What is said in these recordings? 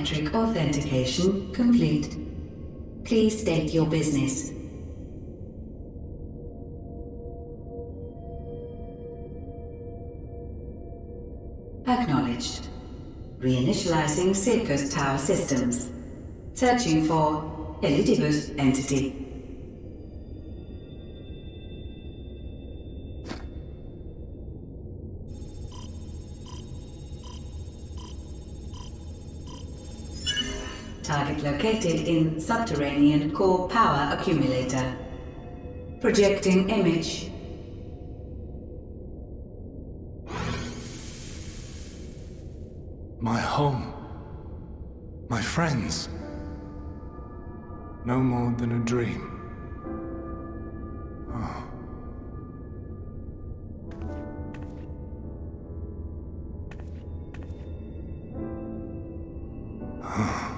biometric authentication complete. Please state your business. Acknowledged. Reinitializing Circus Tower systems. Searching for Elidibus entity. Target located in subterranean core power accumulator. Projecting image. My home. My friends. No more than a dream. Oh. Oh.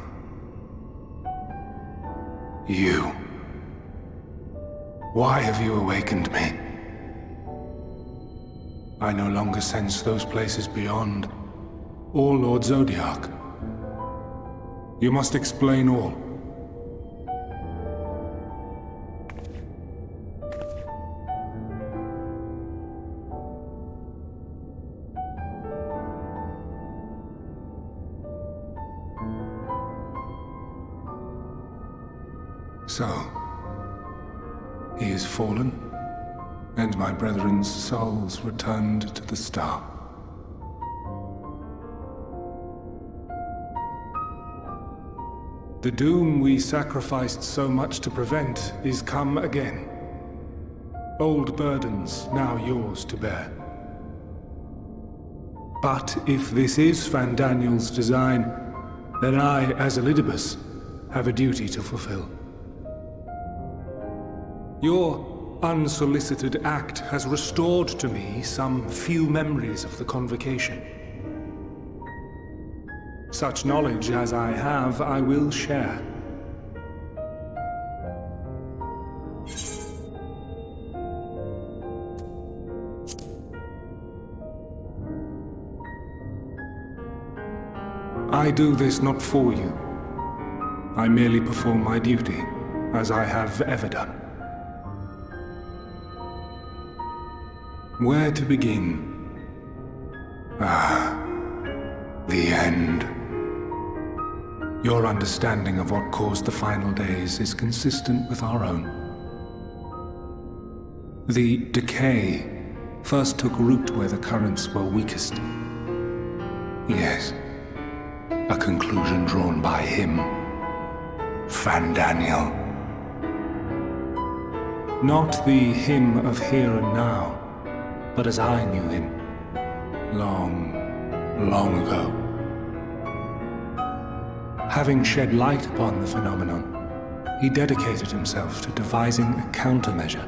You. Why have you awakened me? I no longer sense those places beyond, or Lord Zodiac. You must explain all. So, he is fallen, and my brethren's souls returned to the star. The doom we sacrificed so much to prevent is come again. Old burdens now yours to bear. But if this is Fandaniel's design, then I, as Elidibus, have a duty to fulfill. Your unsolicited act has restored to me some few memories of the Convocation. Such knowledge as I have, I will share. I do this not for you. I merely perform my duty, as I have ever done. Where to begin? Ah, the end. Your understanding of what caused the final days is consistent with our own. The decay first took root where the currents were weakest. Yes, a conclusion drawn by him, Fandaniel. Not the him of here and now, but as I knew him, long, long ago. Having shed light upon the phenomenon, he dedicated himself to devising a countermeasure.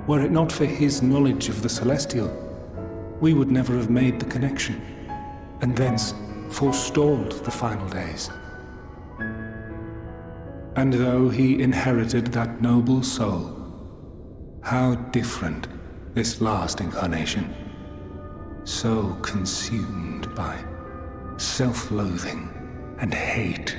Were it not for his knowledge of the Celestial, we would never have made the connection, and thence forestalled the final days. And though he inherited that noble soul, how different this last incarnation, so consumed by self-loathing and hate.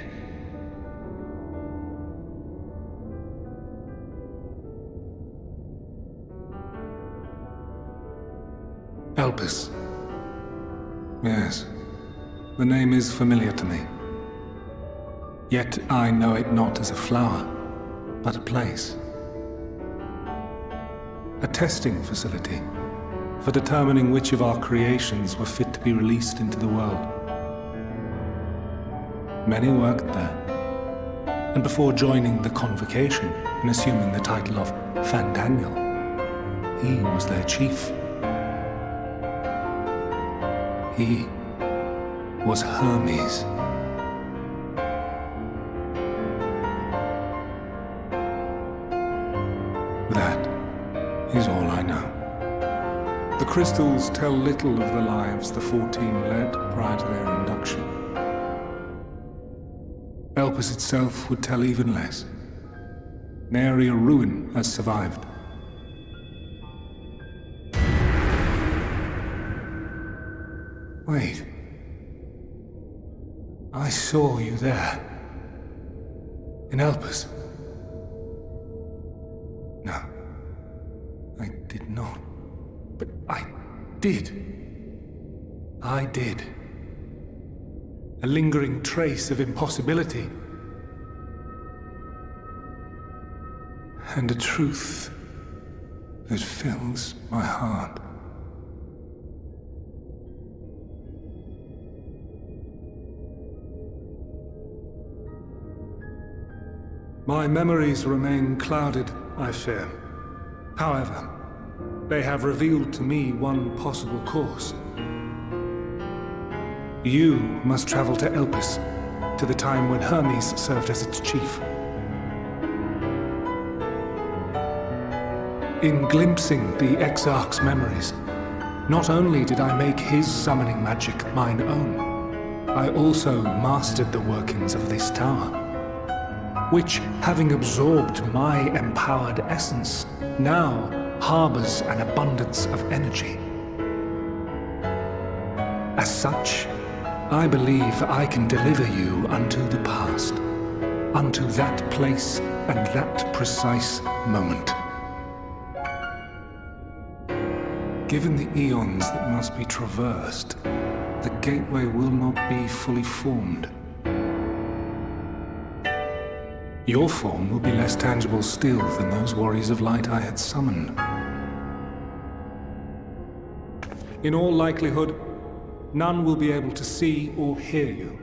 Elpis. Yes, the name is familiar to me. Yet I know it not as a flower, but a place. A testing facility for determining which of our creations were fit to be released into the world. Many worked there, and before joining the Convocation and assuming the title of Fandaniel, he was their chief. He was Hermes. That is all I know. The crystals tell little of the lives the 14 led prior to their induction. Elpis itself would tell even less. Nary a ruin has survived. Wait. I saw you there. In Elpis. No. I did not. But I did. I did. A lingering trace of impossibility. And a truth that fills my heart. My memories remain clouded, I fear. However, they have revealed to me one possible course. You must travel to Elpis, to the time when Hermes served as its chief. In glimpsing the Exarch's memories, not only did I make his summoning magic mine own, I also mastered the workings of this tower, which, having absorbed my empowered essence, now harbors an abundance of energy. As such, I believe I can deliver you unto the past, unto that place and that precise moment. Given the eons that must be traversed, the gateway will not be fully formed. Your form will be less tangible still than those warriors of light I had summoned. In all likelihood, none will be able to see or hear you.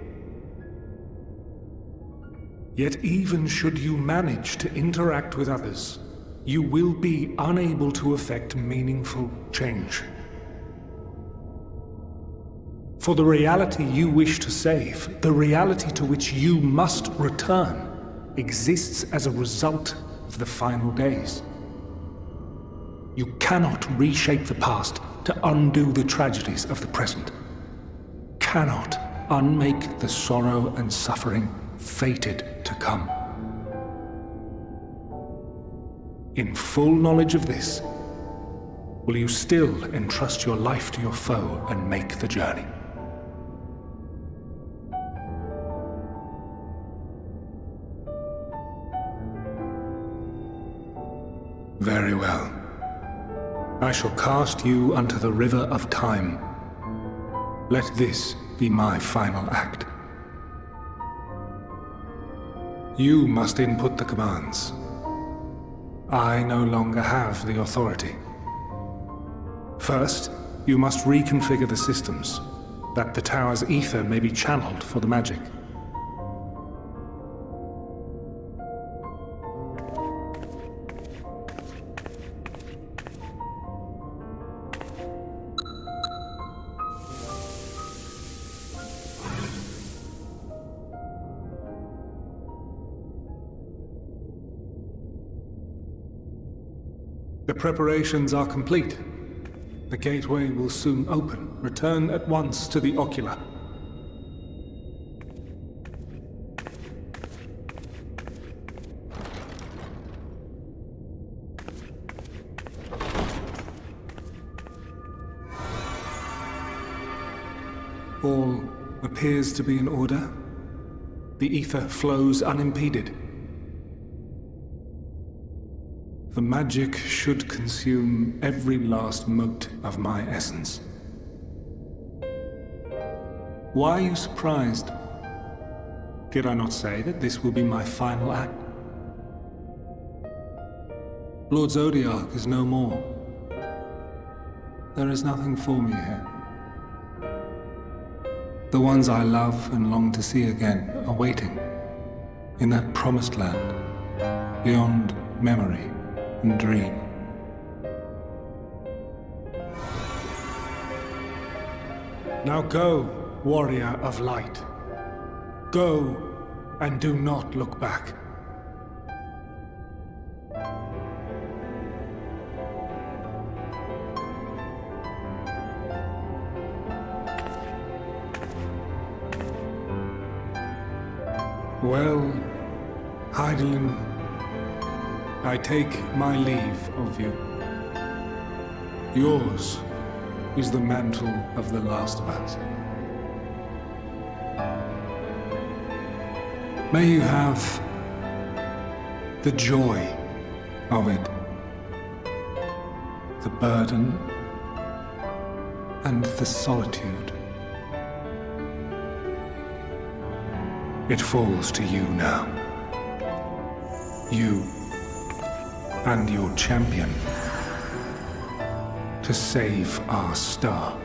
Yet even should you manage to interact with others, you will be unable to effect meaningful change. For the reality you wish to save, the reality to which you must return, exists as a result of the final days. You cannot reshape the past to undo the tragedies of the present. Cannot unmake the sorrow and suffering fated to come. In full knowledge of this, will you still entrust your life to your foe and make the journey? Very well. I shall cast you unto the river of time. Let this be my final act. You must input the commands. I no longer have the authority. First, you must reconfigure the systems, that the tower's ether may be channeled for the magic. The preparations are complete. The gateway will soon open. Return at once to the ocular. All appears to be in order. The ether flows unimpeded. The magic should consume every last mote of my essence. Why are you surprised? Did I not say that this will be my final act? Lord Zodiac is no more. There is nothing for me here. The ones I love and long to see again are waiting in that promised land, beyond memory and dream. Now go, warrior of light. Go and do not look back. Well, Heidelin, I take my leave of you. Yours is the mantle of the last of us. May you have the joy of it, the burden and the solitude. It falls to you now. You and your champion to save our star.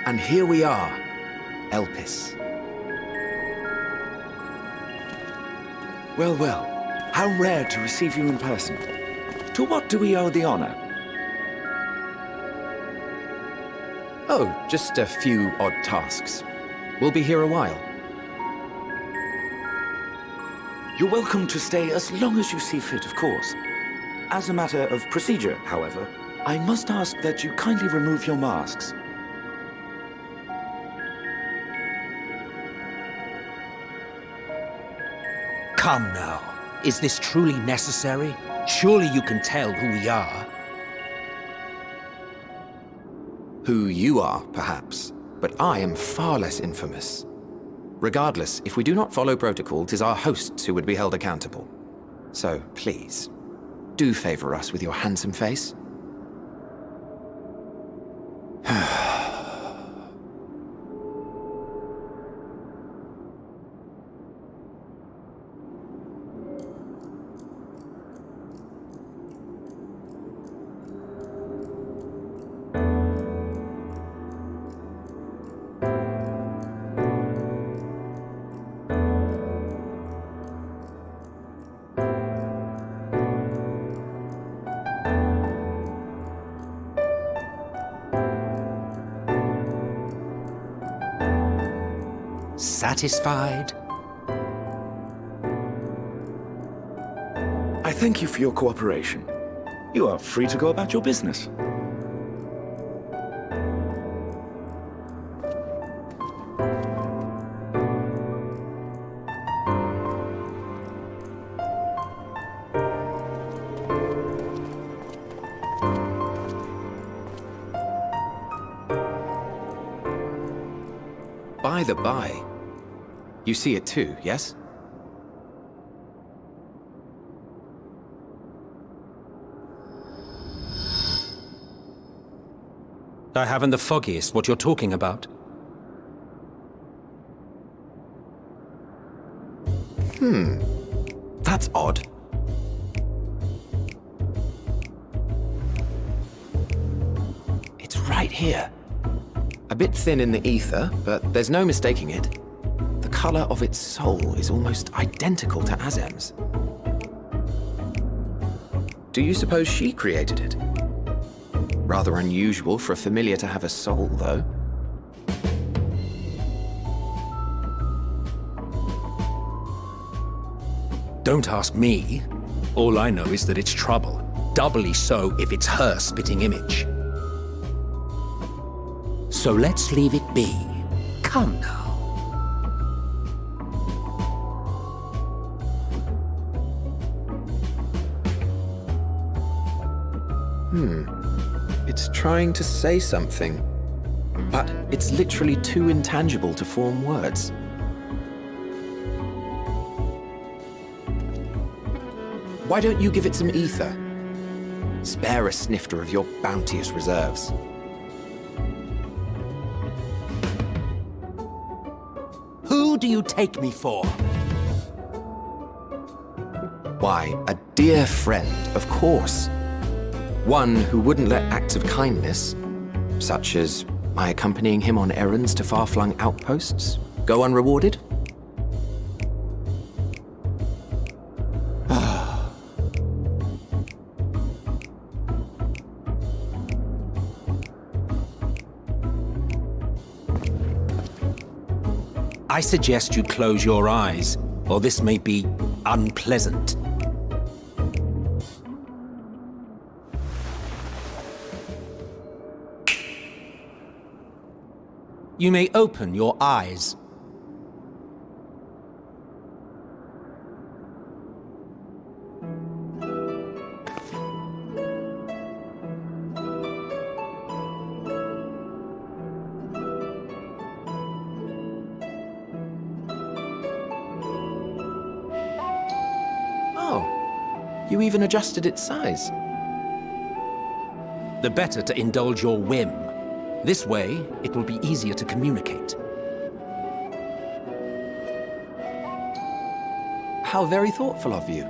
And here we are, Elpis. Well, well, how rare to receive you in person. To what do we owe the honor? Oh, just a few odd tasks. We'll be here a while. You're welcome to stay as long as you see fit, of course. As a matter of procedure, however, I must ask that you kindly remove your masks. Come now. Is this truly necessary? Surely you can tell who we are. Who you are, perhaps, but I am far less infamous. Regardless, if we do not follow protocol, 'tis our hosts who would be held accountable. So, please, do favor us with your handsome face. Satisfied? I thank you for your cooperation. You are free to go about your business. By the by, you see it too, yes? I haven't the foggiest what you're talking about. That's odd. It's right here. A bit thin in the ether, but there's no mistaking it. The color of its soul is almost identical to Azem's. Do you suppose she created it? Rather unusual for a familiar to have a soul, though. Don't ask me. All I know is that it's trouble. Doubly so if it's her spitting image. So let's leave it be. Come now. It's trying to say something, but it's literally too intangible to form words. Why don't you give it some ether? Spare a snifter of your bounteous reserves. Who do you take me for? Why, a dear friend, of course. One who wouldn't let acts of kindness, such as my accompanying him on errands to far-flung outposts, go unrewarded? I suggest you close your eyes, or this may be unpleasant. You may open your eyes. Oh, you even adjusted its size. The better to indulge your whim. This way, it will be easier to communicate. How very thoughtful of you.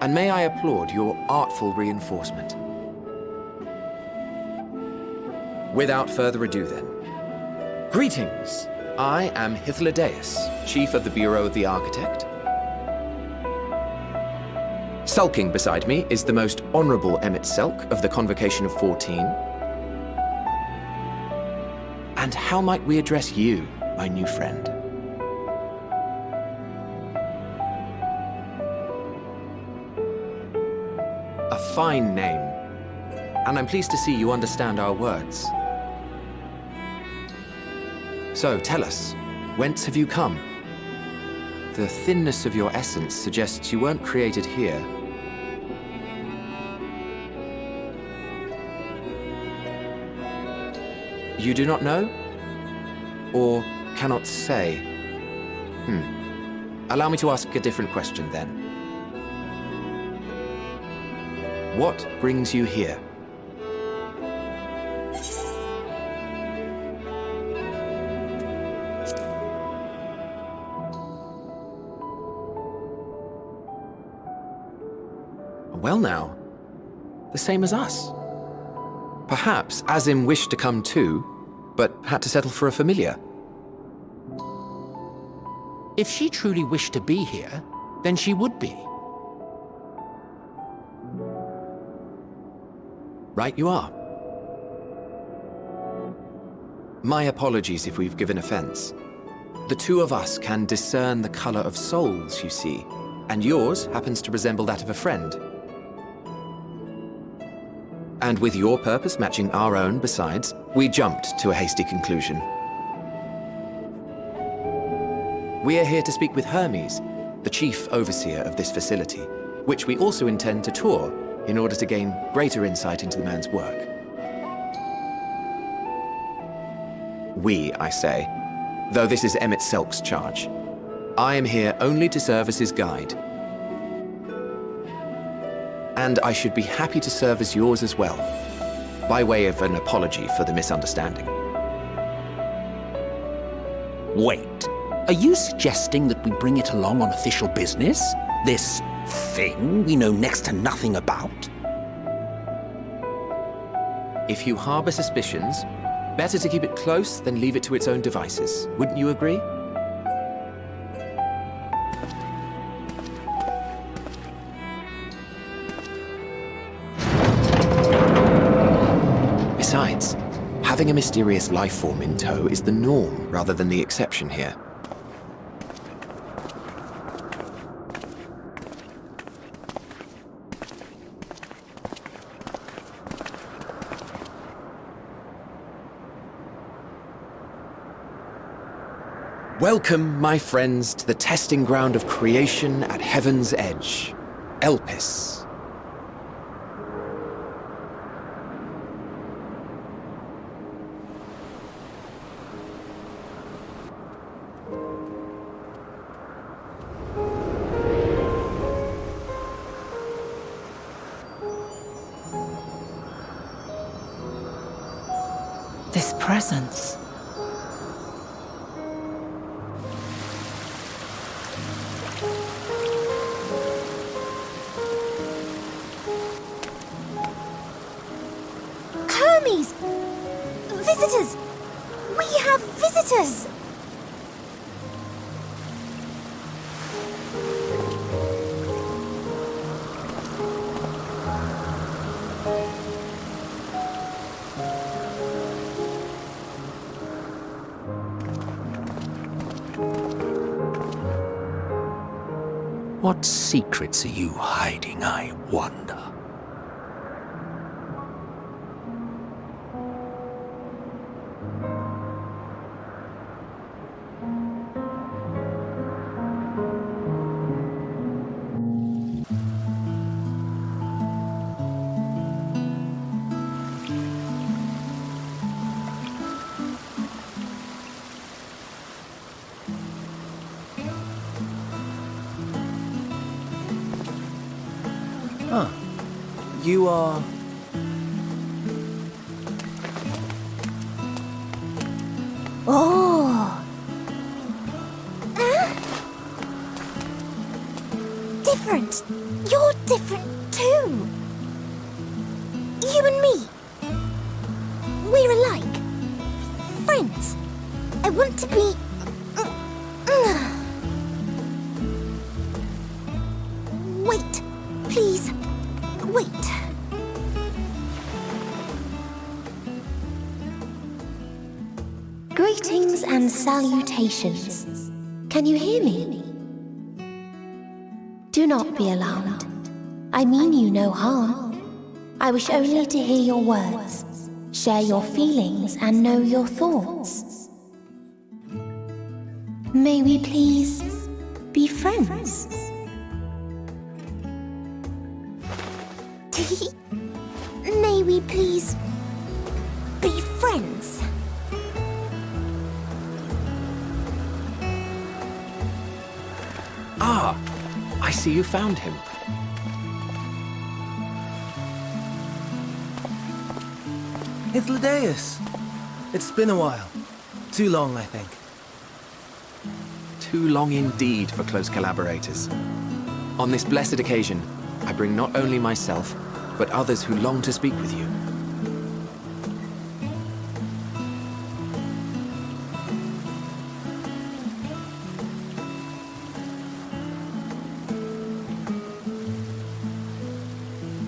And may I applaud your artful reinforcement. Without further ado then. Greetings! I am Hythlodaeus, Chief of the Bureau of the Architect. Sulking beside me is the most honorable Emmet Selk of the Convocation of 14. And how might we address you, my new friend? A fine name. And I'm pleased to see you understand our words. So, tell us, whence have you come? The thinness of your essence suggests you weren't created here. You do not know? Or cannot say? Allow me to ask a different question then. What brings you here? Well now, the same as us. Perhaps Azim wished to come too, but had to settle for a familiar. If she truly wished to be here, then she would be. Right you are. My apologies if we've given offense. The two of us can discern the color of souls, you see, and yours happens to resemble that of a friend. And with your purpose matching our own besides, we jumped to a hasty conclusion. We are here to speak with Hermes, the chief overseer of this facility, which we also intend to tour in order to gain greater insight into the man's work. We, I say, though this is Emmet Selk's charge. I am here only to serve as his guide. And I should be happy to serve as yours as well, by way of an apology for the misunderstanding. Wait, are you suggesting that we bring it along on official business? This thing we know next to nothing about? If you harbor suspicions, better to keep it close than leave it to its own devices. Wouldn't you agree? Besides, having a mysterious life form in tow is the norm rather than the exception here. Welcome, my friends, to the testing ground of creation at Heaven's Edge, Elpis. This presence. Hermes! Visitors! We have visitors! What secrets are you hiding, I wonder? You are... Oh! Different. You're different too. You and me. We're alike. Friends. I want to be... Wait. Please. Wait. Greetings and salutations. Can you hear me? Do not be alarmed. I mean you no harm. I wish only to hear your words, share your feelings, and know your thoughts. May we please be friends? May we please be friends? Ah, I see you found him. It's Ladeus. It's been a while. Too long, I think. Too long indeed for close collaborators. On this blessed occasion, I bring not only myself, but others who long to speak with you.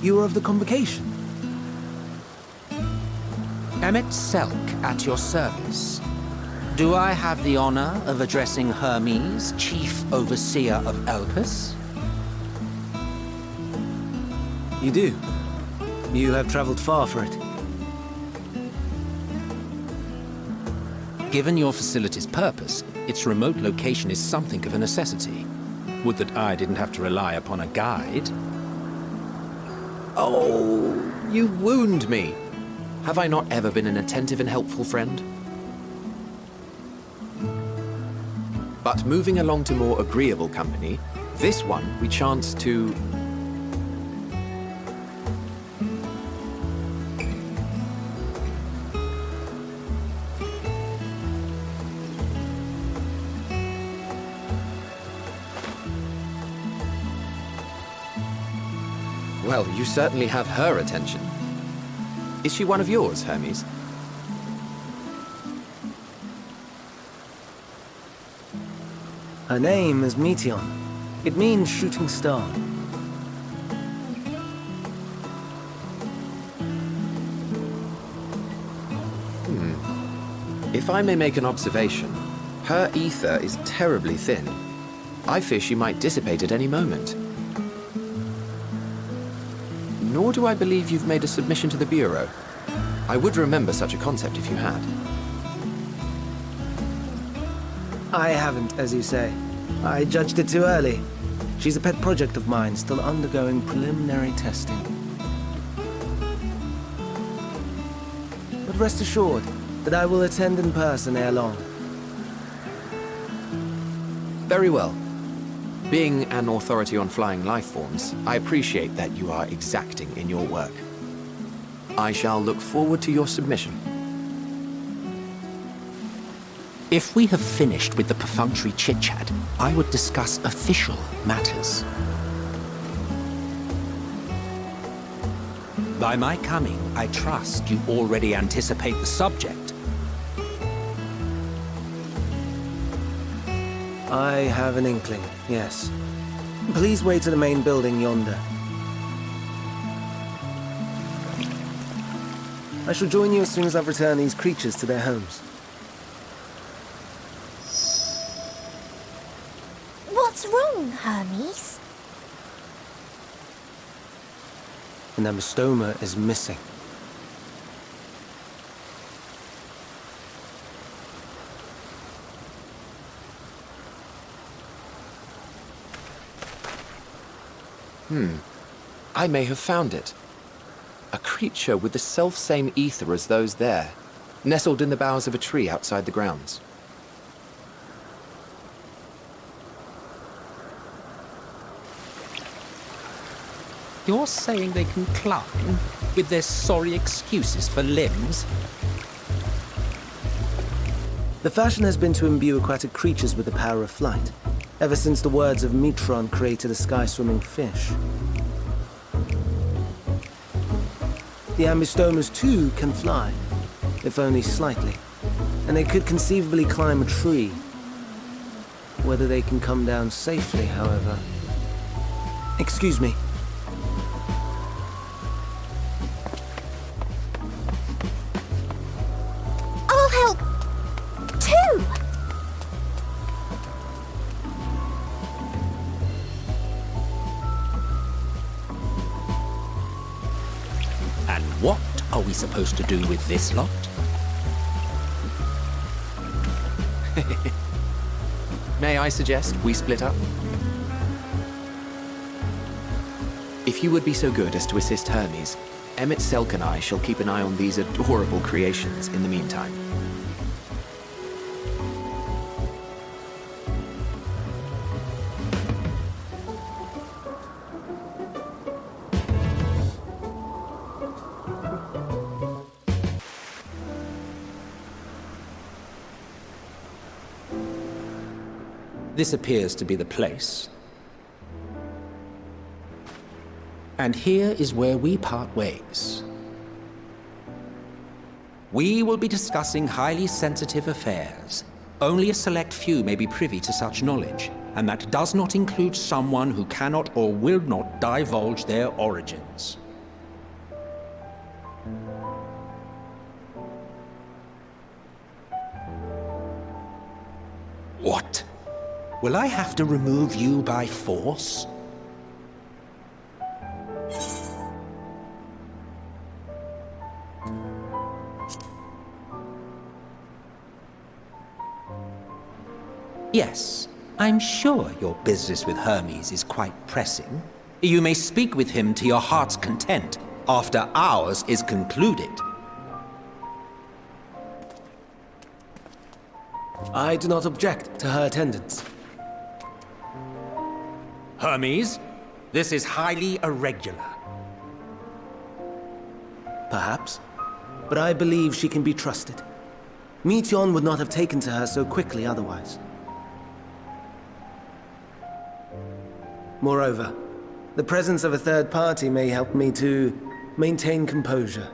You are of the convocation. Emmet Selk at your service. Do I have the honor of addressing Hermes, Chief Overseer of Elpis? You do. You have traveled far for it. Given your facility's purpose, its remote location is something of a necessity. Would that I didn't have to rely upon a guide. Oh, you wound me. Have I not ever been an attentive and helpful friend? But moving along to more agreeable company, this one we chance to... Well, you certainly have her attention. Is she one of yours, Hermes? Her name is Meteon. It means shooting star. If I may make an observation, her ether is terribly thin. I fear she might dissipate at any moment. Nor do I believe you've made a submission to the Bureau. I would remember such a concept if you had. I haven't, as you say. I judged it too early. She's a pet project of mine, still undergoing preliminary testing. But rest assured that I will attend in person ere long. Very well. Being an authority on flying life forms, I appreciate that you are exacting in your work. I shall look forward to your submission. If we have finished with the perfunctory chit-chat, I would discuss official matters. By my coming, I trust you already anticipate the subject. I have an inkling, yes. Please wait to the main building yonder. I shall join you as soon as I've returned these creatures to their homes. What's wrong, Hermes? An amystoma is missing. I may have found it. A creature with the self-same ether as those there, nestled in the boughs of a tree outside the grounds. You're saying they can climb with their sorry excuses for limbs? The fashion has been to imbue aquatic creatures with the power of flight, ever since the words of Metron created a sky-swimming fish. The ambystomas, too, can fly, if only slightly, and they could conceivably climb a tree. Whether they can come down safely, however... Excuse me. I'll help, too! And what are we supposed to do with this lot? May I suggest we split up? If you would be so good as to assist Hermes, Emmett Selk and I shall keep an eye on these adorable creations in the meantime. This appears to be the place. And here is where we part ways. We will be discussing highly sensitive affairs. Only a select few may be privy to such knowledge, and that does not include someone who cannot or will not divulge their origins. What? Will I have to remove you by force? Yes, I'm sure your business with Hermes is quite pressing. You may speak with him to your heart's content after ours is concluded. I do not object to her attendance. Hermes, this is highly irregular. Perhaps, but I believe she can be trusted. Metron would not have taken to her so quickly otherwise. Moreover, the presence of a third party may help me to maintain composure.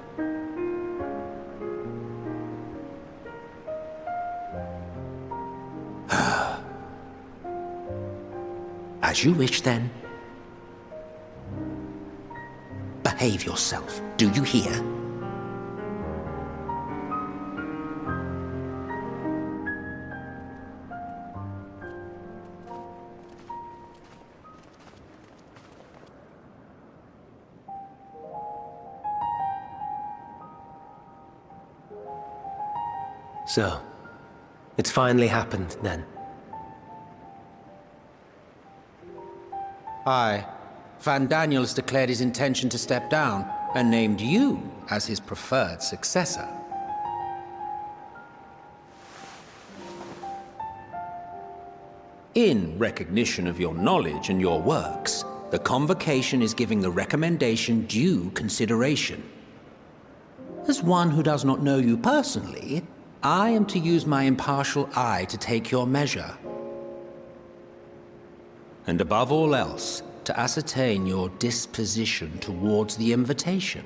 As you wish, then. Behave yourself, do you hear? So, it's finally happened, then. Aye. Van Daniels declared his intention to step down and named you as his preferred successor. In recognition of your knowledge and your works, the Convocation is giving the recommendation due consideration. As one who does not know you personally, I am to use my impartial eye to take your measure. And above all else, to ascertain your disposition towards the invitation.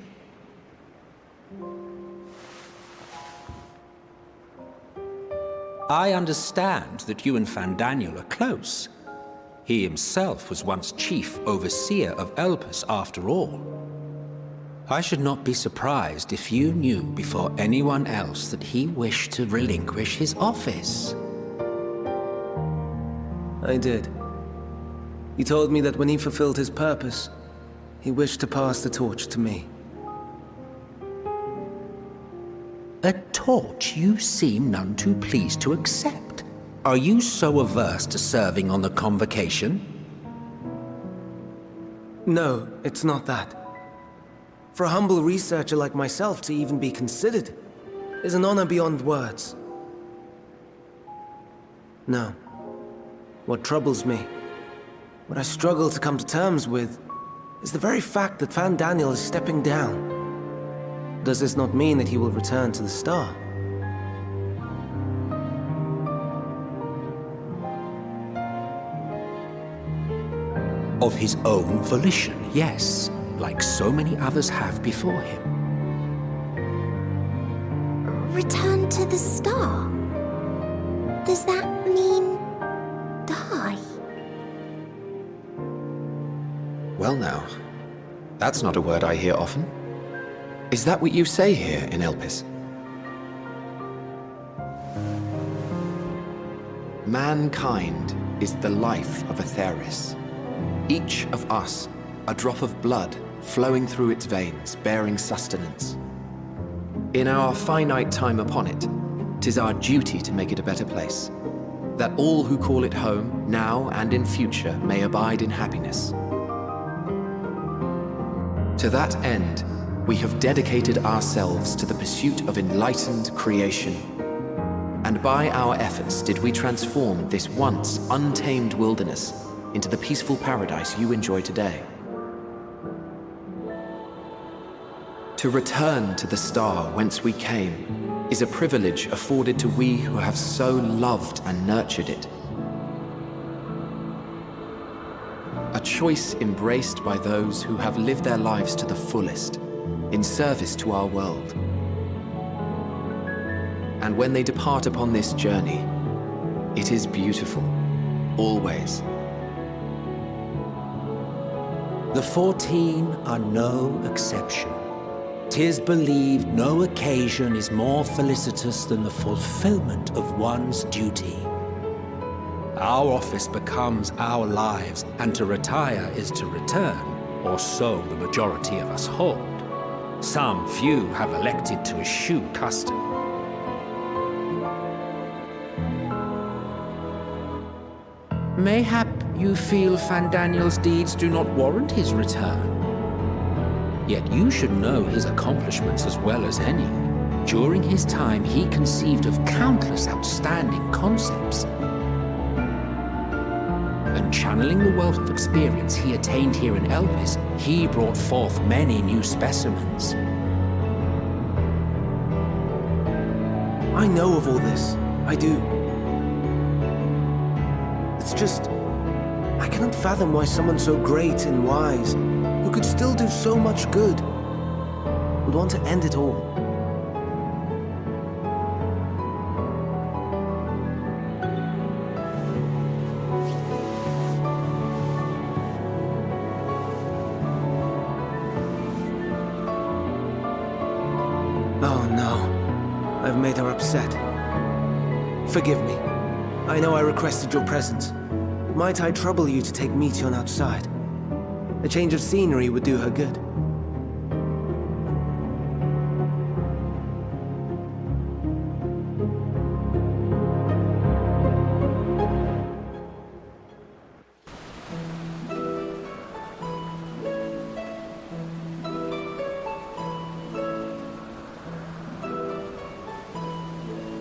I understand that you and Fandaniel are close. He himself was once chief overseer of Elpis after all. I should not be surprised if you knew before anyone else that he wished to relinquish his office. I did. He told me that when he fulfilled his purpose, he wished to pass the torch to me. A torch you seem none too pleased to accept. Are you so averse to serving on the Convocation? No, it's not that. For a humble researcher like myself to even be considered is an honor beyond words. No. What troubles me, what I struggle to come to terms with, is the very fact that Fandaniel is stepping down. Does this not mean that he will return to the Star? Of his own volition, yes, like so many others have before him. Return to the Star? Does that mean die? Well now, that's not a word I hear often. Is that what you say here in Elpis? Mankind is the life of Aetheris. Each of us, a drop of blood flowing through its veins, bearing sustenance. In our finite time upon it, 'tis our duty to make it a better place, that all who call it home, now and in future, may abide in happiness. To that end, we have dedicated ourselves to the pursuit of enlightened creation. And by our efforts did we transform this once untamed wilderness into the peaceful paradise you enjoy today. To return to the star whence we came is a privilege afforded to we who have so loved and nurtured it. A choice embraced by those who have lived their lives to the fullest, in service to our world. And when they depart upon this journey, it is beautiful, always. The 14 are no exception. 'Tis believed no occasion is more felicitous than the fulfillment of one's duty. Our office becomes our lives, and to retire is to return, or so the majority of us hold. Some few have elected to eschew custom. Mayhap you feel Fandaniel's deeds do not warrant his return. Yet you should know his accomplishments as well as any. During his time, he conceived of countless outstanding concepts. And channeling the wealth of experience he attained here in Elpis, he brought forth many new specimens. I know of all this. I do. It's just, I cannot fathom why someone so great and wise, who could still do so much good, would want to end it all. Oh no, I've made her upset. Forgive me. I know I requested your presence. Might I trouble you to take Meteon outside? A change of scenery would do her good.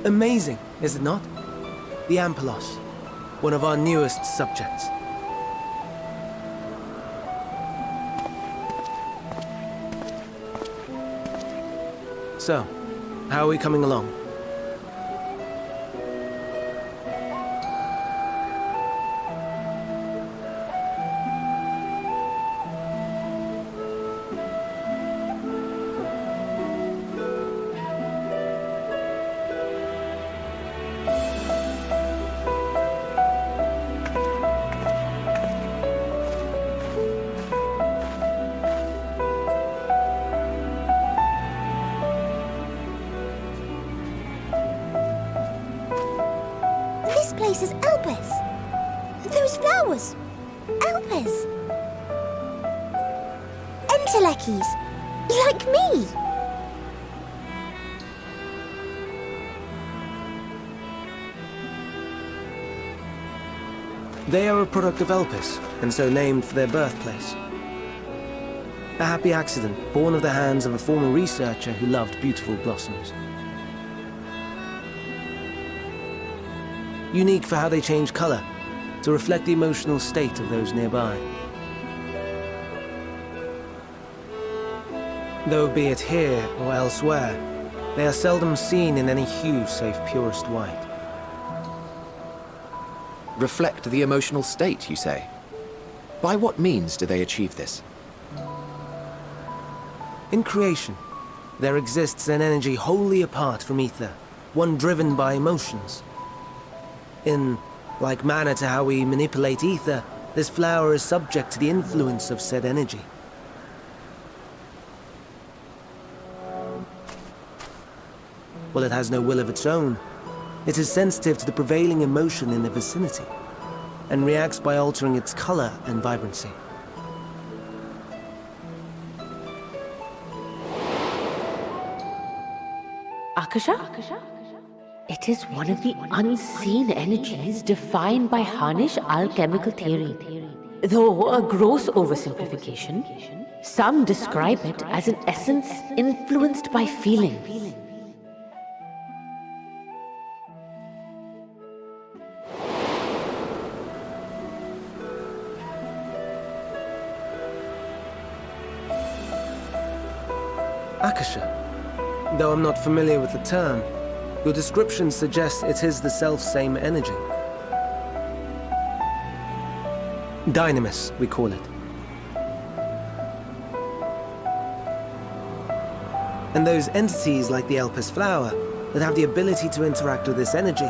Amazing, is it not? The Ampelos, one of our newest subjects. So, how are we coming along? This place is Elpis. Those flowers. Elpis. Entelekis. Like me. They are a product of Elpis, and so named for their birthplace. A happy accident, born of the hands of a former researcher who loved beautiful blossoms. Unique for how they change color, to reflect the emotional state of those nearby. Though be it here or elsewhere, they are seldom seen in any hue save purest white. Reflect the emotional state, you say? By what means do they achieve this? In creation, there exists an energy wholly apart from ether, one driven by emotions. In like manner to how we manipulate ether, this flower is subject to the influence of said energy. While it has no will of its own, it is sensitive to the prevailing emotion in the vicinity, and reacts by altering its color and vibrancy. Akasha? It is one of the unseen energies defined by Harnish alchemical theory. Though a gross oversimplification, some describe it as an essence influenced by feeling. Akasha. Though I'm not familiar with the term, your description suggests it is the self-same energy. Dynamis, we call it. And those entities like the Elpis flower that have the ability to interact with this energy,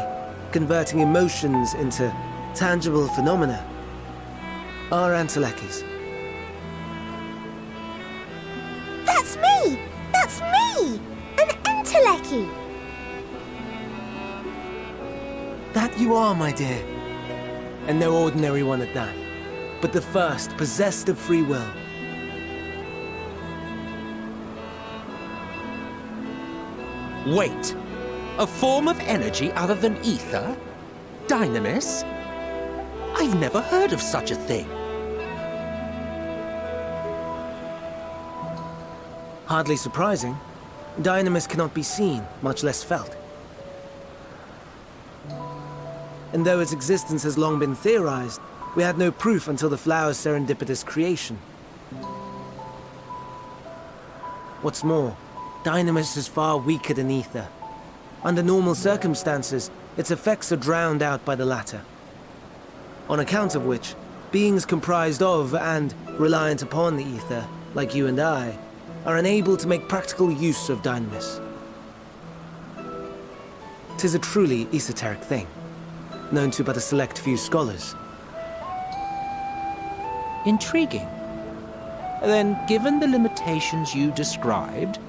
converting emotions into tangible phenomena, are Entelekis. That's me! That's me! An Enteleki! That you are, my dear. And no ordinary one at that, but the first possessed of free will. Wait! A form of energy other than ether? Dynamis? I've never heard of such a thing. Hardly surprising. Dynamis cannot be seen, much less felt. And though its existence has long been theorized, we had no proof until the flower's serendipitous creation. What's more, Dynamis is far weaker than ether. Under normal circumstances, its effects are drowned out by the latter. On account of which, beings comprised of and reliant upon the ether, like you and I, are unable to make practical use of Dynamis. 'Tis a truly esoteric thing, known to but a select few scholars. Intriguing. Then, given the limitations you described,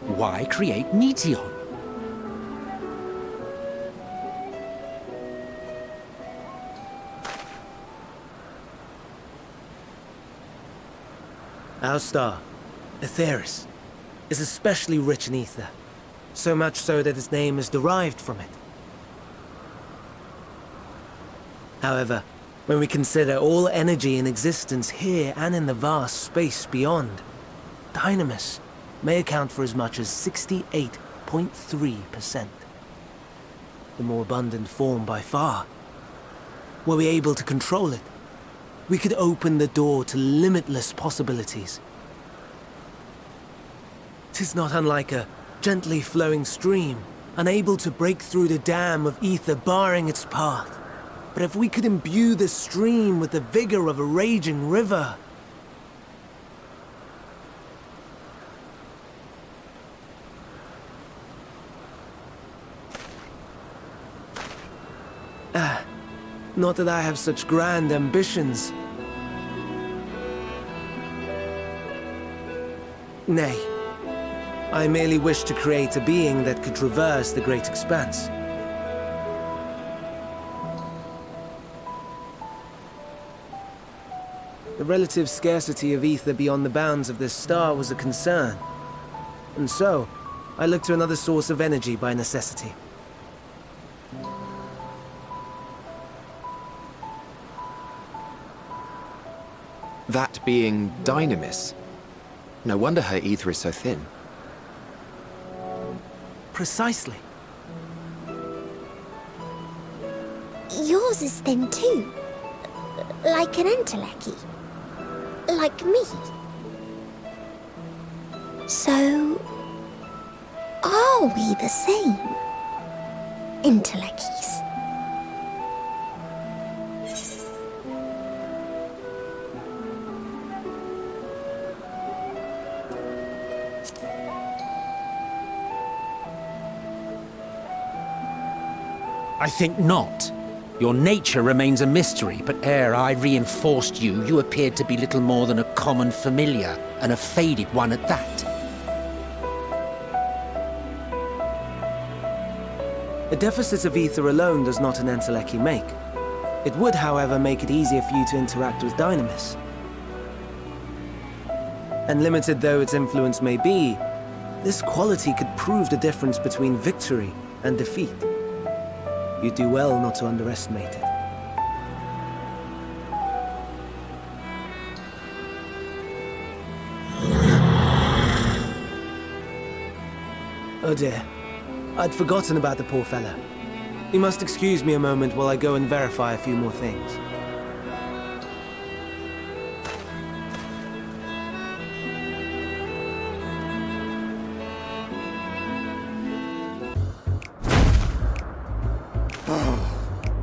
why create Meteon? Our star, Aetheris, is especially rich in ether, so much so that its name is derived from it. However, when we consider all energy in existence here and in the vast space beyond, Dynamis may account for as much as 68.3%. the more abundant form by far. Were we able to control it, we could open the door to limitless possibilities. 'Tis not unlike a gently flowing stream, unable to break through the dam of ether barring its path. But if we could imbue the stream with the vigor of a raging river... Not that I have such grand ambitions. Nay, I merely wish to create a being that could traverse the great expanse. The relative scarcity of ether beyond the bounds of this star was a concern. And so, I looked to another source of energy by necessity. That being Dynamis. No wonder her ether is so thin. Precisely. Yours is thin too. Like an entelechy. Like me. So... are we the same? Entelechies. I think not. Your nature remains a mystery, but ere I reinforced you, you appeared to be little more than a common familiar, and a faded one at that. A deficit of ether alone does not an entelechy make. It would, however, make it easier for you to interact with Dynamis. And limited though its influence may be, this quality could prove the difference between victory and defeat. You do well not to underestimate it. Oh dear. I'd forgotten about the poor fellow. You must excuse me a moment while I go and verify a few more things.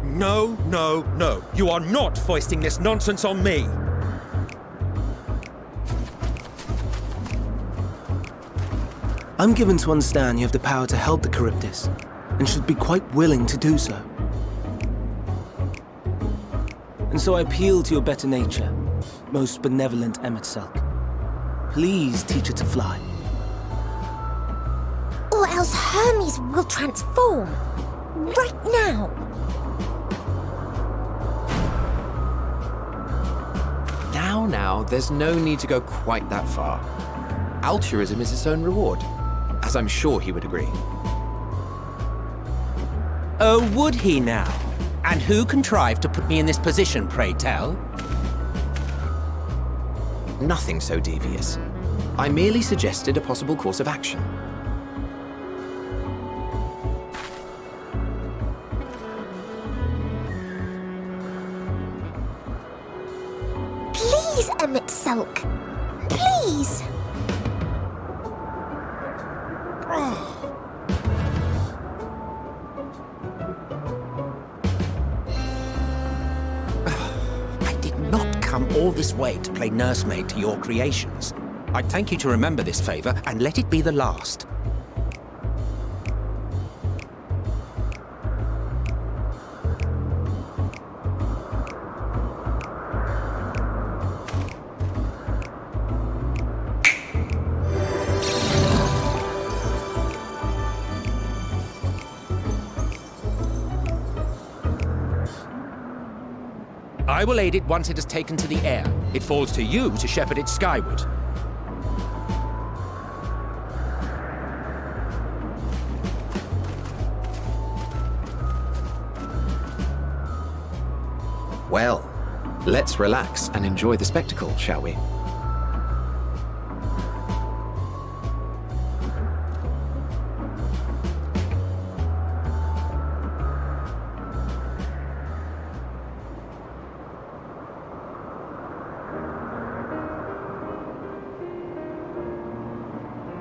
No, no, no. You are not foisting this nonsense on me. I'm given to understand you have the power to help the Charybdis, and should be quite willing to do so. And so I appeal to your better nature, most benevolent Emetselk. Please teach her to fly. Or else Hermes will transform. Right now. Now, there's no need to go quite that far. Altruism is its own reward, as I'm sure he would agree. Oh, would he now? And who contrived to put me in this position, pray tell? Nothing so devious. I merely suggested a possible course of action. Please, Emetselk. Please. I did not come all this way to play nursemaid to your creations. I'd thank you to remember this favor and let it be the last. I will aid it once it has taken to the air. It falls to you to shepherd it skyward. Well, let's relax and enjoy the spectacle, shall we?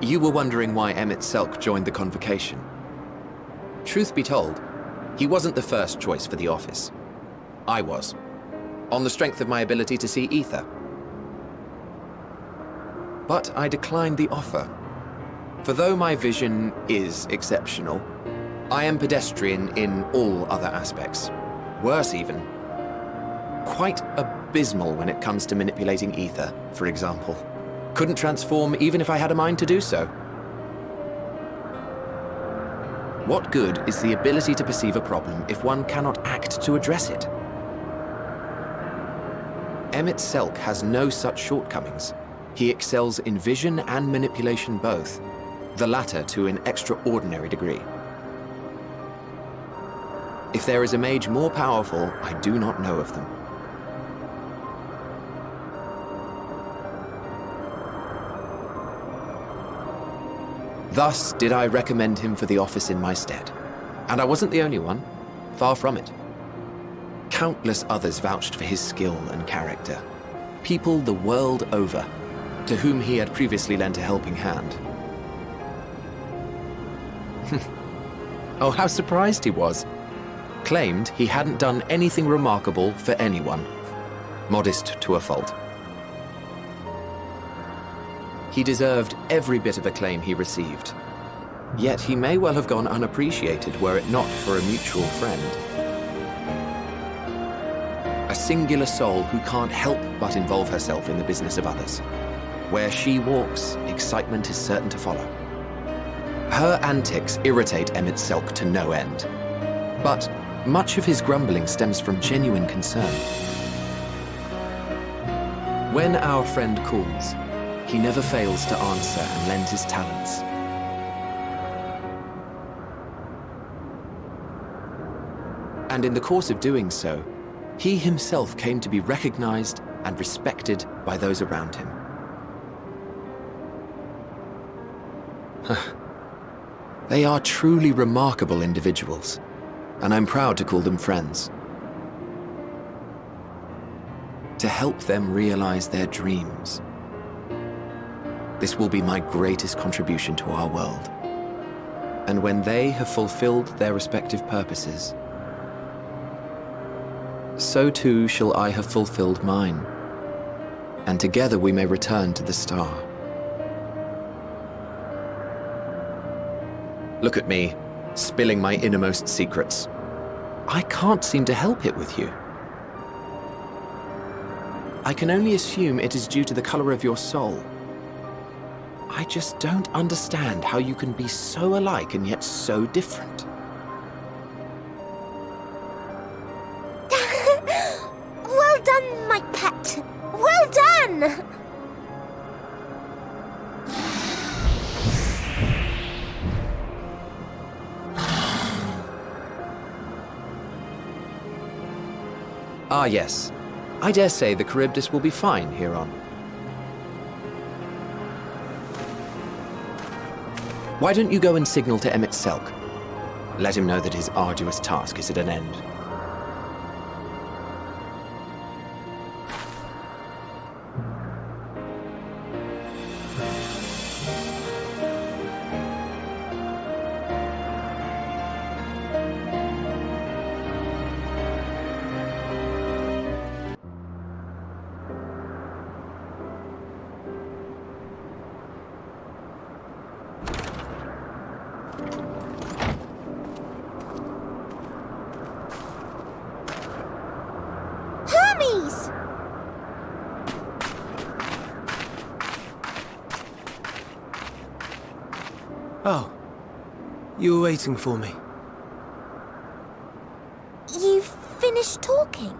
You were wondering why Emmett Selk joined the convocation. Truth be told, he wasn't the first choice for the office. I was, on the strength of my ability to see ether. But I declined the offer. For though my vision is exceptional, I am pedestrian in all other aspects. Worse even. Quite abysmal when it comes to manipulating ether, for example. Couldn't transform even if I had a mind to do so. What good is the ability to perceive a problem if one cannot act to address it? Emmett Selk has no such shortcomings. He excels in vision and manipulation both, the latter to an extraordinary degree. If there is a mage more powerful, I do not know of them. Thus did I recommend him for the office in my stead. And I wasn't the only one. Far from it. Countless others vouched for his skill and character. People the world over, to whom he had previously lent a helping hand. Oh, how surprised he was. Claimed he hadn't done anything remarkable for anyone. Modest to a fault. He deserved every bit of acclaim he received. Yet he may well have gone unappreciated were it not for a mutual friend. A singular soul who can't help but involve herself in the business of others. Where she walks, excitement is certain to follow. Her antics irritate Emmett Selk to no end. But much of his grumbling stems from genuine concern. When our friend calls, he never fails to answer and lend his talents. And in the course of doing so, he himself came to be recognized and respected by those around him. They are truly remarkable individuals, and I'm proud to call them friends. To help them realize their dreams. This will be my greatest contribution to our world. And when they have fulfilled their respective purposes, so too shall I have fulfilled mine, and together we may return to the star. Look at me, spilling my innermost secrets. I can't seem to help it with you. I can only assume it is due to the color of your soul. I just don't understand how you can be so alike and yet so different. Well done, my pet. Well done! Ah, yes. I dare say the Charybdis will be fine here on. Why don't you go and signal to Emmett Selk? Let him know that his arduous task is at an end. Oh, you were waiting for me. You've finished talking?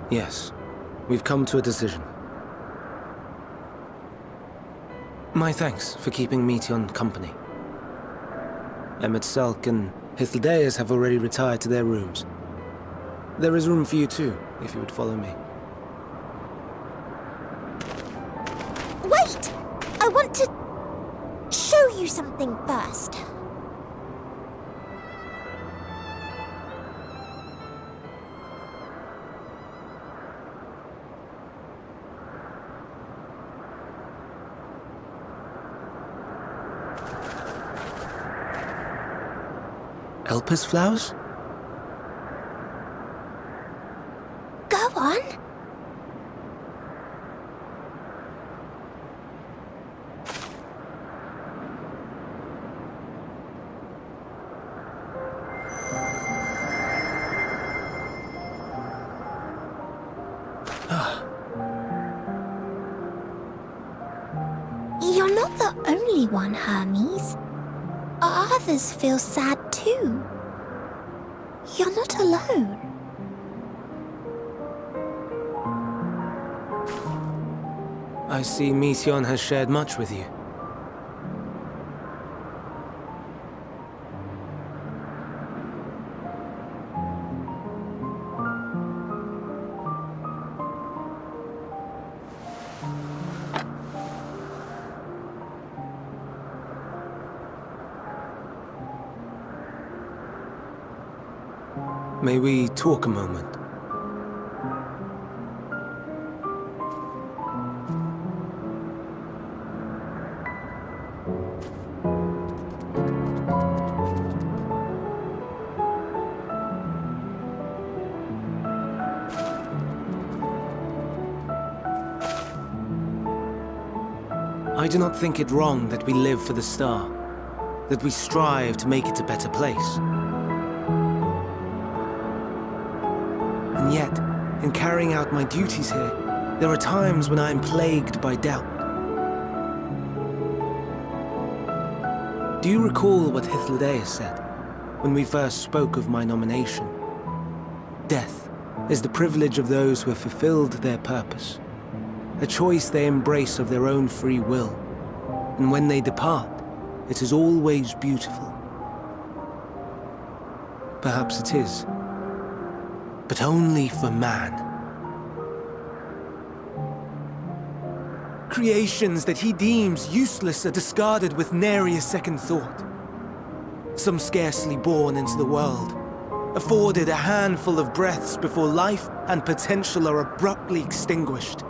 Yes, we've come to a decision. My thanks for keeping Meteon company. Emmett Selk and Hythlodaeus have already retired to their rooms. There is room for you too, if you would follow me. Wait! I want to show you something first. Elpis flowers? Go on. You're not the only one, Hermes. Others feel sad too. You're not alone. I see Mission has shared much with you. May we talk a moment? I do not think it wrong that we live for the star, that we strive to make it a better place. And yet, in carrying out my duties here, there are times when I am plagued by doubt. Do you recall what Hythlodaeus said when we first spoke of my nomination? Death is the privilege of those who have fulfilled their purpose, a choice they embrace of their own free will, and when they depart, it is always beautiful. Perhaps it is. But only for man. Creations that he deems useless are discarded with nary a second thought. Some scarcely born into the world, afforded a handful of breaths before life and potential are abruptly extinguished.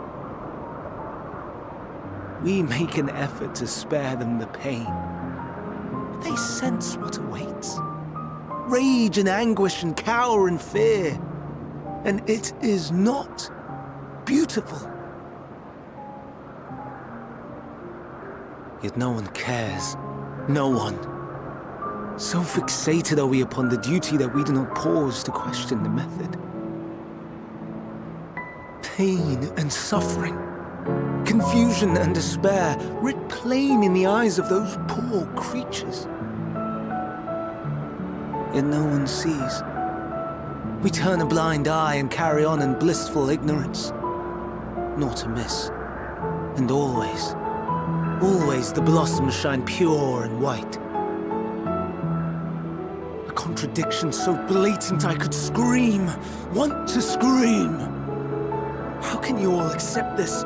We make an effort to spare them the pain, but they sense what awaits. Rage and anguish and cower and fear. And it is not beautiful. Yet no one cares. No one. So fixated are we upon the duty that we do not pause to question the method. Pain and suffering, confusion and despair, writ plain in the eyes of those poor creatures. Yet no one sees. We turn a blind eye and carry on in blissful ignorance. Nor to miss. And always, always the blossoms shine pure and white. A contradiction so blatant I could scream, want to scream. How can you all accept this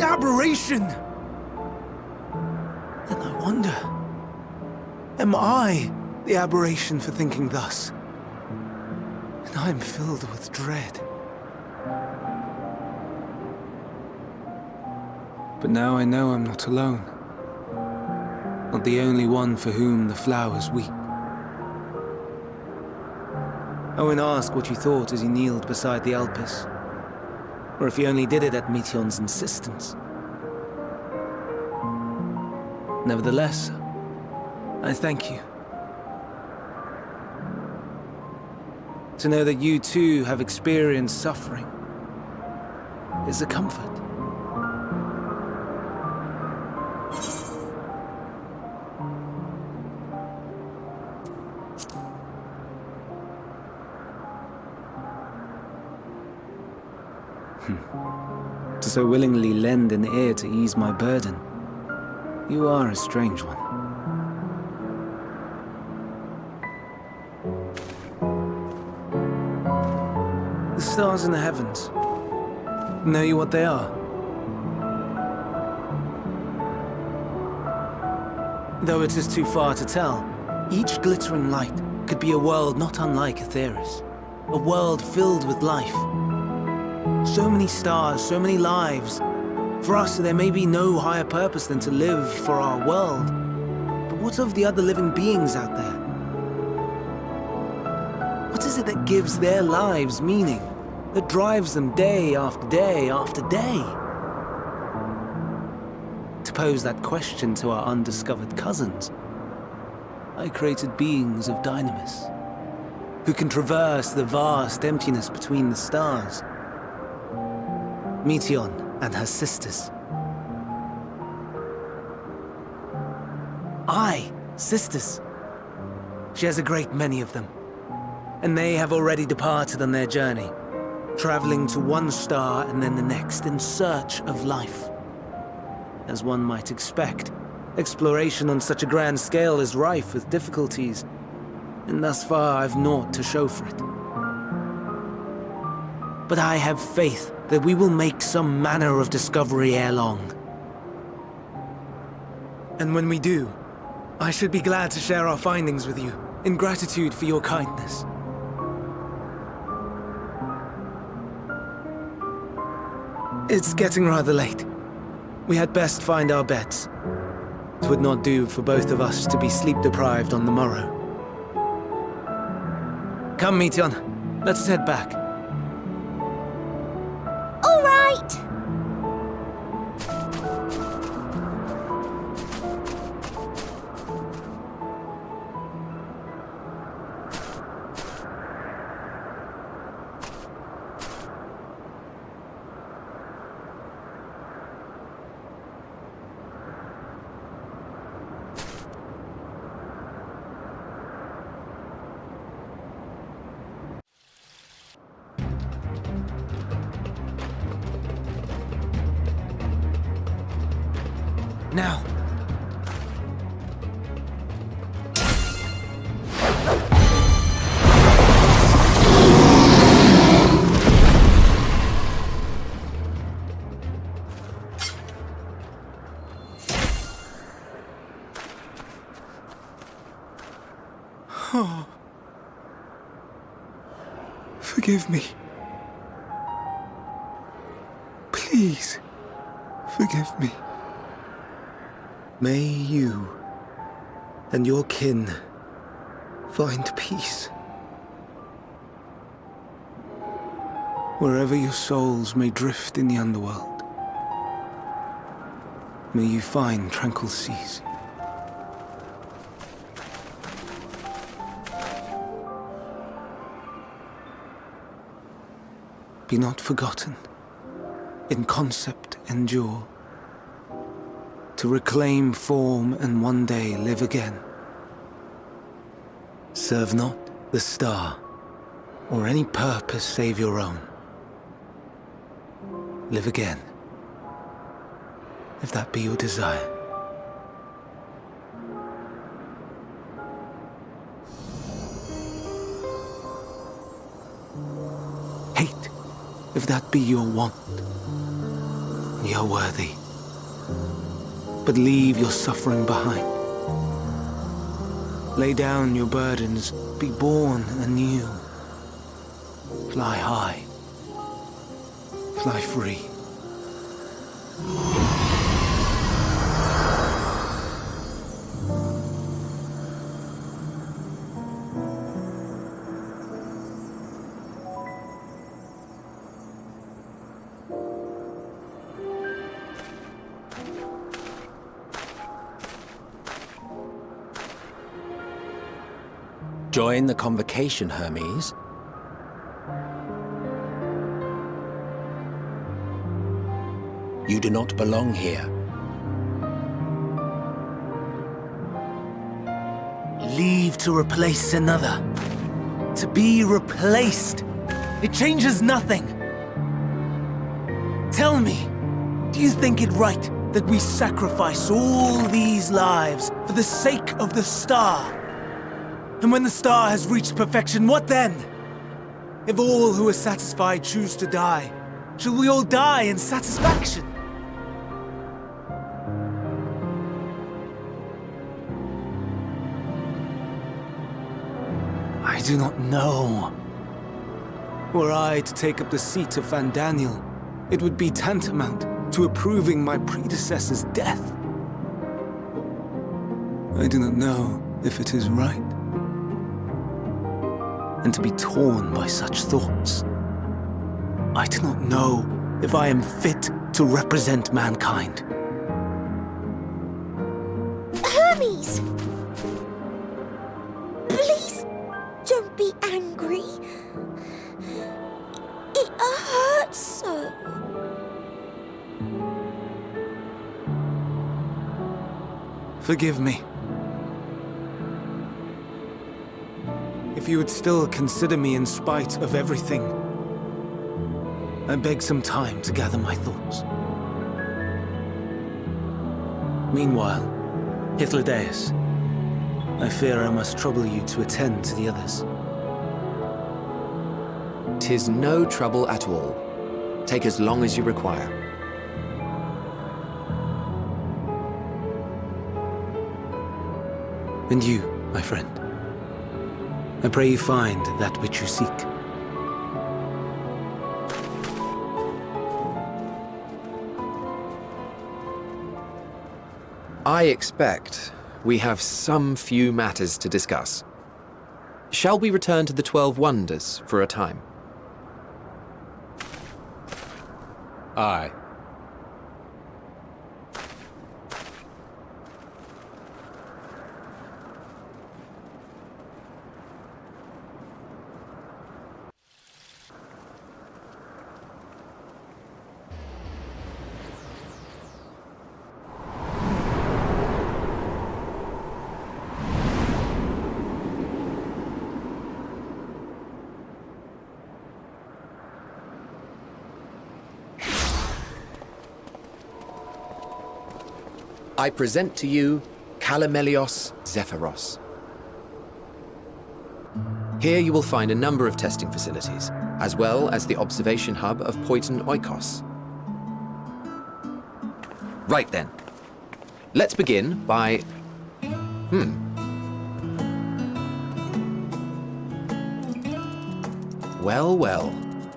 aberration? Then I wonder, am I the aberration for thinking thus? I am filled with dread. But now I know I'm not alone. Not the only one for whom the flowers weep. I won't ask what you thought as you kneeled beside the Elpis, or if you only did it at Metion's insistence. Nevertheless, I thank you. To know that you too have experienced suffering is a comfort. To so willingly lend an ear to ease my burden, you are a strange one. The stars in the heavens. Know you what they are? Though it is too far to tell, each glittering light could be a world not unlike Aetheris. A world filled with life. So many stars, so many lives. For us, there may be no higher purpose than to live for our world. But what of the other living beings out there? it that gives their lives meaning, that drives them day after day after day? To pose that question to our undiscovered cousins, I created beings of dynamis, who can traverse the vast emptiness between the stars. Meteon and her sisters. Aye, sisters. She has a great many of them, and they have already departed on their journey, traveling to one star and then the next in search of life. As one might expect, exploration on such a grand scale is rife with difficulties, and thus far I've naught to show for it. But I have faith that we will make some manner of discovery ere long. And when we do, I should be glad to share our findings with you, in gratitude for your kindness. It's getting rather late. We had best find our beds. It would not do for both of us to be sleep-deprived on the morrow. Come, Meteon. Let's head back. All right! Now. Oh. Forgive me. Please, forgive me. May you and your kin find peace. Wherever your souls may drift in the underworld, may you find tranquil seas. Be not forgotten, in concept endure, to reclaim form and one day live again. Serve not the star, or any purpose save your own. Live again, if that be your desire. Hate, if that be your want. Ye are worthy. But leave your suffering behind. Lay down your burdens, be born anew. Fly high, fly free. Join the convocation, Hermes. You do not belong here. Leave to replace another. To be replaced. It changes nothing. Tell me, do you think it right that we sacrifice all these lives for the sake of the star? And when the star has reached perfection, what then? If all who are satisfied choose to die, shall we all die in satisfaction? I do not know. Were I to take up the seat of Van Daniel, it would be tantamount to approving my predecessor's death. I do not know if it is right. and to be torn by such thoughts. I do not know if I am fit to represent mankind. Hermes! Please don't be angry. It hurts so. Forgive me. If you would still consider me in spite of everything, I beg some time to gather my thoughts. Meanwhile, Hythlodaeus, I fear I must trouble you to attend to the others. 'Tis no trouble at all. Take as long as you require. And you, my friend, I pray you find that which you seek. I expect we have some few matters to discuss. Shall we return to the 12 Wonders for a time? Aye. I present to you Calamelios Zephyros. Here you will find a number of testing facilities, as well as the observation hub of Poiton Oikos. Right then. Let's begin by... Well, well.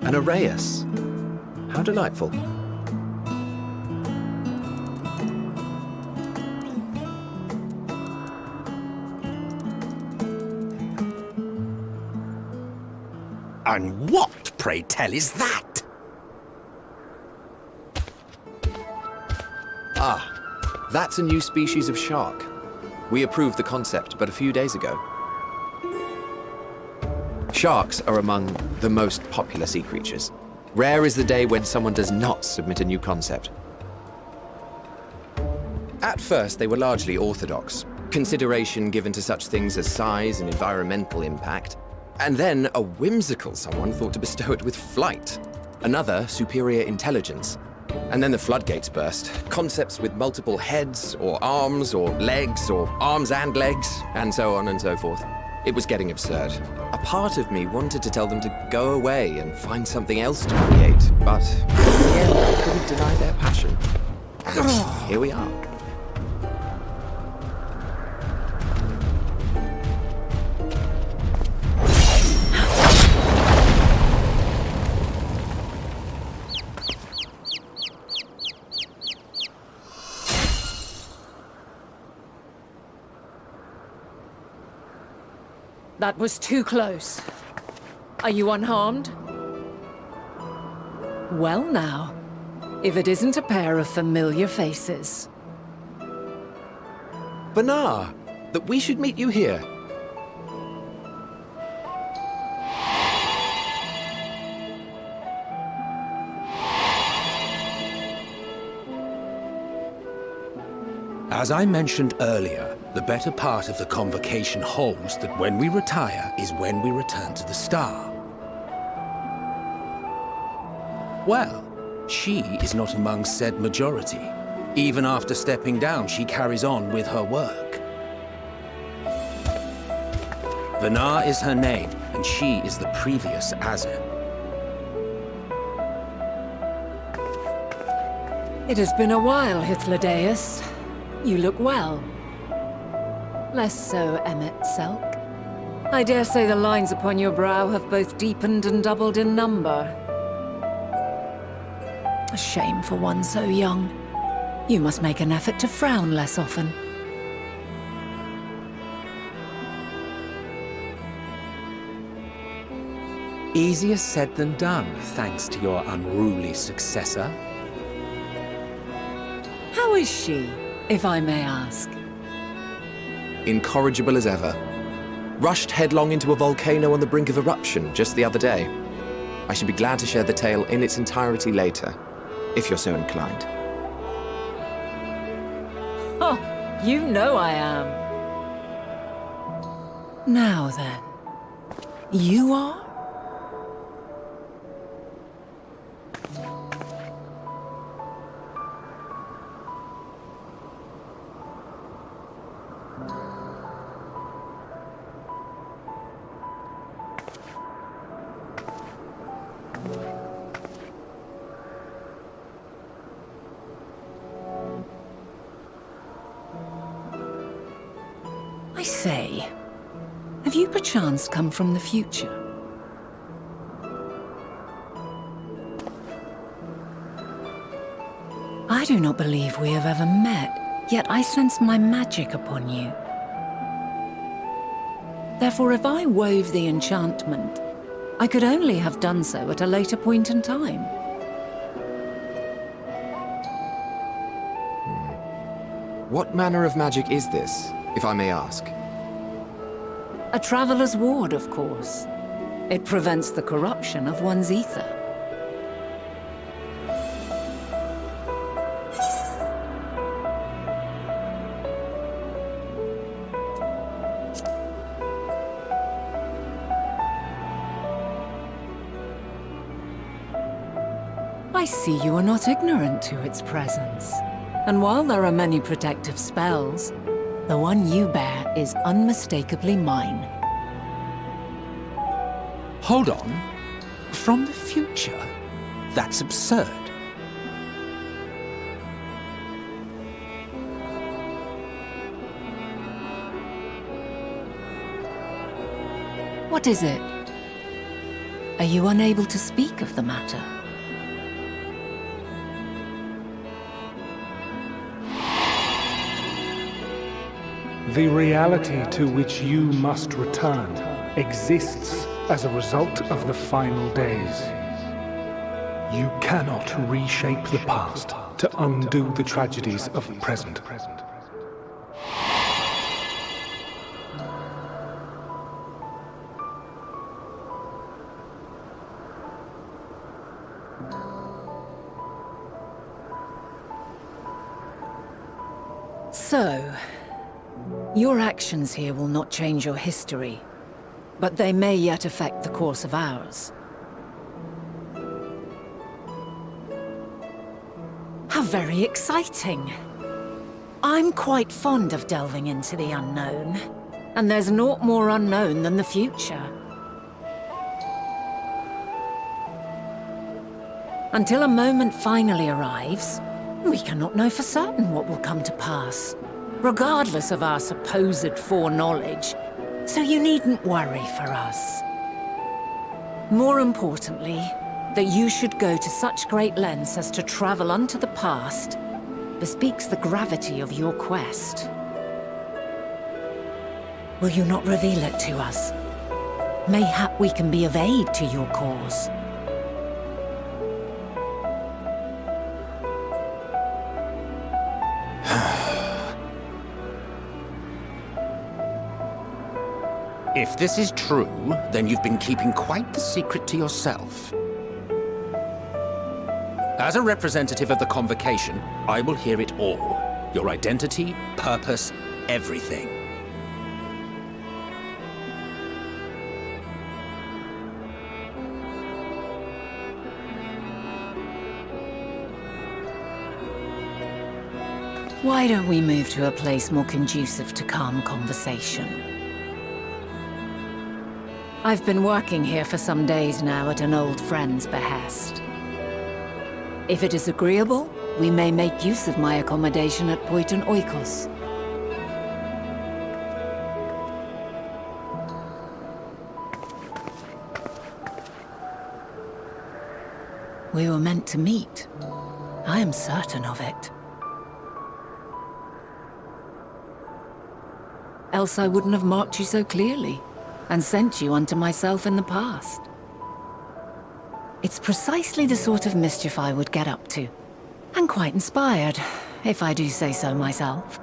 An Arrhaeus. How delightful. And what, pray tell, is that? Ah, that's a new species of shark. We approved the concept but a few days ago. Sharks are among the most popular sea creatures. Rare is the day when someone does not submit a new concept. At first, they were largely orthodox, consideration given to such things as size and environmental impact, and then a whimsical someone thought to bestow it with flight, another superior intelligence. And then the floodgates burst, concepts with multiple heads, or arms and legs, and so on and so forth. It was getting absurd. A part of me wanted to tell them to go away and find something else to create, but in the end, I couldn't deny their passion. And here we are. That was too close. Are you unharmed? Well now, if it isn't a pair of familiar faces. Banar, that we should meet you here. As I mentioned earlier, the better part of the convocation holds that when we retire is when we return to the star. Well, she is not among said majority. Even after stepping down, she carries on with her work. Banar is her name, and she is the previous Azen. It has been a while, Hythlodaeus. You look well. Less so, Emmet Selk. I dare say the lines upon your brow have both deepened and doubled in number. A shame for one so young. You must make an effort to frown less often. Easier said than done, thanks to your unruly successor. How is she, if I may ask? Incorrigible as ever. Rushed headlong into a volcano on the brink of eruption just the other day. I should be glad to share the tale in its entirety later, if you're so inclined. Oh, you know I am. Now then, you are? I say, have you perchance come from the future? I do not believe we have ever met, yet I sense my magic upon you. Therefore, if I wove the enchantment, I could only have done so at a later point in time. What manner of magic is this, if I may ask? A traveler's ward, of course. It prevents the corruption of one's ether. I see you are not ignorant to its presence. And while there are many protective spells, the one you bear is unmistakably mine. Hold on. From the future? That's absurd. What is it? Are you unable to speak of the matter? The reality to which you must return exists as a result of the final days. You cannot reshape the past to undo the tragedies of the present. So, your actions here will not change your history, but they may yet affect the course of ours. How very exciting! I'm quite fond of delving into the unknown, and there's naught more unknown than the future. Until a moment finally arrives, we cannot know for certain what will come to pass, regardless of our supposed foreknowledge, so you needn't worry for us. More importantly, that you should go to such great lengths as to travel unto the past bespeaks the gravity of your quest. Will you not reveal it to us? Mayhap we can be of aid to your cause. If this is true, then you've been keeping quite the secret to yourself. As a representative of the Convocation, I will hear it all. Your identity, purpose, everything. Why don't we move to a place more conducive to calm conversation? I've been working here for some days now at an old friend's behest. If it is agreeable, we may make use of my accommodation at Poiton Oikos. We were meant to meet. I am certain of it. Else I wouldn't have marked you so clearly, and sent you unto myself in the past. It's precisely the sort of mischief I would get up to. And quite inspired, if I do say so myself.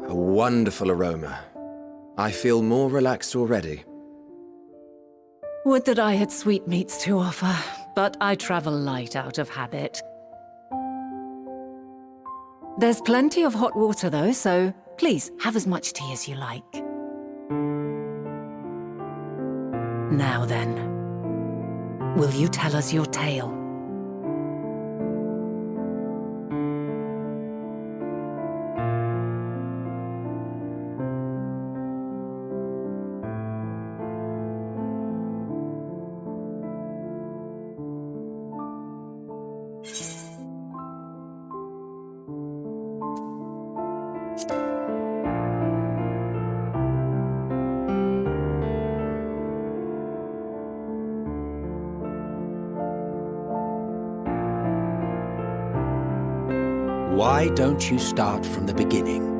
A wonderful aroma. I feel more relaxed already. Would that I had sweetmeats to offer, but I travel light out of habit. There's plenty of hot water though, so please have as much tea as you like. Now then, will you tell us your tale? Why don't you start from the beginning?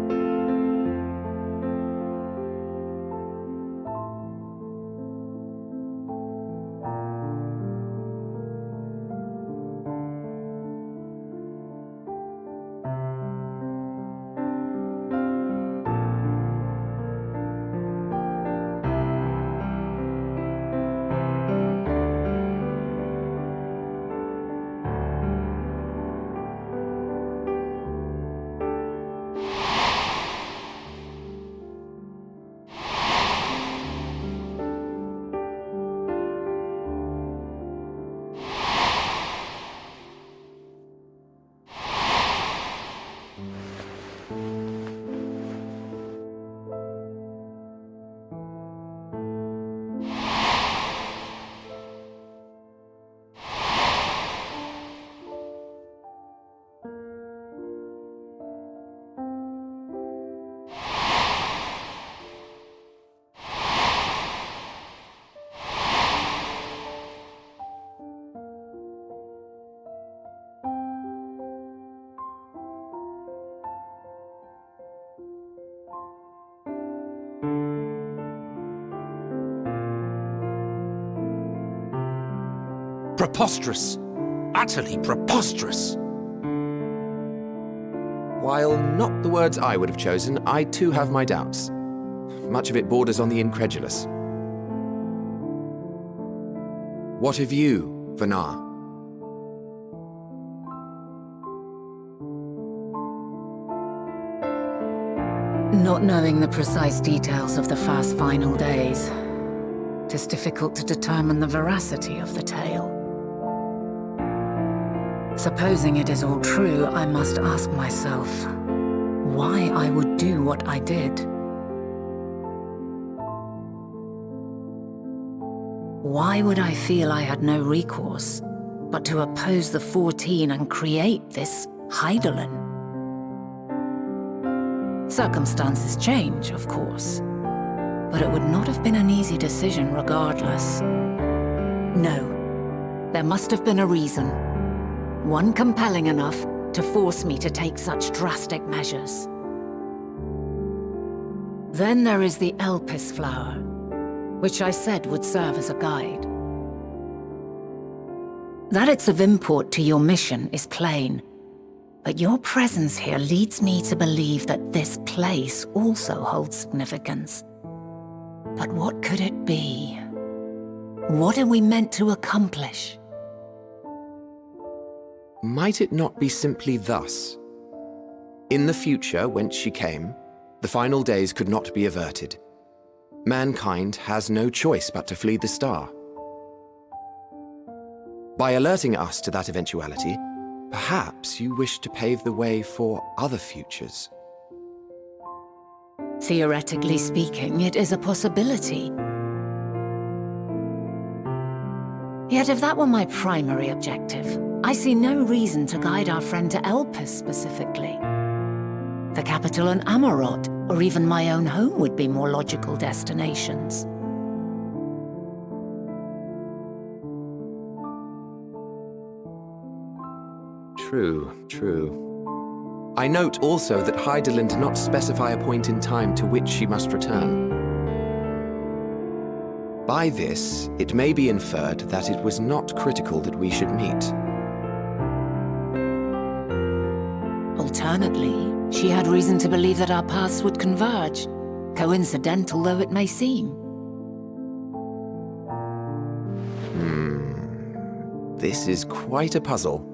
Preposterous. Utterly preposterous. While not the words I would have chosen, I too have my doubts. Much of it borders on the incredulous. What of you, Vanar? Not knowing the precise details of the first final days, it is difficult to determine the veracity of the tale. Supposing it is all true, I must ask myself why I would do what I did. Why would I feel I had no recourse but to oppose the 14 and create this Hydaelyn? Circumstances change, of course, but it would not have been an easy decision regardless. No, there must have been a reason. One compelling enough to force me to take such drastic measures. Then there is the Elpis flower, which I said would serve as a guide. That it's of import to your mission is plain, but your presence here leads me to believe that this place also holds significance. But what could it be? What are we meant to accomplish? Might it not be simply thus? In the future, whence she came, the final days could not be averted. Mankind has no choice but to flee the star. By alerting us to that eventuality, perhaps you wish to pave the way for other futures. Theoretically speaking, it is a possibility. Yet if that were my primary objective, I see no reason to guide our friend to Elpis specifically. The capital and Amarot, or even my own home would be more logical destinations. True. I note also that Hydaelyn did not specify a point in time to which she must return. By this, it may be inferred that it was not critical that we should meet. Alternately, she had reason to believe that our paths would converge, coincidental though it may seem. This is quite a puzzle,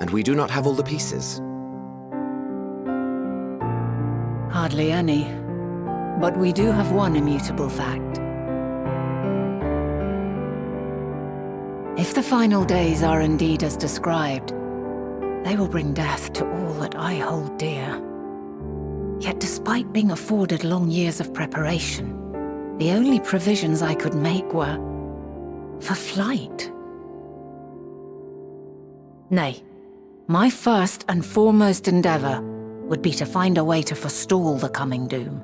and we do not have all the pieces. Hardly any. But we do have one immutable fact. If the final days are indeed as described, they will bring death to all that I hold dear. Yet despite being afforded long years of preparation, the only provisions I could make were for flight. Nay, my first and foremost endeavor would be to find a way to forestall the coming doom.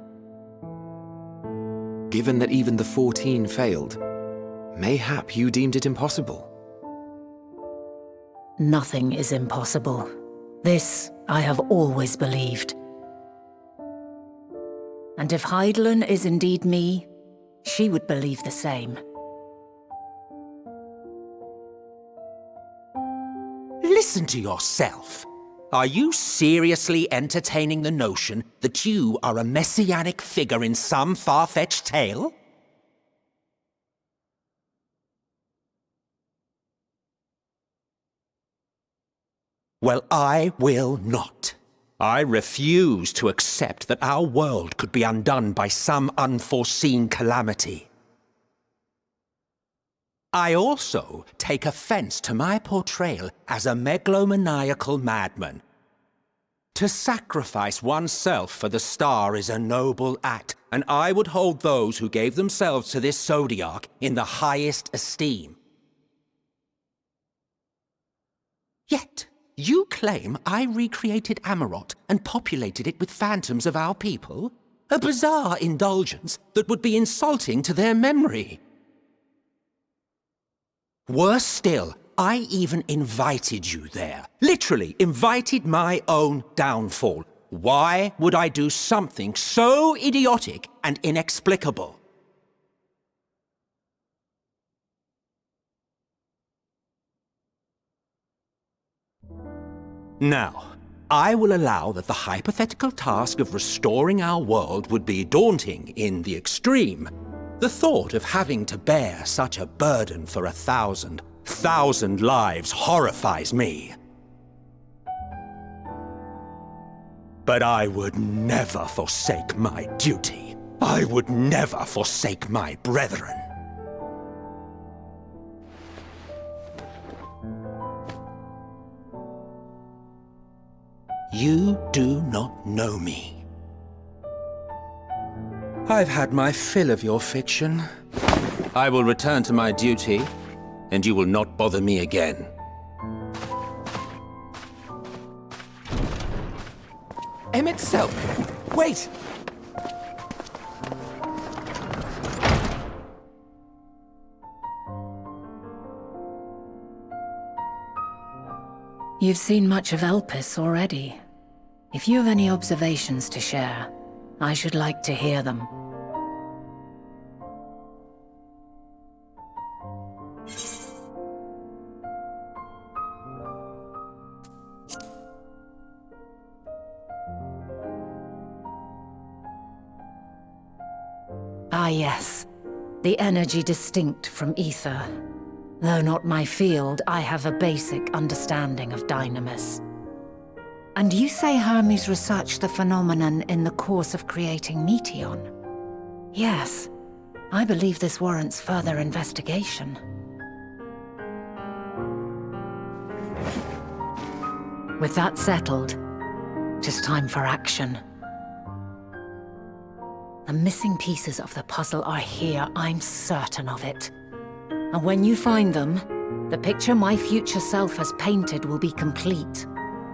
Given that even the 14 failed, mayhap you deemed it impossible. Nothing is impossible. This I have always believed. And if Hydaelyn is indeed me, she would believe the same. Listen to yourself. Are you seriously entertaining the notion that you are a messianic figure in some far-fetched tale? Well, I will not. I refuse to accept that our world could be undone by some unforeseen calamity. I also take offense to my portrayal as a megalomaniacal madman. To sacrifice oneself for the star is a noble act, and I would hold those who gave themselves to this zodiac in the highest esteem. Yet, you claim I recreated Amarot and populated it with phantoms of our people? A bizarre indulgence that would be insulting to their memory. Worse still, I even invited you there. Literally invited my own downfall. Why would I do something so idiotic and inexplicable? Now, I will allow that the hypothetical task of restoring our world would be daunting in the extreme. The thought of having to bear such a burden for 1,000 lives horrifies me. But I would never forsake my duty. I would never forsake my brethren. You do not know me. I've had my fill of your fiction. I will return to my duty, and you will not bother me again. Emmett Selk! Wait! You've seen much of Elpis already. If you have any observations to share, I should like to hear them. Ah yes, the energy distinct from ether. Though not my field, I have a basic understanding of dynamis. And you say Hermes researched the phenomenon in the course of creating Meteon? Yes, I believe this warrants further investigation. With that settled, it is time for action. The missing pieces of the puzzle are here, I'm certain of it. And when you find them, the picture my future self has painted will be complete,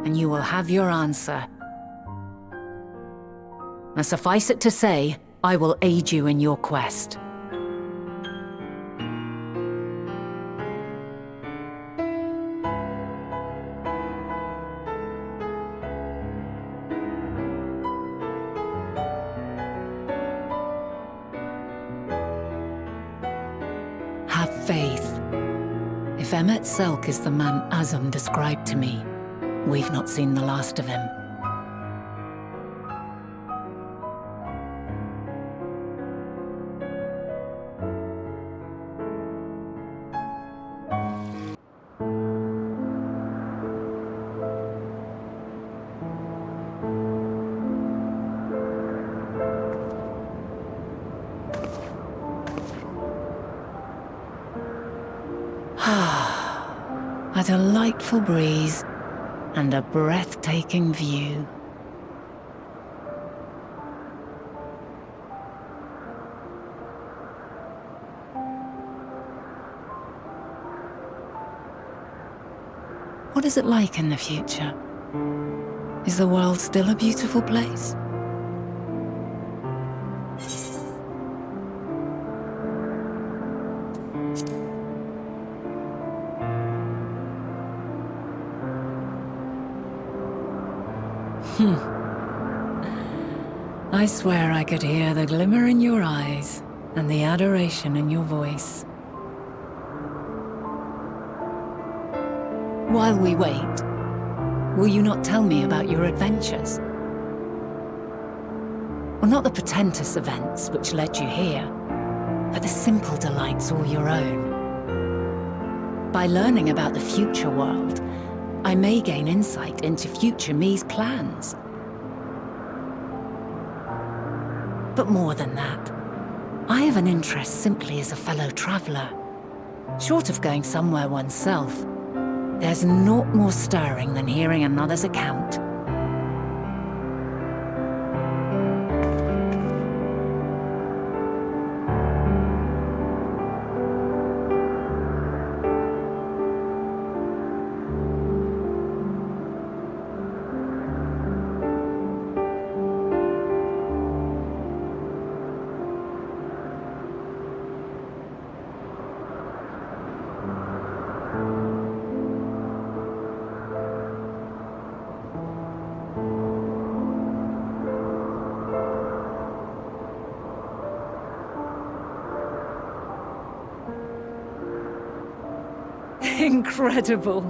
and you will have your answer. Suffice it to say, I will aid you in your quest. Have faith. If Emmet Selk is the man Azum described to me, we've not seen the last of him. A delightful breeze and a breathtaking view. What is it like in the future? Is the world still a beautiful place? I swear I could hear the glimmer in your eyes and the adoration in your voice. While we wait, will you not tell me about your adventures? Well, not the portentous events which led you here, but the simple delights all your own. By learning about the future world, I may gain insight into future me's plans. But more than that, I have an interest simply as a fellow traveller. Short of going somewhere oneself, there's naught more stirring than hearing another's account. Incredible.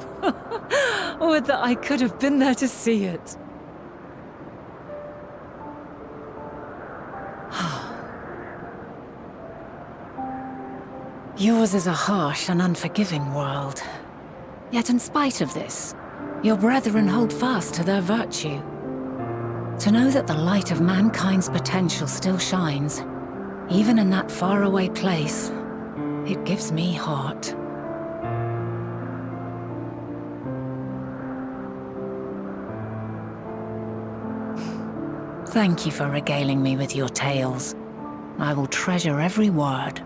Would that I could have been there to see it. Yours is a harsh and unforgiving world. Yet in spite of this, your brethren hold fast to their virtue. To know that the light of mankind's potential still shines, even in that faraway place, it gives me heart. Thank you for regaling me with your tales. I will treasure every word.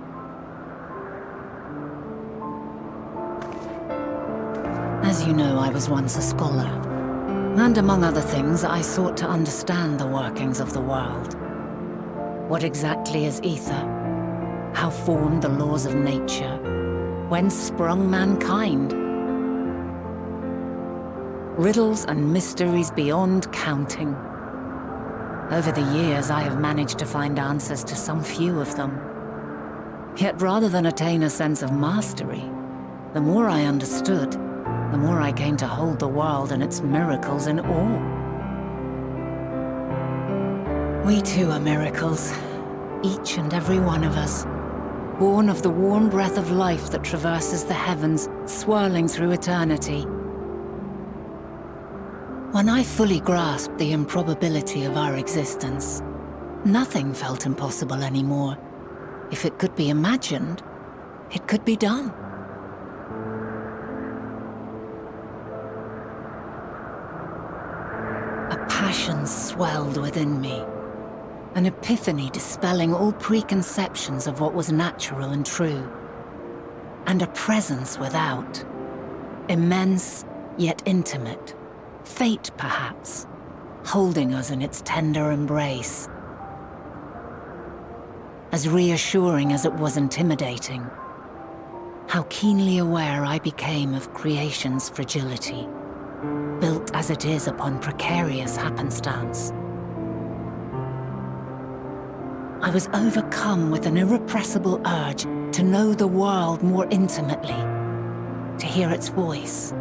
As you know, I was once a scholar. And among other things, I sought to understand the workings of the world. What exactly is ether? How formed the laws of nature? Whence sprung mankind? Riddles and mysteries beyond counting. Over the years, I have managed to find answers to some few of them. Yet rather than attain a sense of mastery, the more I understood, the more I came to hold the world and its miracles in awe. We too are miracles, each and every one of us, born of the warm breath of life that traverses the heavens, swirling through eternity. When I fully grasped the improbability of our existence, nothing felt impossible anymore. If it could be imagined, it could be done. A passion swelled within me, an epiphany dispelling all preconceptions of what was natural and true, and a presence without, immense yet intimate. Fate, perhaps, holding us in its tender embrace, as reassuring as it was intimidating. How keenly aware I became of creation's fragility, built as it is upon precarious happenstance. I was overcome with an irrepressible urge to know the world more intimately, to hear its voice,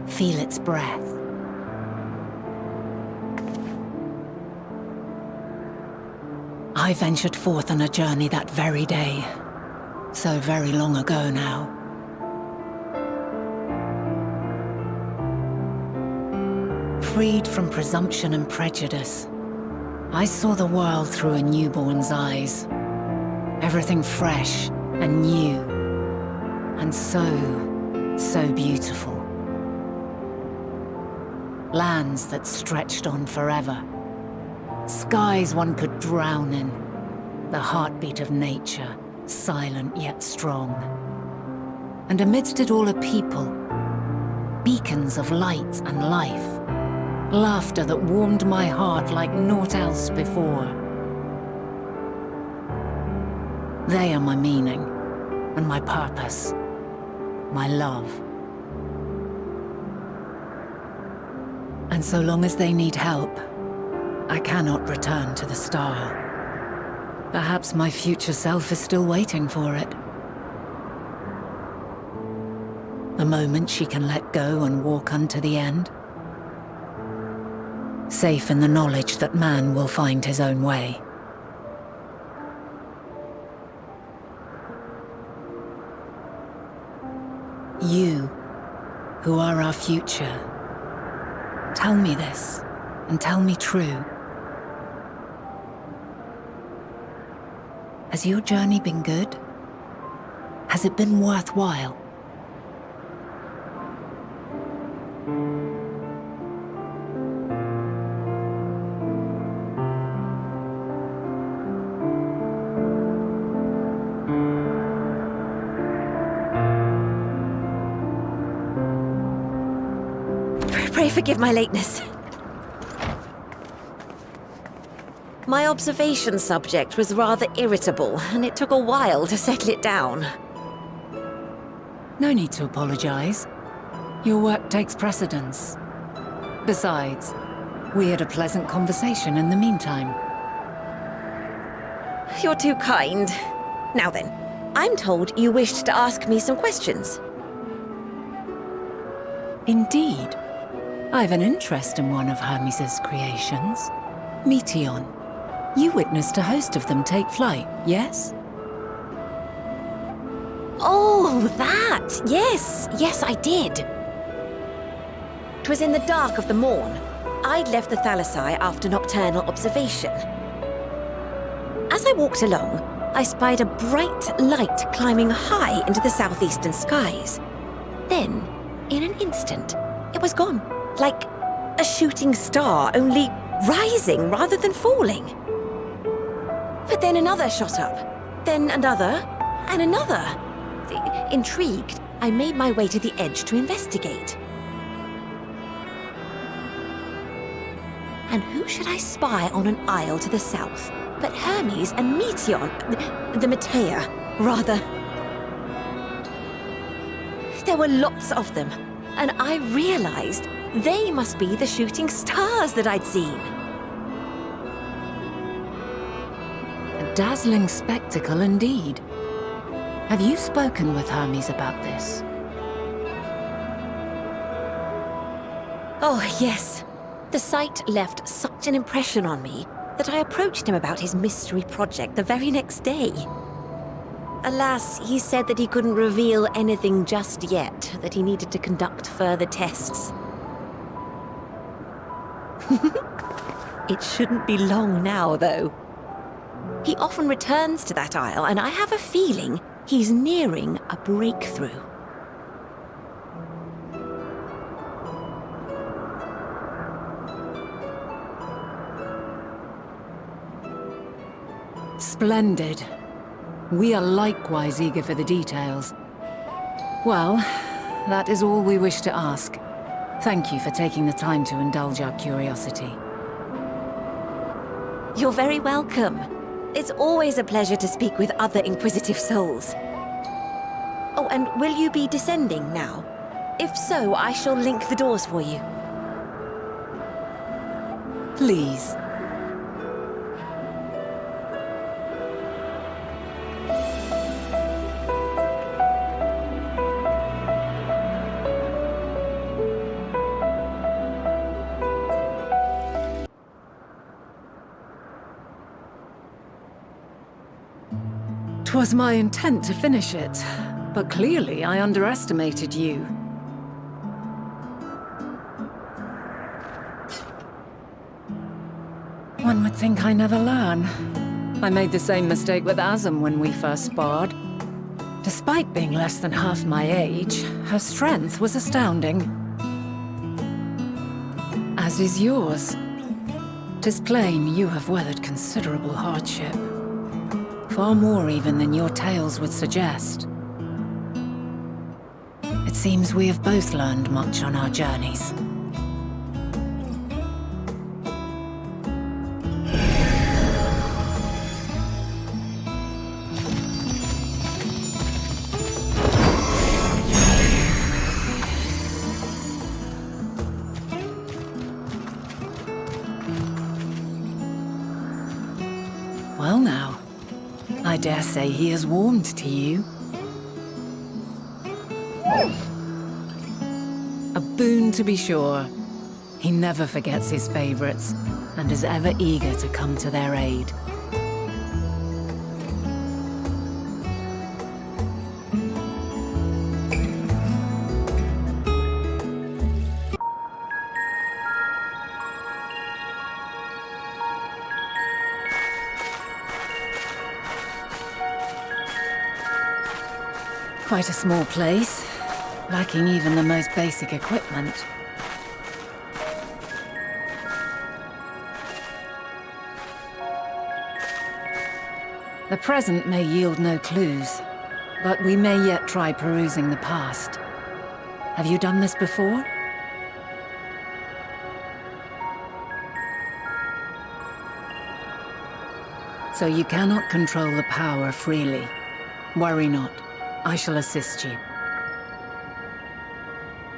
feel its breath. I ventured forth on a journey that very day, so very long ago now. Freed from presumption and prejudice, I saw the world through a newborn's eyes. Everything fresh and new, and so beautiful. Lands that stretched on forever. Skies one could drown in. The heartbeat of nature, silent yet strong. And amidst it all a people, beacons of light and life. Laughter that warmed my heart like naught else before. They are my meaning, and my purpose, my love. And so long as they need help, I cannot return to the star. Perhaps my future self is still waiting for it. The moment she can let go and walk unto the end. Safe in the knowledge that man will find his own way. You, who are our future, tell me this, and tell me true. Has your journey been good? Has it been worthwhile? Pray forgive my lateness. My observation subject was rather irritable, and it took a while to settle it down. No need to apologize. Your work takes precedence. Besides, we had a pleasant conversation in the meantime. You're too kind. Now then, I'm told you wished to ask me some questions. Indeed. I've an interest in one of Hermes' creations. Meteon. You witnessed a host of them take flight, yes? Oh, that! Yes, yes, I did. 'Twas in the dark of the morn. I'd left the Thalassai after nocturnal observation. As I walked along, I spied a bright light climbing high into the southeastern skies. Then, in an instant, it was gone. Like a shooting star, only rising rather than falling. But then another shot up, then another, and another. Intrigued, I made my way to the edge to investigate. And who should I spy on an isle to the south but Hermes and Meteon, the Metea, rather. There were lots of them, and I realized they must be the shooting stars that I'd seen. A dazzling spectacle indeed. Have you spoken with Hermes about this? Oh, yes. The sight left such an impression on me that I approached him about his mystery project the very next day. Alas, he said that he couldn't reveal anything just yet, that he needed to conduct further tests. It shouldn't be long now, though. He often returns to that isle, and I have a feeling he's nearing a breakthrough. Splendid. We are likewise eager for the details. Well, that is all we wish to ask. Thank you for taking the time to indulge our curiosity. You're very welcome. It's always a pleasure to speak with other inquisitive souls. Oh, and will you be descending now? If so, I shall link the doors for you. Please. 'Twas my intent to finish it, but clearly I underestimated you. One would think I never learn. I made the same mistake with Azem when we first sparred. Despite being less than half my age, her strength was astounding. As is yours. 'Tis plain you have weathered considerable hardship. Far more even than your tales would suggest. It seems we have both learned much on our journeys. Well now, I dare say he is warmed to you. A boon to be sure. He never forgets his favorites, and is ever eager to come to their aid. Quite a small place, lacking even the most basic equipment. The present may yield no clues, but we may yet try perusing the past. Have you done this before? So you cannot control the power freely. Worry not. I shall assist you.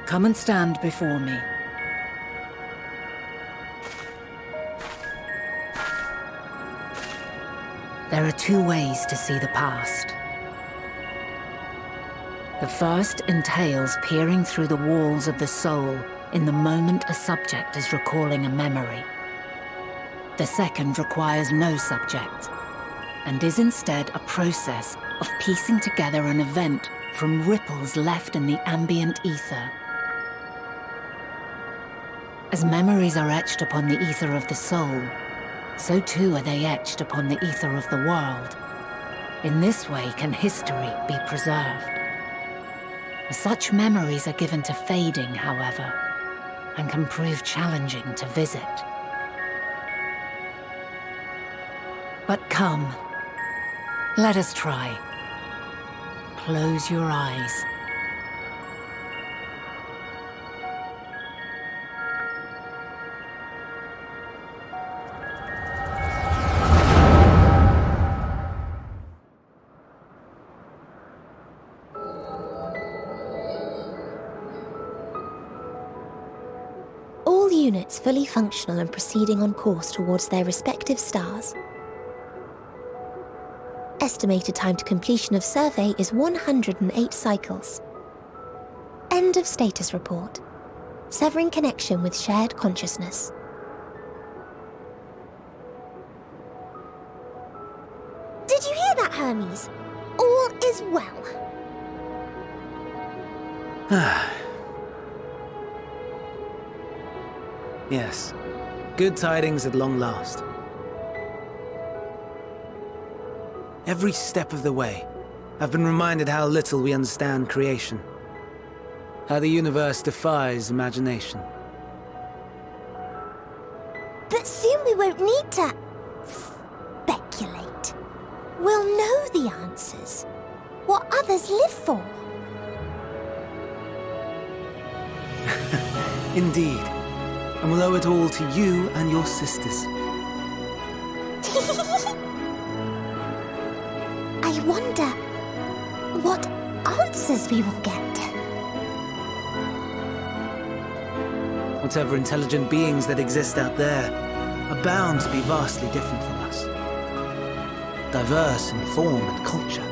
Come and stand before me. There are two ways to see the past. The first entails peering through the walls of the soul in the moment a subject is recalling a memory. The second requires no subject, and is instead a process of piecing together an event from ripples left in the ambient ether. As memories are etched upon the ether of the soul, so too are they etched upon the ether of the world. In this way can history be preserved. Such memories are given to fading, however, and can prove challenging to visit. But come, let us try. Close your eyes. All units fully functional and proceeding on course towards their respective stars. Estimated time to completion of survey is 108 cycles. End of status report. Severing connection with shared consciousness. Did you hear that, Hermes? All is well. Yes. Good tidings at long last. Every step of the way, I've been reminded how little we understand creation. How the universe defies imagination. But soon we won't need to speculate. We'll know the answers. What others live for. Indeed. And we'll owe it all to you and your sisters. wonder what answers we will get. Whatever intelligent beings that exist out there are bound to be vastly different from us. Diverse in form and culture,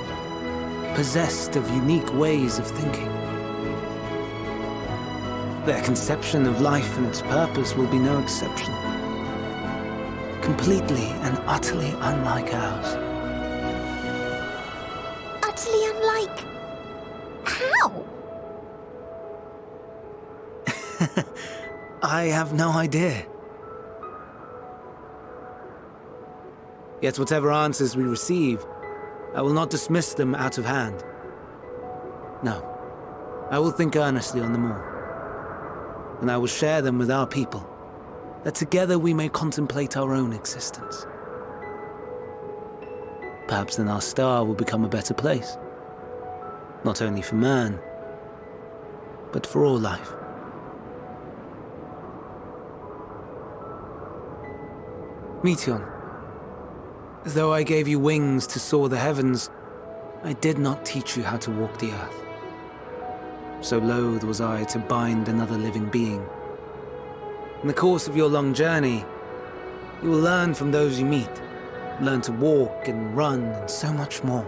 possessed of unique ways of thinking. Their conception of life and its purpose will be no exception. Completely and utterly unlike ours. Utterly unlike... how? I have no idea. Yet whatever answers we receive, I will not dismiss them out of hand. No, I will think earnestly on them all. And I will share them with our people, that together we may contemplate our own existence. Perhaps then our star will become a better place. Not only for man, but for all life. Meteon, though I gave you wings to soar the heavens, I did not teach you how to walk the earth. So loath was I to bind another living being. In the course of your long journey, you will learn from those you meet, learn to walk and run and so much more.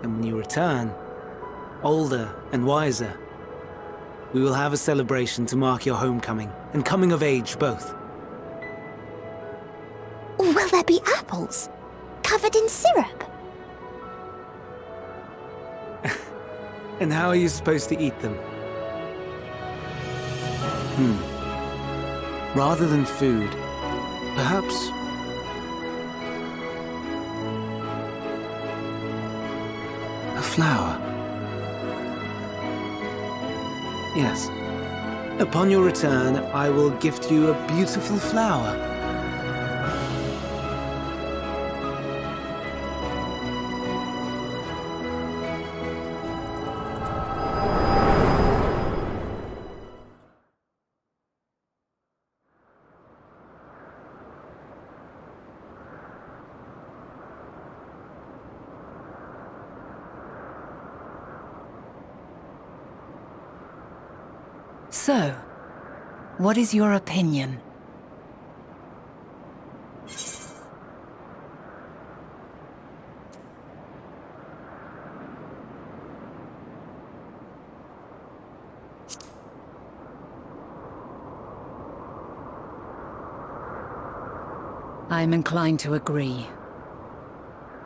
And when you return, older and wiser, we will have a celebration to mark your homecoming and coming of age both. Will there be apples? Covered in syrup? And how are you supposed to eat them? Rather than food, perhaps... a flower. Yes. Upon your return, I will gift you a beautiful flower. So, what is your opinion? I'm inclined to agree.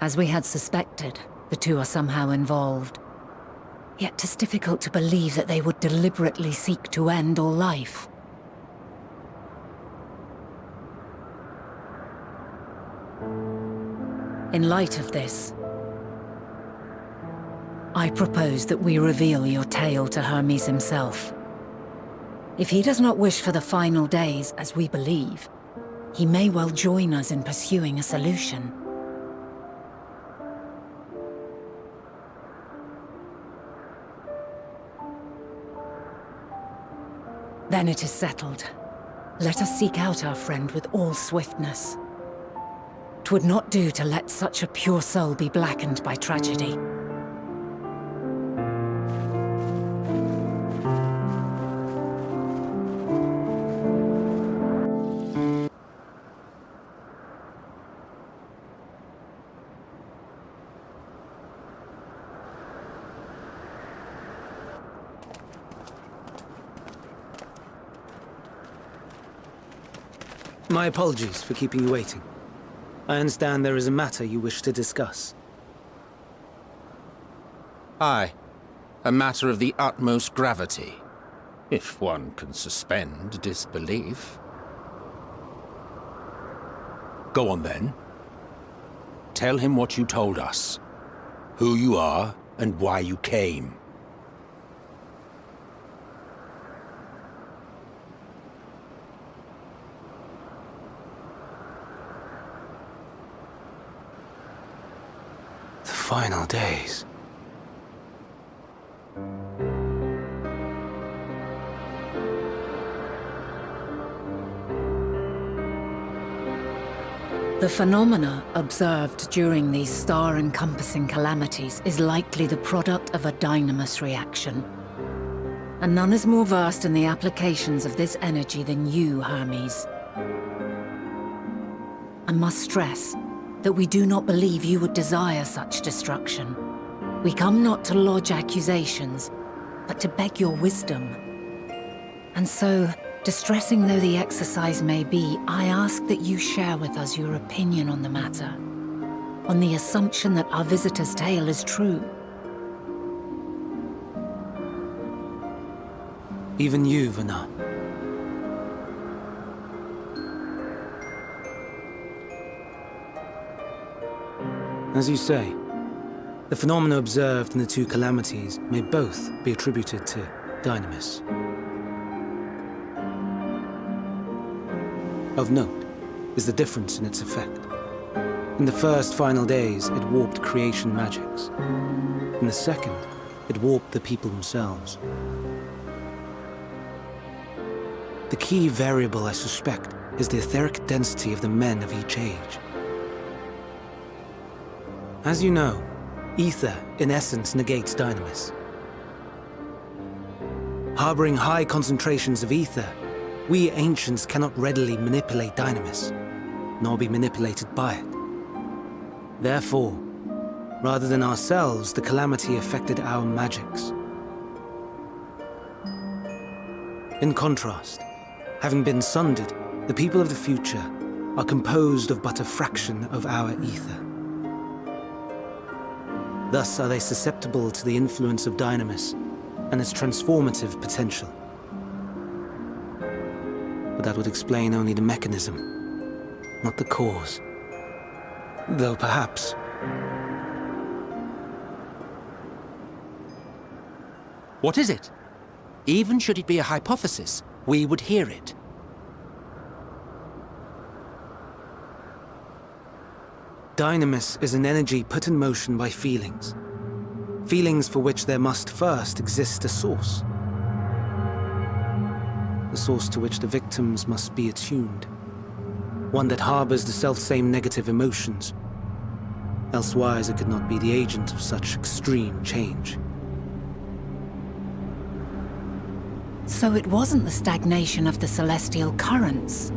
As we had suspected, the two are somehow involved. Yet 'tis difficult to believe that they would deliberately seek to end all life. In light of this, I propose that we reveal your tale to Hermes himself. If he does not wish for the final days, as we believe, he may well join us in pursuing a solution. Then it is settled. Let us seek out our friend with all swiftness. 'Twould not do to let such a pure soul be blackened by tragedy. My apologies for keeping you waiting. I understand there is a matter you wish to discuss. Aye. A matter of the utmost gravity. If one can suspend disbelief. Go on then. Tell him what you told us. Who you are and why you came. Final days. The phenomena observed during these star-encompassing calamities is likely the product of a dynamis reaction. And none is more versed in the applications of this energy than you, Hermes. I must stress that we do not believe you would desire such destruction. We come not to lodge accusations, but to beg your wisdom. And so, distressing though the exercise may be, I ask that you share with us your opinion on the matter, on the assumption that our visitor's tale is true. Even you, Vana. As you say, the phenomena observed in the two calamities may both be attributed to dynamis. Of note is the difference in its effect. In the first final days, it warped creation magics. In the second, it warped the people themselves. The key variable, I suspect, is the etheric density of the men of each age. As you know, ether, in essence, negates dynamis. Harboring high concentrations of ether, we ancients cannot readily manipulate dynamis, nor be manipulated by it. Therefore, rather than ourselves, the calamity affected our magics. In contrast, having been sundered, the people of the future are composed of but a fraction of our ether. Thus are they susceptible to the influence of dynamis and its transformative potential. But that would explain only the mechanism, not the cause. Though perhaps... What is it? Even should it be a hypothesis, we would hear it. Dynamis is an energy put in motion by feelings. Feelings for which there must first exist a source. The source to which the victims must be attuned. One that harbors the selfsame negative emotions. Elsewise it could not be the agent of such extreme change. So it wasn't the stagnation of the celestial currents.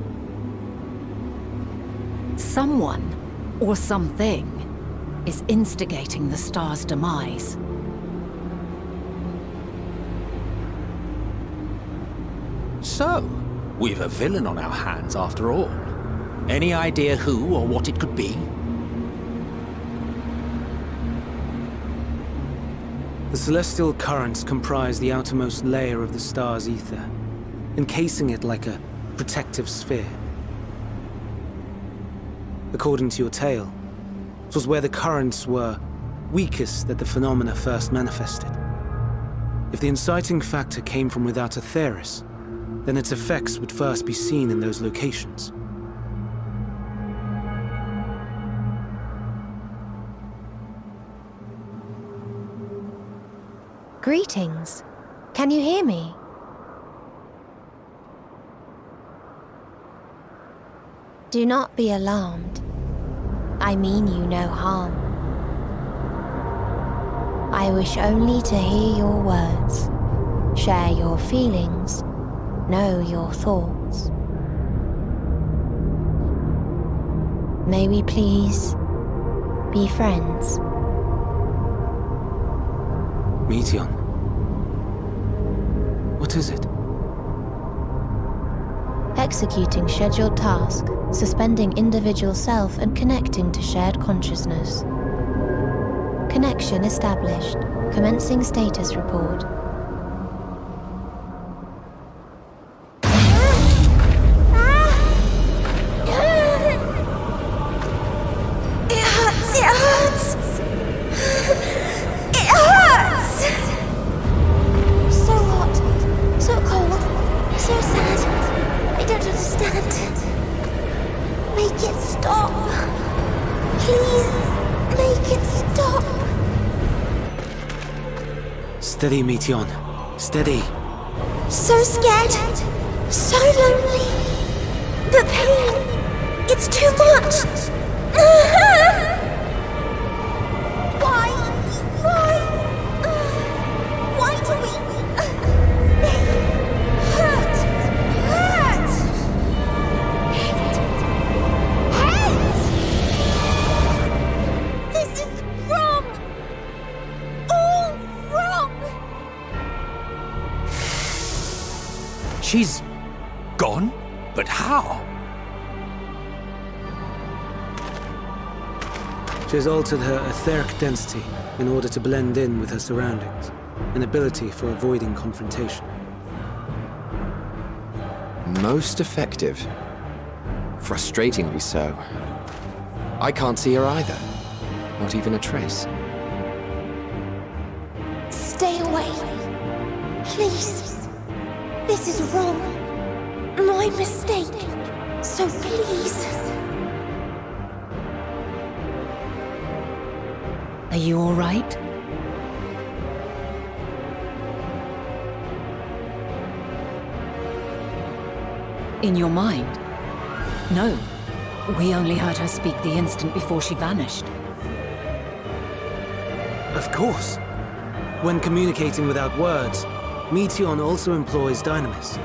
Someone, or something, is instigating the star's demise. So, we've a villain on our hands after all. Any idea who or what it could be? The celestial currents comprise the outermost layer of the star's ether, encasing it like a protective sphere. According to your tale, it was where the currents were weakest that the phenomena first manifested. If the inciting factor came from without Aetheris, then its effects would first be seen in those locations. Greetings. Can you hear me? Do not be alarmed. I mean you no harm. I wish only to hear your words, share your feelings, know your thoughts. May we please be friends? Meteon. What is it? Executing scheduled task, suspending individual self and connecting to shared consciousness. Connection established. Commencing status report. Steady, Meteon. Steady. So scared. So lonely. The pain. It's too much! Why? Why do we... They hurt! Hate! This is wrong! All wrong! She's gone? But how? She has altered her etheric density in order to blend in with her surroundings, an ability for avoiding confrontation. Most effective. Frustratingly so. I can't see her either. Not even a trace. Stay away. Please. This is wrong. My mistake. So please. Are you all right? In your mind? No. We only heard her speak the instant before she vanished. Of course. When communicating without words, Meteion also employs dynamis.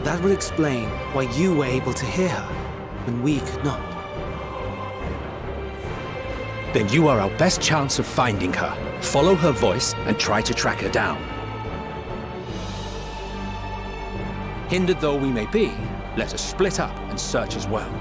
That would explain why you were able to hear her, when we could not. Then you are our best chance of finding her. Follow her voice and try to track her down. Hindered though we may be, let us split up and search as well.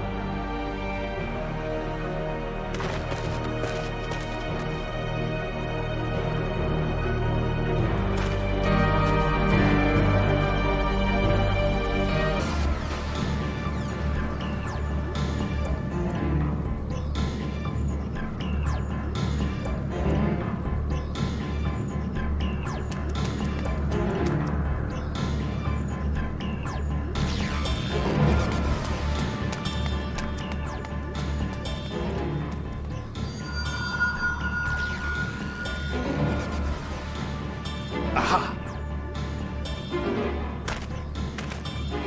Aha!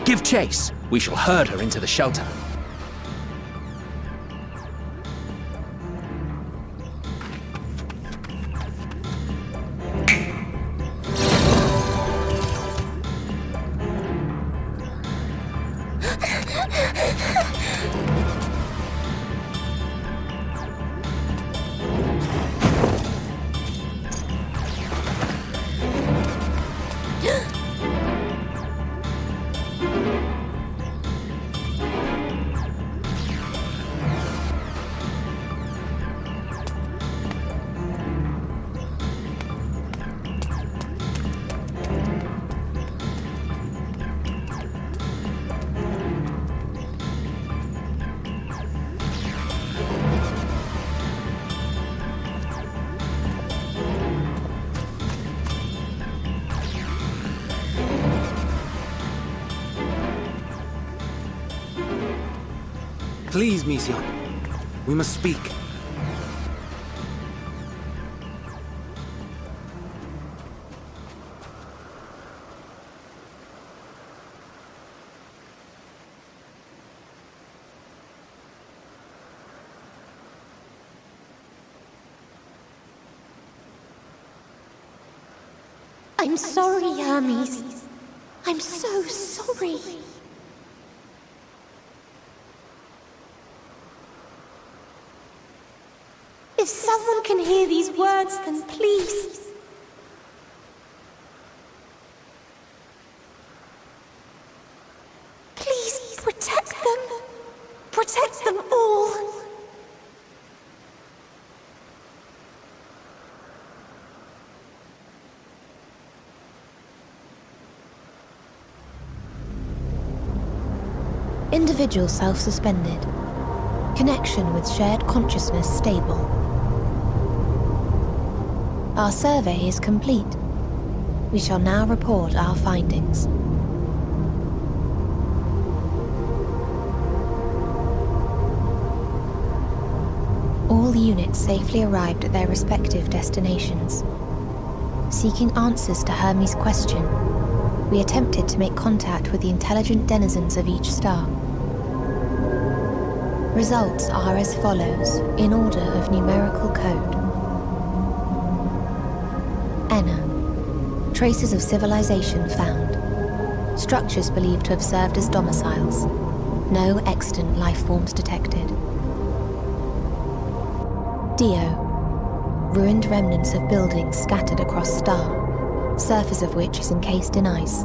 Give chase! We shall herd her into the shelter. Please, Meteion. We must speak. I'm sorry, Hermes. I'm so sorry. If someone can hear these words, then please. Please protect them. Protect them all. Individual self-suspended. Connection with shared consciousness stable. Our survey is complete. We shall now report our findings. All units safely arrived at their respective destinations. Seeking answers to Hermes' question, we attempted to make contact with the intelligent denizens of each star. Results are as follows, in order of numerical code. Enna. Traces of civilization found. Structures believed to have served as domiciles. No extant life forms detected. Dio. Ruined remnants of buildings scattered across Star, surface of which is encased in ice.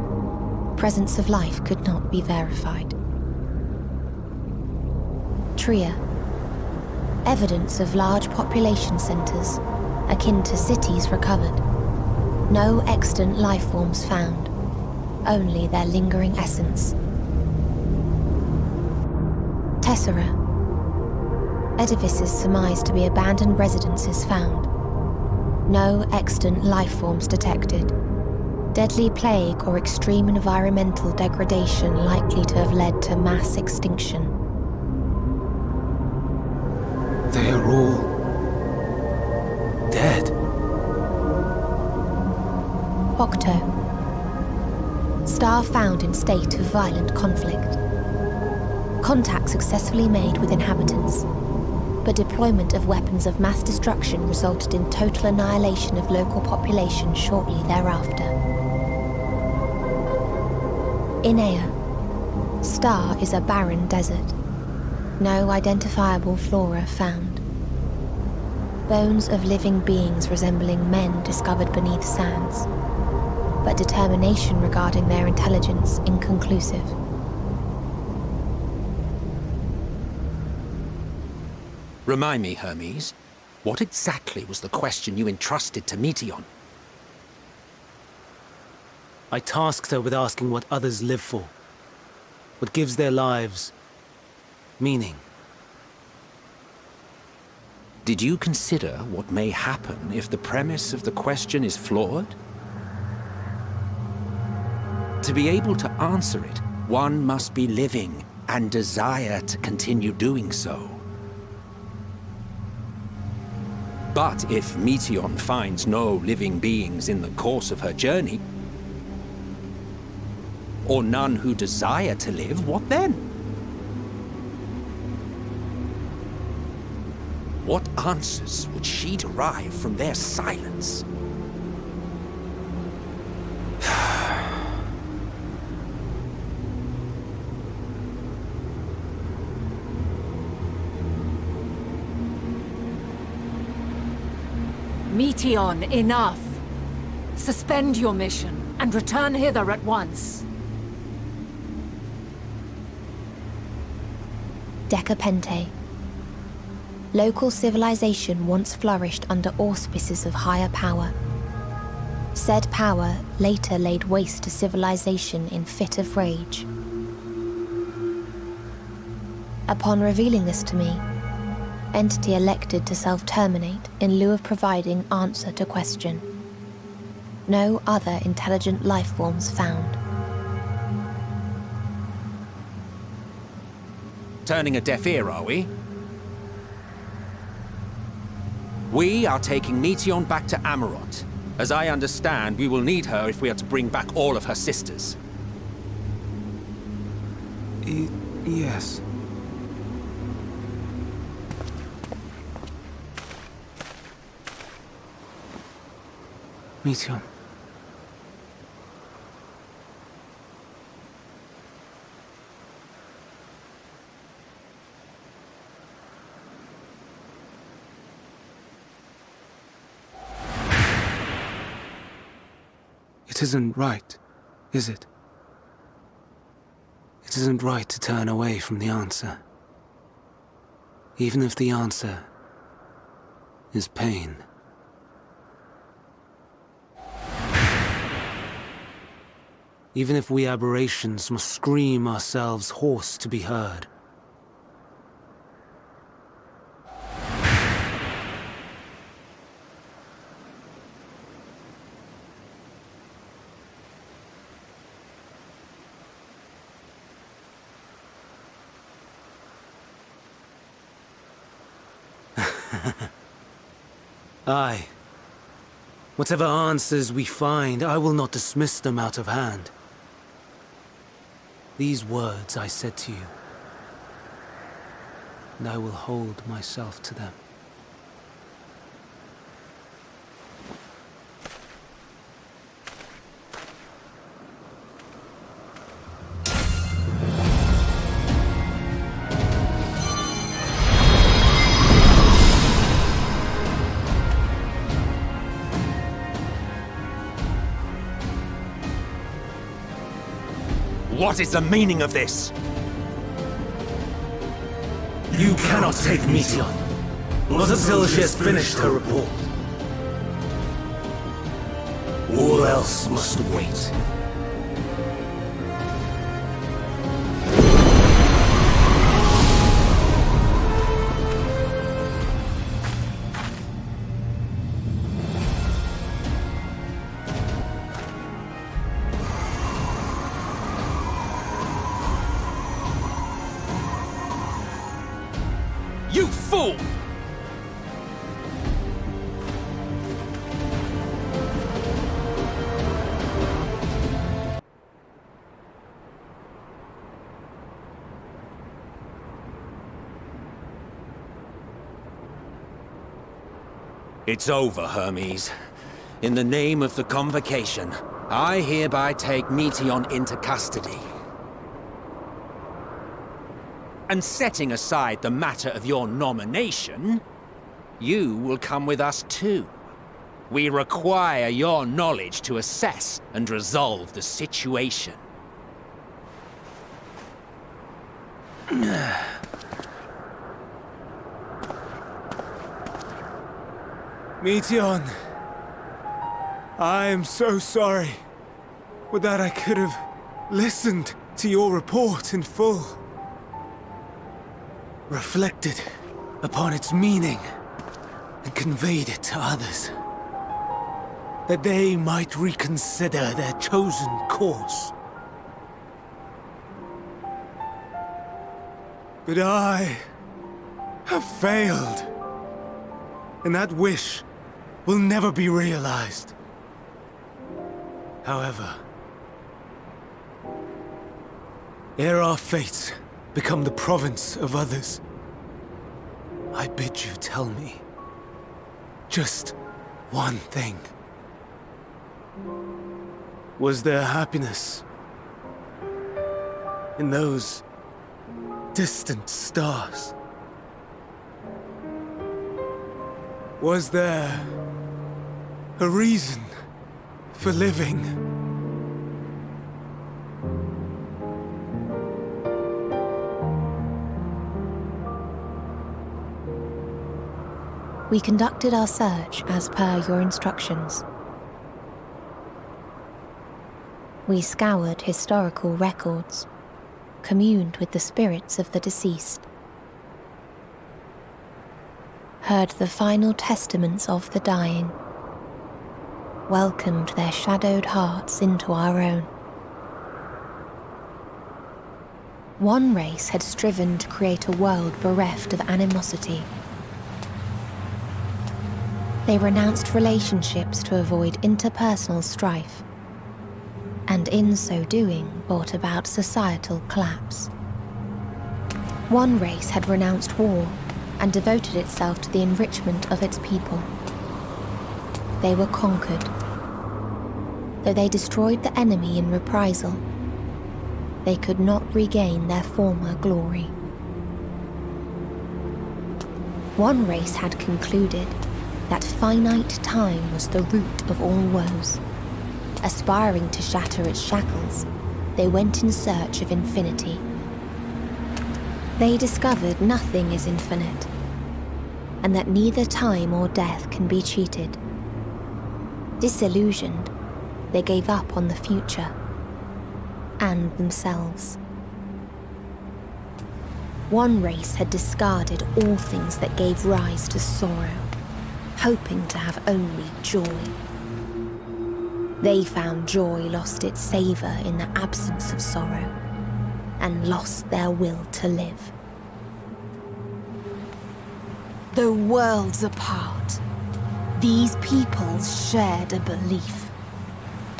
Presence of life could not be verified. Tria. Evidence of large population centers, akin to cities recovered. No extant life forms found, only their lingering essence. Tessera. Edifices surmised to be abandoned residences found. No extant life forms detected. Deadly plague or extreme environmental degradation likely to have led to mass extinction. They are all dead. Octo. Star found in state of violent conflict. Contact successfully made with inhabitants, but deployment of weapons of mass destruction resulted in total annihilation of local population shortly thereafter. Inea. Star is a barren desert. No identifiable flora found. Bones of living beings resembling men discovered beneath sands, but determination regarding their intelligence inconclusive. Remind me, Hermes, what exactly was the question you entrusted to Meteion? I tasked her with asking what others live for, what gives their lives meaning. Did you consider what may happen if the premise of the question is flawed? To be able to answer it, one must be living and desire to continue doing so. But if Meteion finds no living beings in the course of her journey, or none who desire to live, what then? What answers would she derive from their silence? Meteion, enough! Suspend your mission and return hither at once. Decapente. Local civilization once flourished under auspices of higher power. Said power later laid waste to civilization in fit of rage. Upon revealing this to me, entity elected to self-terminate in lieu of providing answer to question. No other intelligent life forms found. Turning a deaf ear, are we? We are taking Meteion back to Amarot. As I understand, we will need her if we are to bring back all of her sisters. Yes. Meteion. It isn't right, is it? It isn't right to turn away from the answer. Even if the answer is pain. Even if we aberrations must scream ourselves hoarse to be heard. Aye. Whatever answers we find, I will not dismiss them out of hand. These words I said to you. and I will hold myself to them. What is the meaning of this? You cannot take Meteon, not until she has finished her report. All else must wait. You fool! It's over, Hermes. In the name of the Convocation, I hereby take Meteon into custody. And setting aside the matter of your nomination, you will come with us too. We require your knowledge to assess and resolve the situation. Meteon, I am so sorry. Would that I could have listened to your report in full. Reflected upon its meaning and conveyed it to others, that they might reconsider their chosen course. But I have failed, and that wish will never be realized. However, ere our fates become the province of others, I bid you tell me just one thing. Was there happiness in those distant stars? Was there a reason for living? We conducted our search as per your instructions. We scoured historical records, communed with the spirits of the deceased, heard the final testaments of the dying, welcomed their shadowed hearts into our own. One race had striven to create a world bereft of animosity. They renounced relationships to avoid interpersonal strife, and in so doing brought about societal collapse. One race had renounced war and devoted itself to the enrichment of its people. They were conquered. Though they destroyed the enemy in reprisal, they could not regain their former glory. One race had concluded that finite time was the root of all woes. Aspiring to shatter its shackles, they went in search of infinity. They discovered nothing is infinite, and that neither time or death can be cheated. Disillusioned, they gave up on the future and themselves. One race had discarded all things that gave rise to sorrow, hoping to have only joy. They found joy lost its savor in the absence of sorrow, and lost their will to live. Though worlds apart, these peoples shared a belief.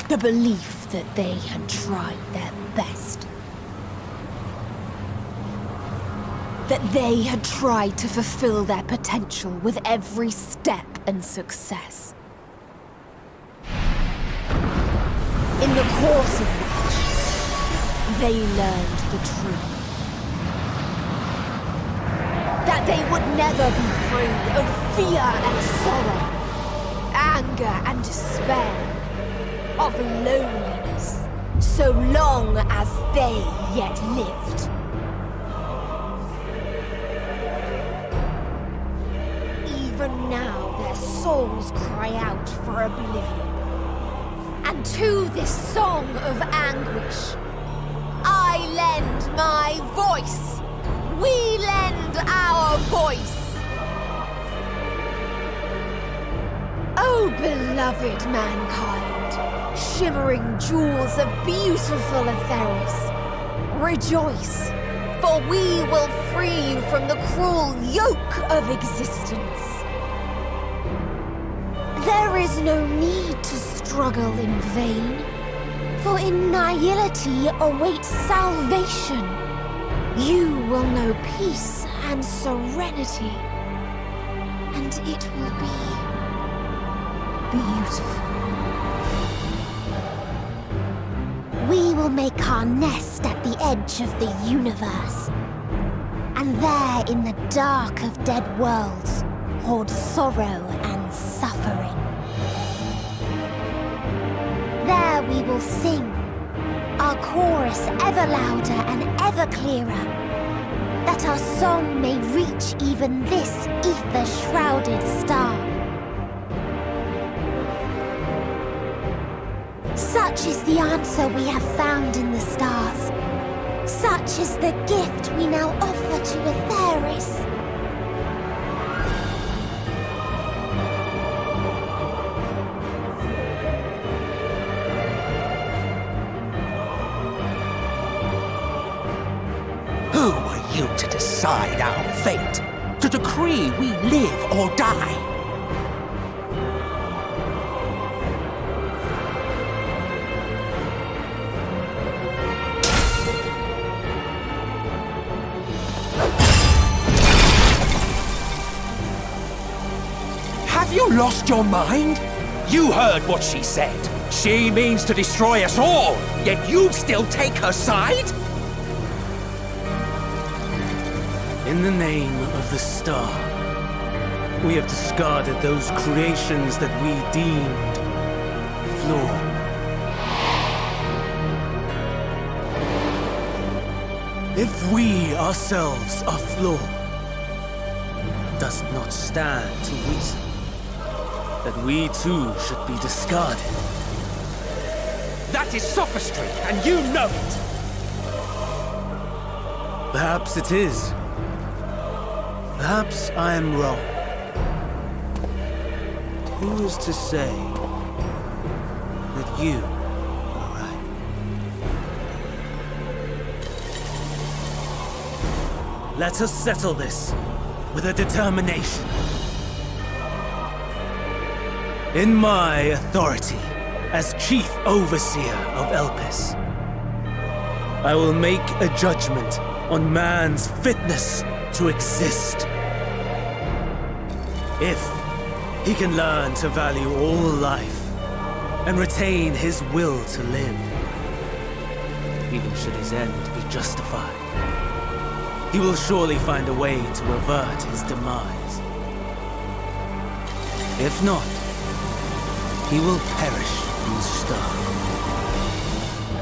The belief that they had tried their best. that they had tried to fulfill their potential with every step and success. In the course of which, they learned the truth. That they would never be free of fear and sorrow, anger and despair, of loneliness, so long as they yet lived. Even now their souls cry out for oblivion. And to this song of anguish, I lend my voice. We lend our voice. Oh, beloved mankind, shimmering jewels of beautiful Atheros, rejoice, for we will free you from the cruel yoke of existence. There is no need to struggle in vain, for in nihility awaits salvation. You will know peace and serenity, and it will be beautiful. We will make our nest at the edge of the universe, and there in the dark of dead worlds hoard sorrow and suffering. There we will sing, our chorus ever louder and ever clearer, that our song may reach even this ether-shrouded star. Such is the answer we have found in the stars. Such is the gift we now offer to Atheris. Who are you to decide our fate? To decree we live or die? Have you lost your mind? You heard what she said. She means to destroy us all, yet you still take her side? In the name of the star, we have discarded those creations that we deemed flawed. If we ourselves are flawed, does it not stand to reason that we too should be discarded? That is sophistry, and you know it! Perhaps it is. Perhaps I am wrong. Who is to say that you are right? Let us settle this with a determination. In my authority as Chief Overseer of Elpis, I will make a judgment on man's fitness to exist. If he can learn to value all life and retain his will to live, even should his end be justified, he will surely find a way to avert his demise. If not, he will perish in stark.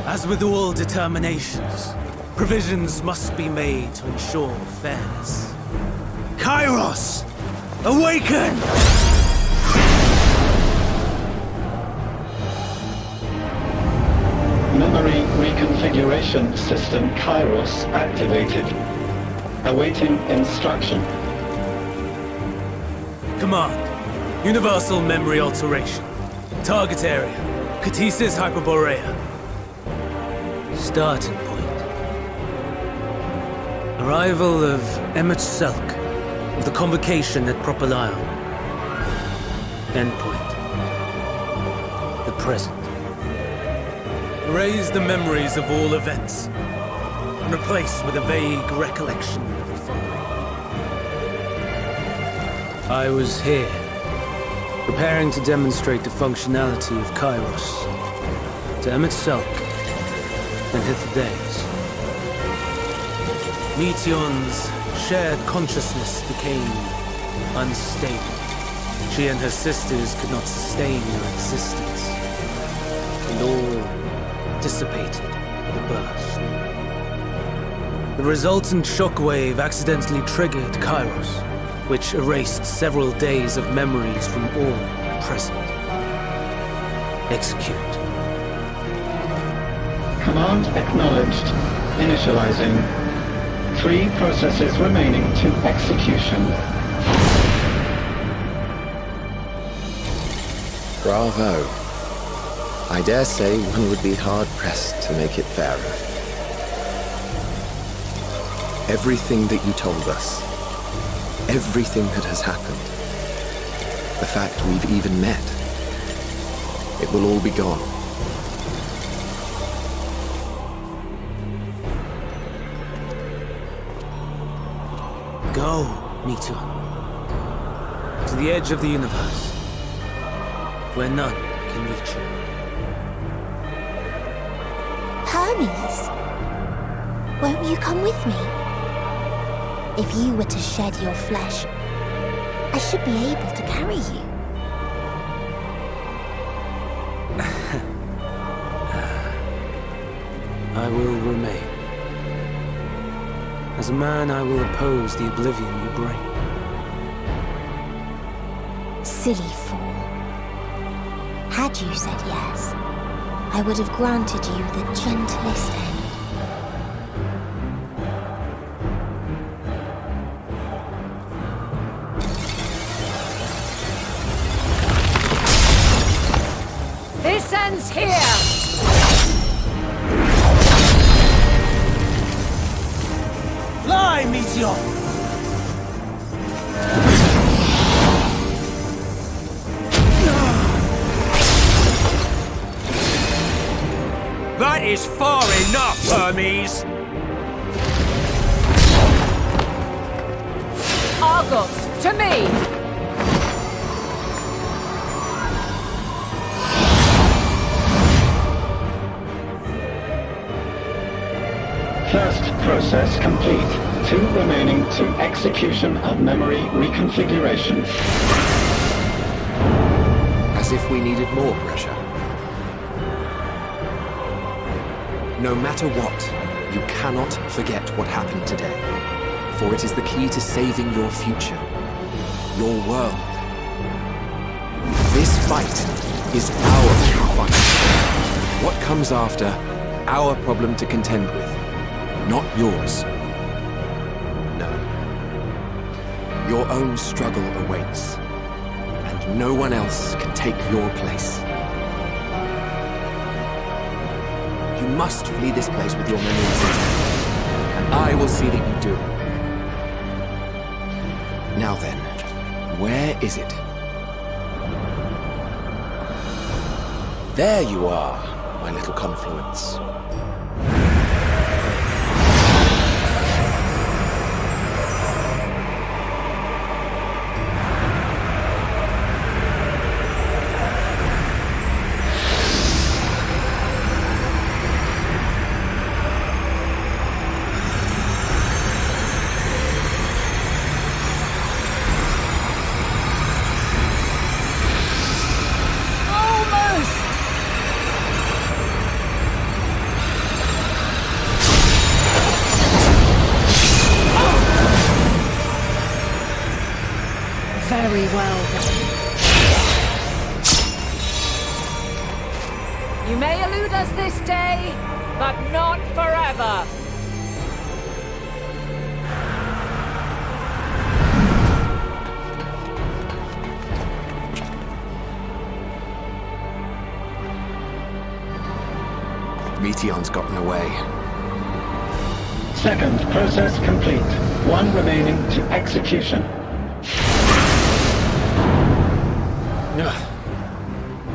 As with all determinations, provisions must be made to ensure fairness. Kairos! Awaken! Memory reconfiguration system Kairos activated. Awaiting instruction. Command. Universal memory alteration. Target area. Catesis Hyperborea. Starting point. Arrival of Emmet Selk of the Convocation at Propylion. Endpoint. The present. Erase the memories of all events and replace with a vague recollection of the following. I was here, preparing to demonstrate the functionality of Kairos to Emmet Selk and Hythlodaeus. Meteon's shared consciousness became unstable. She and her sisters could not sustain their existence, and all dissipated with the burst. The resultant shockwave accidentally triggered Kairos, which erased several days of memories from all present. Execute. Command acknowledged. Initializing. 3 processes remaining to execution. Bravo. I dare say one would be hard-pressed to make it fairer. Everything that you told us, everything that has happened, the fact we've even met, it will all be gone. Go, Meteon. To the edge of the universe, where none can reach you. Hermes, won't you come with me? If you were to shed your flesh, I should be able to carry you. I will remain. As a man, I will oppose the oblivion you bring. Silly fool. Had you said yes, I would have granted you the gentlest end. This ends here! Fly, Meteon! That is far enough, Hermes! Argos, to me! First process complete. 2 remaining to execution of memory reconfiguration. As if we needed more pressure. No matter what, you cannot forget what happened today. For it is the key to saving your future. Your world. This fight is our fight. What comes after, our problem to contend with. Not yours. No. Your own struggle awaits. And no one else can take your place. You must flee this place with your memories intact. And I will see that you do. Now then, where is it? There you are, my little confluence. Very well, then. You may elude us this day, but not forever. Meteon's gotten away. Second process complete. 1 remaining to execution.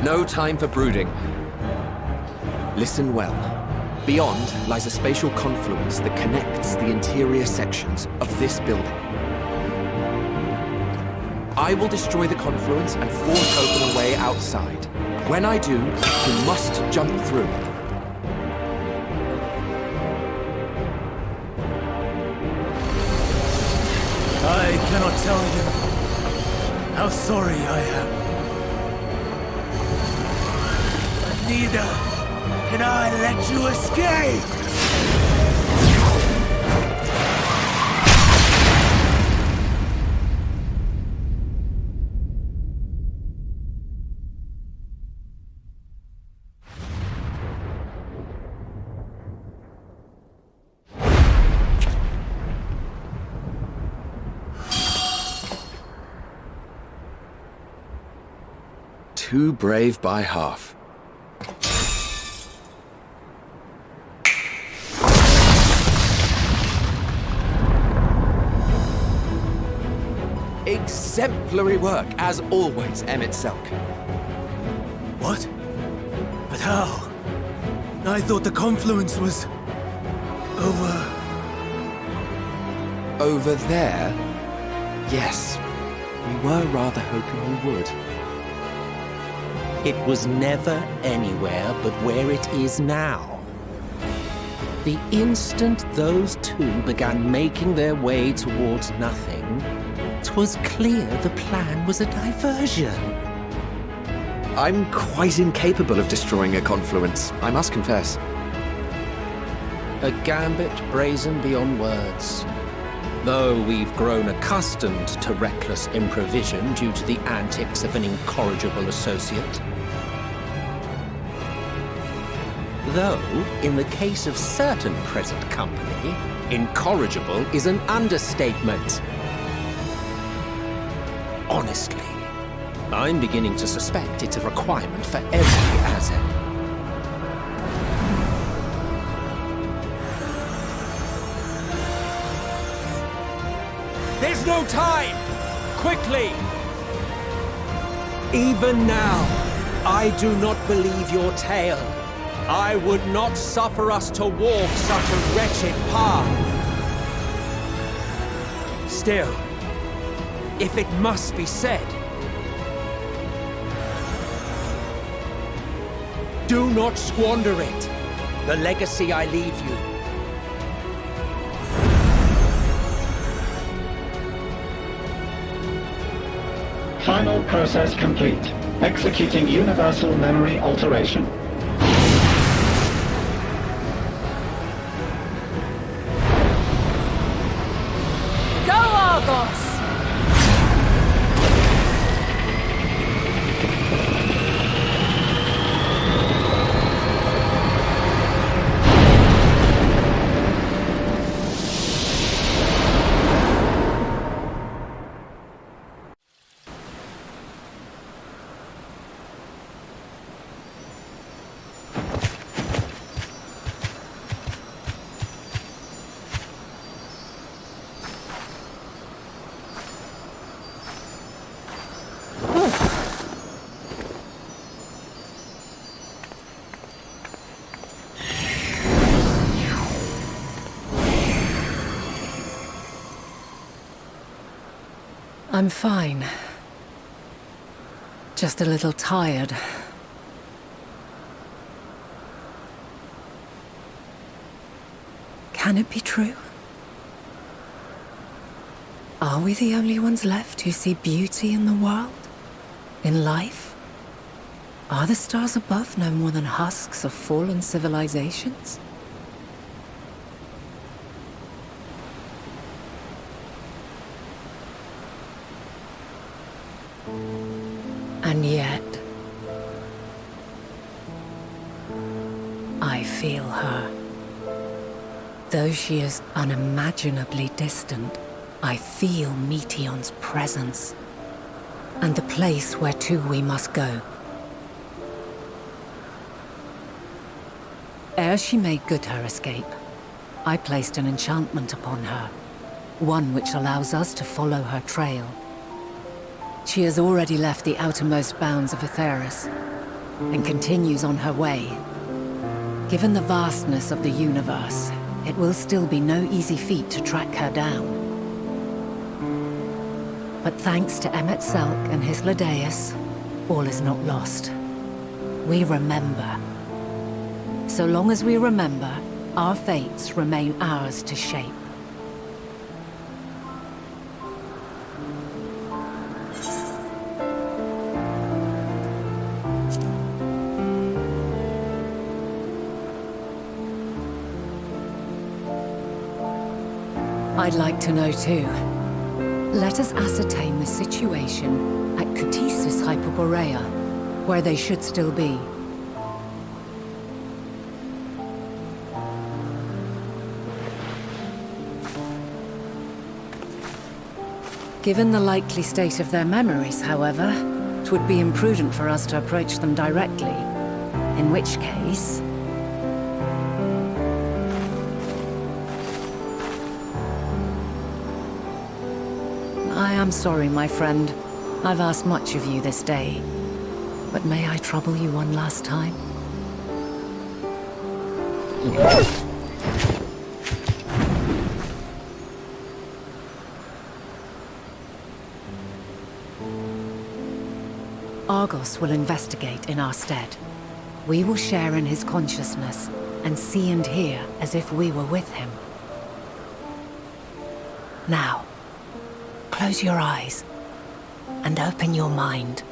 No time for brooding. Listen well. Beyond lies a spatial confluence that connects the interior sections of this building. I will destroy the confluence and force open a way outside. When I do, you must jump through. I cannot tell you how sorry I am. But neither can I let you escape! Too brave by half. Exemplary work, as always, Emmett Selk. What? But how? I thought the confluence was... Over there? Yes. We were rather hoping you would. It was never anywhere but where it is now. The instant those two began making their way towards nothing, 'twas clear the plan was a diversion. I'm quite incapable of destroying a confluence, I must confess. A gambit brazen beyond words. Though we've grown accustomed to reckless improvision due to the antics of an incorrigible associate. Though, in the case of certain present company, incorrigible is an understatement. Honestly, I'm beginning to suspect it's a requirement for every Azen. There's no time! Quickly! Even now, I do not believe your tale. I would not suffer us to walk such a wretched path. Still, if it must be said, do not squander it. The legacy I leave you. Final process complete. Executing universal memory alteration. Go, Argos! I'm fine. Just a little tired. Can it be true? Are we the only ones left who see beauty in the world? In life? Are the stars above no more than husks of fallen civilizations? And yet, I feel her. Though she is unimaginably distant, I feel Meteion's presence, and the place where to we must go. Ere she made good her escape, I placed an enchantment upon her, one which allows us to follow her trail. She has already left the outermost bounds of Aetheris, and continues on her way. Given the vastness of the universe, it will still be no easy feat to track her down. But thanks to Emmet Selk and Hythlodaeus, all is not lost. We remember. So long as we remember, our fates remain ours to shape. I'd like to know too. Let us ascertain the situation at Ctisis Hyperborea, where they should still be. Given the likely state of their memories, however, it would be imprudent for us to approach them directly. In which case... I am sorry, my friend. I've asked much of you this day. But may I trouble you one last time? Argos will investigate in our stead. We will share in his consciousness and see and hear as if we were with him. Now, close your eyes and open your mind.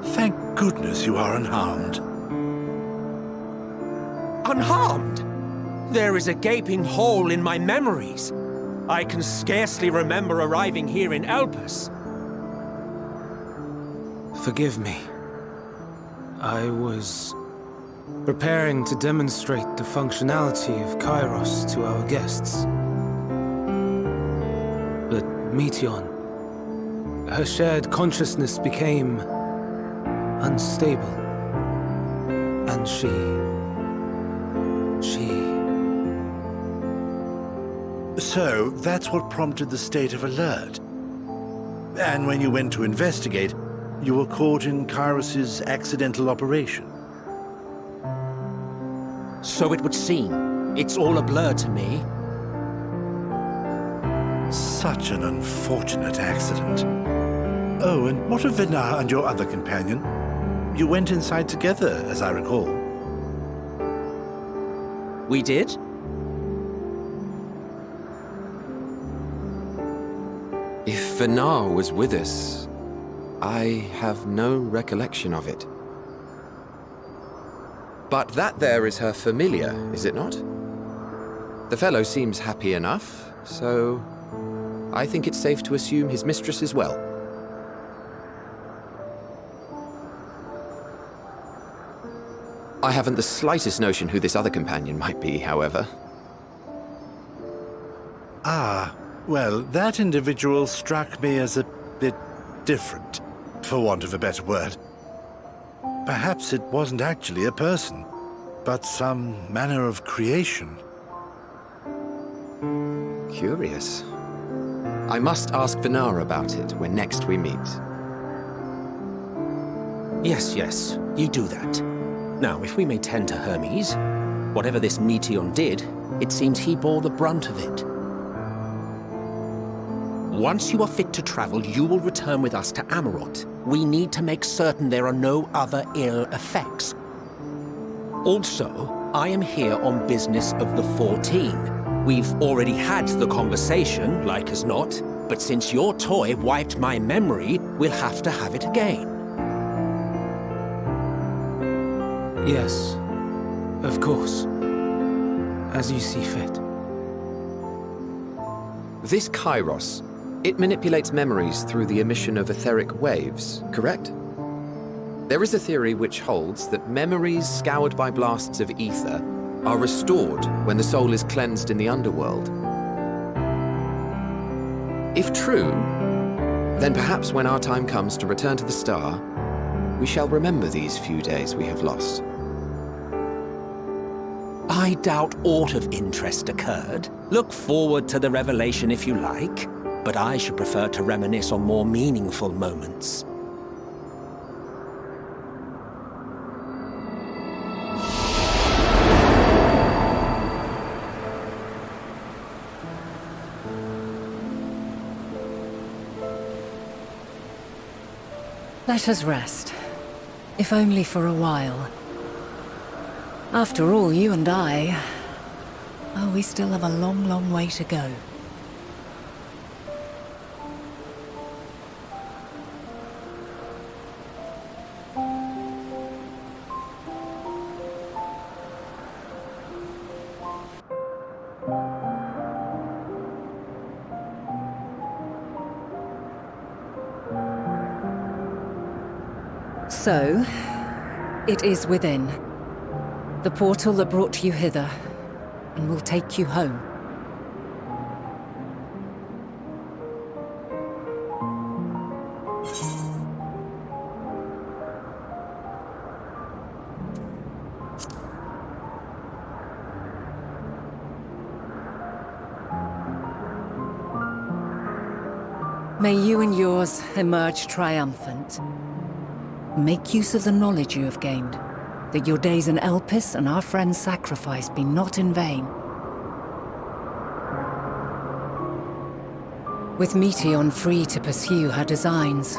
Thank goodness you are unharmed. Unharmed? There is a gaping hole in my memories. I can scarcely remember arriving here in Elpis. Forgive me. I was preparing to demonstrate the functionality of Kairos to our guests. But Meteon, her shared consciousness became unstable. And she... So, that's what prompted the state of alert. And when you went to investigate, you were caught in Kairos's accidental operation. So it would seem. It's all a blur to me. Such an unfortunate accident. Oh, and what of Vinar and your other companion? You went inside together, as I recall. We did? If Vinar was with us, I have no recollection of it. But that there is her familiar, is it not? The fellow seems happy enough, so I think it's safe to assume his mistress as well. I haven't the slightest notion who this other companion might be, however. Ah, well, that individual struck me as a bit different, for want of a better word. Perhaps it wasn't actually a person, but some manner of creation. Curious. I must ask Vinar about it when next we meet. Yes, you do that. Now, if we may tend to Hermes, whatever this Meteon did, it seems he bore the brunt of it. Once you are fit to travel, you will return with us to Amarot. We need to make certain there are no other ill effects. Also, I am here on business of the 14. We've already had the conversation, like as not, but since your toy wiped my memory, we'll have to have it again. Yes, of course. As you see fit. This Kairos, it manipulates memories through the emission of etheric waves, correct? There is a theory which holds that memories scoured by blasts of ether are restored when the soul is cleansed in the underworld. If true, then perhaps when our time comes to return to the star, we shall remember these few days we have lost. I doubt aught of interest occurred. Look forward to the revelation if you like, but I should prefer to reminisce on more meaningful moments. Let us rest, if only for a while. After all, you and I... oh, we still have a long, long way to go. So, it is within. The portal that brought you hither, and will take you home. May you and yours emerge triumphant. Make use of the knowledge you have gained, that your days in Elpis and our friend's sacrifice be not in vain. With Meteion free to pursue her designs,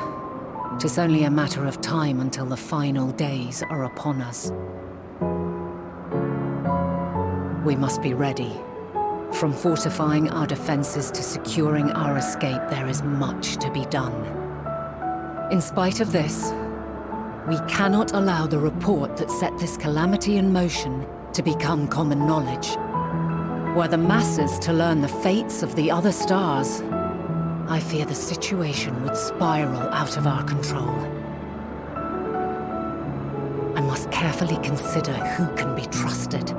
'tis only a matter of time until the final days are upon us. We must be ready. From fortifying our defenses to securing our escape, there is much to be done. In spite of this, we cannot allow the report that set this calamity in motion to become common knowledge. Were the masses to learn the fates of the other stars, I fear the situation would spiral out of our control. I must carefully consider who can be trusted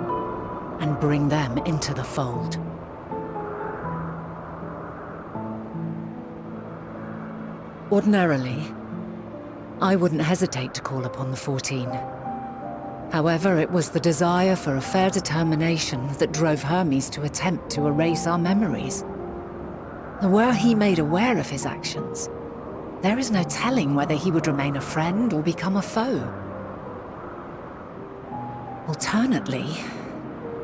and bring them into the fold. Ordinarily, I wouldn't hesitate to call upon the 14. However, it was the desire for a fair determination that drove Hermes to attempt to erase our memories. Were he made aware of his actions, there is no telling whether he would remain a friend or become a foe. Alternately,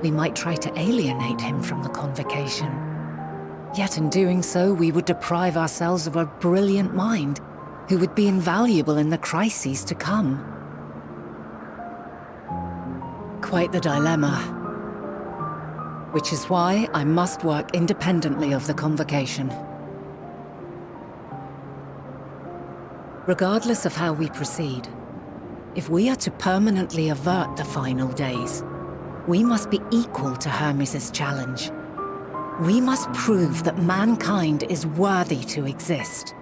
we might try to alienate him from the convocation. Yet in doing so, we would deprive ourselves of a brilliant mind who would be invaluable in the crises to come. Quite the dilemma. Which is why I must work independently of the convocation. Regardless of how we proceed, if we are to permanently avert the final days, we must be equal to Hermes' challenge. We must prove that mankind is worthy to exist.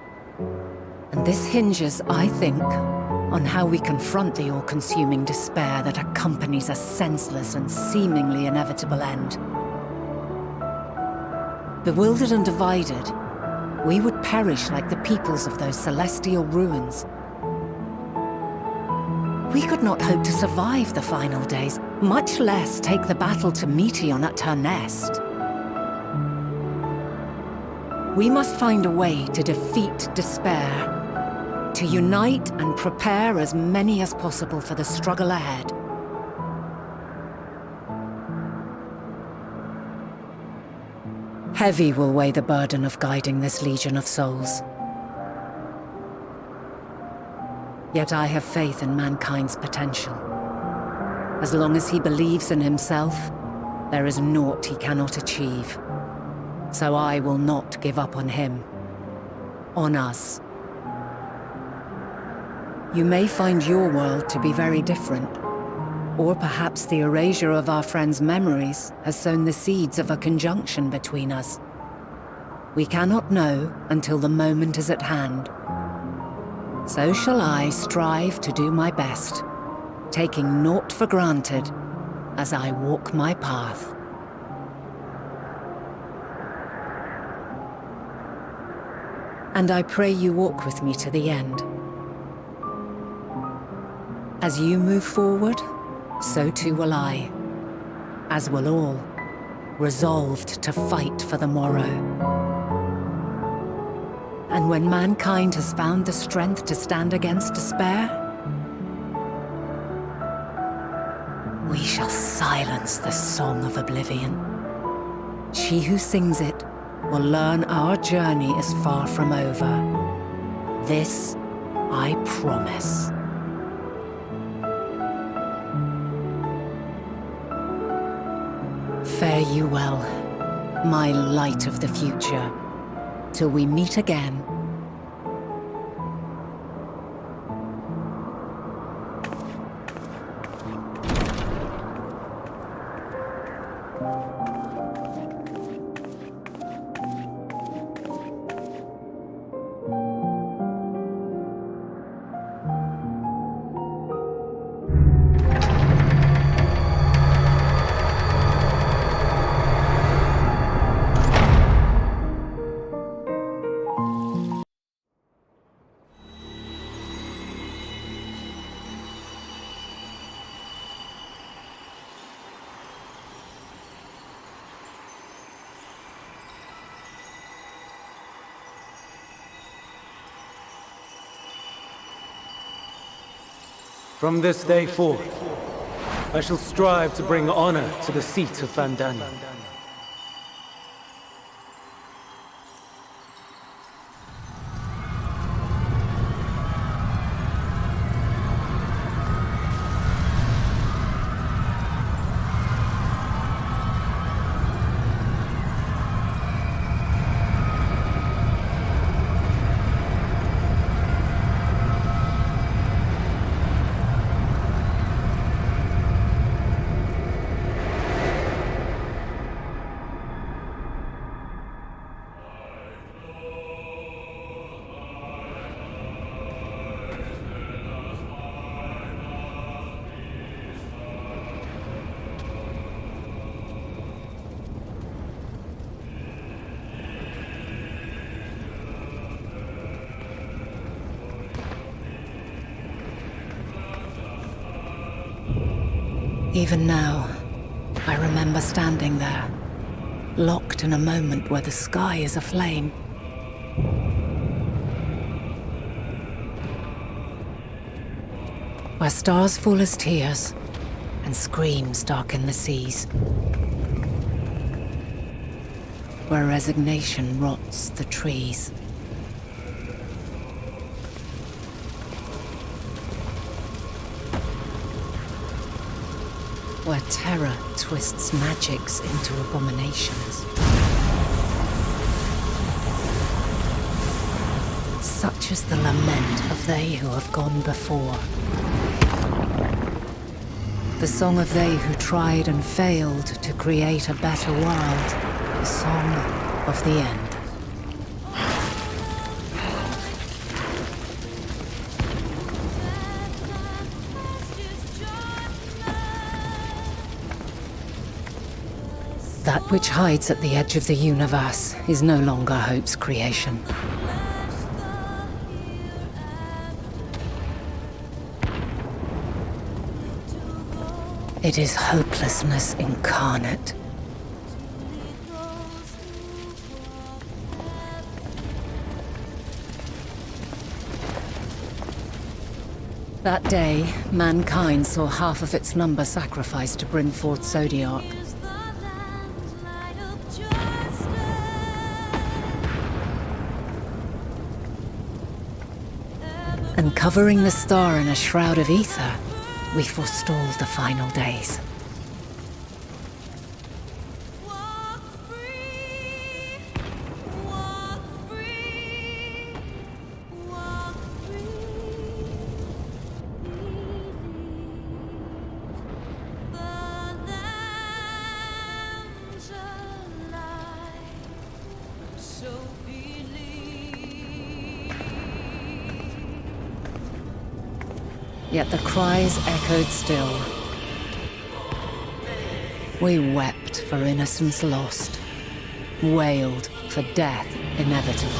And this hinges, I think, on how we confront the all-consuming despair that accompanies a senseless and seemingly inevitable end. Bewildered and divided, we would perish like the peoples of those celestial ruins. We could not hope to survive the final days, much less take the battle to Meteion at her nest. We must find a way to defeat despair, to unite and prepare as many as possible for the struggle ahead. Heavy will weigh the burden of guiding this legion of souls. Yet I have faith in mankind's potential. As long as he believes in himself, there is naught he cannot achieve. So I will not give up on him, on us. You may find your world to be very different, or perhaps the erasure of our friend's memories has sown the seeds of a conjunction between us. We cannot know until the moment is at hand. So shall I strive to do my best, taking naught for granted as I walk my path. And I pray you walk with me to the end. As you move forward, so too will I. as will all, resolved to fight for the morrow. And when mankind has found the strength to stand against despair, we shall silence the song of oblivion. She who sings it will learn our journey is far from over. This I promise. Fare you well, my light of the future, till we meet again. From this day forth, I shall strive to bring honor to the seat of Vandana. Even now, I remember standing there, locked in a moment where the sky is aflame. Where stars fall as tears, and screams darken the seas. Where resignation rots the trees. Where terror twists magics into abominations. Such is the lament of they who have gone before. The song of they who tried and failed to create a better world. The song of the end. That which hides at the edge of the universe is no longer hope's creation. It is hopelessness incarnate. That day, mankind saw half of its number sacrificed to bring forth Zodiark. And covering the star in a shroud of ether, we forestalled the final days. Yet the cries echoed still. We wept for innocence lost, wailed for death inevitable.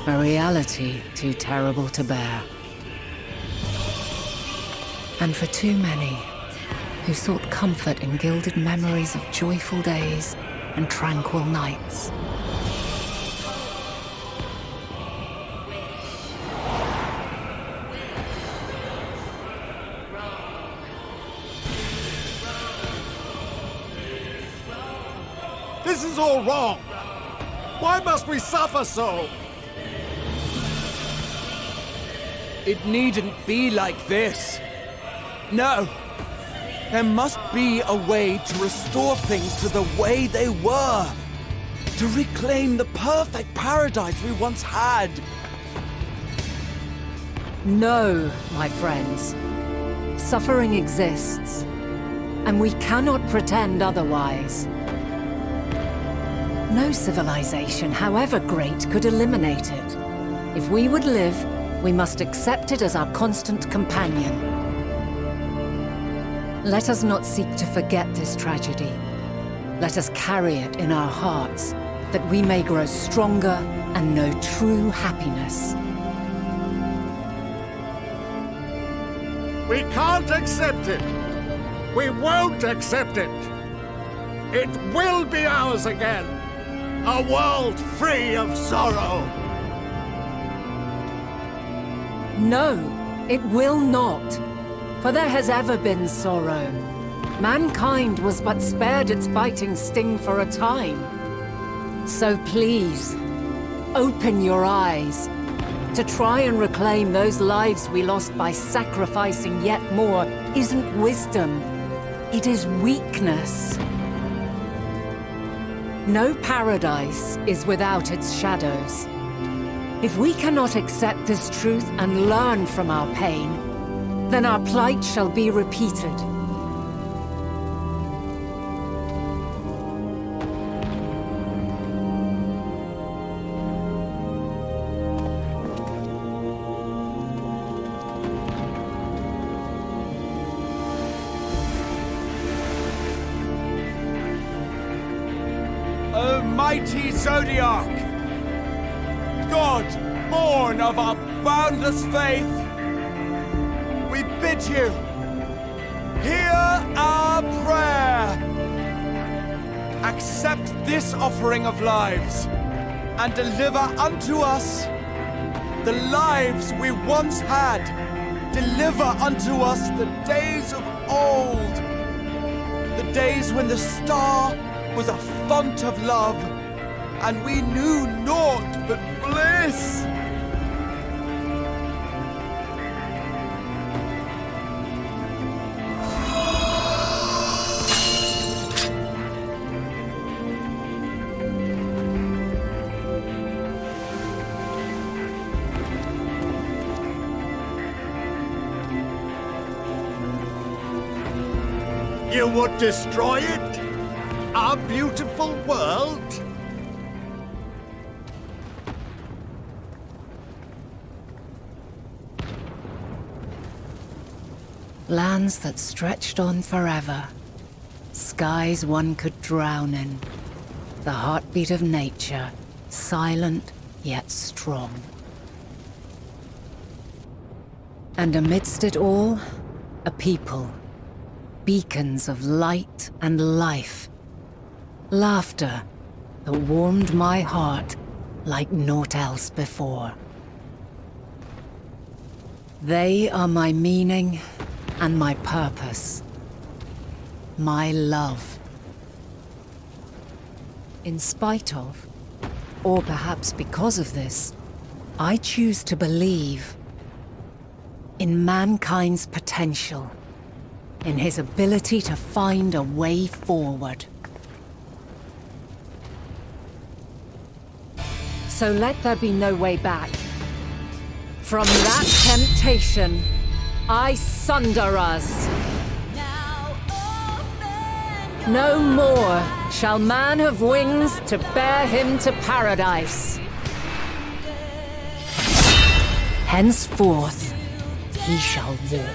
A reality too terrible to bear. And for too many who sought comfort in gilded memories of joyful days and tranquil nights. This is all wrong! Why must we suffer so? It needn't be like this. No. There must be a way to restore things to the way they were. To reclaim the perfect paradise we once had. No, my friends. Suffering exists, and we cannot pretend otherwise. No civilization, however great, could eliminate it. If we would live, we must accept it as our constant companion. Let us not seek to forget this tragedy. Let us carry it in our hearts, that we may grow stronger and know true happiness. We can't accept it! We won't accept it! It will be ours again! A world free of sorrow! No, it will not. For there has ever been sorrow. Mankind was but spared its biting sting for a time. So please, open your eyes. To try and reclaim those lives we lost by sacrificing yet more isn't wisdom. It is weakness. No paradise is without its shadows. If we cannot accept this truth and learn from our pain, then our plight shall be repeated. O mighty Zodiac! God, born of our boundless faith, we bid you, hear our prayer. Accept this offering of lives, and deliver unto us the lives we once had. Deliver unto us the days of old, the days when the star was a font of love, and we knew naught but bliss. You would destroy it? Our beautiful world? Lands that stretched on forever. Skies one could drown in. The heartbeat of nature, silent yet strong. And amidst it all, a people. Beacons of light and life. Laughter that warmed my heart like naught else before. They are my meaning and my purpose. My love. In spite of, or perhaps because of this, I choose to believe in mankind's potential, in his ability to find a way forward. So let there be no way back. From that temptation, I sunder us. No more shall man have wings to bear him to paradise. Henceforth, he shall walk.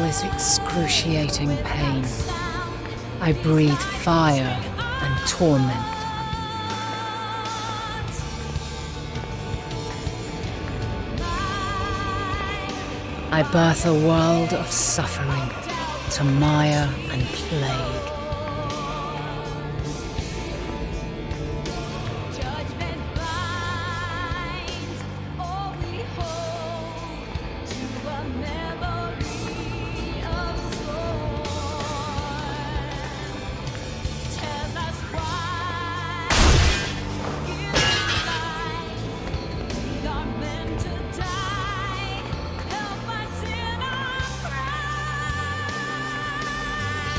is excruciating pain. I breathe fire and torment. I birth a world of suffering to mire and plague.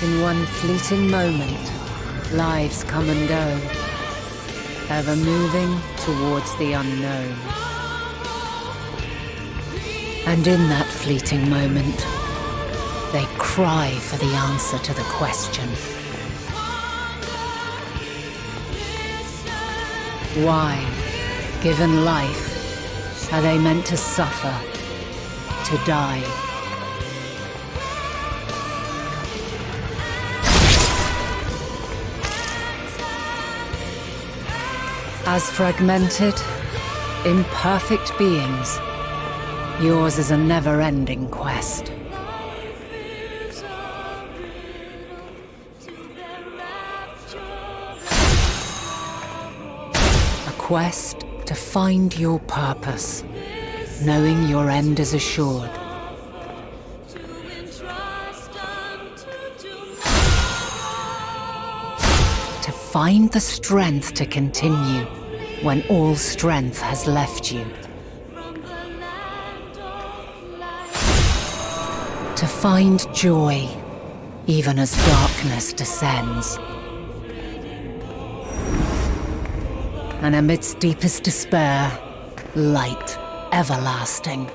In one fleeting moment, lives come and go, ever moving towards the unknown. And in that fleeting moment, they cry for the answer to the question. Why, given life, are they meant to suffer, to die? As fragmented, imperfect beings, yours is a never-ending quest. A quest to find your purpose, knowing your end is assured. To find the strength to continue when all strength has left you. To find joy, even as darkness descends. And amidst deepest despair, light everlasting.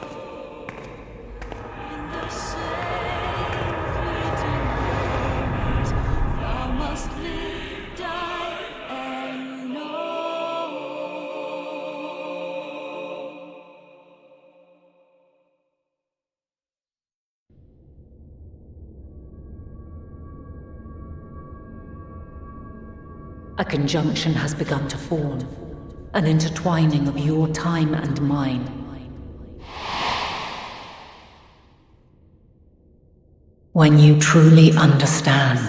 A conjunction has begun to form, an intertwining of your time and mine. When you truly understand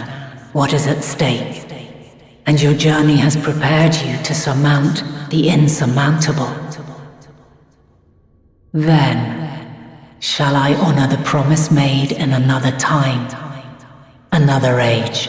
what is at stake, and your journey has prepared you to surmount the insurmountable, then shall I honor the promise made in another time, another age.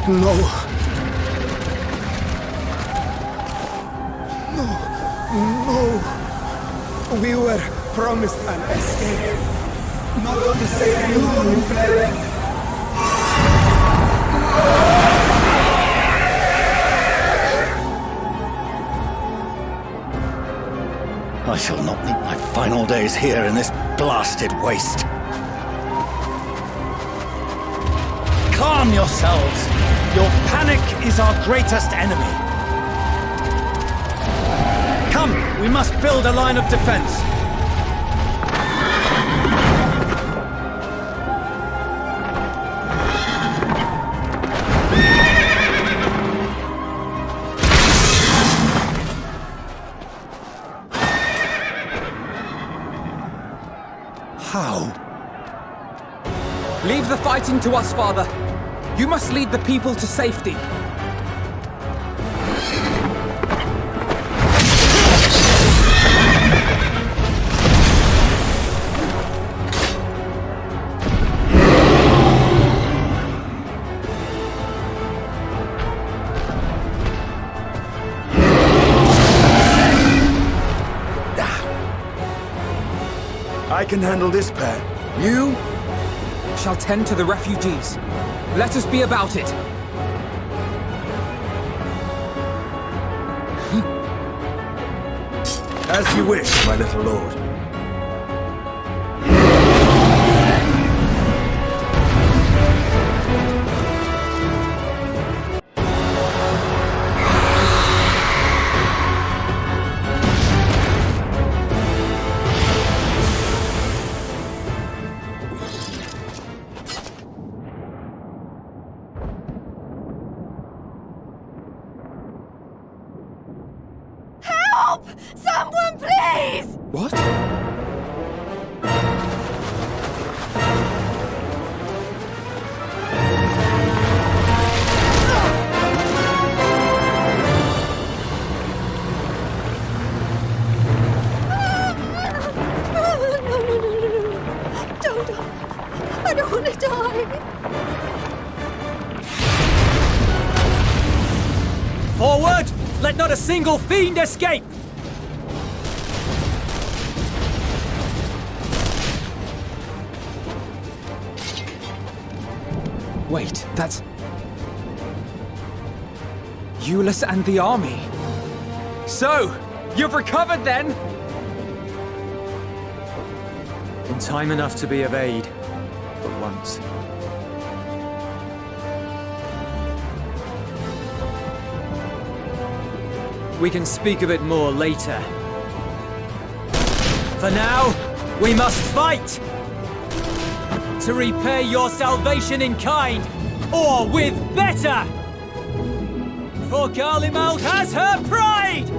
No. No. We were promised an escape. Not to save you, we fled. I shall not meet my final days here in this blasted waste. Calm yourselves! Your panic is our greatest enemy. Come, we must build a line of defense. the fighting to us, Father. You must lead the people to safety. I can handle this pair. You shall tend to the refugees. Let us be about it. As you wish, my little lord. Help! Someone, please! What? Don't. I don't want to die. Forward! Let not a single fiend escape! Wait, that's... Euless and the army. So, you've recovered then? In time enough to be of aid, for once. We can speak of it more later. For now, we must fight! To repay your salvation in kind, or with better! For Garlemald has her pride!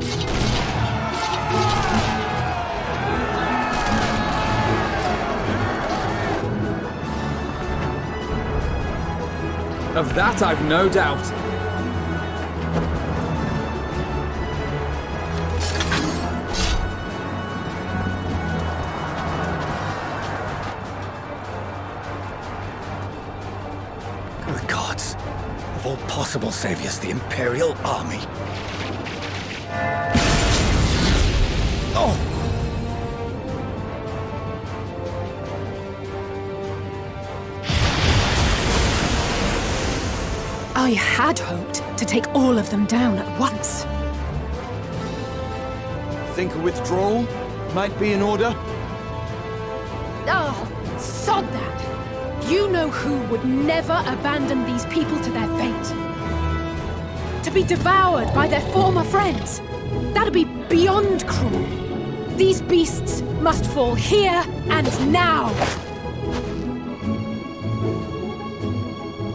Of that I've no doubt. Good gods. Of all possible saviors, the Imperial Army. Oh! I had hoped to take all of them down at once. Think a withdrawal might be in order? Oh, sod that! You know who would never abandon these people to their fate. To be devoured by their former friends. That'd be beyond cruel. These beasts must fall here and now!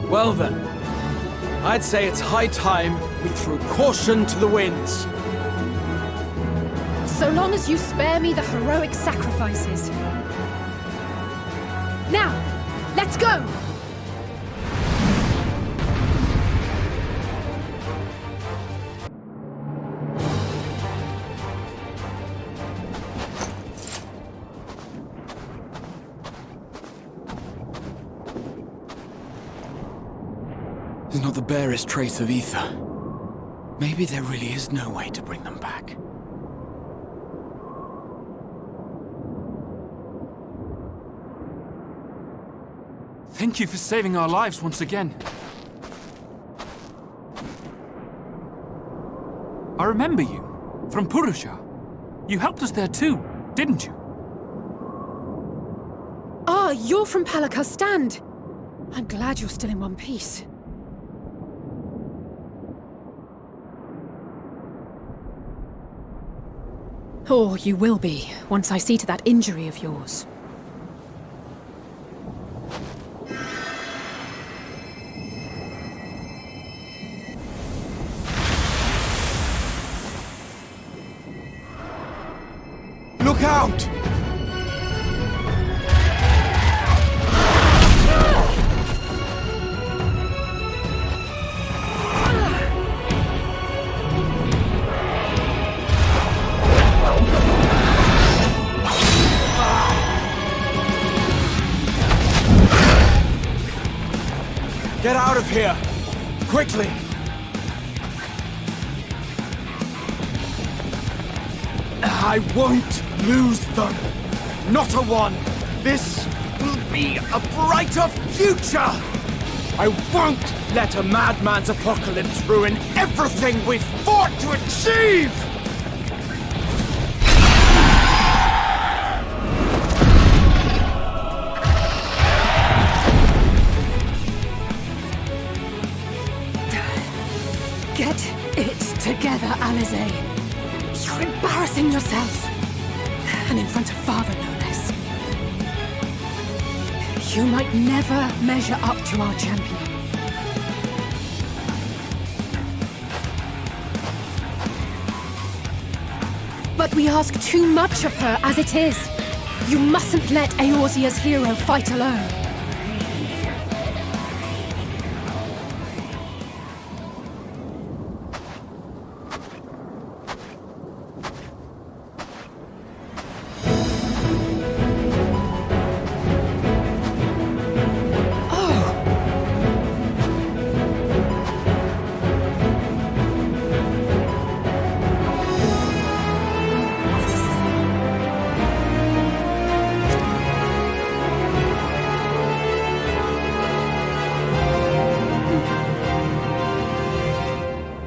Well then, I'd say it's high time we threw caution to the winds. So long as you spare me the heroic sacrifices. Now, let's go! There's not the barest trace of ether. Maybe there really is no way to bring them back. Thank you for saving our lives once again. I remember you, from Purusha. You helped us there too, didn't you? Ah, you're from Palaka's stand. I'm glad you're still in one piece. Or you will be, once I see to that injury of yours. Look out! out of here! Quickly! I won't lose them! Not a one! This will be a brighter future! I won't let a madman's apocalypse ruin everything we've fought to achieve! Get it together, Alizé. You're embarrassing yourself. And in front of Father, no less. You might never measure up to our champion. But we ask too much of her as it is. You mustn't let Eorzea's hero fight alone.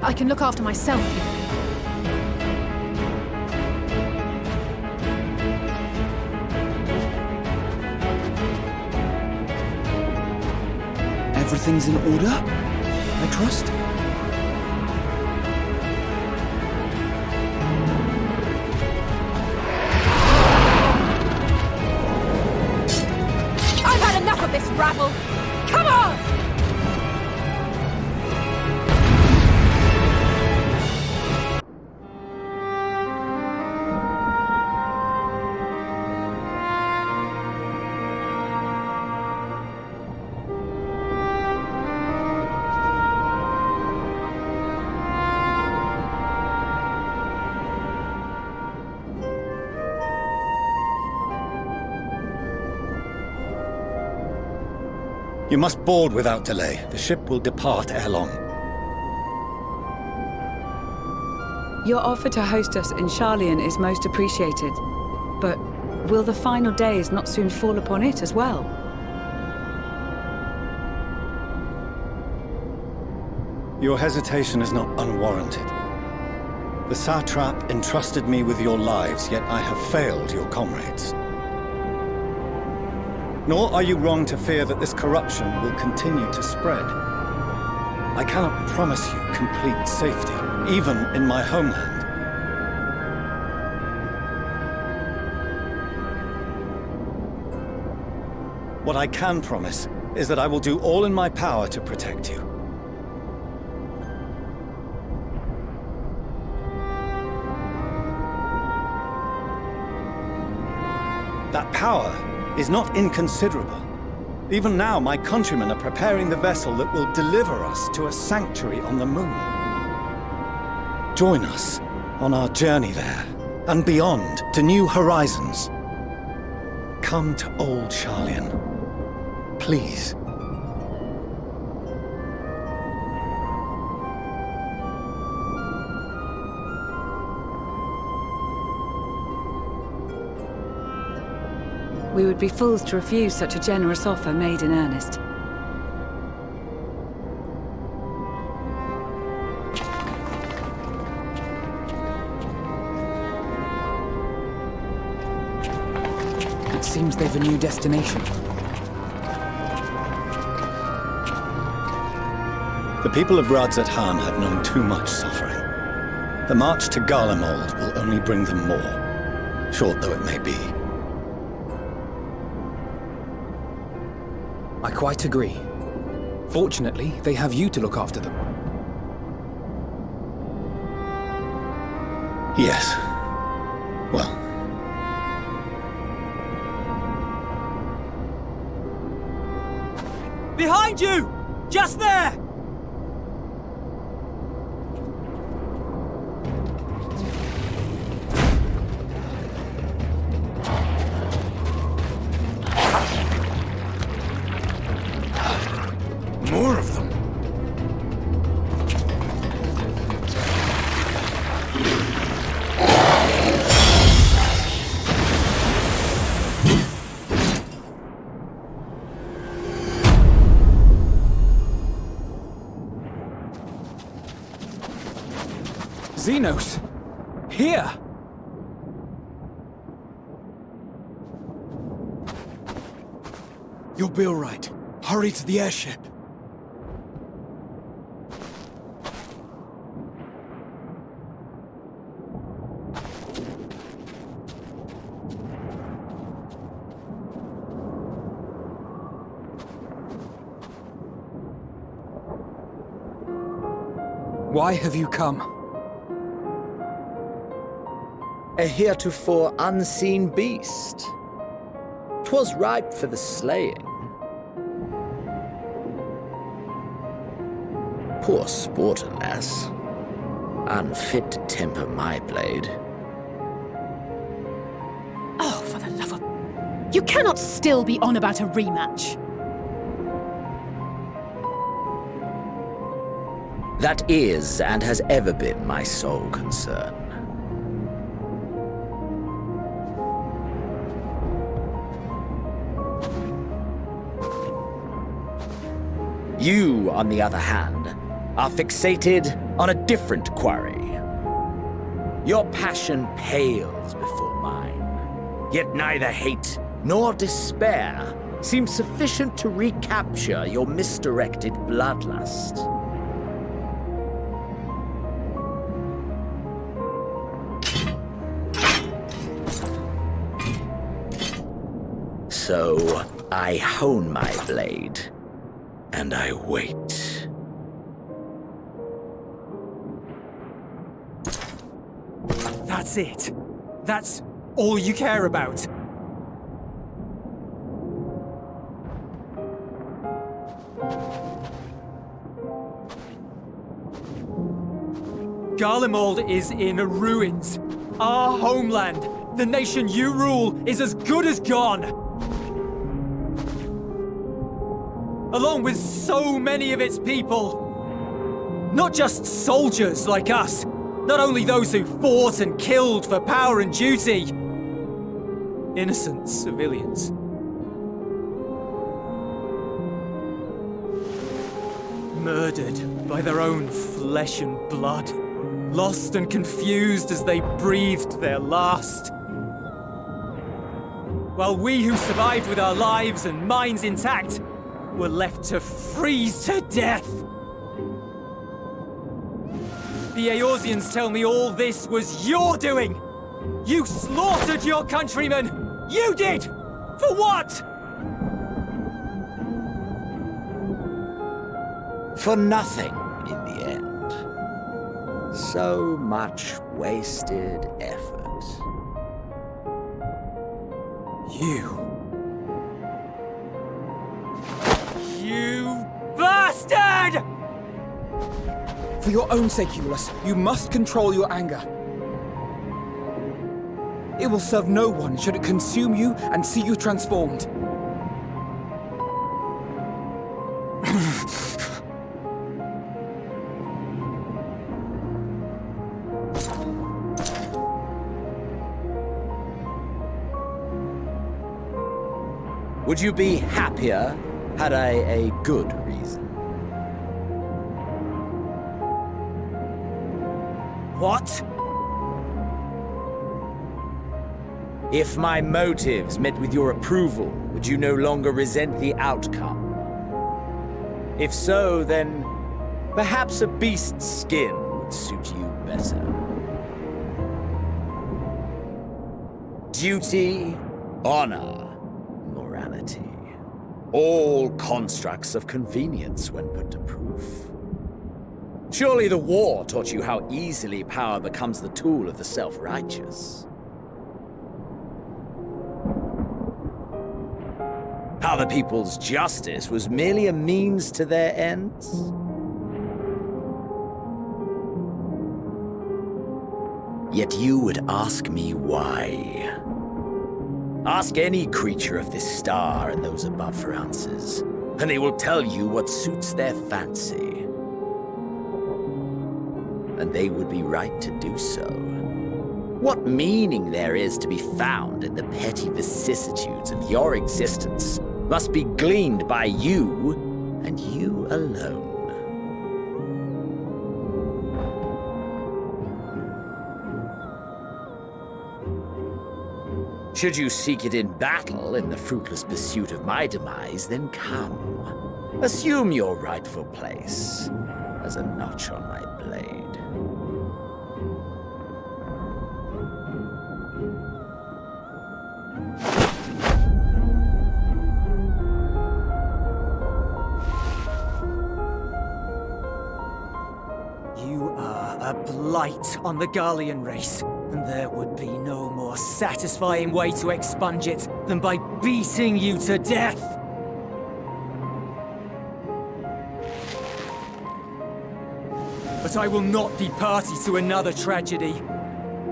I can look after myself. Everything's in order, I trust? I've had enough of this rabble! Come on! You must board without delay. The ship will depart ere long. Your offer to host us in Sharlayan is most appreciated. But will the final days not soon fall upon it as well? Your hesitation is not unwarranted. The satrap entrusted me with your lives, yet I have failed your comrades. Nor are you wrong to fear that this corruption will continue to spread. I cannot promise you complete safety, even in my homeland. What I can promise is that I will do all in my power to protect you. That power is not inconsiderable. Even now, my countrymen are preparing the vessel that will deliver us to a sanctuary on the moon. Join us on our journey there, and beyond, to new horizons. Come to old Sharlayan. Please. We would be fools to refuse such a generous offer made in earnest. It seems they've a new destination. The people of Radzat-Han have known too much suffering. The march to Garlemald will only bring them more, short though it may be. I quite agree. Fortunately, they have you to look after them. Yes. Well. Behind you! Just there! More of them. Xenos! Here! You'll be alright. Hurry to the airship. Why have you come? A heretofore unseen beast. 'Twas ripe for the slaying. Poor sport, alas. Unfit to temper my blade. Oh, for the love of... You cannot still be on about a rematch. That is, and has ever been, my sole concern. You, on the other hand, are fixated on a different quarry. Your passion pales before mine, yet neither hate nor despair seems sufficient to recapture your misdirected bloodlust. So, I hone my blade, and I wait. That's it. That's all you care about. Garlemald is in ruins. Our homeland, the nation you rule, is as good as gone. Along with so many of its people. Not just soldiers like us. Not only those who fought and killed for power and duty. Innocent civilians. Murdered by their own flesh and blood. Lost and confused as they breathed their last. While we who survived with our lives and minds intact were left to freeze to death. The Eorzeans tell me all this was your doing! You slaughtered your countrymen! You did! For what? For nothing, in the end. So much wasted effort. You bastard! For your own sake, Eulus, you must control your anger. It will serve no one should it consume you and see you transformed. Would you be happier had I a good reason? What? If my motives met with your approval, would you no longer resent the outcome? If so, then perhaps a beast's skin would suit you better. Duty, honor, morality. All constructs of convenience when put to proof. Surely the war taught you how easily power becomes the tool of the self-righteous. How the people's justice was merely a means to their ends? Yet you would ask me why. Ask any creature of this star and those above for answers, and they will tell you what suits their fancy. And they would be right to do so. What meaning there is to be found in the petty vicissitudes of your existence must be gleaned by you, and you alone. Should you seek it in battle in the fruitless pursuit of my demise, then come. Assume your rightful place as a notch on my blade. You are a blight on the Garlean race, and there would be no more satisfying way to expunge it than by beating you to death! But I will not be party to another tragedy.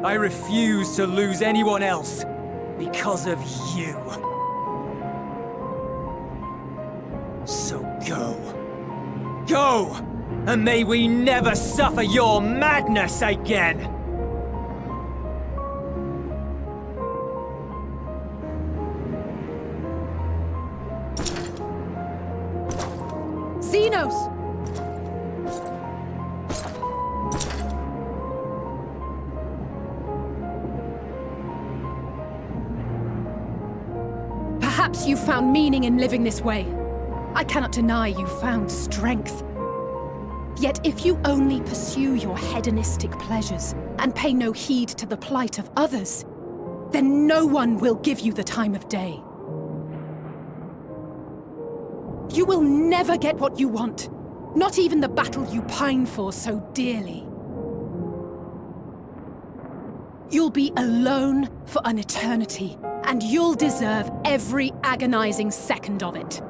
I refuse to lose anyone else because of you. So go. Go! And may we never suffer your madness again! Xenos! Perhaps you found meaning in living this way. I cannot deny you found strength. Yet if you only pursue your hedonistic pleasures and pay no heed to the plight of others, then no one will give you the time of day. You will never get what you want, not even the battle you pine for so dearly. You'll be alone for an eternity, and you'll deserve every agonizing second of it.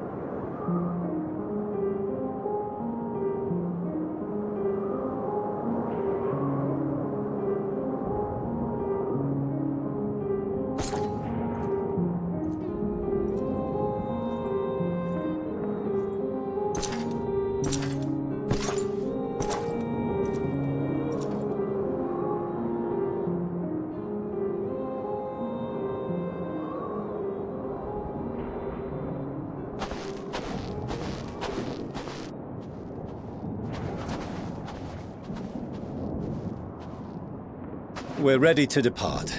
We're ready to depart.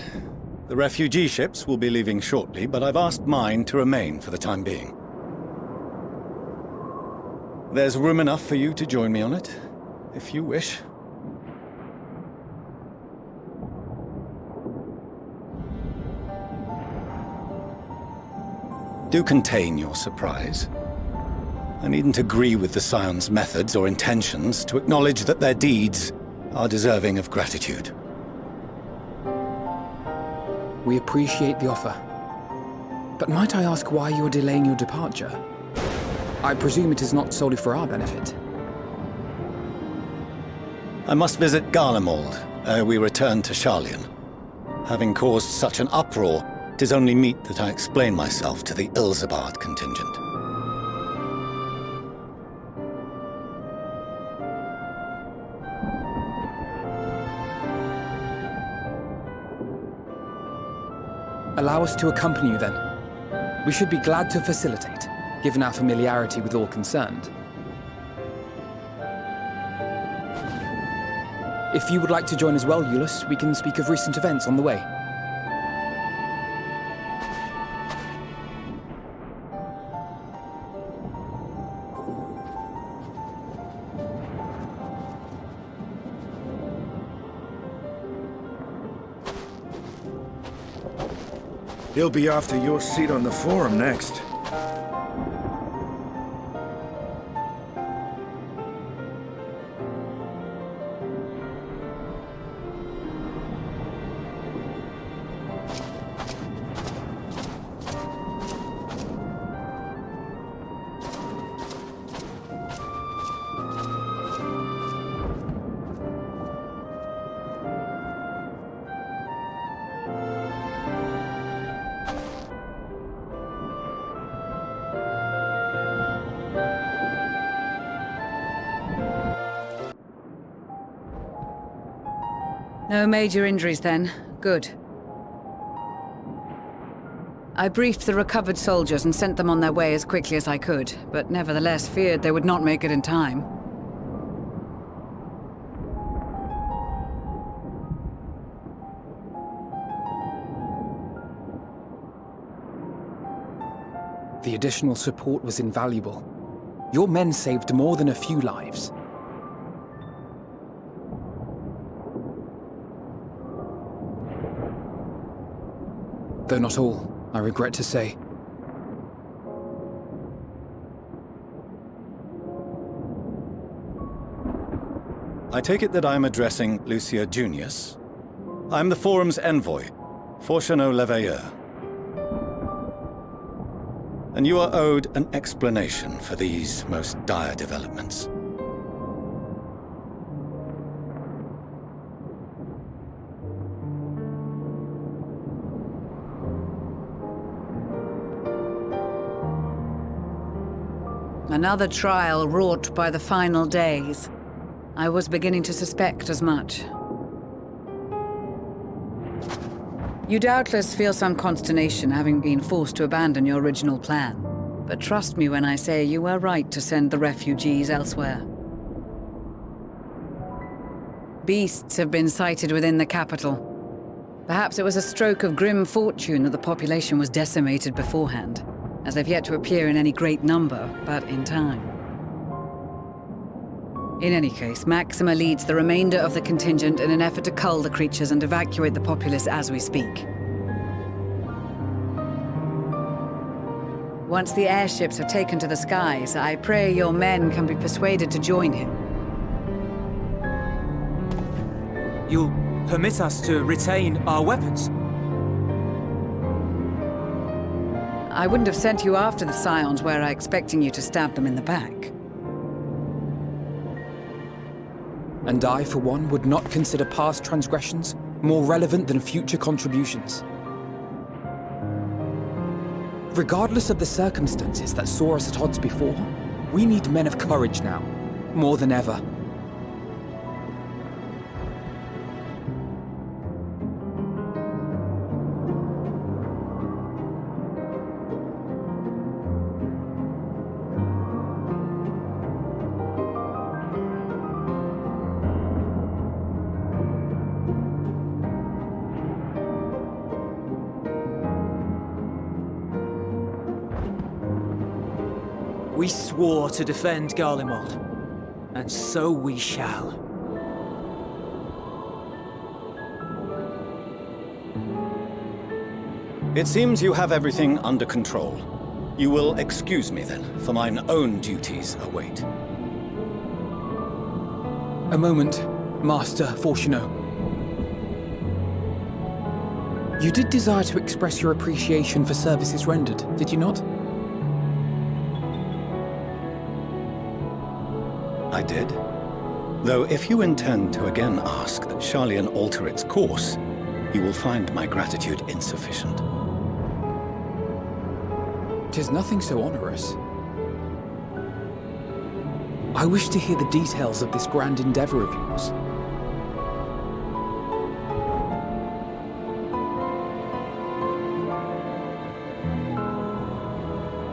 The refugee ships will be leaving shortly, but I've asked mine to remain for the time being. There's room enough for you to join me on it, if you wish. Do contain your surprise. I needn't agree with the Scion's methods or intentions to acknowledge that their deeds are deserving of gratitude. We appreciate the offer. But might I ask why you are delaying your departure? I presume it is not solely for our benefit. I must visit Garlemald ere we return to Sharlayan. Having caused such an uproar, 'tis only meet that I explain myself to the Ilzabard contingent. Allow us to accompany you then. We should be glad to facilitate, given our familiarity with all concerned. If you would like to join as well, Eulus, we can speak of recent events on the way. He'll be after your seat on the forum next. No major injuries then. Good. I briefed the recovered soldiers and sent them on their way as quickly as I could, but nevertheless feared they would not make it in time. The additional support was invaluable. Your men saved more than a few lives. Though not all, I regret to say. I take it that I'm addressing Lucia Junius. I'm the Forum's envoy, Fortuneau Leveilleur. And you are owed an explanation for these most dire developments. Another trial wrought by the final days. I was beginning to suspect as much. You doubtless feel some consternation having been forced to abandon your original plan. But trust me when I say you were right to send the refugees elsewhere. Beasts have been sighted within the capital. Perhaps it was a stroke of grim fortune that the population was decimated beforehand, as they've yet to appear in any great number, but in time. In any case, Maxima leads the remainder of the contingent in an effort to cull the creatures and evacuate the populace as we speak. Once the airships have taken to the skies, I pray your men can be persuaded to join him. You'll permit us to retain our weapons? I wouldn't have sent you after the Scions were I expecting you to stab them in the back. And I, for one, would not consider past transgressions more relevant than future contributions. Regardless of the circumstances that saw us at odds before, we need men of courage now, more than ever. We swore to defend Garlemald, and so we shall. It seems you have everything under control. You will excuse me then, for mine own duties await. A moment, Master Fortuneau. You did desire to express your appreciation for services rendered, did you not? I did. Though if you intend to again ask that Charlian alter its course, you will find my gratitude insufficient. 'Tis nothing so onerous. I wish to hear the details of this grand endeavor of yours.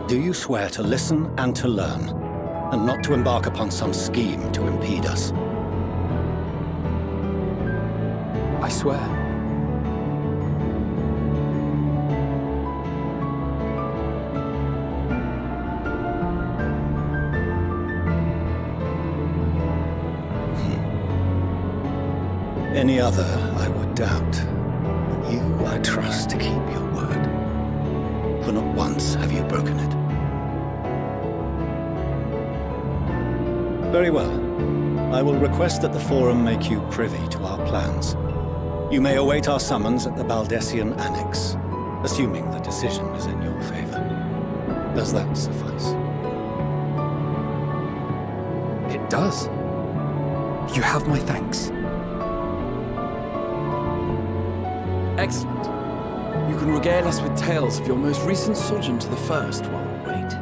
Do you swear to listen and to learn, and not to embark upon some scheme to impede us? I swear. Any other I would doubt, but you I trust to keep your word. For not once have you broken it. Very well. I will request that the Forum make you privy to our plans. You may await our summons at the Baldessian Annex, assuming the decision is in your favor. Does that suffice? It does. You have my thanks. Excellent. You can regale us with tales of your most recent sojourn to the First while we wait.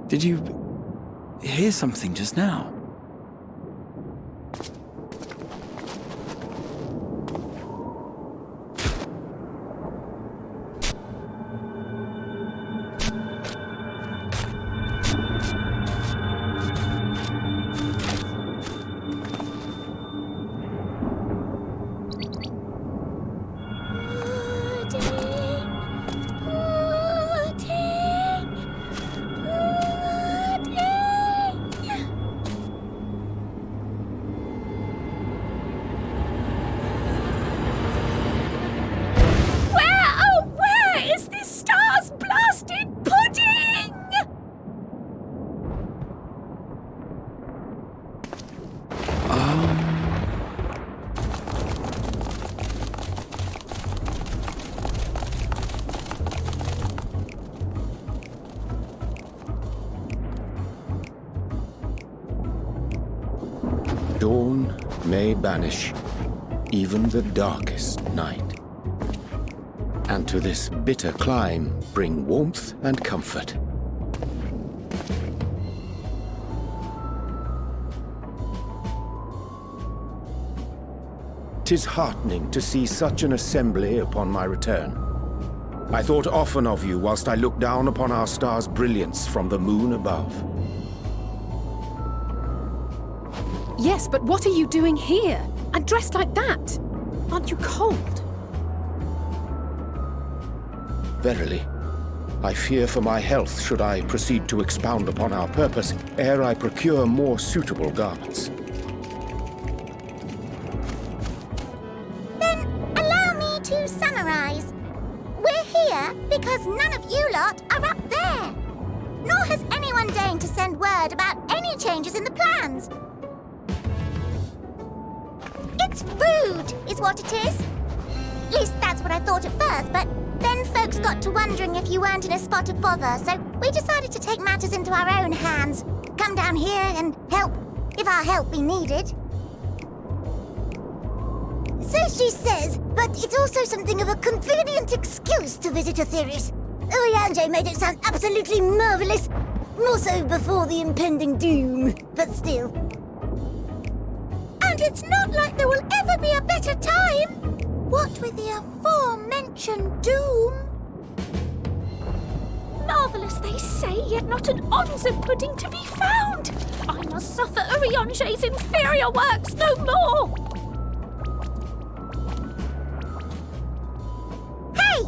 Did you hear something just now? Dawn may banish even the darkest night, and to this bitter clime bring warmth and comfort. 'Tis heartening to see such an assembly upon my return. I thought often of you whilst I looked down upon our star's brilliance from the moon above. Yes, but what are you doing here? And dressed like that? Aren't you cold? Verily, I fear for my health should I proceed to expound upon our purpose ere I procure more suitable garments. Then allow me to summarize. We're here because none of you lot are up there. Nor has anyone deigned to send word about any changes in the plans. It's rude, is what it is. At least that's what I thought at first, but then folks got to wondering if you weren't in a spot of bother, so we decided to take matters into our own hands. Come down here and help, if our help be needed. So she says, but it's also something of a convenient excuse to visit Aetherius. Urianger made it sound absolutely marvelous, more so before the impending doom, but still. And it's not like there will ever be a better time. What with the aforementioned doom? Marvellous, they say, yet not an ounce of pudding to be found. I must suffer Urianger's inferior works no more. Hey!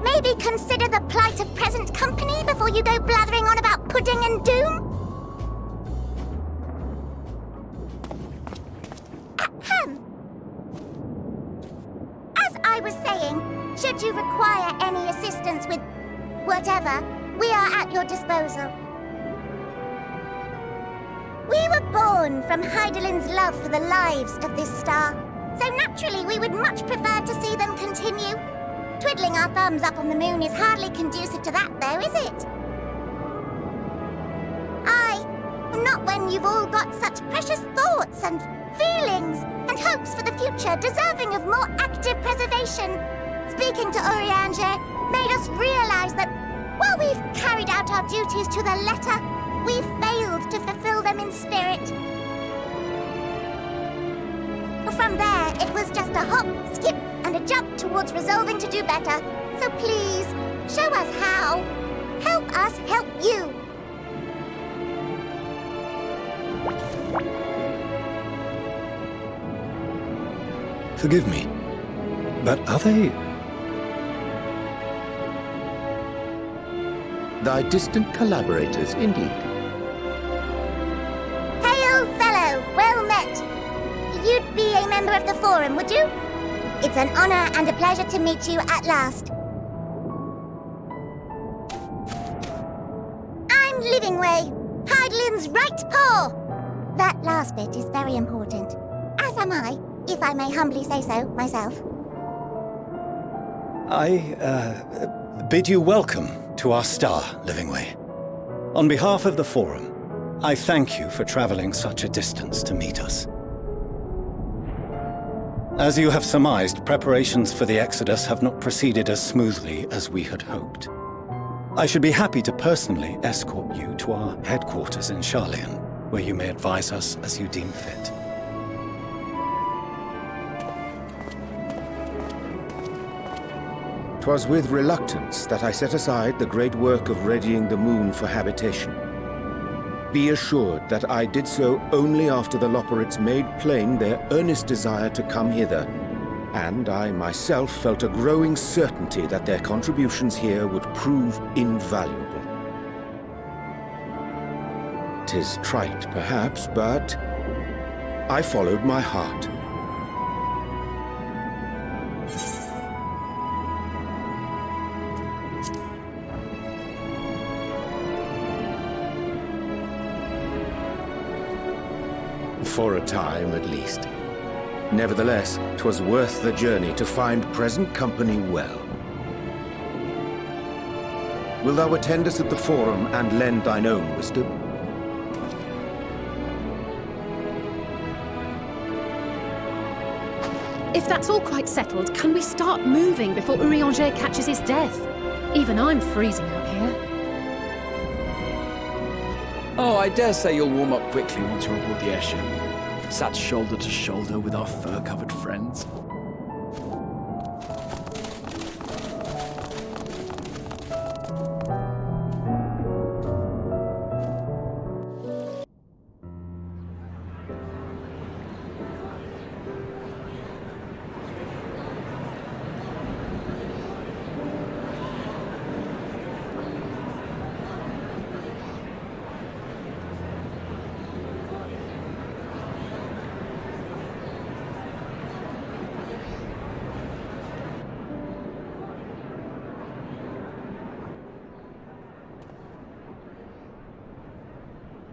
Maybe consider the plight of present company before you go blathering on about pudding and doom? As I was saying, should you require any assistance with whatever, we are at your disposal. We were born from Hydaelyn's love for the lives of this star, so naturally we would much prefer to see them continue. Twiddling our thumbs up on the moon is hardly conducive to that, though, is it? Aye, not when you've all got such precious thoughts and feelings and hopes for the future deserving of more active preservation. Speaking to Urianger made us realize that while we've carried out our duties to the letter, we've failed to fulfill them in spirit. From there, it was just a hop, skip, and a jump towards resolving to do better. So please, show us how. Help us help you. Forgive me, but are they... Thy distant collaborators, indeed. Hail, fellow! Well met! You'd be a member of the Forum, would you? It's an honor and a pleasure to meet you at last. I'm Livingway, Hydaelyn's right paw! That last bit is very important, as am I, if I may humbly say so myself. I bid you welcome to our star, Livingway. On behalf of the Forum, I thank you for traveling such a distance to meet us. As you have surmised, preparations for the Exodus have not proceeded as smoothly as we had hoped. I should be happy to personally escort you to our headquarters in Sharlayan, where you may advise us as you deem fit. 'Twas with reluctance that I set aside the great work of readying the moon for habitation. Be assured that I did so only after the Loperites made plain their earnest desire to come hither, and I myself felt a growing certainty that their contributions here would prove invaluable. 'Tis trite, perhaps, but I followed my heart. For a time, at least. Nevertheless, 'twas worth the journey to find present company well. Wilt thou attend us at the Forum and lend thine own wisdom? If that's all quite settled, can we start moving before Urianger catches his death? Even I'm freezing out here. Oh, I dare say you'll warm up quickly once you're aboard the airship. Sat shoulder to shoulder with our fur-covered friends.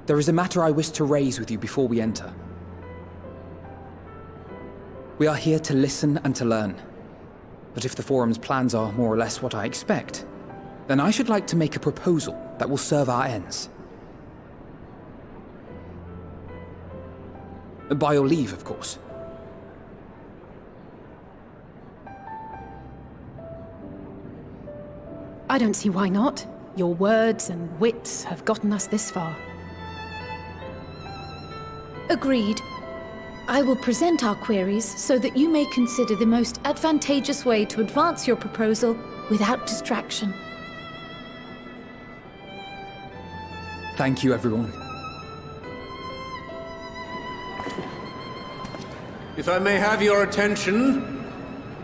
There is a matter I wish to raise with you before we enter. We are here to listen and to learn. But if the Forum's plans are more or less what I expect, then I should like to make a proposal that will serve our ends. By your leave, of course. I don't see why not. Your words and wits have gotten us this far. Agreed. I will present our queries so that you may consider the most advantageous way to advance your proposal without distraction. Thank you, everyone. If I may have your attention,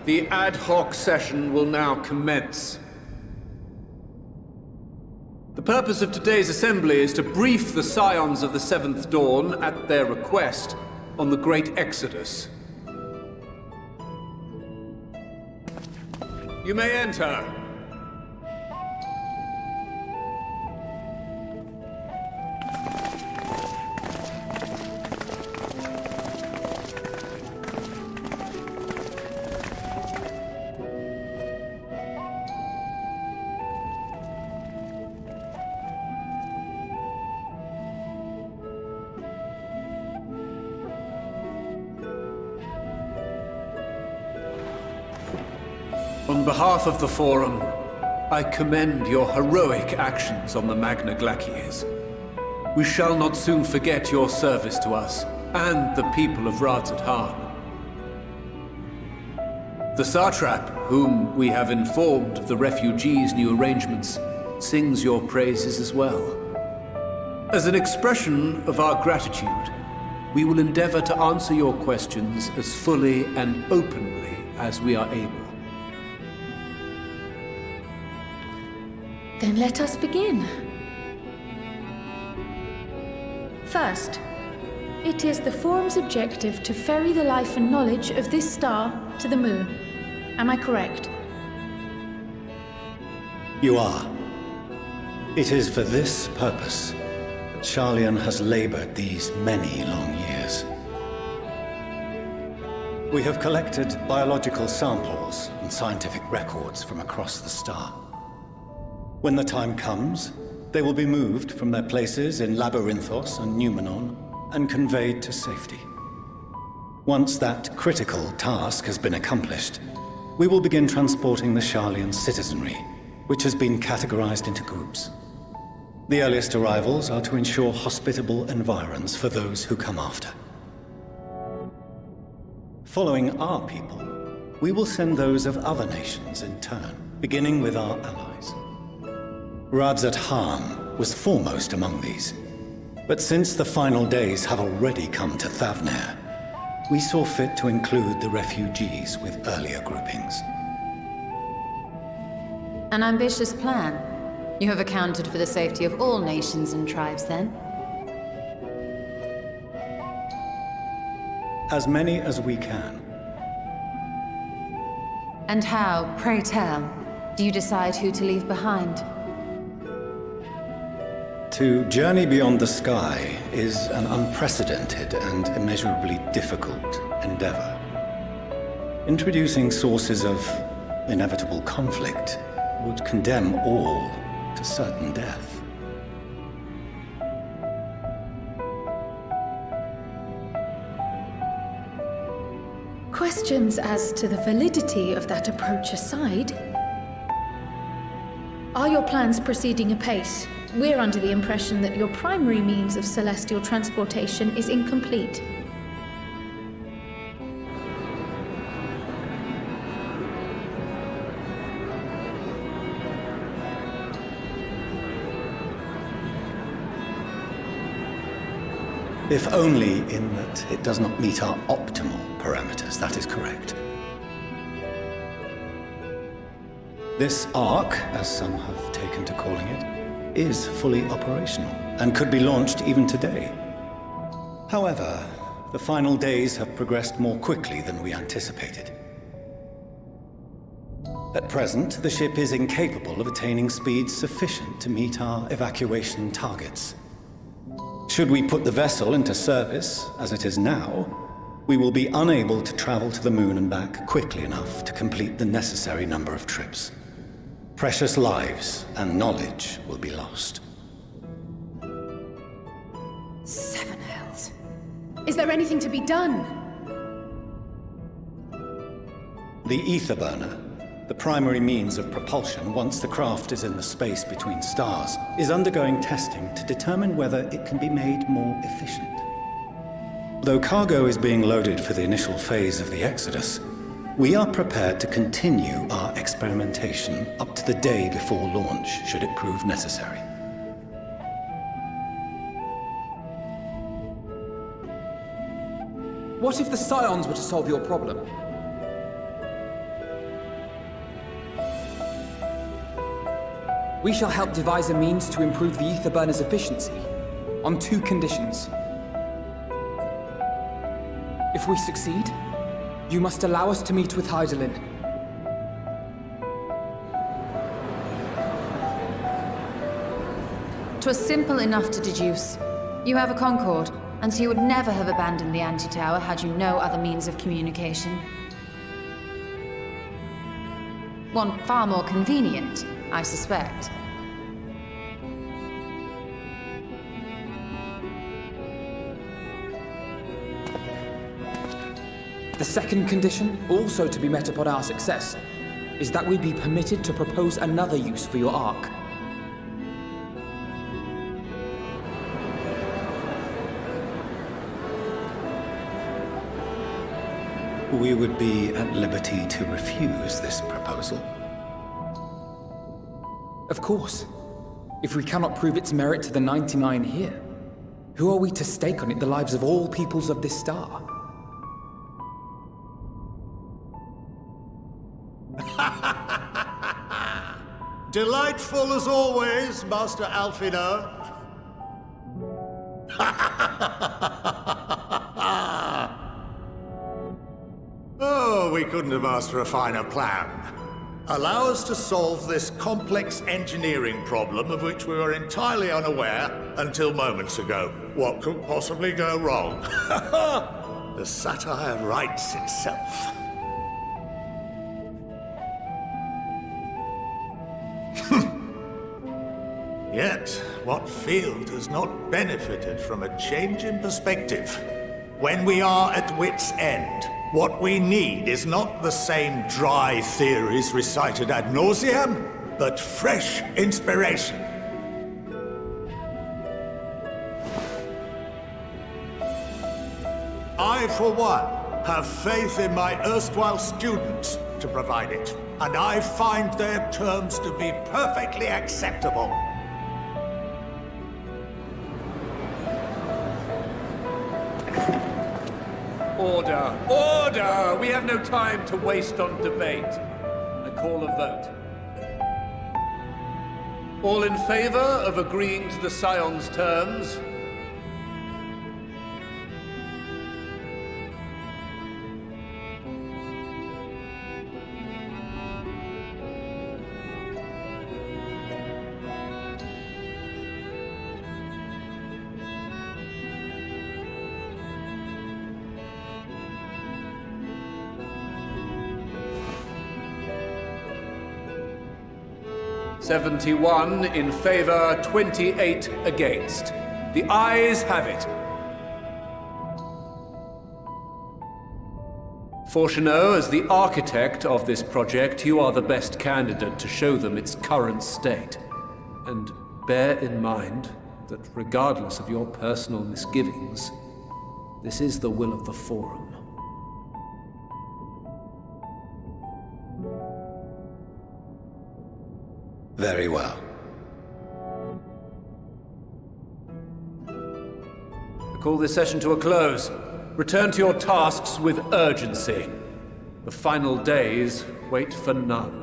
the ad hoc session will now commence. The purpose of today's assembly is to brief the Scions of the Seventh Dawn, at their request, on the Great Exodus. You may enter. On behalf of the Forum, I commend your heroic actions on the Magna Glacies. We shall not soon forget your service to us and the people of Radzat-Han. The Satrap, whom we have informed of the refugees' new arrangements, sings your praises as well. As an expression of our gratitude, we will endeavor to answer your questions as fully and openly as we are able. Then let us begin. First, it is the Forum's objective to ferry the life and knowledge of this star to the moon. Am I correct? You are. It is for this purpose that Sharlayan has labored these many long years. We have collected biological samples and scientific records from across the star. When the time comes, they will be moved from their places in Labyrinthos and Numenon and conveyed to safety. Once that critical task has been accomplished, we will begin transporting the Sharlayan citizenry, which has been categorized into groups. The earliest arrivals are to ensure hospitable environs for those who come after. Following our people, we will send those of other nations in turn, beginning with our allies. Radzat-Han was foremost among these, but since the final days have already come to Thavnair, we saw fit to include the refugees with earlier groupings. An ambitious plan. You have accounted for the safety of all nations and tribes, then? As many as we can. And how, pray tell, do you decide who to leave behind? To journey beyond the sky is an unprecedented and immeasurably difficult endeavor. Introducing sources of inevitable conflict would condemn all to certain death. Questions as to the validity of that approach aside, are your plans proceeding apace? We're under the impression that your primary means of celestial transportation is incomplete. If only in that it does not meet our optimal parameters, that is correct. This Ark, as some have taken to calling it, is fully operational and could be launched even today. However, the final days have progressed more quickly than we anticipated. At present, the ship is incapable of attaining speeds sufficient to meet our evacuation targets. Should we put the vessel into service, as it is now, we will be unable to travel to the moon and back quickly enough to complete the necessary number of trips. Precious lives and knowledge will be lost. Seven hells. Is there anything to be done? The ether burner, the primary means of propulsion once the craft is in the space between stars, is undergoing testing to determine whether it can be made more efficient. Though cargo is being loaded for the initial phase of the Exodus, we are prepared to continue our experimentation up to the day before launch, should it prove necessary. What if the Scions were to solve your problem? We shall help devise a means to improve the ether burner's efficiency, on 2 conditions. If we succeed, you must allow us to meet with Hydaelyn. 'Twas simple enough to deduce. You have a Concord, and so you would never have abandoned the anti-tower had you no other means of communication. One far more convenient, I suspect. The second condition, also to be met upon our success, is that we be permitted to propose another use for your Ark. We would be at liberty to refuse this proposal. Of course. If we cannot prove its merit to the 99 here, who are we to stake on it the lives of all peoples of this star? Delightful as always, Master Alfino. Oh, we couldn't have asked for a finer plan. Allow us to solve this complex engineering problem of which we were entirely unaware until moments ago. What could possibly go wrong? The satire writes itself. Yet, what field has not benefited from a change in perspective? When we are at wit's end, what we need is not the same dry theories recited ad nauseam, but fresh inspiration. I, for one, have faith in my erstwhile students to provide it, and I find their terms to be perfectly acceptable. Order! Order! We have no time to waste on debate. I call a vote. All in favor of agreeing to the Scion's terms? "71 in favor, 28 against. The ayes have it. Fortuneau, as the architect of this project, you are the best candidate to show them its current state. And bear in mind that regardless of your personal misgivings, this is the will of the Forum. Very well. I call this session to a close. Return to your tasks with urgency. The final days wait for none.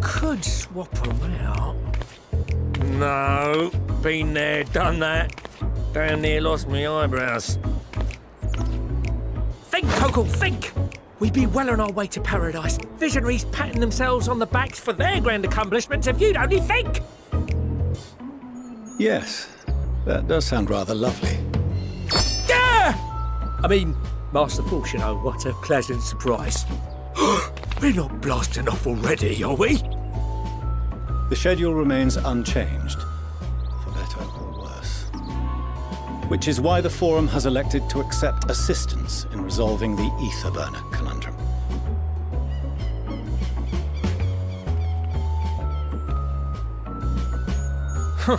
Could swap them out. No, been there, done that. Damn near lost me eyebrows. Think, Coco, think! We'd be well on our way to paradise. Visionaries patting themselves on the backs for their grand accomplishments if you'd only think! Yes, that does sound rather lovely. Yeah! I mean, Master Fortuneau, what a pleasant surprise. We're not blasting off already, are we? The schedule remains unchanged, for better or worse. Which is why the Forum has elected to accept assistance in resolving the ether burner conundrum. Huh.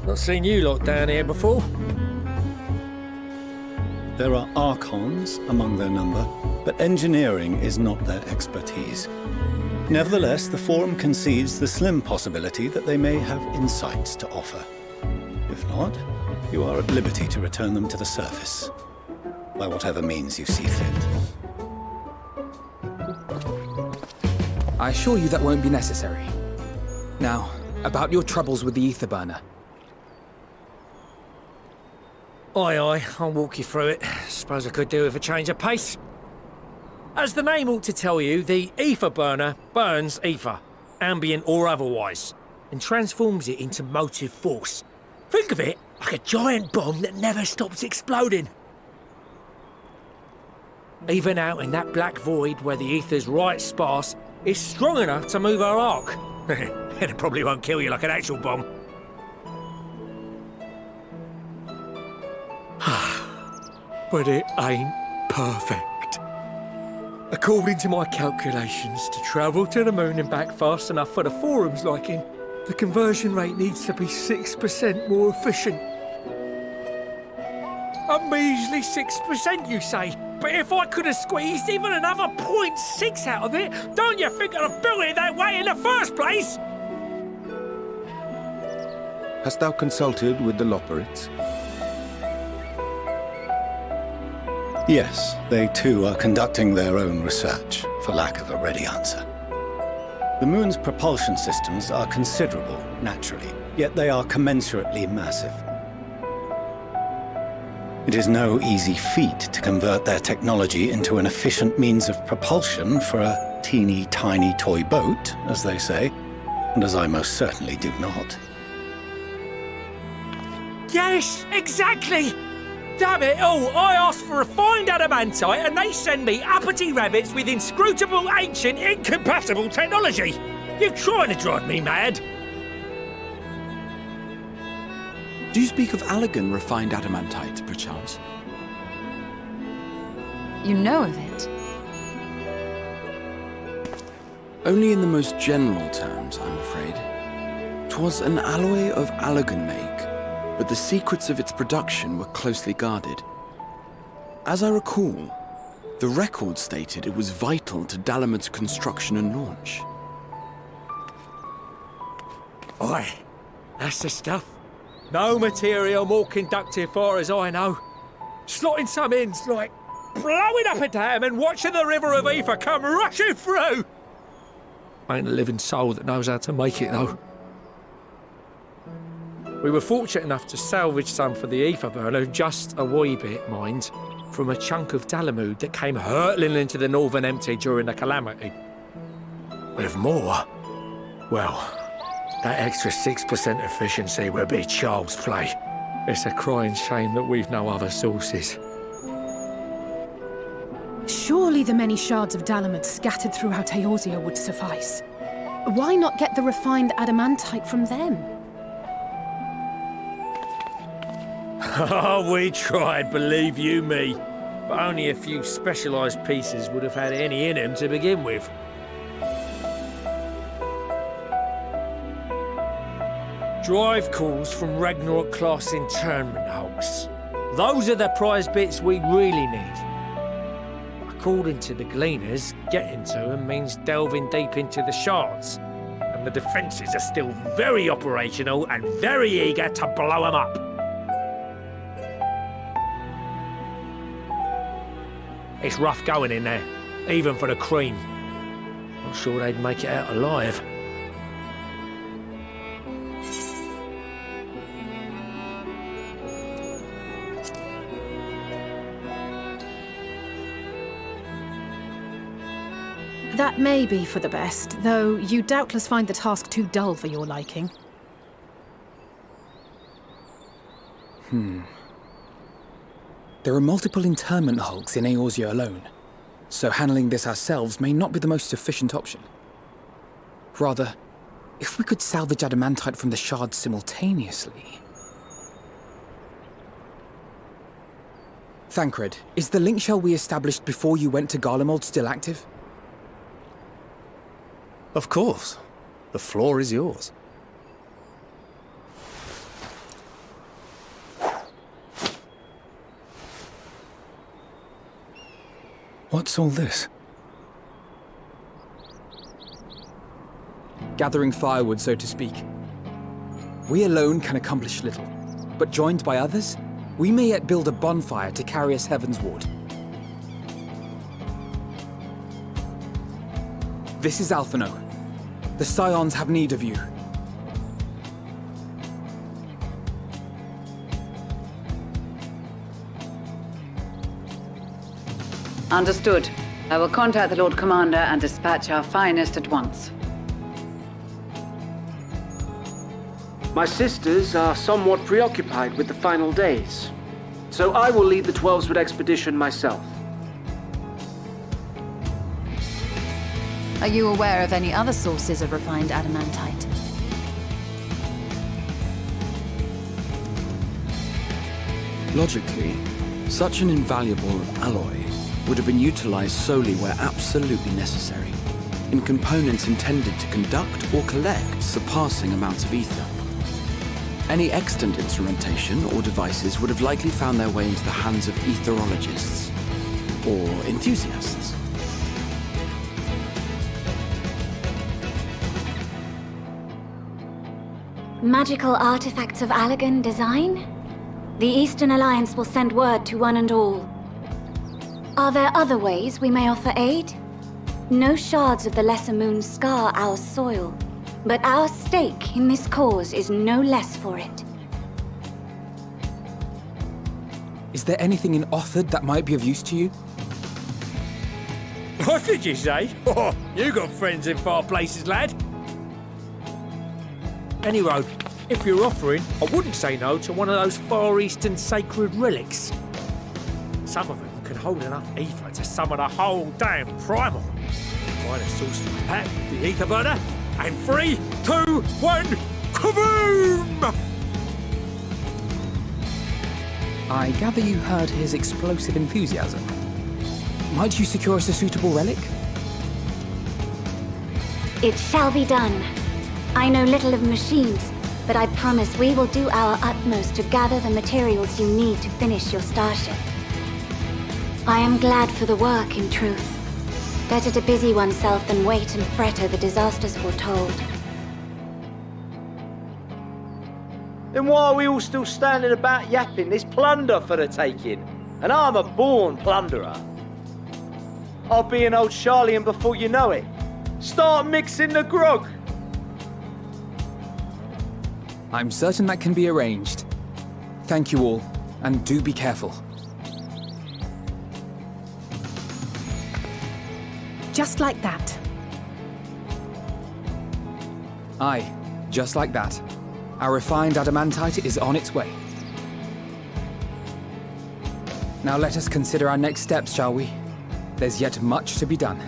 Not seen you lot down here before. There are Archons among their number, but engineering is not their expertise. Nevertheless, the Forum concedes the slim possibility that they may have insights to offer. If not, you are at liberty to return them to the surface, by whatever means you see fit. I assure you that won't be necessary. Now, about your troubles with the ether burner. Aye, aye, I'll walk you through it. Suppose I could do with a change of pace. As the name ought to tell you, the ether burner burns ether, ambient or otherwise, and transforms it into motive force. Think of it like a giant bomb that never stops exploding. Even out in that black void where the ether's right sparse, it's strong enough to move our arc. And it probably won't kill you like an actual bomb. But it ain't perfect. According to my calculations, to travel to the moon and back fast enough for the Forum's liking, the conversion rate needs to be 6% more efficient. A measly 6%, you say? But if I could have squeezed even another 0.6 out of it, don't you think I'd have built it that way in the first place? Hast thou consulted with the Loperites? Yes, they too are conducting their own research, for lack of a ready answer. The moon's propulsion systems are considerable, naturally, yet they are commensurately massive. It is no easy feat to convert their technology into an efficient means of propulsion for a teeny tiny toy boat, as they say, and as I most certainly do not. Yes, exactly! Damn it all, I asked for refined adamantite and they send me uppity rabbits with inscrutable, ancient, incompatible technology! You're trying to drive me mad! Do you speak of Allegan refined adamantite, perchance? You know of it? Only in the most general terms, I'm afraid. 'Twas an alloy of Allegan make, but the secrets of its production were closely guarded. As I recall, the record stated it was vital to Dalamud's construction and launch. Aye, that's the stuff. No material more conductive far as I know. Slotting some ends like blowing up a dam and watching the river of ether come rushing through. Ain't a living soul that knows how to make it though. We were fortunate enough to salvage some for the ether burner, just a wee bit, mind, from a chunk of Dalamud that came hurtling into the Northern Empty during the calamity. With more, well, that extra 6% efficiency would be child's play. It's a crying shame that we've no other sources. Surely the many shards of Dalamud scattered throughout Eorzea would suffice. Why not get the refined adamantite from them? Oh, we tried, believe you me. But only a few specialised pieces would have had any in them to begin with. Drive calls from Ragnarok-class internment hulks. Those are the prize bits we really need. According to the Gleaners, getting to them means delving deep into the shards. And the defences are still very operational and very eager to blow them up. It's rough going in there, even for the cream. Not sure they'd make it out alive. That may be for the best, though you doubtless find the task too dull for your liking. There are multiple internment hulks in Eorzea alone, so handling this ourselves may not be the most efficient option. Rather, if we could salvage adamantite from the shards simultaneously... Thancred, is the link shell we established before you went to Garlemald still active? Of course. The floor is yours. What's all this? Gathering firewood, so to speak. We alone can accomplish little, but joined by others, we may yet build a bonfire to carry us heavensward. This is Alphino. The Scions have need of you. Understood. I will contact the Lord Commander and dispatch our finest at once. My sisters are somewhat preoccupied with the final days, so I will lead the 12-Sword expedition myself. Are you aware of any other sources of refined adamantite? Logically, such an invaluable alloy would have been utilized solely where absolutely necessary, in components intended to conduct or collect surpassing amounts of ether. Any extant instrumentation or devices would have likely found their way into the hands of etherologists or enthusiasts. Magical artifacts of Allagan design? The Eastern Alliance will send word to one and all. Are there other ways we may offer aid? No shards of the Lesser Moon scar our soil, but our stake in this cause is no less for it. Is there anything in Othard that might be of use to you? What did you say? Oh, you got friends in far places, lad. Anyway, if you're offering, I wouldn't say no to one of those Far Eastern sacred relics. Some of them can hold enough ether to summon a whole damn primal. Find a source like that with the ether burner, and 3, 2, 1, kaboom! I gather you heard his explosive enthusiasm. Might you secure us a suitable relic? It shall be done. I know little of machines, but I promise we will do our utmost to gather the materials you need to finish your starship. I am glad for the work, in truth. Better to busy oneself than wait and fret over disasters foretold. Then why are we all still standing about yapping? There's plunder for the taking, and I'm a born plunderer. I'll be an old Charlian before you know it. Start mixing the grog! I'm certain that can be arranged. Thank you all, and do be careful. Just like that. Aye, just like that. Our refined adamantite is on its way. Now let us consider our next steps, shall we? there's yet much to be done.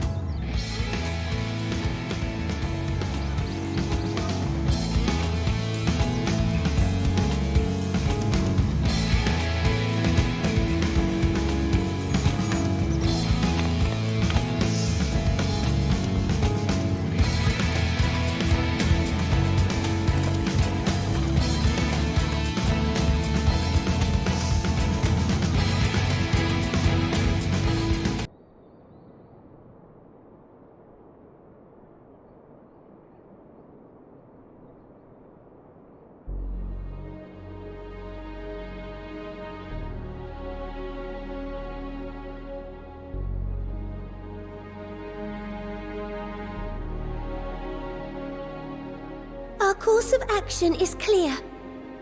Our course of action is clear.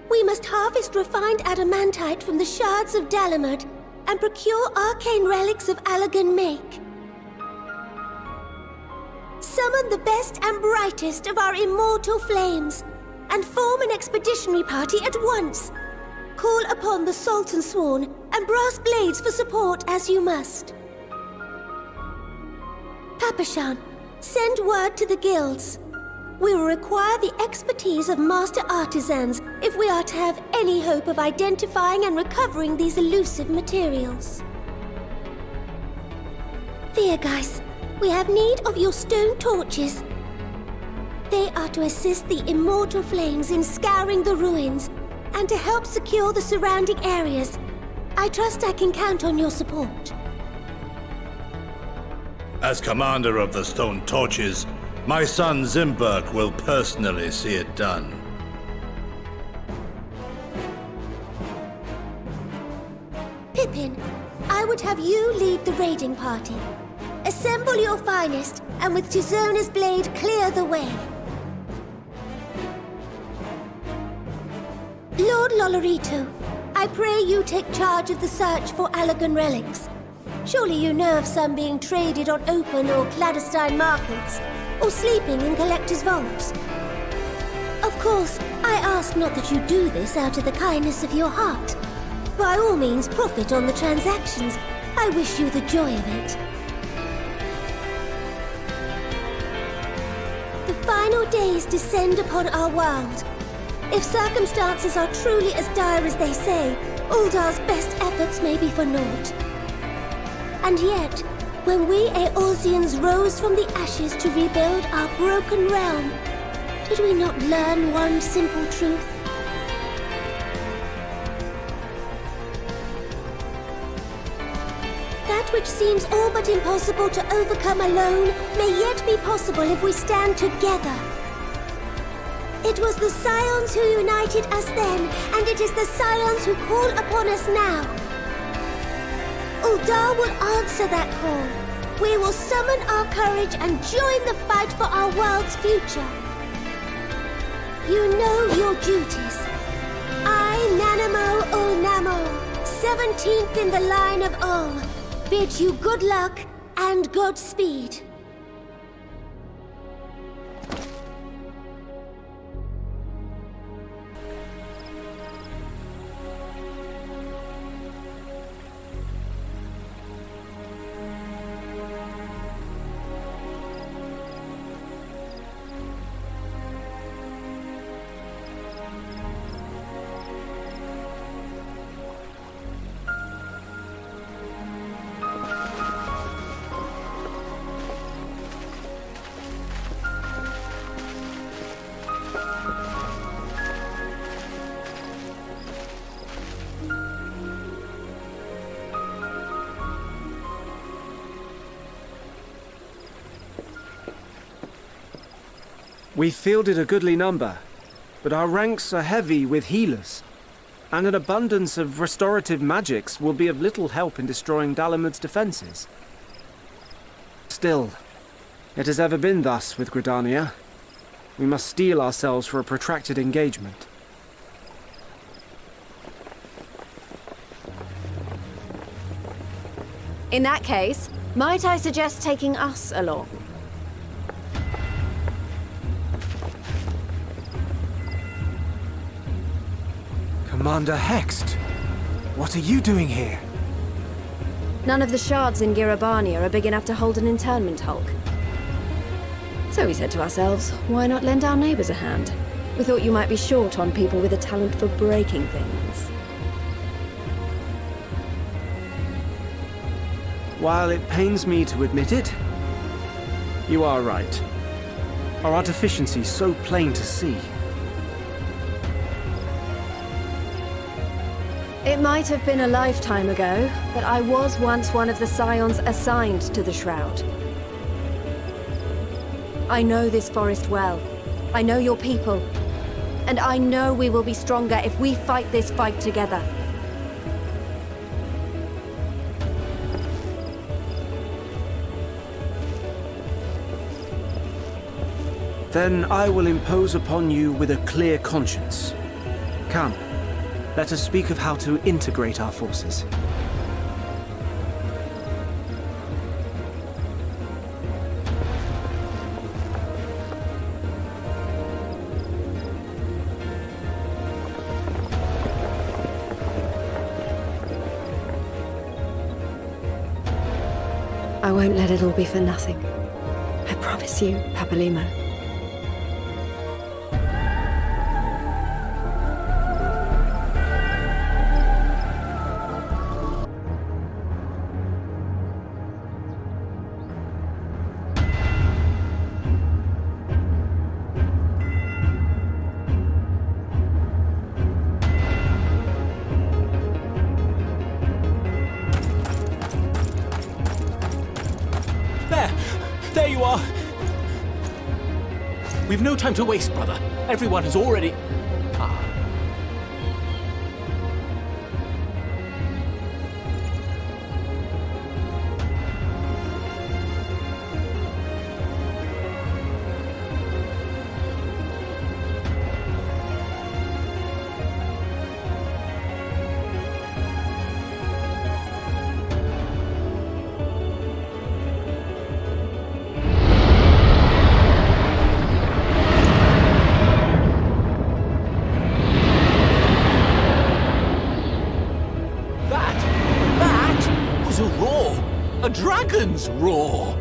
We must harvest refined adamantite from the shards of Dalamud and procure arcane relics of Allagan make. Summon the best and brightest of our immortal flames and form an expeditionary party at once. Call upon the Sultan Sworn and Brass Blades for support as you must. Papashan, send word to the guilds. We will require the expertise of master artisans if we are to have any hope of identifying and recovering these elusive materials. Viergeist, we have need of your stone torches. They are to assist the immortal flames in scouring the ruins and to help secure the surrounding areas. I trust I can count on your support. As commander of the Stone Torches, my son Zimberk will personally see it done. Pippin, I would have you lead the raiding party. Assemble your finest, and with Tizona's blade, clear the way. Lord Lolorito, I pray you take charge of the search for Allagan relics. Surely you know of some being traded on open or clandestine markets, or sleeping in collectors' vaults. Of course, I ask not that you do this out of the kindness of your heart. By all means, profit on the transactions. I wish you the joy of it. The final days descend upon our world. If circumstances are truly as dire as they say, Uldar's best efforts may be for naught. And yet, when we Eorzeans rose from the ashes to rebuild our broken realm, did we not learn one simple truth? That which seems all but impossible to overcome alone may yet be possible if we stand together. It was the Scions who united us then, and it is the Scions who call upon us now. Uldar will answer that call. We will summon our courage and join the fight for our world's future. You know your duties. I, Nanamo Ulnamo, 17th in the line of Ul, bid you good luck and Godspeed. We've fielded a goodly number, but our ranks are heavy with healers, and an abundance of restorative magics will be of little help in destroying Dalamud's defenses. Still, it has ever been thus with Gridania. We must steel ourselves for a protracted engagement. In that case, might I suggest taking us along? Commander Hext, what are you doing here? None of the shards in Girabania are big enough to hold an internment hulk. So we said to ourselves, why not lend our neighbors a hand? We thought you might be short on people with a talent for breaking things. While it pains me to admit it, you are right. Our artificiency's so plain to see. It might have been a lifetime ago, but I was once one of the Scions assigned to the Shroud. I know this forest well. I know your people. And I know we will be stronger if we fight this fight together. Then I will impose upon you with a clear conscience. Come, let us speak of how to integrate our forces. I won't let it all be for nothing. I promise you, Papalimo. There you are! We've no time to waste, brother. Everyone has already... A dragon's roar!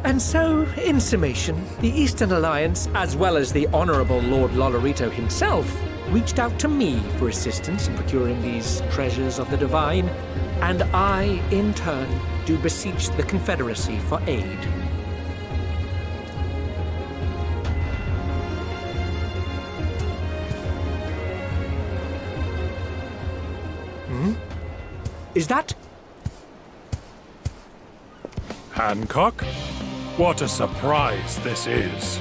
And so, in summation, the Eastern Alliance, as well as the Honourable Lord Lolorito himself, reached out to me for assistance in procuring these treasures of the divine, and I, in turn, do beseech the Confederacy for aid. Is that... Hancock? What a surprise this is.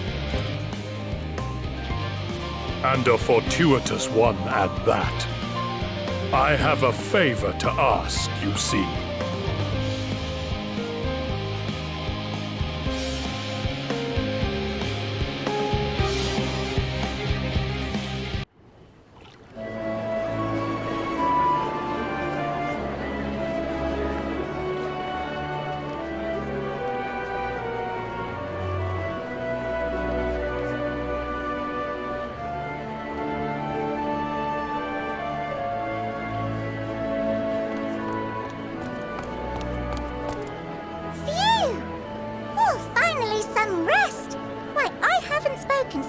And a fortuitous one at that. I have a favor to ask, you see.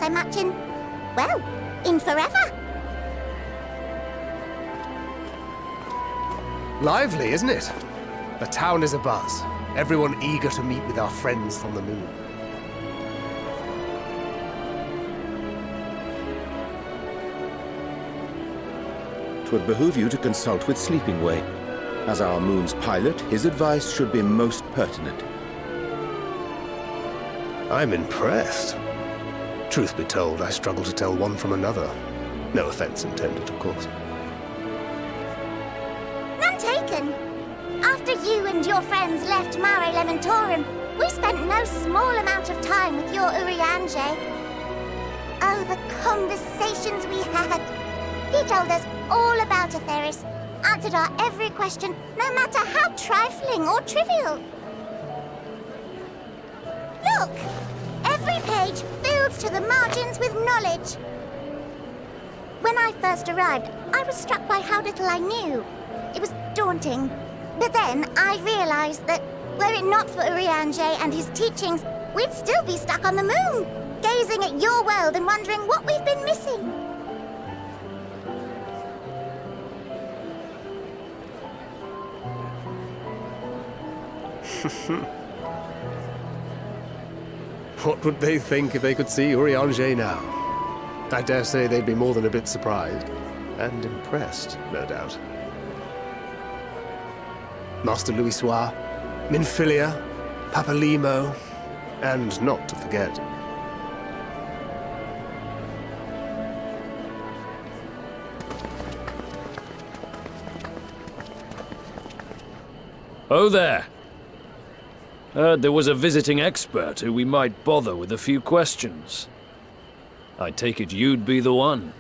So much in, well, in forever. Lively, isn't it? The town is abuzz. Everyone eager to meet with our friends from the moon. Twould behoove you to consult with Sleeping Way. As our moon's pilot, his advice should be most pertinent. I'm impressed. Truth be told, I struggle to tell one from another. No offense intended, of course. None taken. After you and your friends left Mare Elementorum, we spent no small amount of time with your Urianger. Oh, Oh, the conversations we had. He told us all about Atheris, answered our every question, no matter how trifling or trivial. Look! Every page filled to the margins with knowledge. When I first arrived, I was struck by how little I knew. It was daunting. But then I realized that were it not for Urianger and his teachings, we'd still be stuck on the moon, gazing at your world and wondering what we've been missing. What would they think if they could see Urianger now? I dare say they'd be more than a bit surprised. And impressed, no doubt. Master Louisoix, Minfilia, Papalimo, and not to forget, Oh there. Heard there was a visiting expert who we might bother with a few questions. I take it you'd be the one.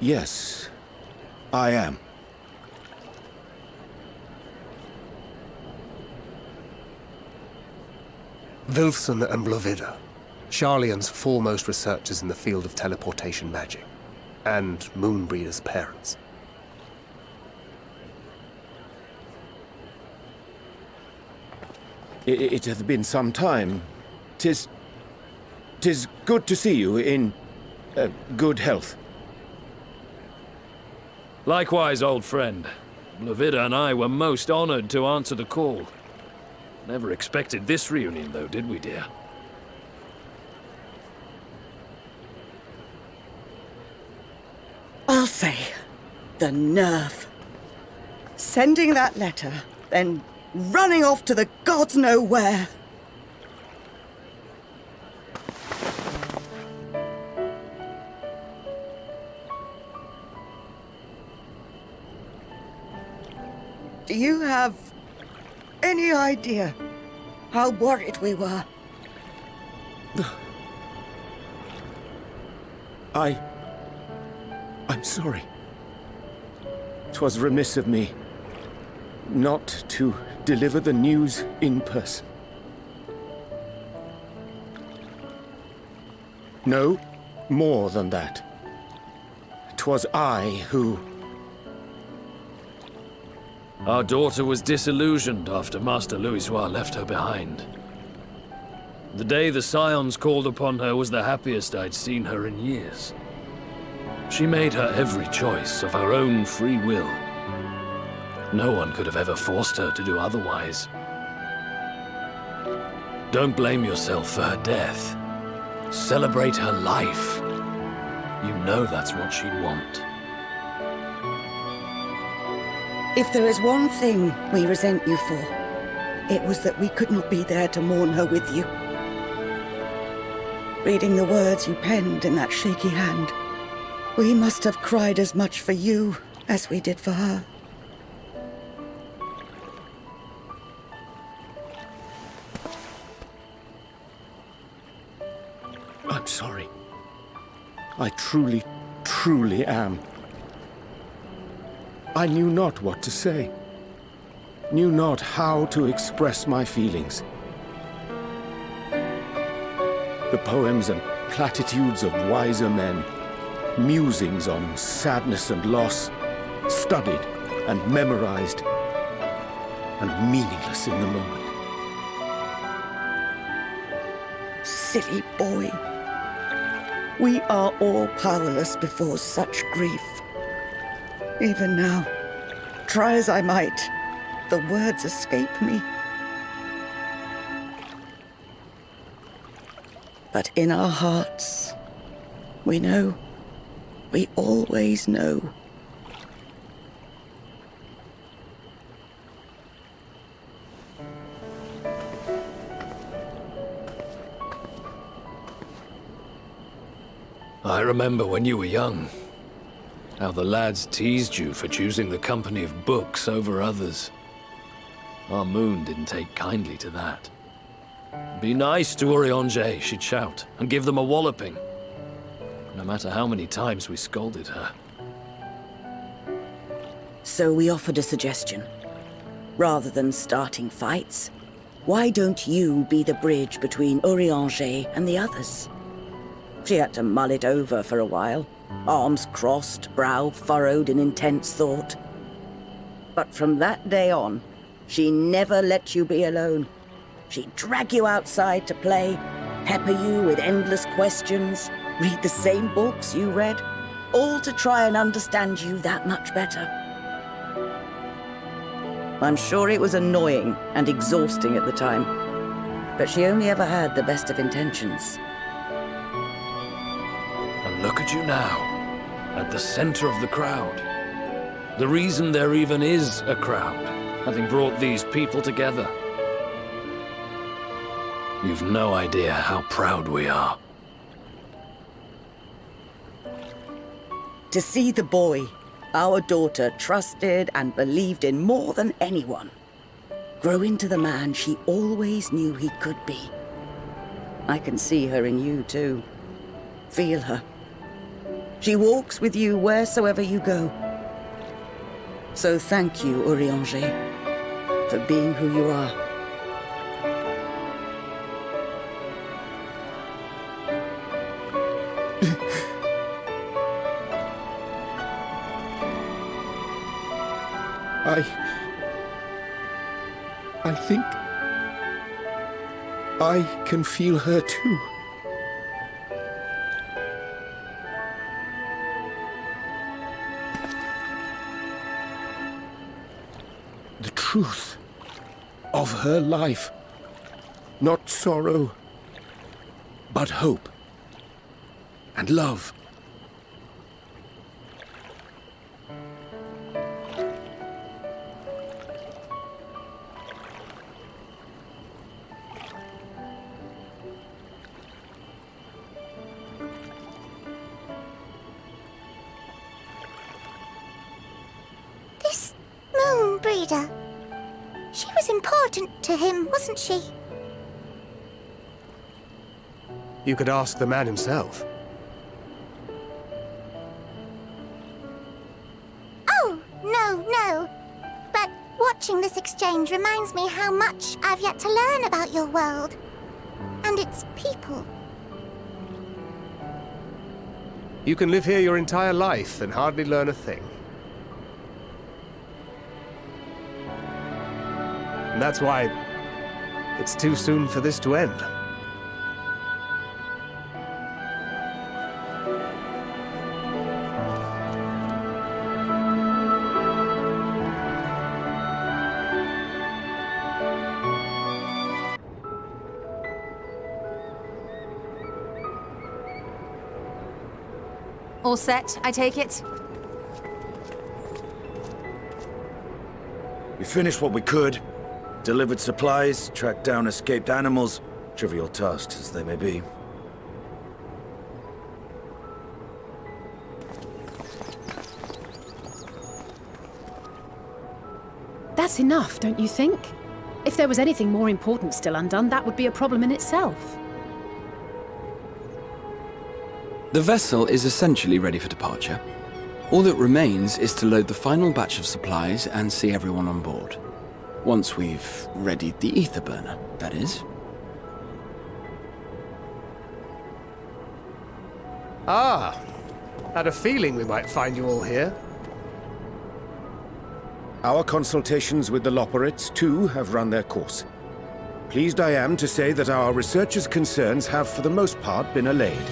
Yes, I am. Wilson and Blovida, Sharlayan's foremost researchers in the field of teleportation magic, and Moonbreeder's parents. It hath been some time. 'Tis good to see you in good health. Likewise, old friend. Blovida and I were most honored to answer the call. Never expected this reunion, though, did we, dear? Alfei, the nerve. Sending that letter, then running off to the gods know where. Do you have any idea how worried we were? I'm sorry. 'Twas remiss of me not to deliver the news in person. No, more than that. 'Twas I who... Our daughter was disillusioned after Master Louisoix left her behind. The day the Scions called upon her was the happiest I'd seen her in years. She made her every choice of her own free will. No one could have ever forced her to do otherwise. Don't blame yourself for her death. Celebrate her life. You know that's what she'd want. If there is one thing we resent you for, it was that we could not be there to mourn her with you. Reading the words you penned in that shaky hand, we must have cried as much for you as we did for her. I'm sorry. I truly, truly am. I knew not what to say. Knew not how to express my feelings. The poems and platitudes of wiser men, musings on sadness and loss, studied and memorized, and meaningless in the moment. Silly boy. We are all powerless before such grief. Even now, try as I might, the words escape me. But in our hearts, we know, we always know. I remember when you were young. How the lads teased you for choosing the company of books over others. Our moon didn't take kindly to that. Be nice to Urianger, she'd shout, and give them a walloping. No matter how many times we scolded her. So we offered a suggestion. Rather than starting fights, why don't you be the bridge between Urianger and the others? She had to mull it over for a while, arms crossed, brow furrowed in intense thought. But from that day on, she never let you be alone. She'd drag you outside to play, pepper you with endless questions, read the same books you read, all to try and understand you that much better. I'm sure it was annoying and exhausting at the time, but she only ever had the best of intentions. And look at you now, at the center of the crowd. The reason there even is a crowd, having brought these people together. You've no idea how proud we are. To see the boy our daughter trusted and believed in more than anyone, grow into the man she always knew he could be. I can see her in you too. Feel her. She walks with you wheresoever you go. So thank you, Urianger, for being who you are. I think I can feel her too. The truth of her life. Not sorrow, but hope and love. She was important to him, wasn't she? You could ask the man himself. Oh, no. But watching this exchange reminds me how much I've yet to learn about your world. And its people. You can live here your entire life and hardly learn a thing. And that's why it's too soon for this to end. All set, I take it? We finished what we could. Delivered supplies, tracked down escaped animals, trivial tasks as they may be. That's enough, don't you think? If there was anything more important still undone, that would be a problem in itself. The vessel is essentially ready for departure. All that remains is to load the final batch of supplies and see everyone on board. Once we've readied the ether burner, that is. Ah, had a feeling we might find you all here. Our consultations with the Loporrits, too, have run their course. Pleased I am to say that our researchers' concerns have for the most part been allayed,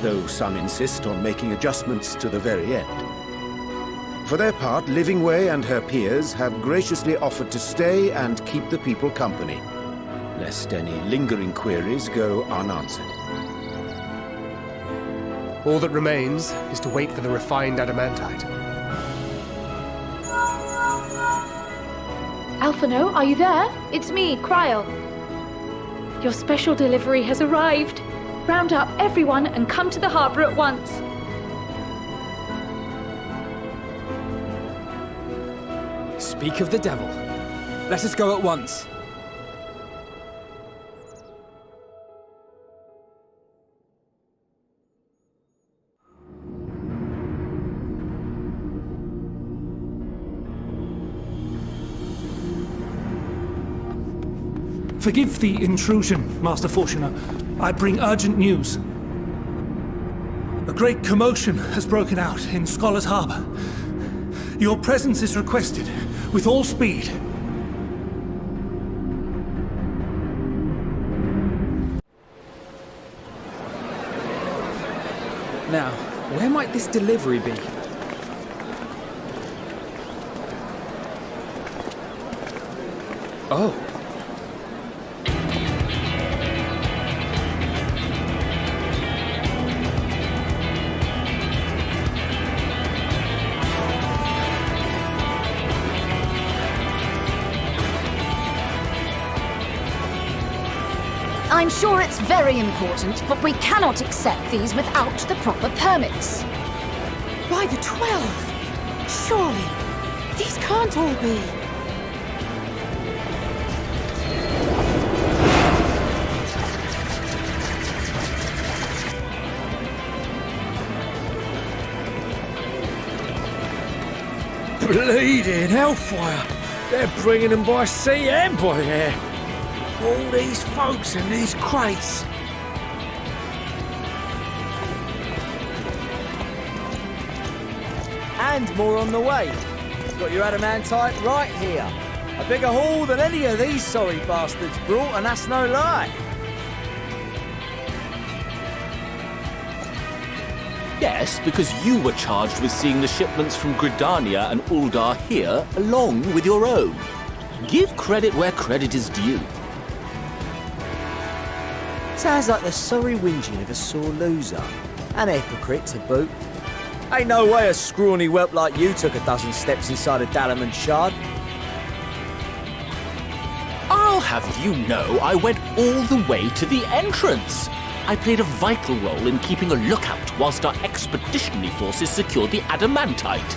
though some insist on making adjustments to the very end. For their part, Livingway and her peers have graciously offered to stay and keep the people company, lest any lingering queries go unanswered. All that remains is to wait for the refined adamantite. Alphino, are you there? It's me, Kryl. Your special delivery has arrived. Round up everyone and come to the harbor at once. Speak of the devil. Let us go at once. Forgive the intrusion, Master Fortuner. I bring urgent news. A great commotion has broken out in Scholar's Harbour. Your presence is requested, with all speed. Now, where might this delivery be? Oh. I'm sure it's very important, but we cannot accept these without the proper permits. By the 12! Surely, these can't all be. Bleeding hellfire! They're bringing them by sea and by air. All these folks in these crates. And more on the way. Got your adamantite right here. A bigger haul than any of these sorry bastards brought, and that's no lie. Yes, because you were charged with seeing the shipments from Gridania and Uldar here, along with your own. Give credit where credit is due. Sounds like the sorry whinging of a sore loser. An hypocrite to boot. Ain't no way a scrawny whelp like you took a dozen steps inside a Dalamant shard. I'll have you know I went all the way to the entrance. I played a vital role in keeping a lookout whilst our expeditionary forces secured the adamantite.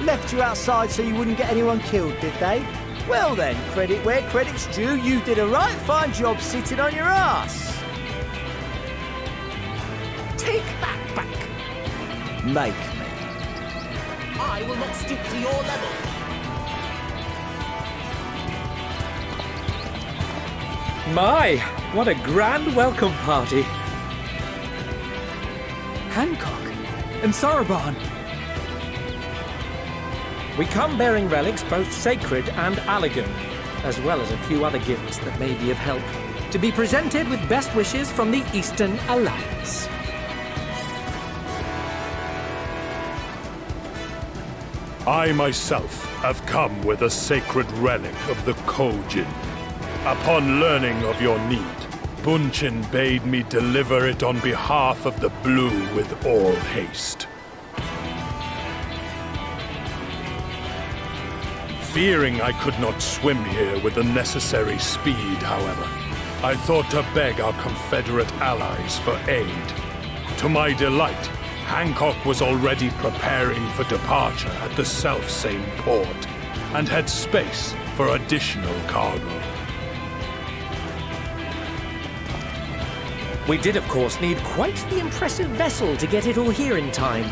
Left you outside so you wouldn't get anyone killed, did they? Well then, credit where credit's due, you did a right fine job sitting on your ass. Take that back. Make me. I will not stoop to your level. My, what a grand welcome party. Hancock and Saraban. We come bearing relics both sacred and elegant, as well as a few other gifts that may be of help, to be presented with best wishes from the Eastern Alliance. I myself have come with a sacred relic of the Kojin. Upon learning of your need, Bunchin bade me deliver it on behalf of the Blue with all haste. Fearing I could not swim here with the necessary speed, however, I thought to beg our Confederate allies for aid. To my delight, Hancock was already preparing for departure at the selfsame port, and had space for additional cargo. We did, of course, need quite the impressive vessel to get it all here in time.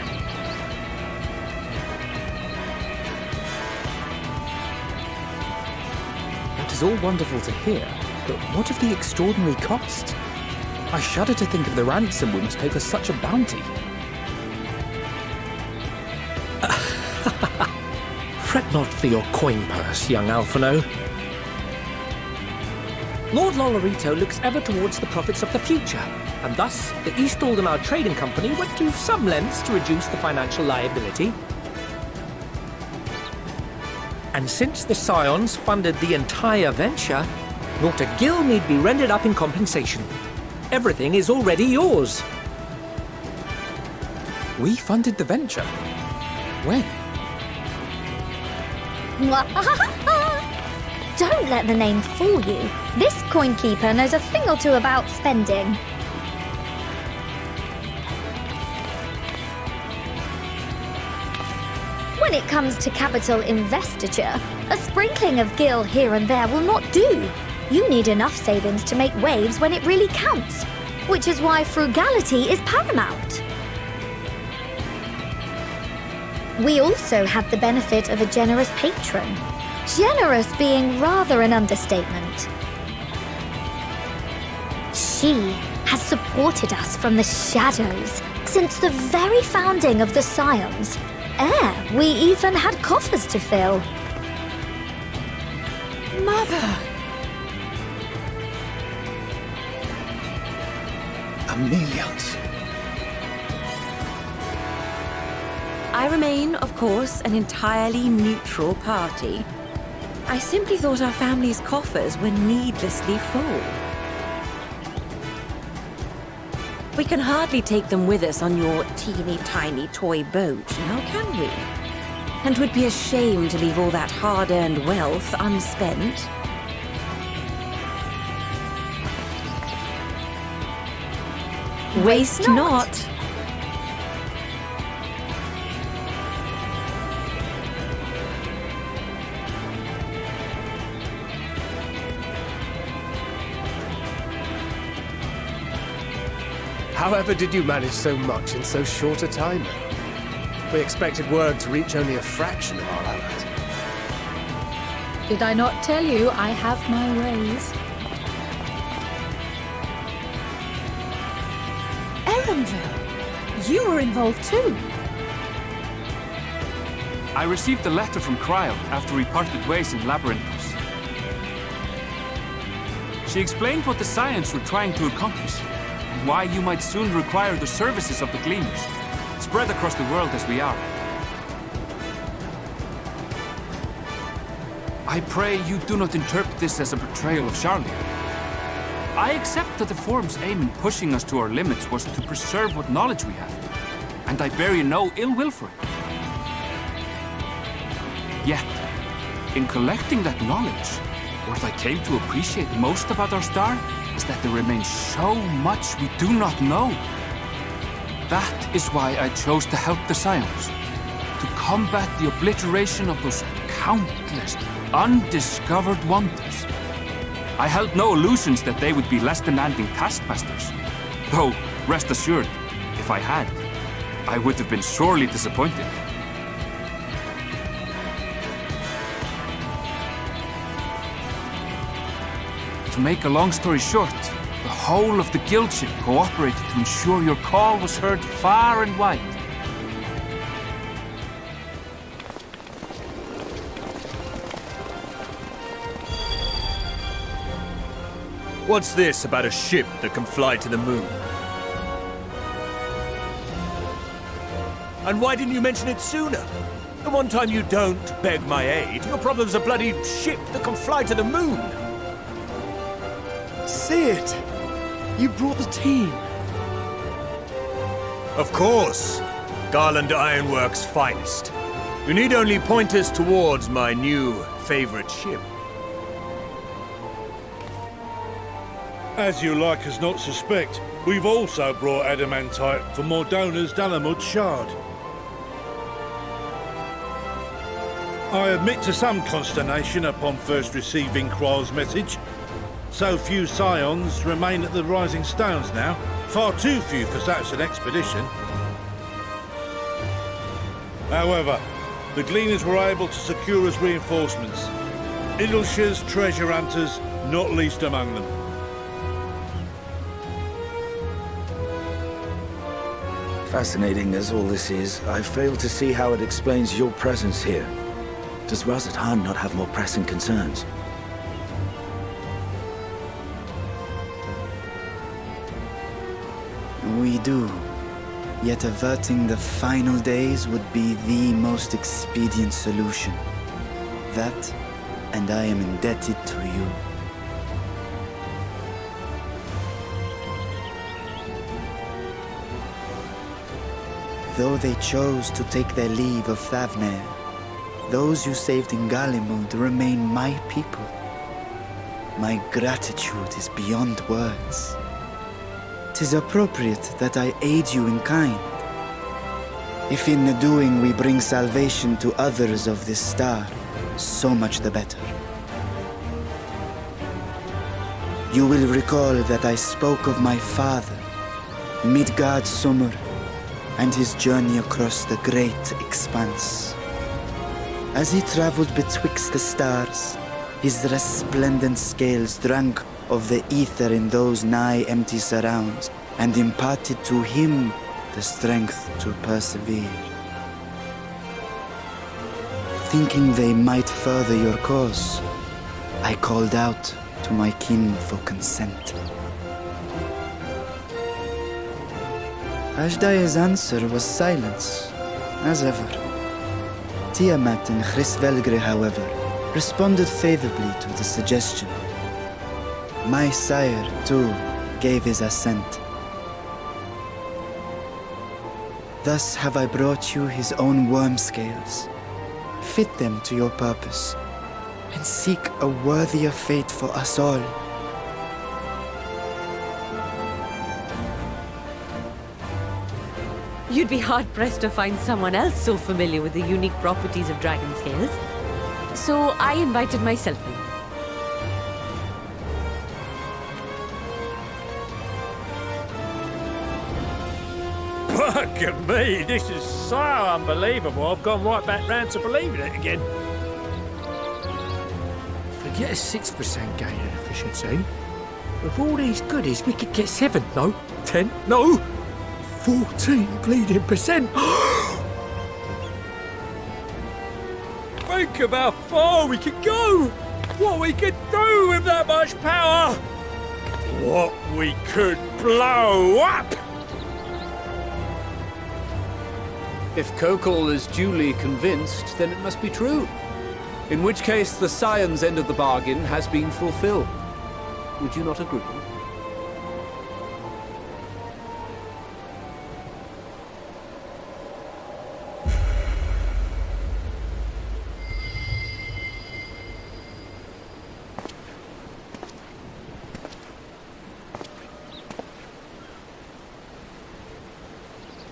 That is all wonderful to hear, but what of the extraordinary cost? I shudder to think of the ransom we must pay for such a bounty. Fret not for your coin purse, young Alphino. Lord Lolorito looks ever towards the profits of the future, and thus the East Aldenar Trading Company went to some lengths to reduce the financial liability. And since the Scions funded the entire venture, not a gill need be rendered up in compensation. Everything is already yours. We funded the venture? When? Don't let the name fool you. This coin keeper knows a thing or two about spending. When when it comes to capital investiture, a sprinkling of gil here and there will not do. You need enough savings to make waves when it really counts, which is why frugality is paramount. We also have the benefit of a generous patron. Generous being rather an understatement. She has supported us from the shadows since the very founding of the Scions, ere we even had coffers to fill. Mother! Amelians. I remain, of course, an entirely neutral party. I simply thought our family's coffers were needlessly full. We can hardly take them with us on your teeny-tiny toy boat, now can we? And would be a shame to leave all that hard-earned wealth unspent. Waste not. However did you manage so much in so short a time? We expected word to reach only a fraction of our allies. Did I not tell you I have my ways? Erenville, you were involved too. I received a letter from Cryle after we parted ways in Labyrinthos. She explained what the Scions were trying to accomplish, and why you might soon require the services of the Gleaners, spread across the world as we are. I pray you do not interpret this as a betrayal of Charlie. I accept that the Forum's aim in pushing us to our limits was to preserve what knowledge we have, and I bear you no ill will for it. Yet, in collecting that knowledge, what I came to appreciate most about our star is that there remains so much we do not know. That is why I chose to help the Scions, to combat the obliteration of those countless, undiscovered wonders. I held no illusions that they would be less demanding taskmasters. Though, rest assured, if I had, I would have been sorely disappointed. To make a long story short, the whole of the guildship cooperated to ensure your call was heard far and wide. What's this about a ship that can fly to the moon? And why didn't you mention it sooner? The one time you don't beg my aid, your problem's a bloody ship that can fly to the moon. See it! You brought the team. Of course. Garland Ironworks' finest. You need only point us towards my new favorite ship. As you like us not suspect, we've also brought adamantite for Mordona's Dalamud Shard. I admit to some consternation upon first receiving Kryle's message. So few Scions remain at the Rising Stones now. Far too few for such an expedition. However, the Gleaners were able to secure us reinforcements. Idleshires, treasure hunters, not least among them. Fascinating as all this is, I fail to see how it explains your presence here. Does Razat-Han not have more pressing concerns? We do. Yet averting the final days would be the most expedient solution. That, and I am indebted to you. Though they chose to take their leave of Thavnair, those you saved in Galimund remain my people. My gratitude is beyond words. 'Tis appropriate that I aid you in kind. If in the doing we bring salvation to others of this star, so much the better. You will recall that I spoke of my father, Midgard Summer, and his journey across the great expanse. As he traveled betwixt the stars, his resplendent scales drank of the ether in those nigh empty surrounds, and imparted to him the strength to persevere. Thinking they might further your cause, I called out to my kin for consent. Ashdai's answer was silence, as ever. Tiamat and Hrisvelgre, however, responded favorably to the suggestion. My sire, too, gave his assent. Thus have I brought you his own worm scales. Fit them to your purpose, and seek a worthier fate for us all. You'd be hard-pressed to find someone else so familiar with the unique properties of dragon scales. So I invited myself in. Bugger me, this is so unbelievable. I've gone right back round to believing it again. Forget a 6% gain in efficiency. With all these goodies, we could get 7, no, 10, no, 14 bleeding percent. Think of how far we could go. What we could do with that much power. What we could blow up. If Kokol is duly convinced, then it must be true. In which case, the Scion's end of the bargain has been fulfilled. Would you not agree?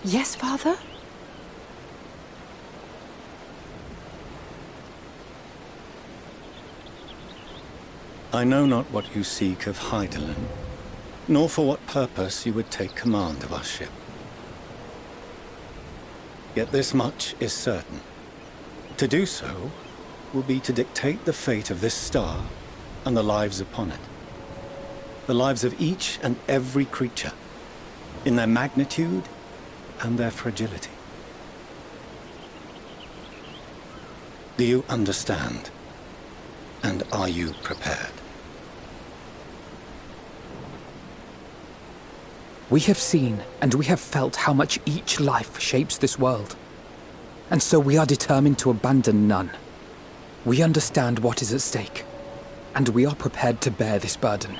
Yes, Father? I know not what you seek of Hydaelyn, nor for what purpose you would take command of our ship. Yet this much is certain. To do so will be to dictate the fate of this star and the lives upon it. The lives of each and every creature, in their magnitude and their fragility. Do you understand? And are you prepared? We have seen and we have felt how much each life shapes this world. And so we are determined to abandon none. We understand what is at stake, and we are prepared to bear this burden.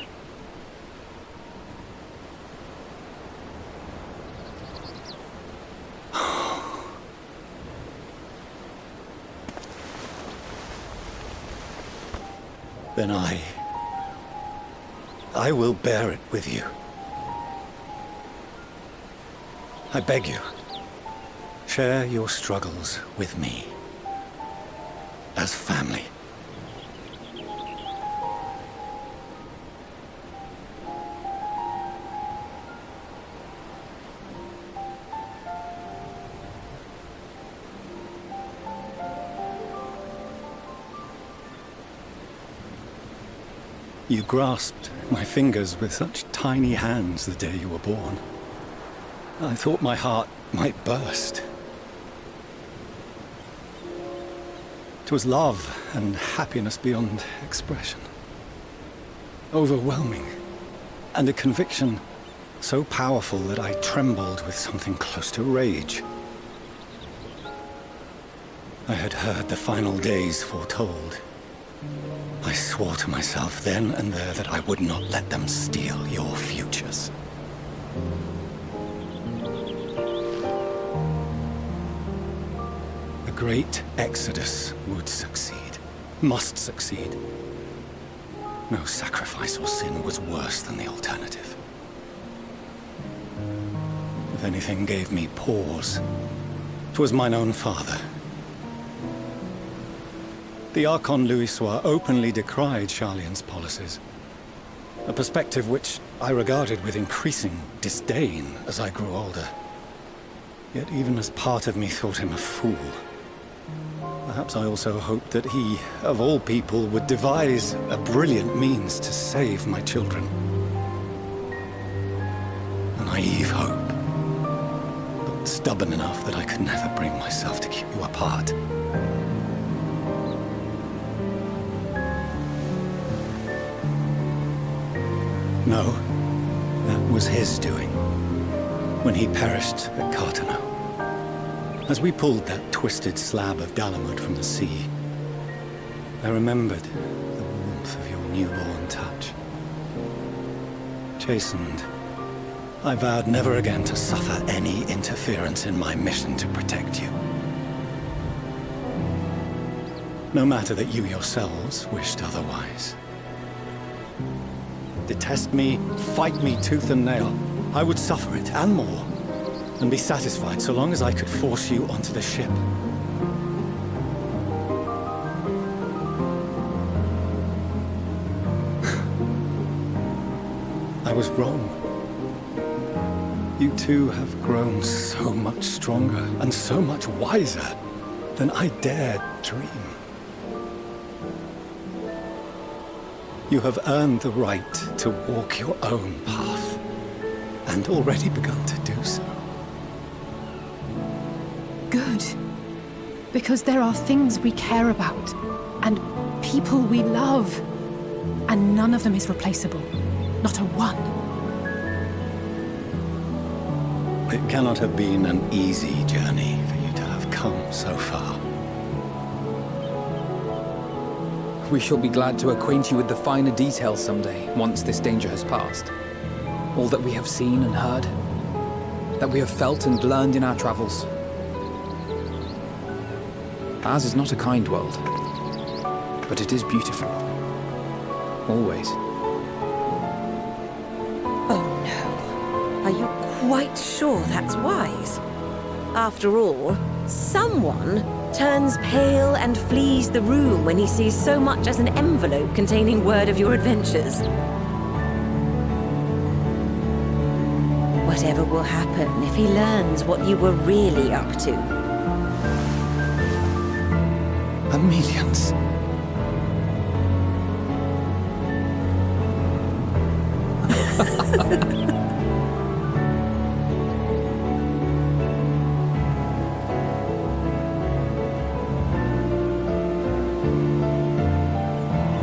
Then I will bear it with you. I beg you, share your struggles with me, as family. You grasped my fingers with such tiny hands the day you were born. I thought my heart might burst. It was love and happiness beyond expression. Overwhelming, and a conviction so powerful that I trembled with something close to rage. I had heard the final days foretold. I swore to myself then and there that I would not let them steal your futures. The great Exodus would succeed, must succeed. No sacrifice or sin was worse than the alternative. If anything gave me pause, 'Twas mine own father. The Archon Louisois openly decried Charlian's policies, a perspective which I regarded with increasing disdain as I grew older. Yet even as part of me thought him a fool, perhaps I also hoped that he, of all people, would devise a brilliant means to save my children. A naive hope, but stubborn enough that I could never bring myself to keep you apart. No, that was his doing, when he perished at Cartano. As we pulled that twisted slab of Dalamud from the sea, I remembered the warmth of your newborn touch. Chastened, I vowed never again to suffer any interference in my mission to protect you. No matter that you yourselves wished otherwise. Detest me, fight me tooth and nail, I would suffer it, and more, and be satisfied so long as I could force you onto the ship. I was wrong. You two have grown so much stronger and so much wiser than I dared dream. You have earned the right to walk your own path, and already begun to do so. Good. Because there are things we care about, and people we love, and none of them is replaceable. Not a one. It cannot have been an easy journey for you to have come so far. We shall be glad to acquaint you with the finer details someday, once this danger has passed. All that we have seen and heard, that we have felt and learned in our travels. Ours is not a kind world, but it is beautiful. Always. Oh no. Are you quite sure that's wise? After all, someone turns pale and flees the room when he sees so much as an envelope containing word of your adventures. Whatever will happen if he learns what you were really up to? Millions.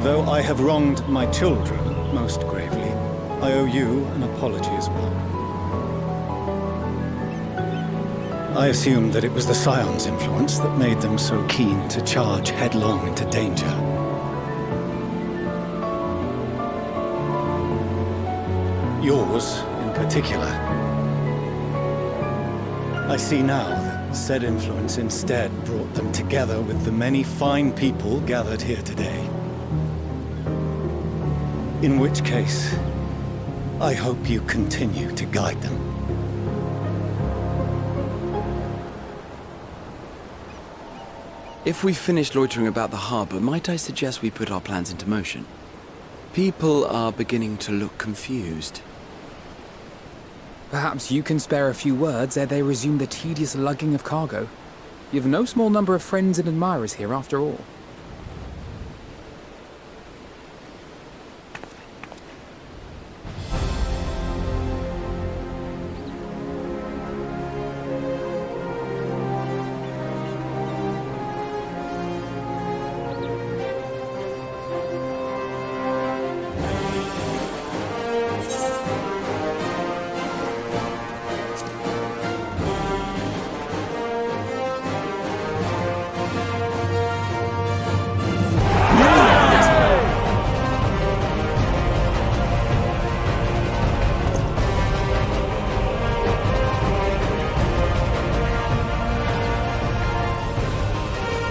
Though I have wronged my children most gravely, I owe you an apology as well. I assumed that it was the Scion's influence that made them so keen to charge headlong into danger. Yours, in particular. I see now that said influence instead brought them together with the many fine people gathered here today. In which case, I hope you continue to guide them. If we've finished loitering about the harbor, might I suggest we put our plans into motion? People are beginning to look confused. Perhaps you can spare a few words ere they resume the tedious lugging of cargo. You've no small number of friends and admirers here, after all.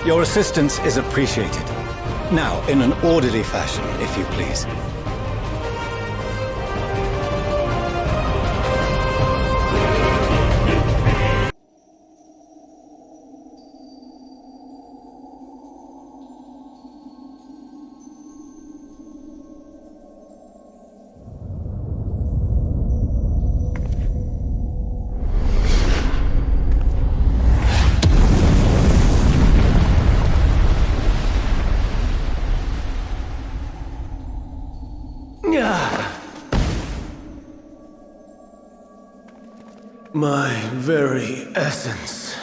Your assistance is appreciated. Now, in an orderly fashion, if you please. My very essence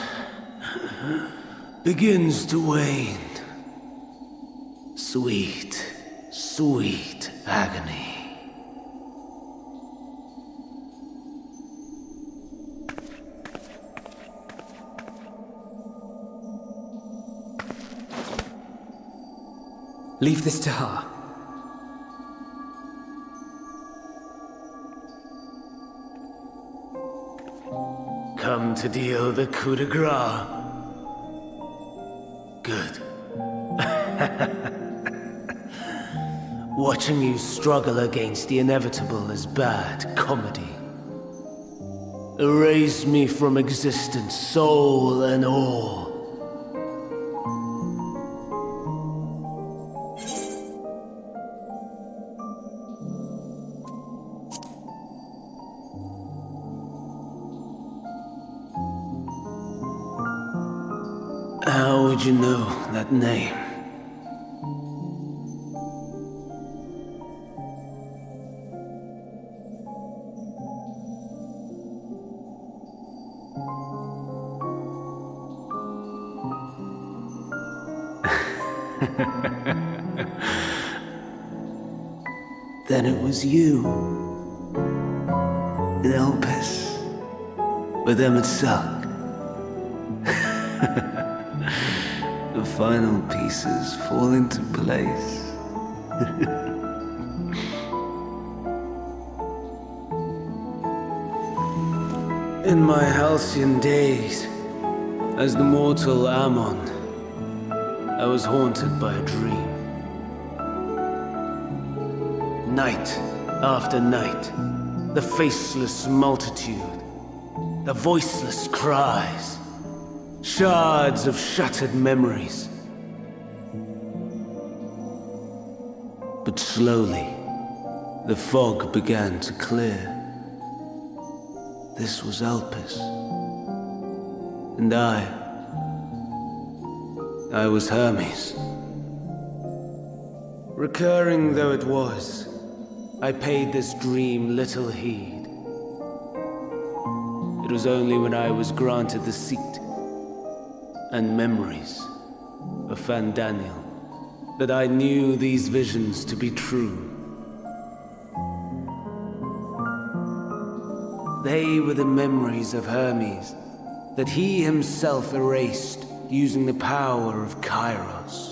begins to wane. Sweet, sweet agony. Leave this to her. Come to deal the coup de grace. Good. Watching you struggle against the inevitable is bad comedy. Erase me from existence, soul and all. How would you know that name? Then it was you. In Elpis. With Emmett Selk. The final pieces fall into place. In my halcyon days, as the mortal Ammon, I was haunted by a dream. Night after night, the faceless multitude, the voiceless cries, shards of shattered memories. But slowly, the fog began to clear. This was Elpis. And I was Hermes. Recurring though it was, I paid this dream little heed. It was only when I was granted the seat and memories of Fandaniel that I knew these visions to be true. They were the memories of Hermes that he himself erased using the power of Kairos.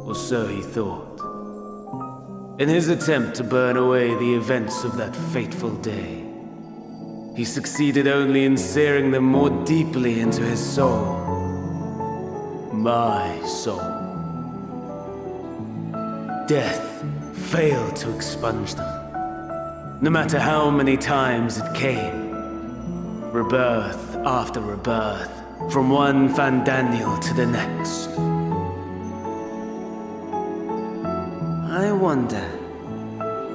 Or so he thought. In his attempt to burn away the events of that fateful day, he succeeded only in searing them more deeply into his soul. My soul. Death failed to expunge them, no matter how many times it came. Rebirth after rebirth, from one Fandaniel to the next. I wonder,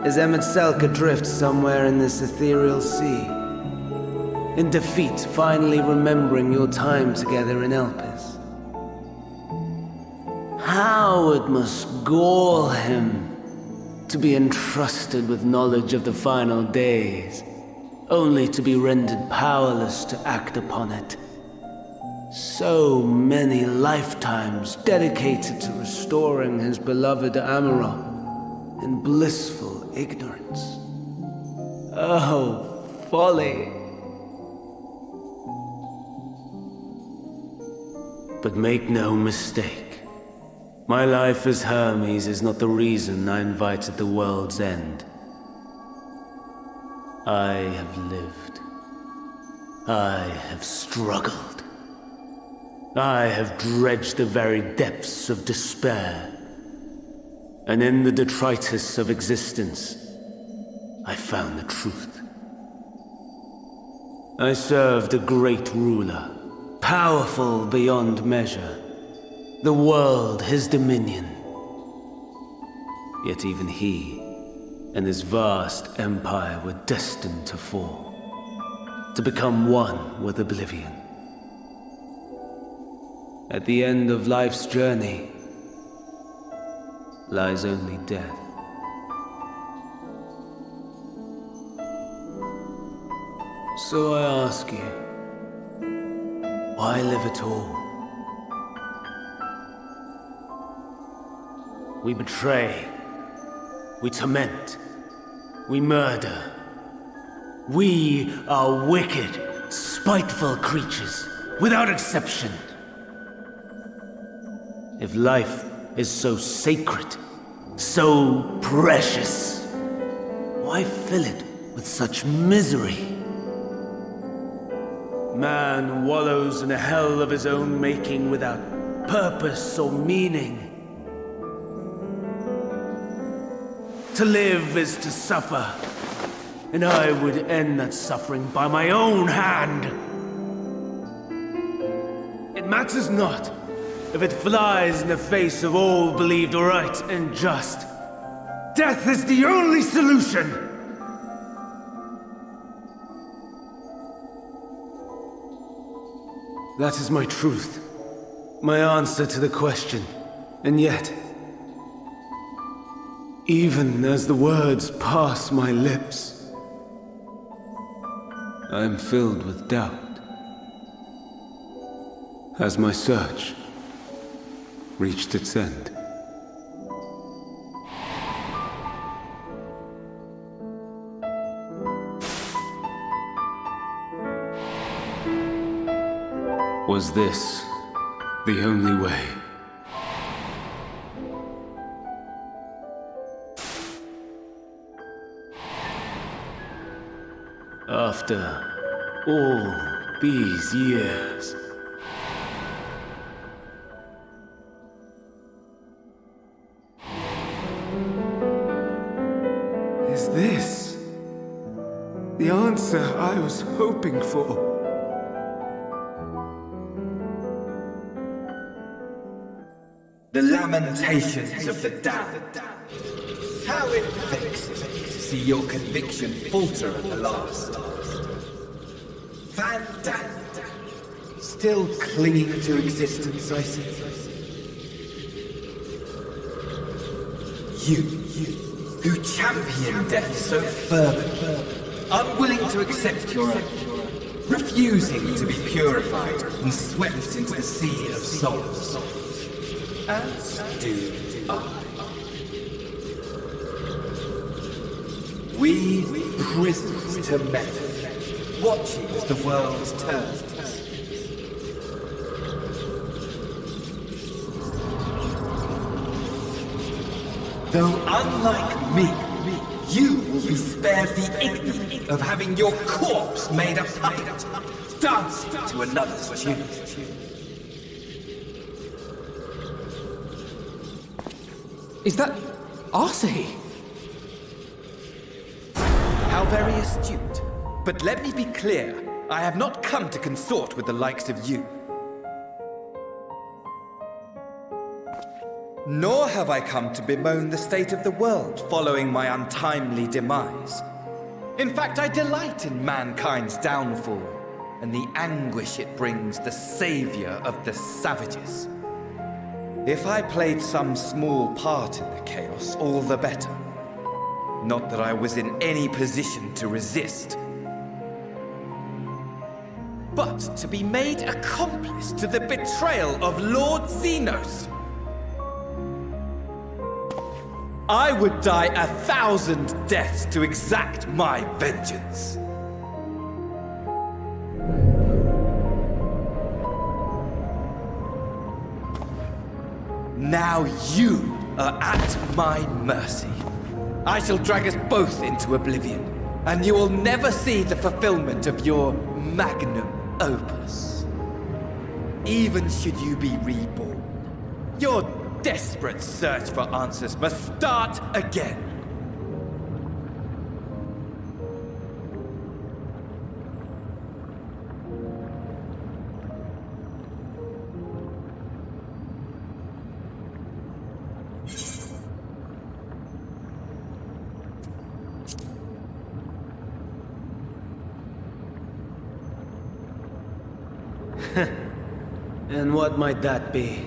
is Emmett Selk adrift somewhere in this ethereal sea? In defeat, finally remembering your time together in Elpis? How it must gall him to be entrusted with knowledge of the final days, only to be rendered powerless to act upon it. So many lifetimes dedicated to restoring his beloved Amaron in blissful ignorance. Oh, folly! But make no mistake, my life as Hermes is not the reason I invited the world's end. I have lived. I have struggled. I have dredged the very depths of despair. And in the detritus of existence, I found the truth. I served a great ruler, powerful beyond measure. The world his dominion. Yet even he and his vast empire were destined to fall, to become one with oblivion. At the end of life's journey lies only death. So I ask you, why live at all? We betray, we torment, we murder. We are wicked, spiteful creatures, without exception. If life is so sacred, so precious, why fill it with such misery? Man wallows in a hell of his own making without purpose or meaning. To live is to suffer, and I would end that suffering by my own hand. It matters not if it flies in the face of all believed right and just. Death is the only solution! That is my truth, my answer to the question. And yet, even as the words pass my lips, I am filled with doubt. Has my search reached its end? Was this the only way? After all these years, is this the answer I was hoping for? The lamentations of the damned. How it vexes me to see your conviction falter at the last. Van Dam, still clinging to existence, I see. You, who champion death so fervently, unwilling to accept your own, refusing to be purified and swept into the sea of souls. As do I. We prisoners to metal, watching as the world turns. Though unlike me, you will be spared the ignominy of having your corpse made a puppet, dancing to another's tune. Is that Arsahi? How very astute. But let me be clear, I have not come to consort with the likes of you. Nor have I come to bemoan the state of the world following my untimely demise. In fact, I delight in mankind's downfall and the anguish it brings the savior of the savages. If I played some small part in the chaos, all the better. Not that I was in any position to resist. But to be made accomplice to the betrayal of Lord Xenos. I would die 1,000 deaths to exact my vengeance. Now you are at my mercy. I shall drag us both into oblivion, and you will never see the fulfillment of your magnum opus. Even should you be reborn, your desperate search for answers must start again. And what might that be?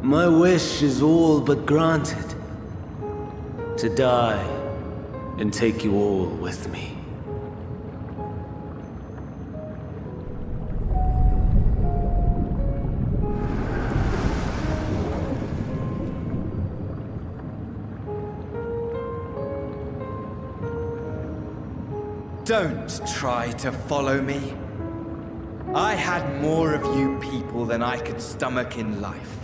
My wish is all but granted. To die and take you all with me. Don't try to follow me. I had more of you people than I could stomach in life.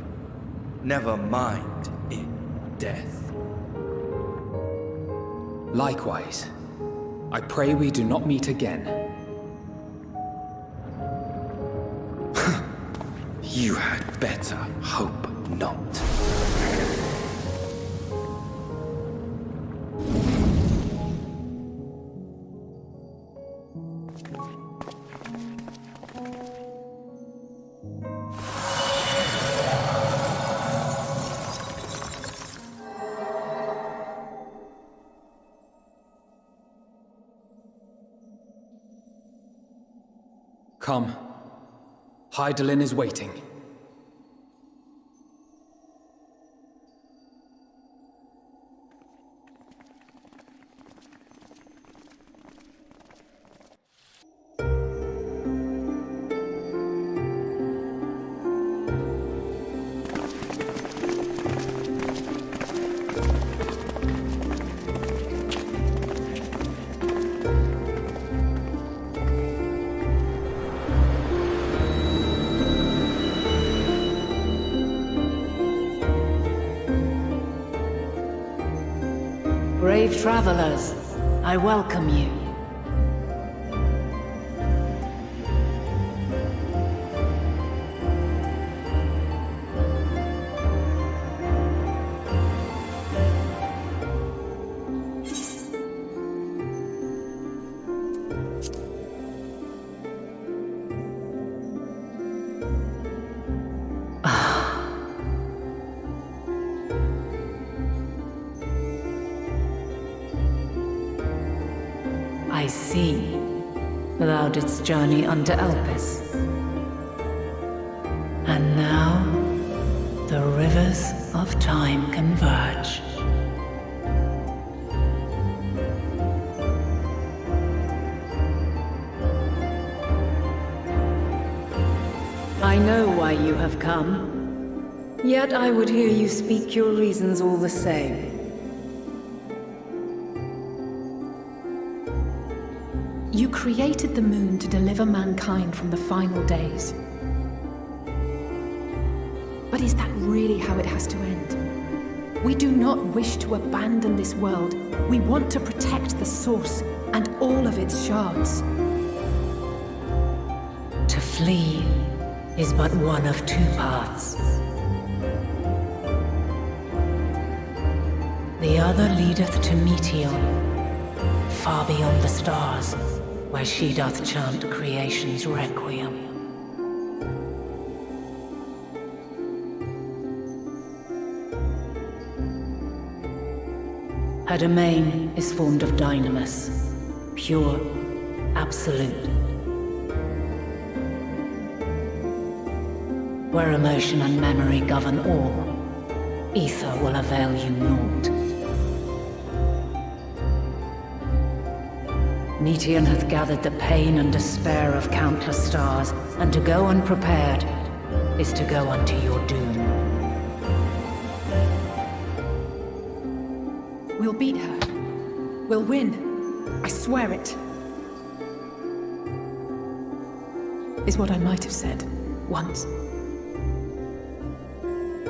Never mind in death. Likewise, I pray we do not meet again. You had better hope not. Come. Hydaelyn is waiting. Brave travelers, I welcome you. I see. Thou didst journey unto Elpis. And now, the rivers of time converge. I know why you have come, yet I would hear you speak your reasons all the same. You created the moon to deliver mankind from the final days. But is that really how it has to end? We do not wish to abandon this world. We want to protect the source and all of its shards. To flee is but one of two paths. The other leadeth to Meteon, far beyond the stars, where she doth chant creation's requiem. Her domain is formed of dynamis, pure, absolute. Where emotion and memory govern all, ether will avail you naught. Meteon hath gathered the pain and despair of countless stars, and to go unprepared is to go unto your doom. We'll beat her. We'll win. I swear it. Is what I might have said, once.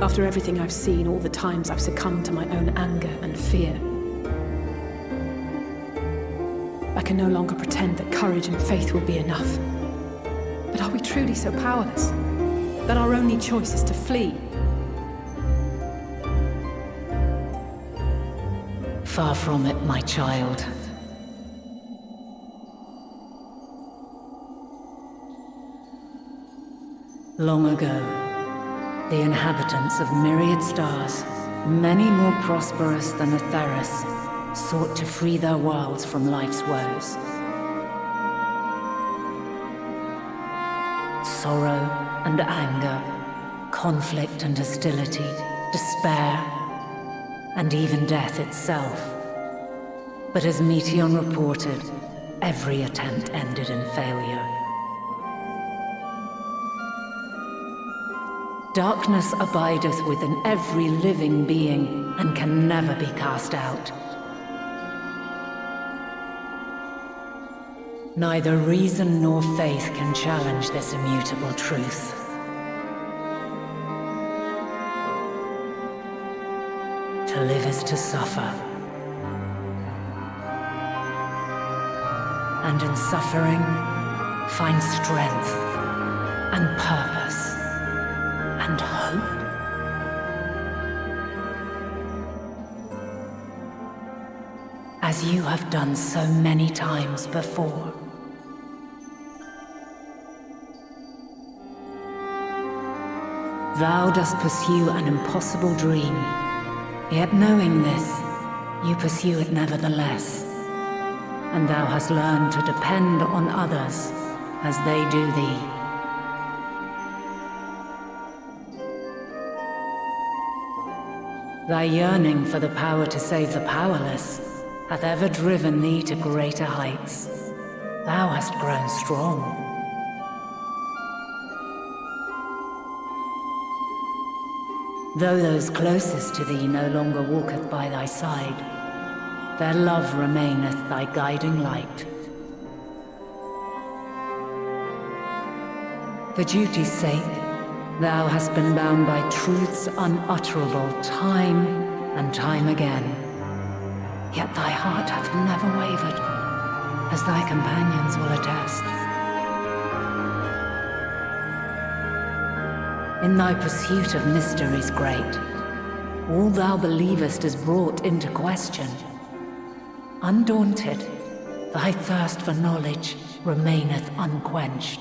After everything I've seen, all the times I've succumbed to my own anger and fear. I can no longer pretend that courage and faith will be enough. But are we truly so powerless? That our only choice is to flee? Far from it, my child. Long ago, the inhabitants of myriad stars, many more prosperous than Atheris, sought to free their worlds from life's woes. Sorrow and anger, conflict and hostility, despair, and even death itself. But as Meteon reported, every attempt ended in failure. Darkness abideth within every living being and can never be cast out. Neither reason nor faith can challenge this immutable truth. To live is to suffer. And in suffering, find strength and purpose and hope. As you have done so many times before. Thou dost pursue an impossible dream, yet knowing this, you pursue it nevertheless. And thou hast learned to depend on others as they do thee. Thy yearning for the power to save the powerless hath ever driven thee to greater heights. Thou hast grown strong. Though those closest to thee no longer walketh by thy side, their love remaineth thy guiding light. For duty's sake, thou hast been bound by truths unutterable time and time again. Yet thy heart hath never wavered, as thy companions will attest. In thy pursuit of mysteries great, all thou believest is brought into question. Undaunted, thy thirst for knowledge remaineth unquenched.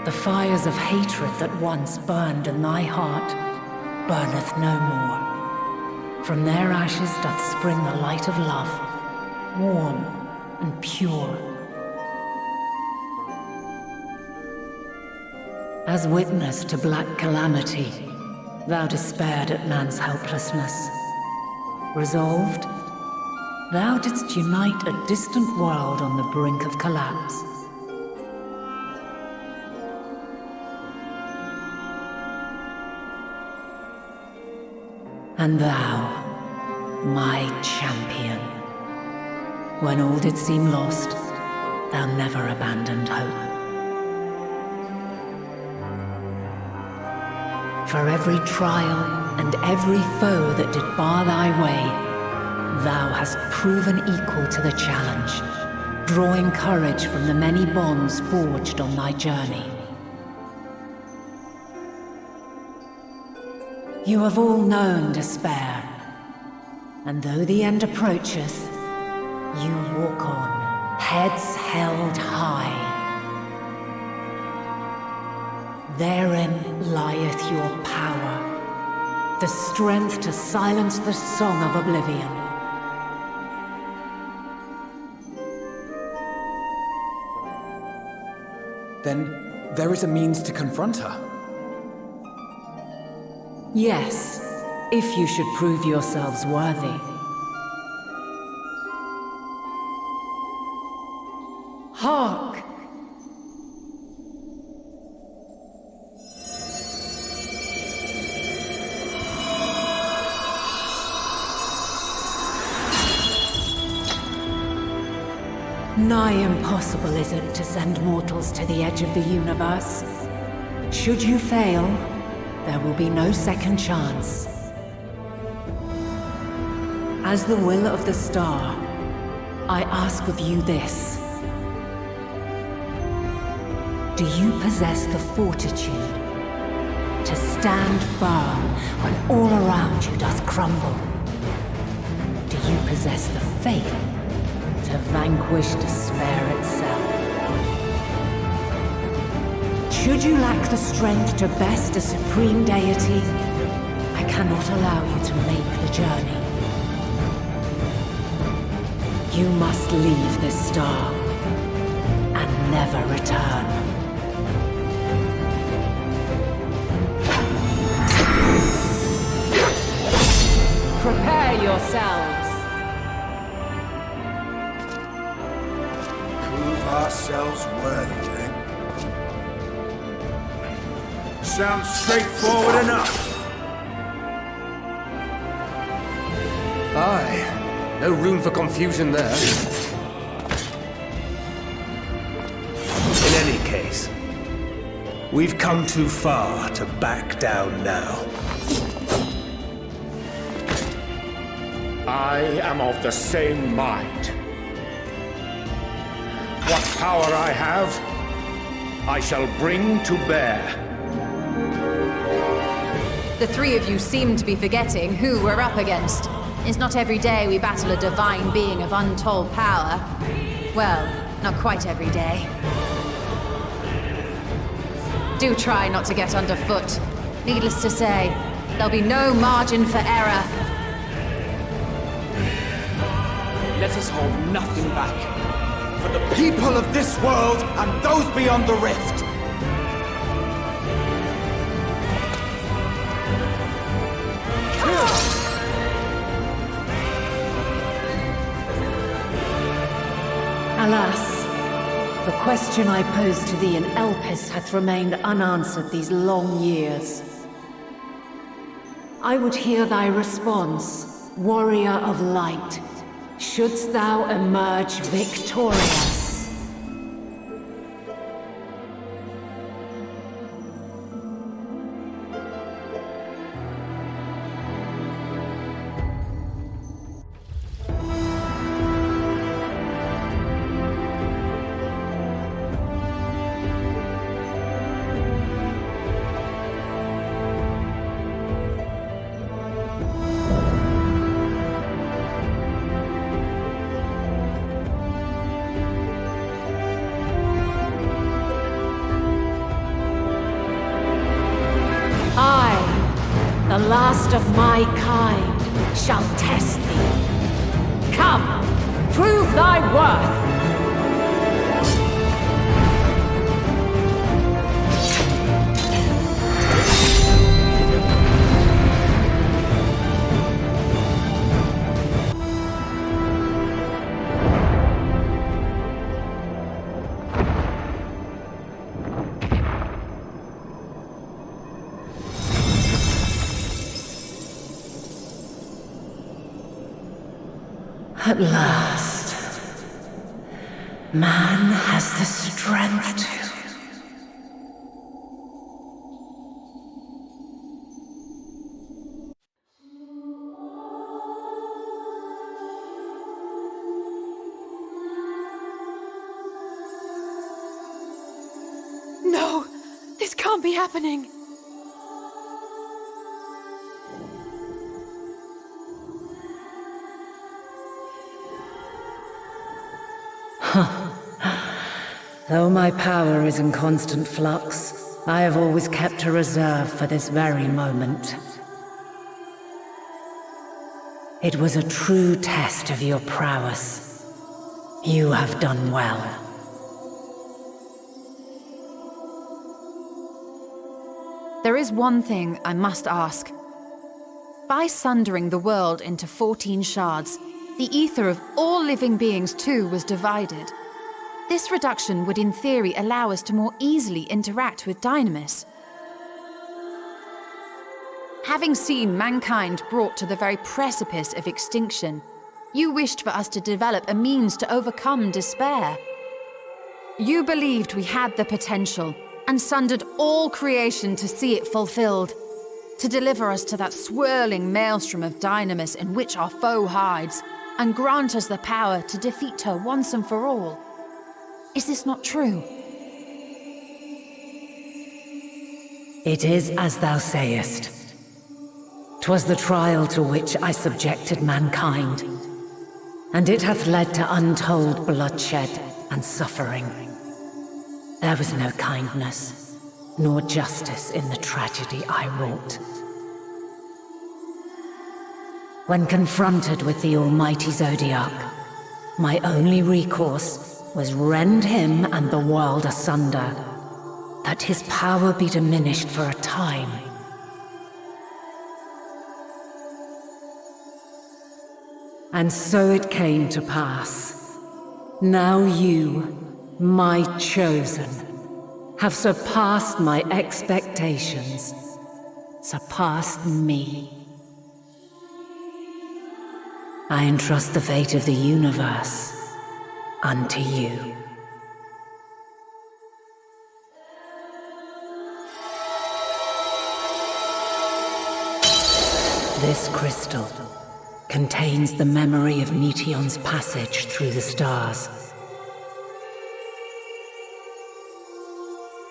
The fires of hatred that once burned in thy heart burneth no more. From their ashes doth spring the light of love, warm and pure. As witness to black calamity, thou despaired at man's helplessness. Resolved, thou didst unite a distant world on the brink of collapse. And thou, my champion, when all did seem lost, thou never abandoned hope. For every trial and every foe that did bar thy way, thou hast proven equal to the challenge, drawing courage from the many bonds forged on thy journey. You have all known despair, and though the end approacheth, you walk on, heads held high. Therein lieth your power, the strength to silence the song of oblivion. Then there is a means to confront her. Yes, if you should prove yourselves worthy. Hark! Nigh impossible is it to send mortals to the edge of the universe. Should you fail, there will be no second chance. As the will of the star, I ask of you this. Do you possess the fortitude to stand firm when all around you doth crumble? Do you possess the faith to vanquish despair itself? Should you lack the strength to best a supreme deity, I cannot allow you to make the journey. You must leave this star and never return. yourselves. Prove ourselves worthy, then. Sounds straightforward enough. Aye. No room for confusion there. In any case, we've come too far to back down now. I am of the same mind. What power I have, I shall bring to bear. The three of you seem to be forgetting who we're up against. It's not every day we battle a divine being of untold power. Well, not quite every day. Do try not to get underfoot. Needless to say, there'll be no margin for error. Let us hold nothing back. For the people of this world and those beyond the rift. Alas, the question I posed to thee in Elpis hath remained unanswered these long years. I would hear thy response, warrior of light. Shouldst thou emerge victorious? The last of my kind shall test thee. Come, prove thy worth! At last, man has the strength to... No! This can't be happening! Though my power is in constant flux, I have always kept a reserve for this very moment. It was a true test of your prowess. You have done well. There is one thing I must ask. By sundering the world into 14 shards, the ether of all living beings too was divided. This reduction would in theory allow us to more easily interact with Dynamis. Having seen mankind brought to the very precipice of extinction, you wished for us to develop a means to overcome despair. You believed we had the potential and sundered all creation to see it fulfilled, to deliver us to that swirling maelstrom of Dynamis in which our foe hides, and grant us the power to defeat her once and for all. Is this not true? It is as thou sayest. 'Twas the trial to which I subjected mankind, and it hath led to untold bloodshed and suffering. There was no kindness, nor justice in the tragedy I wrought. When confronted with the almighty Zodiac, my only recourse was rend him and the world asunder, that his power be diminished for a time. And so it came to pass. Now you, my chosen, have surpassed my expectations, surpassed me. I entrust the fate of the universe unto you. This crystal contains the memory of Meteion's passage through the stars.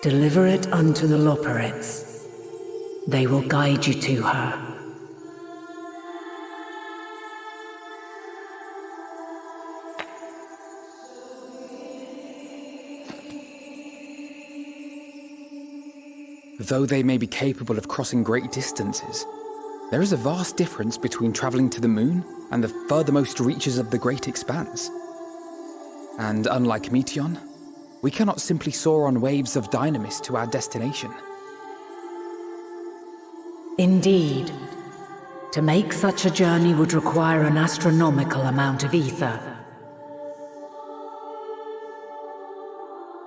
Deliver it unto the Loporrits. They will guide you to her. Though they may be capable of crossing great distances, there is a vast difference between traveling to the moon and the furthermost reaches of the great expanse. And unlike Meteion, we cannot simply soar on waves of dynamis to our destination. Indeed. To make such a journey would require an astronomical amount of ether.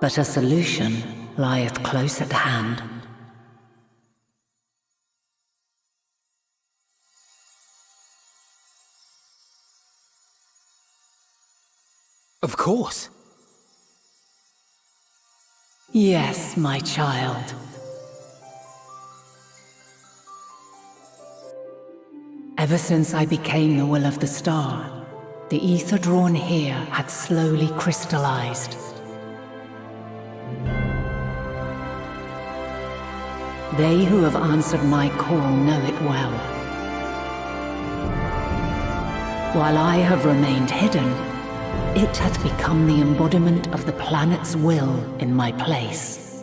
But a solution lieth close at hand. Of course. Yes, my child. Ever since I became the will of the star, the ether drawn here had slowly crystallized. They who have answered my call know it well. While I have remained hidden, it hath become the embodiment of the planet's will in my place.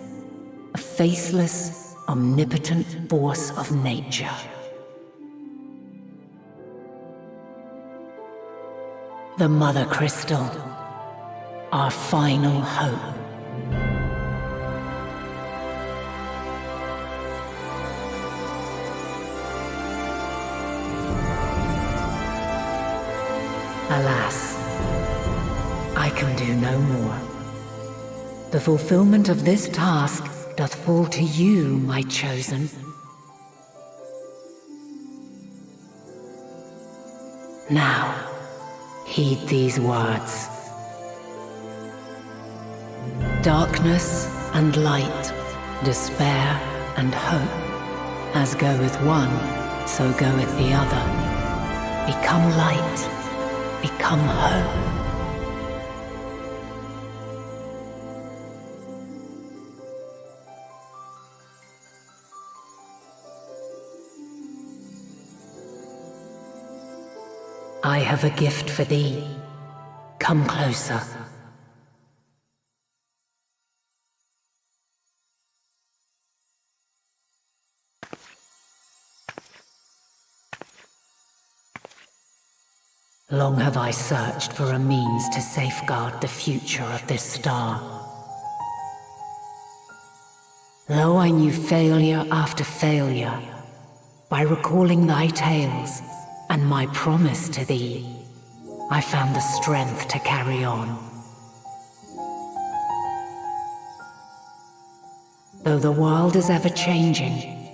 A faceless, omnipotent force of nature. The Mother Crystal, our final hope. Alas, I can do no more. The fulfillment of this task doth fall to you, my chosen. Now, heed these words. Darkness and light, despair and hope, as goeth one, so goeth the other. Become light, become hope. I have a gift for thee. Come closer. Long have I searched for a means to safeguard the future of this star. Though I knew failure after failure, by recalling thy tales and my promise to thee, I found the strength to carry on. Though the world is ever changing,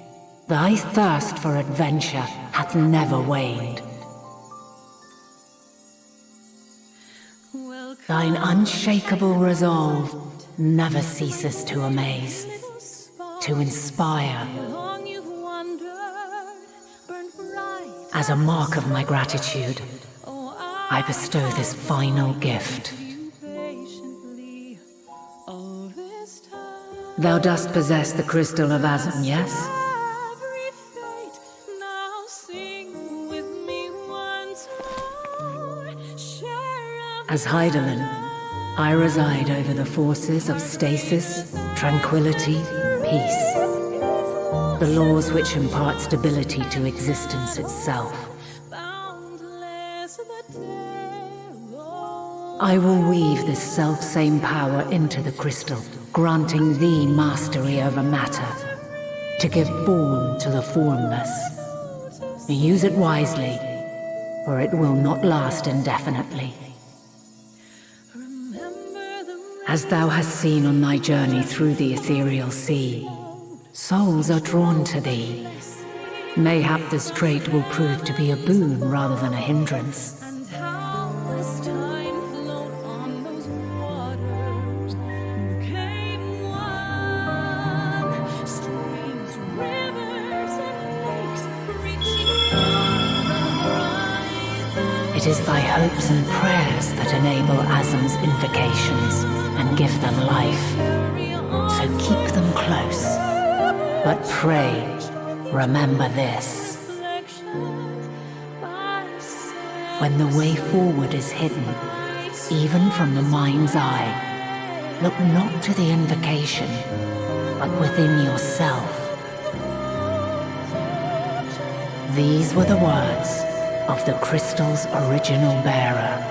thy thirst for adventure hath never waned. Thine unshakable resolve never ceases to amaze, to inspire. As a mark of my gratitude, I bestow this final gift. Thou dost possess the crystal of Azum, yes? As Hydaelyn, I reside over the forces of stasis, tranquility, peace. The laws which impart stability to existence itself. I will weave this self-same power into the crystal, granting thee mastery over matter, to give form to the formless. Use it wisely, for it will not last indefinitely. As thou hast seen on thy journey through the ethereal sea, souls are drawn to thee. Mayhap this trait will prove to be a boon rather than a hindrance. It is thy hopes and prayers that enable Azam's invocations and give them life. So keep them close. But pray, remember this. When the way forward is hidden, even from the mind's eye, look not to the invocation, but within yourself. These were the words of the crystal's original bearer.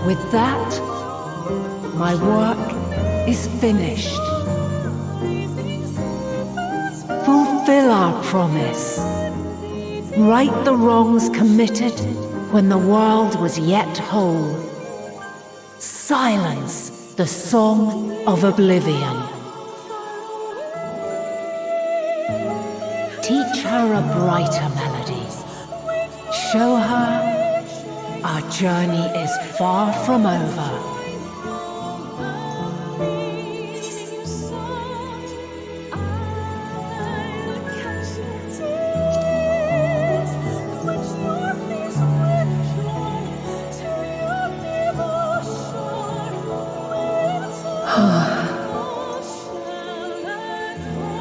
With that, my work is finished. Fulfill our promise. Right the wrongs committed when the world was yet whole. Silence the song of oblivion. Teach her a brighter melody. Show her our journey is far from over.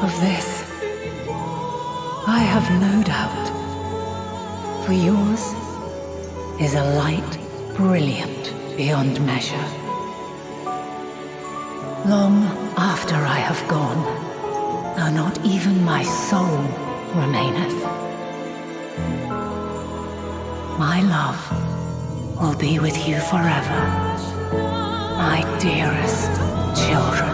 Of this, I have no doubt, for yours is a light brilliant beyond measure. Long after I have gone, though not even my soul remaineth, my love will be with you forever, my dearest children.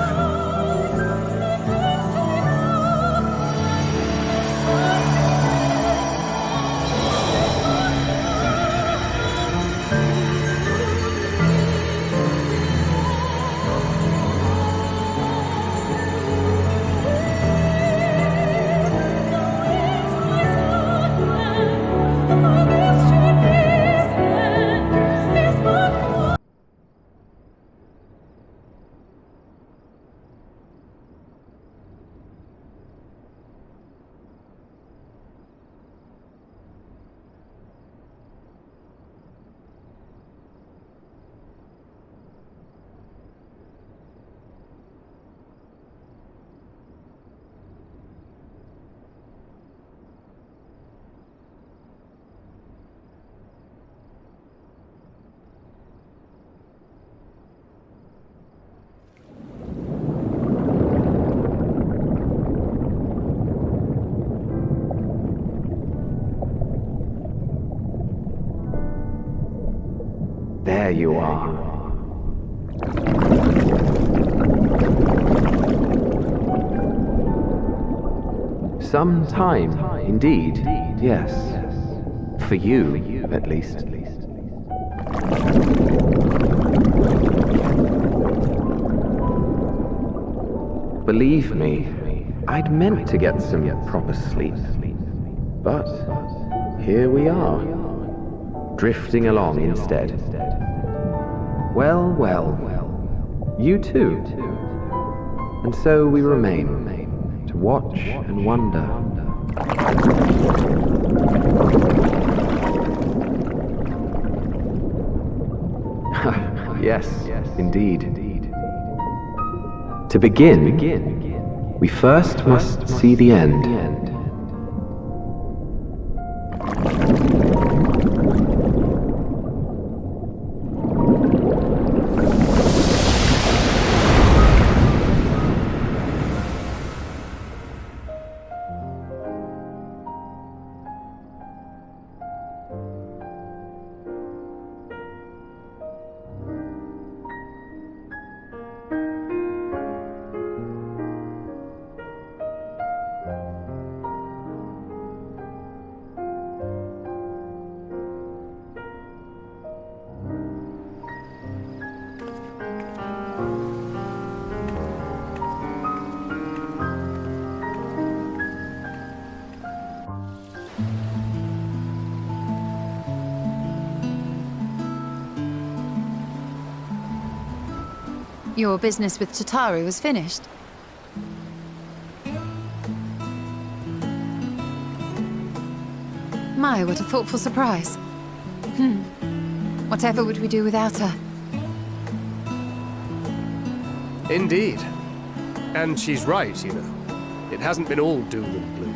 There you are. Some time, indeed, yes. For you, at least. Believe me, I'd meant to get some proper sleep. But here we are, drifting along instead. Well, well, you too. And so we remain, to watch and wonder. Yes, indeed. To begin, we first must see the end. Your business with Tataru was finished. My, what a thoughtful surprise. Whatever would we do without her? Indeed. And she's right, you know. It hasn't been all doom and gloom.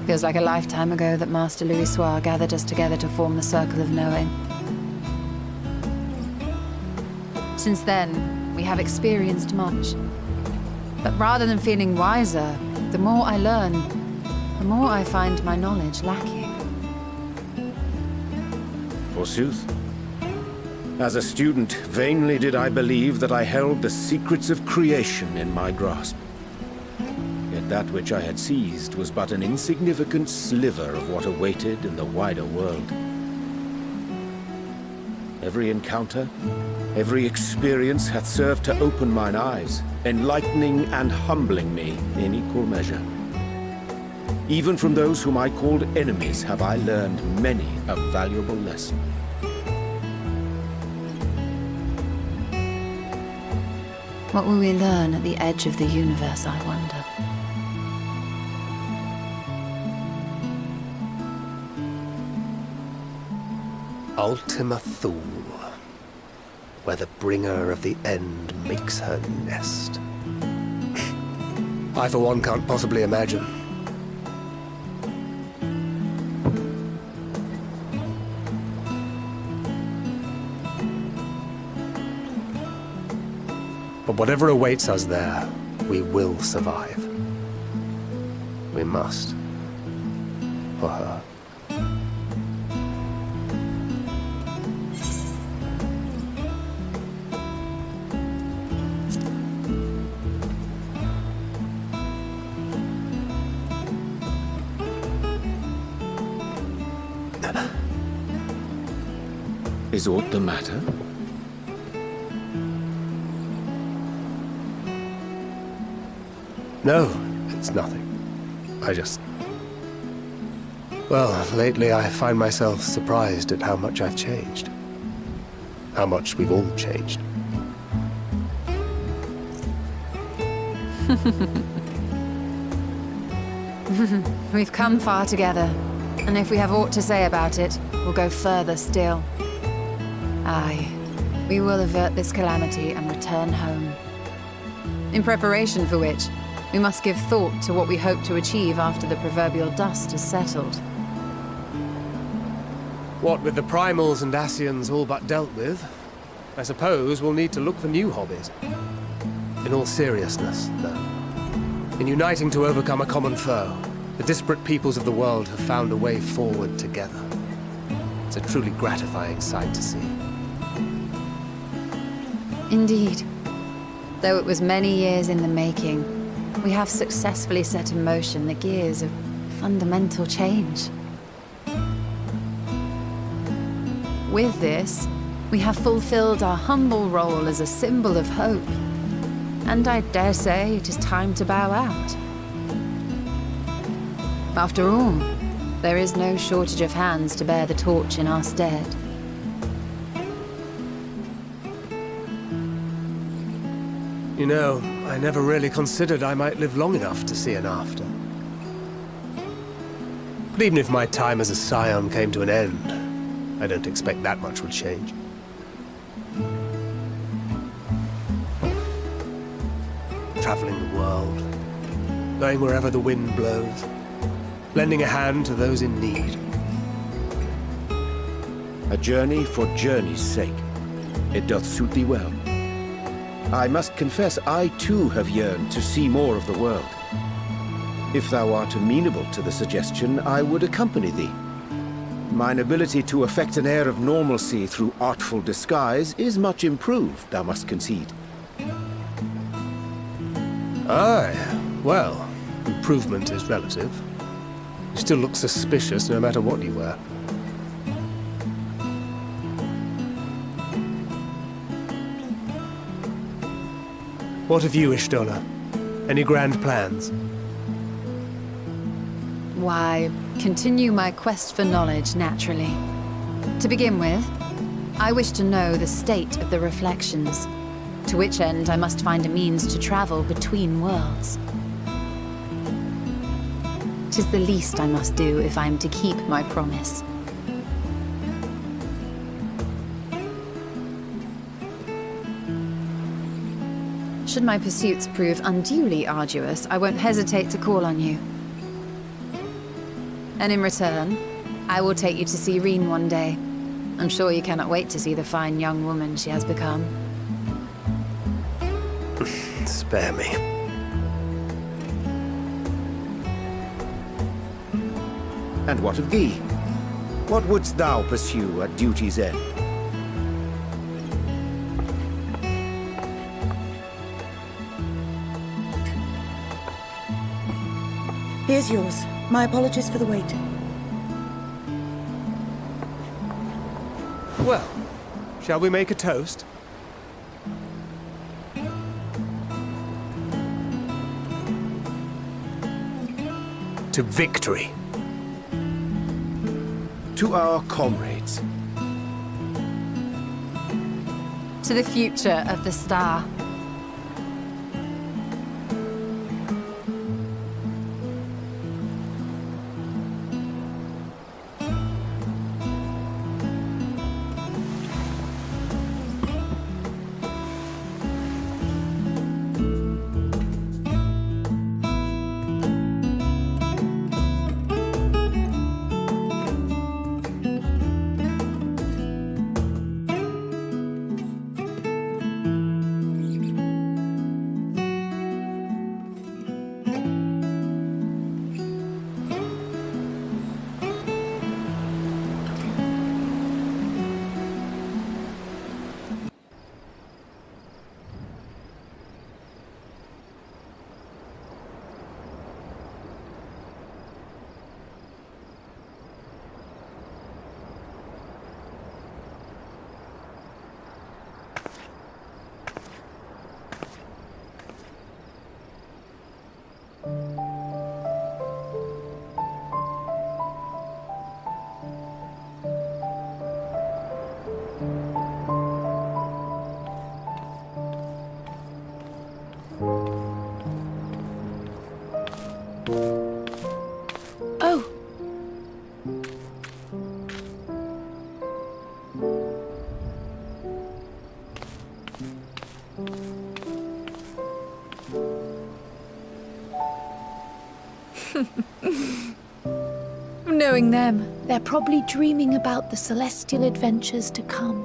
Feels like a lifetime ago that Master Louis Soir gathered us together to form the Circle of Knowing. Since then, we have experienced much. But rather than feeling wiser, the more I learn, the more I find my knowledge lacking. Forsooth. As a student, vainly did I believe that I held the secrets of creation in my grasp. Yet that which I had seized was but an insignificant sliver of what awaited in the wider world. Every encounter, every experience hath served to open mine eyes, enlightening and humbling me in equal measure. Even from those whom I called enemies have I learned many a valuable lesson. What will we learn at the edge of the universe, I wonder? Ultima Thule, where the bringer of the end makes her nest. I, for one, can't possibly imagine. But whatever awaits us there, we will survive. We must. For her. Is aught the matter? No, it's nothing. I just... Well, lately I find myself surprised at how much I've changed. How much we've all changed. We've come far together, and if we have aught to say about it, we'll go further still. Aye, we will avert this calamity and return home. In preparation for which, we must give thought to what we hope to achieve after the proverbial dust has settled. What with the primals and Ascians all but dealt with, I suppose we'll need to look for new hobbies. In all seriousness, though, in uniting to overcome a common foe, the disparate peoples of the world have found a way forward together. It's a truly gratifying sight to see. Indeed. Though it was many years in the making, we have successfully set in motion the gears of fundamental change. With this, we have fulfilled our humble role as a symbol of hope. And I dare say it is time to bow out. After all, there is no shortage of hands to bear the torch in our stead. You know, I never really considered I might live long enough to see an after. But even if my time as a scion came to an end, I don't expect that much would change. Traveling the world, going wherever the wind blows, lending a hand to those in need. A journey for journey's sake. It doth suit thee well. I must confess I too have yearned to see more of the world. If thou art amenable to the suggestion, I would accompany thee. Mine ability to effect an air of normalcy through artful disguise is much improved, thou must concede. Aye, well, improvement is relative. You still look suspicious no matter what you wear. What of you, Ishtola? Any grand plans? Why, continue my quest for knowledge, naturally. To begin with, I wish to know the state of the reflections, to which end I must find a means to travel between worlds. 'Tis the least I must do if I am to keep my promise. Should my pursuits prove unduly arduous, I won't hesitate to call on you. And in return, I will take you to see Reen one day. I'm sure you cannot wait to see the fine young woman she has become. Spare me. And what of thee? What wouldst thou pursue at duty's end? Here's yours. My apologies for the wait. Well, shall we make a toast? To victory. To our comrades. To the future of the star. Oh. Knowing them, they're probably dreaming about the celestial adventures to come.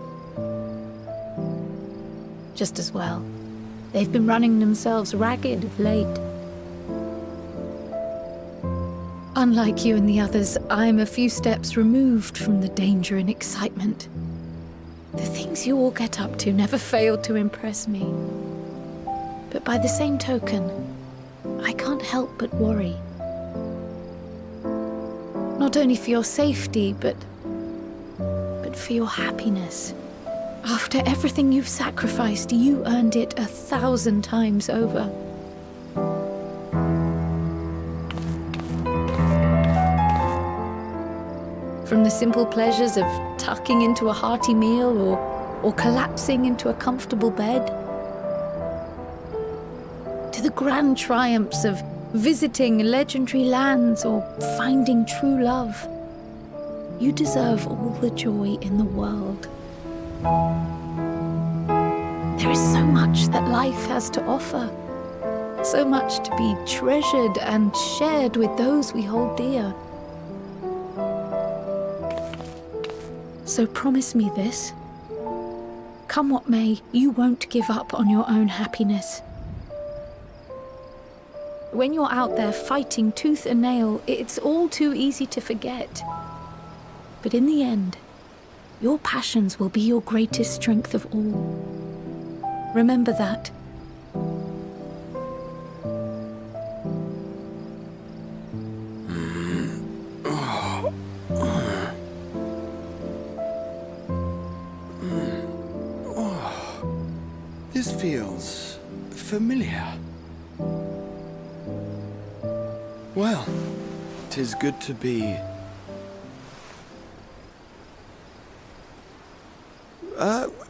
Just as well. They've been running themselves ragged of late. Unlike you and the others, I'm a few steps removed from the danger and excitement. The things you all get up to never fail to impress me. But by the same token, I can't help but worry. Not only for your safety, but for your happiness. After everything you've sacrificed, you earned it 1,000 times over. From the simple pleasures of tucking into a hearty meal or collapsing into a comfortable bed, to the grand triumphs of visiting legendary lands or finding true love, you deserve all the joy in the world. There is so much that life has to offer, so much to be treasured and shared with those we hold dear. So promise me this. Come what may, you won't give up on your own happiness. When you're out there fighting tooth and nail, it's all too easy to forget. But in the end, your passions will be your greatest strength of all. Remember that. This feels familiar. Well, 'tis good to be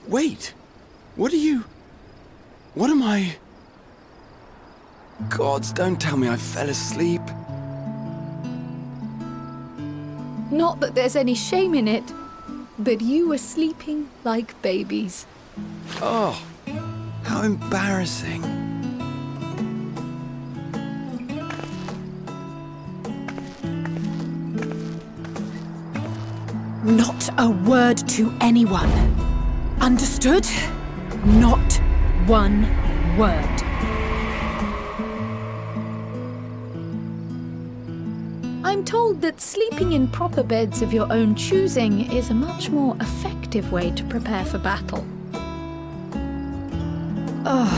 Wait. What am I... Gods, don't tell me I fell asleep. Not that there's any shame in it, but you were sleeping like babies. Oh, how embarrassing. Not a word to anyone. Understood? Not one word. I'm told that sleeping in proper beds of your own choosing is a much more effective way to prepare for battle. Oh.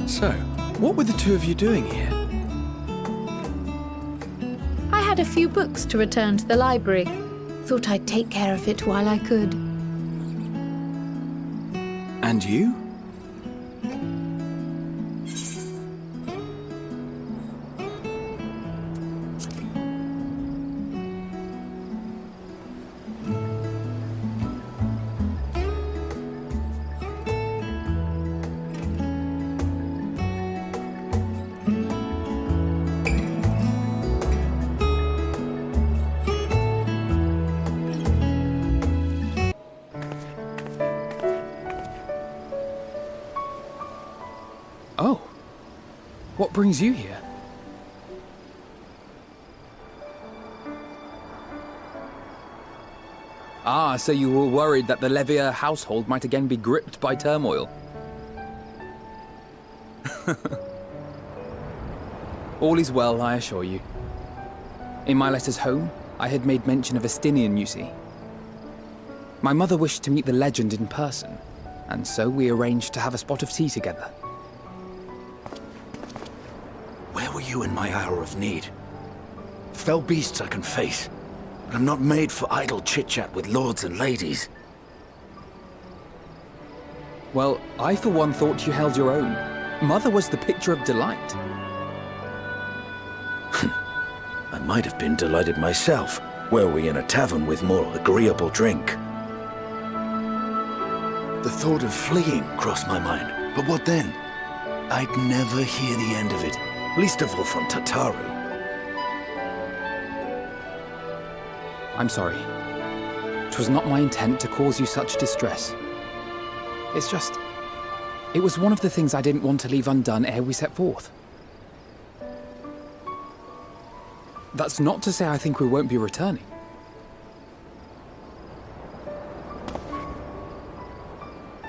So, what were the two of you doing here? I had a few books to return to the library. Thought I'd take care of it while I could. And you? Oh. What brings you here? Ah, so you were worried that the Levier household might again be gripped by turmoil. All is well, I assure you. In my letters home, I had made mention of Estinian, you see. My mother wished to meet the legend in person, and so we arranged to have a spot of tea together. Where were you in my hour of need? Fell beasts I can face, but I'm not made for idle chit-chat with lords and ladies. Well, I for one thought you held your own. Mother was the picture of delight. I might have been delighted myself, were we in a tavern with more agreeable drink. The thought of fleeing crossed my mind, but what then? I'd never hear the end of it, least of all from Tataru. I'm sorry. 'Twas not my intent to cause you such distress. It's just... it was one of the things I didn't want to leave undone ere we set forth. That's not to say I think we won't be returning.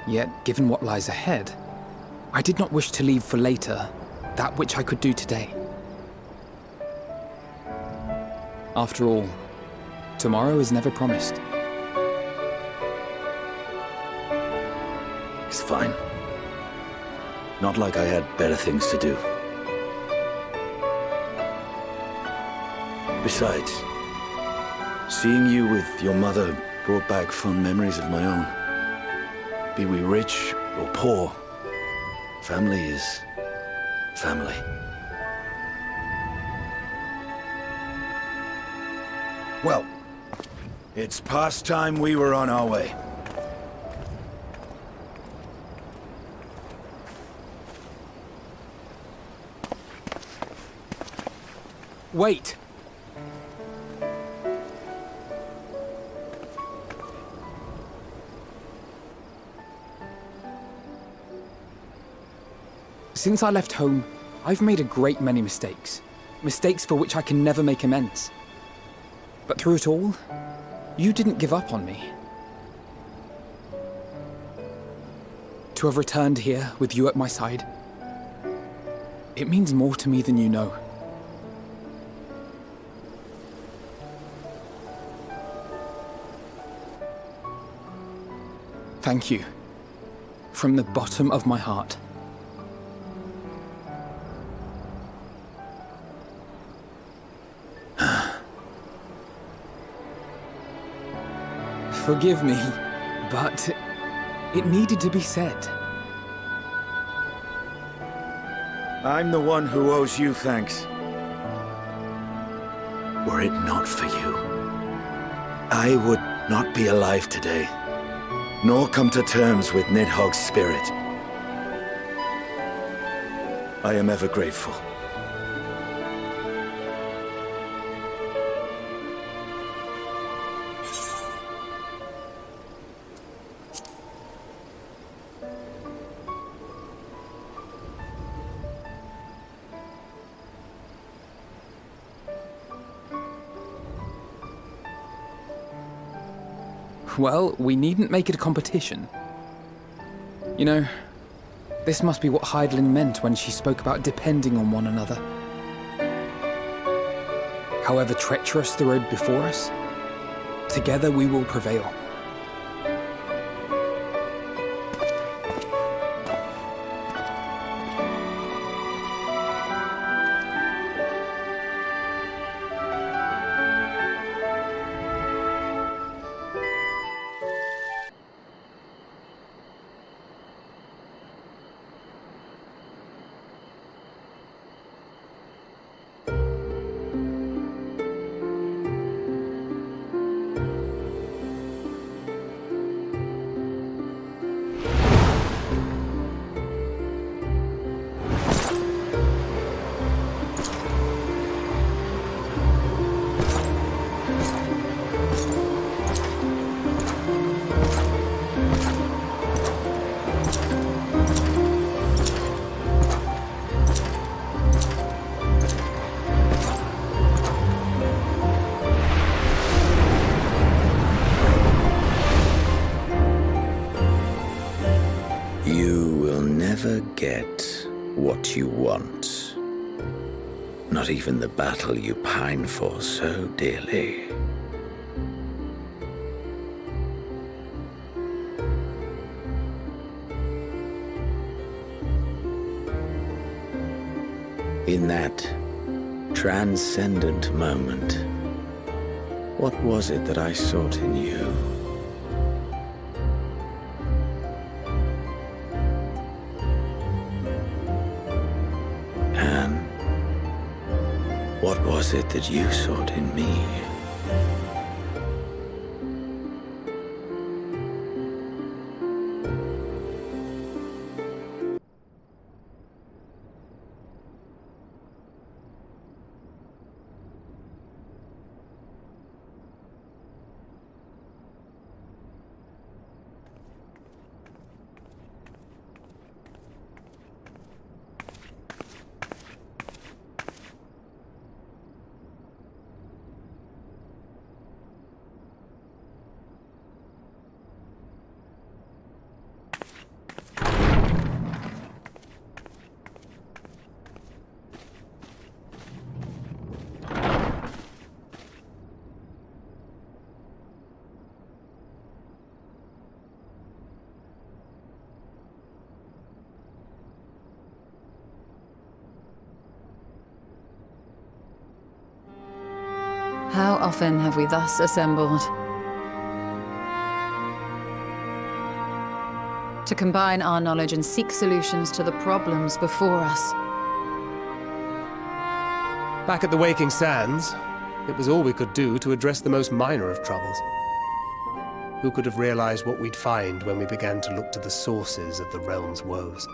Yet, given what lies ahead, I did not wish to leave for later that which I could do today. After all, tomorrow is never promised. It's fine. Not like I had better things to do. Besides, seeing you with your mother brought back fond memories of my own. Be we rich or poor, family is family. Well, it's past time we were on our way. Wait! Since I left home, I've made a great many mistakes. Mistakes for which I can never make amends. But through it all, you didn't give up on me. To have returned here with you at my side, it means more to me than you know. Thank you. From the bottom of my heart. Forgive me, but it needed to be said. I'm the one who owes you thanks. Were it not for you, I would not be alive today, nor come to terms with Nidhogg's spirit. I am ever grateful. Well, we needn't make it a competition. You know, this must be what Hydaelyn meant when she spoke about depending on one another. However treacherous the road before us, together we will prevail. You will never get what you want. Not even the battle you pine for so dearly. In that transcendent moment, what was it that I sought in you? And what was it that you sought in me? How often have we thus assembled? To combine our knowledge and seek solutions to the problems before us. Back at the Waking Sands, it was all we could do to address the most minor of troubles. Who could have realized what we'd find when we began to look to the sources of the realm's woes?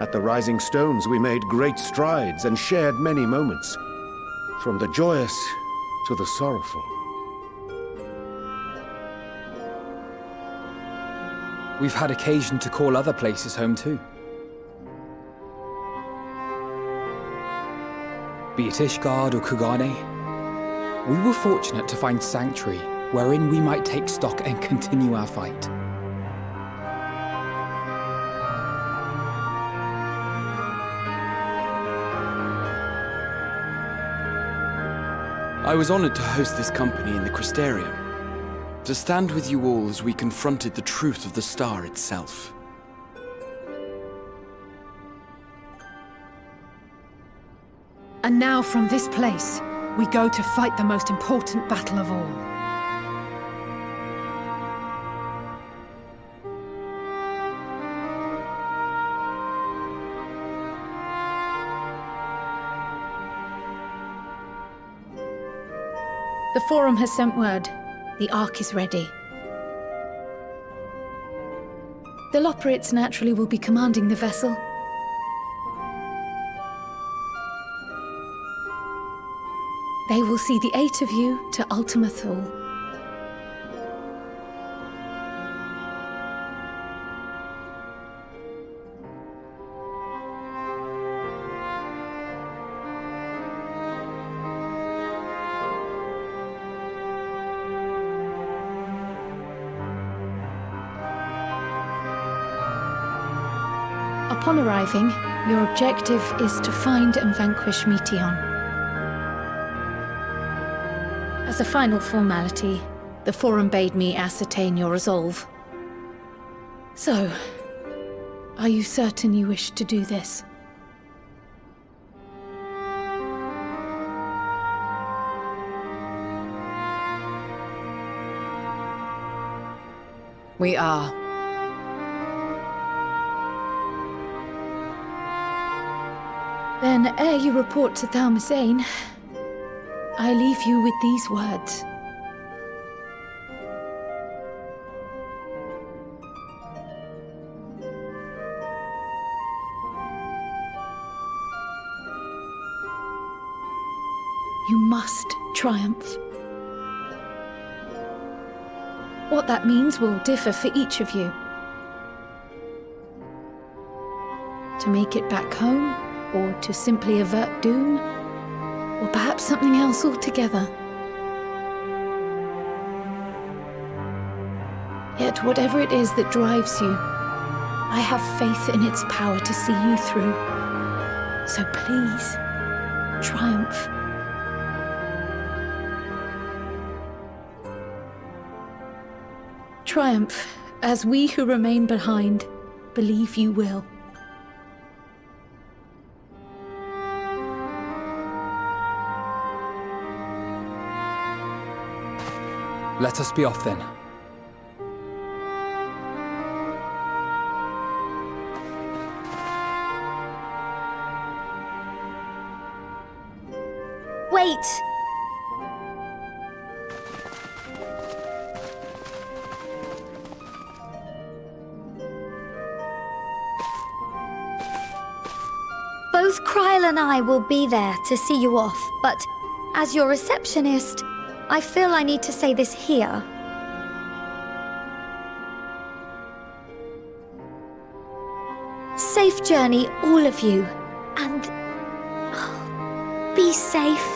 At the Rising Stones, we made great strides and shared many moments. From the joyous to the sorrowful. We've had occasion to call other places home too. Be it Ishgard or Kugane, we were fortunate to find sanctuary wherein we might take stock and continue our fight. I was honored to host this company in the Crystarium, to stand with you all as we confronted the truth of the star itself. And now from this place, we go to fight the most important battle of all. The Forum has sent word. The Ark is ready. The Loporrits naturally will be commanding the vessel. They will see the 8 of you to Ultima Thule. Upon arriving, your objective is to find and vanquish Meteion. As a final formality, the Forum bade me ascertain your resolve. So, are you certain you wish to do this? We are. Then, ere you report to Thalmasane, I leave you with these words. You must triumph. What that means will differ for each of you. To make it back home, or to simply avert doom, or perhaps something else altogether. Yet whatever it is that drives you, I have faith in its power to see you through. So please, triumph. Triumph, as we who remain behind believe you will. Let us be off then. Wait! Both Kryl and I will be there to see you off, but as your receptionist, I feel I need to say this here. Safe journey, all of you, and be safe.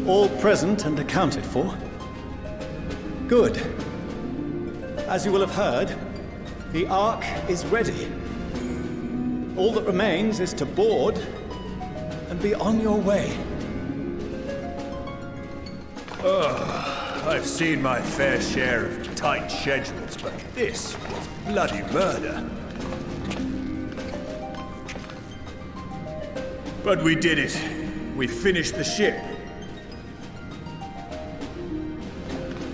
All present and accounted for? Good. As you will have heard, the Ark is ready. All that remains is to board and be on your way. I've seen my fair share of tight schedules, but this was bloody murder. But we did it. We finished the ship.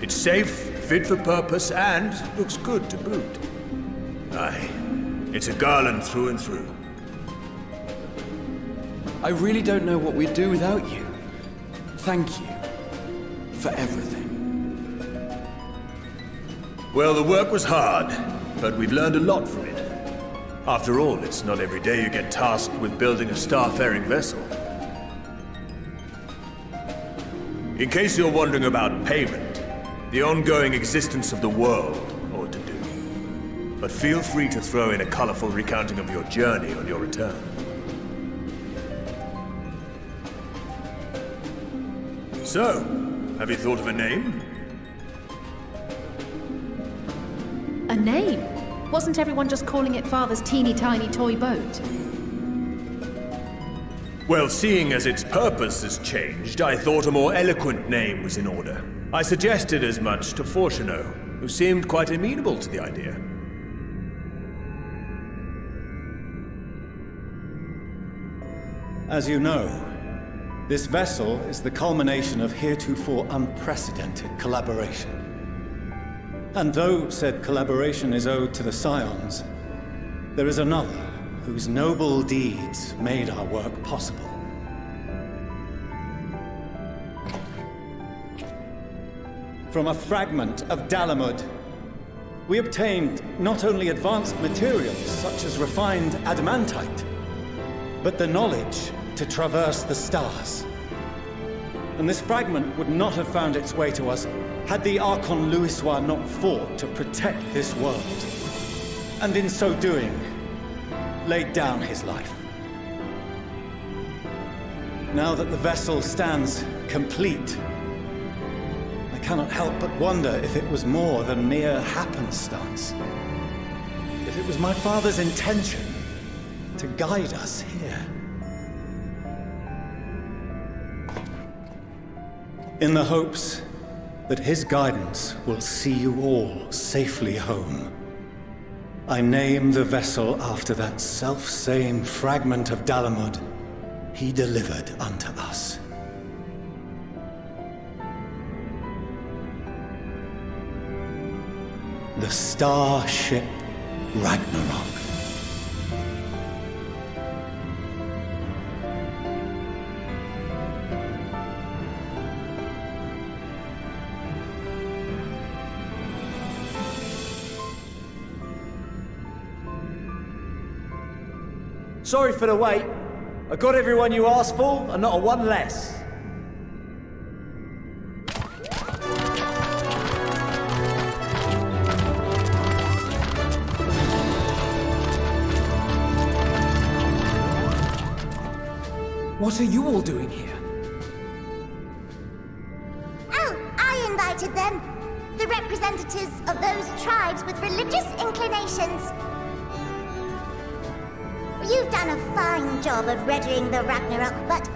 It's safe, fit for purpose, and looks good to boot. Aye, it's a Garland through and through. I really don't know what we'd do without you. Thank you for everything. Well, the work was hard, but we've learned a lot from it. After all, it's not every day you get tasked with building a starfaring vessel. In case you're wondering about payment, the ongoing existence of the world ought to do. But feel free to throw in a colorful recounting of your journey on your return. So, have you thought of a name? A name? Wasn't everyone just calling it Father's teeny tiny toy boat? Well, seeing as its purpose has changed, I thought a more eloquent name was in order. I suggested as much to Fortuneau, who seemed quite amenable to the idea. As you know, this vessel is the culmination of heretofore unprecedented collaboration. And though said collaboration is owed to the Scions, there is another whose noble deeds made our work possible. From a fragment of Dalamud, we obtained not only advanced materials such as refined adamantite, but the knowledge to traverse the stars. And this fragment would not have found its way to us had the Archon Louisoix not fought to protect this world, and in so doing, laid down his life. Now that the vessel stands complete, I cannot help but wonder if it was more than mere happenstance. If it was my father's intention to guide us here. In the hopes that his guidance will see you all safely home, I name the vessel after that self-same fragment of Dalamud he delivered unto us. The starship Ragnarok. Sorry for the wait. I got everyone you asked for, and not a one less. What are you all doing here? Oh, I invited them. The representatives of those tribes with religious inclinations. You've done a fine job of readying the Ragnarok, but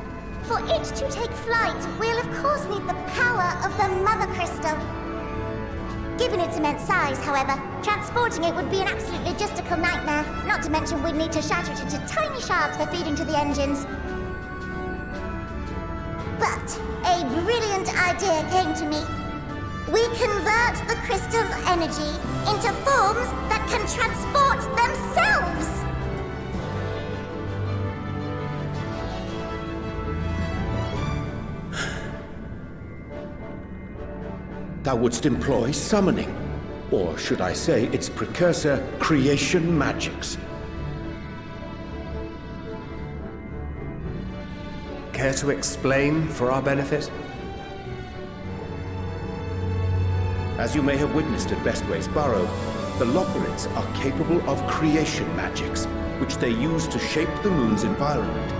for it to take flight, we'll of course need the power of the Mother Crystal. Given its immense size, however, transporting it would be an absolute logistical nightmare, not to mention we'd need to shatter it into tiny shards for feeding to the engines. But a brilliant idea came to me. We convert the crystal's energy into forms that can transport themselves! Thou wouldst employ summoning, or should I say its precursor, creation magics. Care to explain for our benefit? As you may have witnessed at Bestway's Burrow, the Lockerites are capable of creation magics, which they use to shape the moon's environment.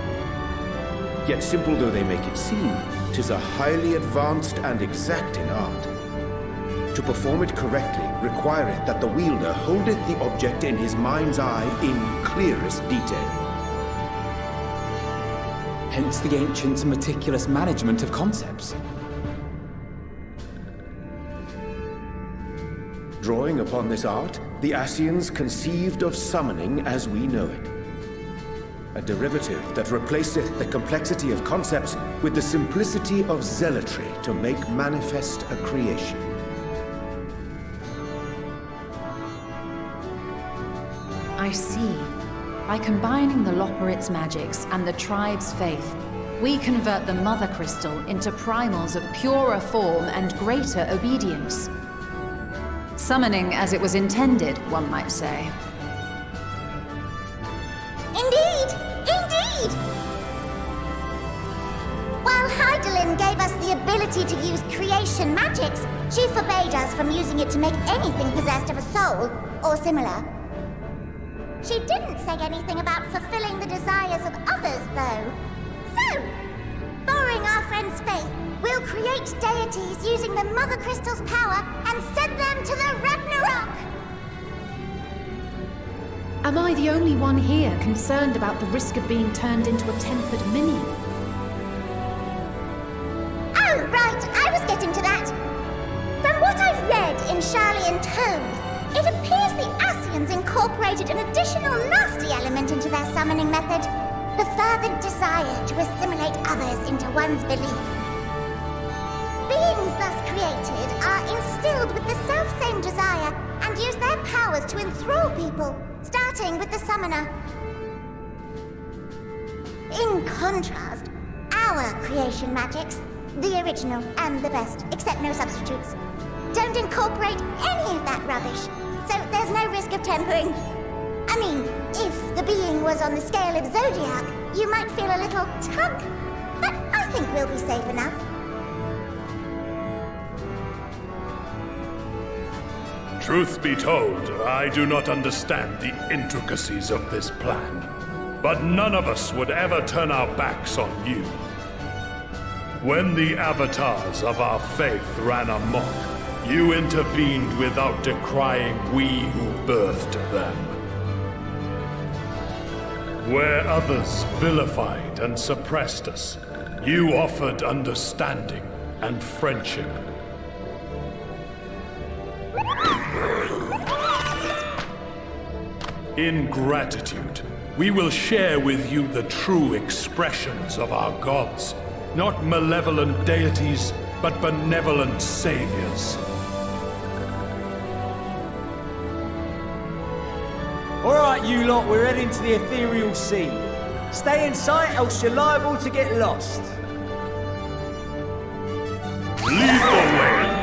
Yet simple though they make it seem, 'tis a highly advanced and exacting art. To perform it correctly requireth that the wielder holdeth the object in his mind's eye in clearest detail. Hence the ancients' meticulous management of concepts. Drawing upon this art, the Ascians conceived of summoning as we know it. A derivative that replaceth the complexity of concepts with the simplicity of zealotry to make manifest a creation. I see. By combining the Lockerites' magics and the tribe's faith, we convert the Mother Crystal into primals of purer form and greater obedience. Summoning as it was intended, one might say. Indeed! Indeed! While Heidelin gave us the ability to use creation magics, she forbade us from using it to make anything possessed of a soul, or similar. She didn't say anything about fulfilling the desires of others, though. So, borrowing our friend's faith, We'll create deities using the Mother Crystal's power and send them to the Ragnarok! Am I the only one here concerned about the risk of being turned into a tempered minion? Oh, right, I was getting to that. From what I've read in Sharlayan tomes, it appears the Ascians incorporated an additional nasty element into their summoning method. The fervent desire to assimilate others into one's belief. Beings thus created are instilled with the self-same desire and use their powers to enthrall people, starting with the summoner. In contrast, our creation magics, the original and the best, except no substitutes, don't incorporate any of that rubbish, so there's no risk of tempering. I mean, if the being was on the scale of Zodiac, you might feel a little tug, but I think we'll be safe enough. Truth be told, I do not understand the intricacies of this plan. But none of us would ever turn our backs on you. When the avatars of our faith ran amok, you intervened without decrying we who birthed them. Where others vilified and suppressed us, you offered understanding and friendship. In gratitude, we will share with you the true expressions of our gods, not malevolent deities, but benevolent saviors. Alright, you lot, we're heading to the ethereal sea. Stay in sight, else you're liable to get lost. Lead the way!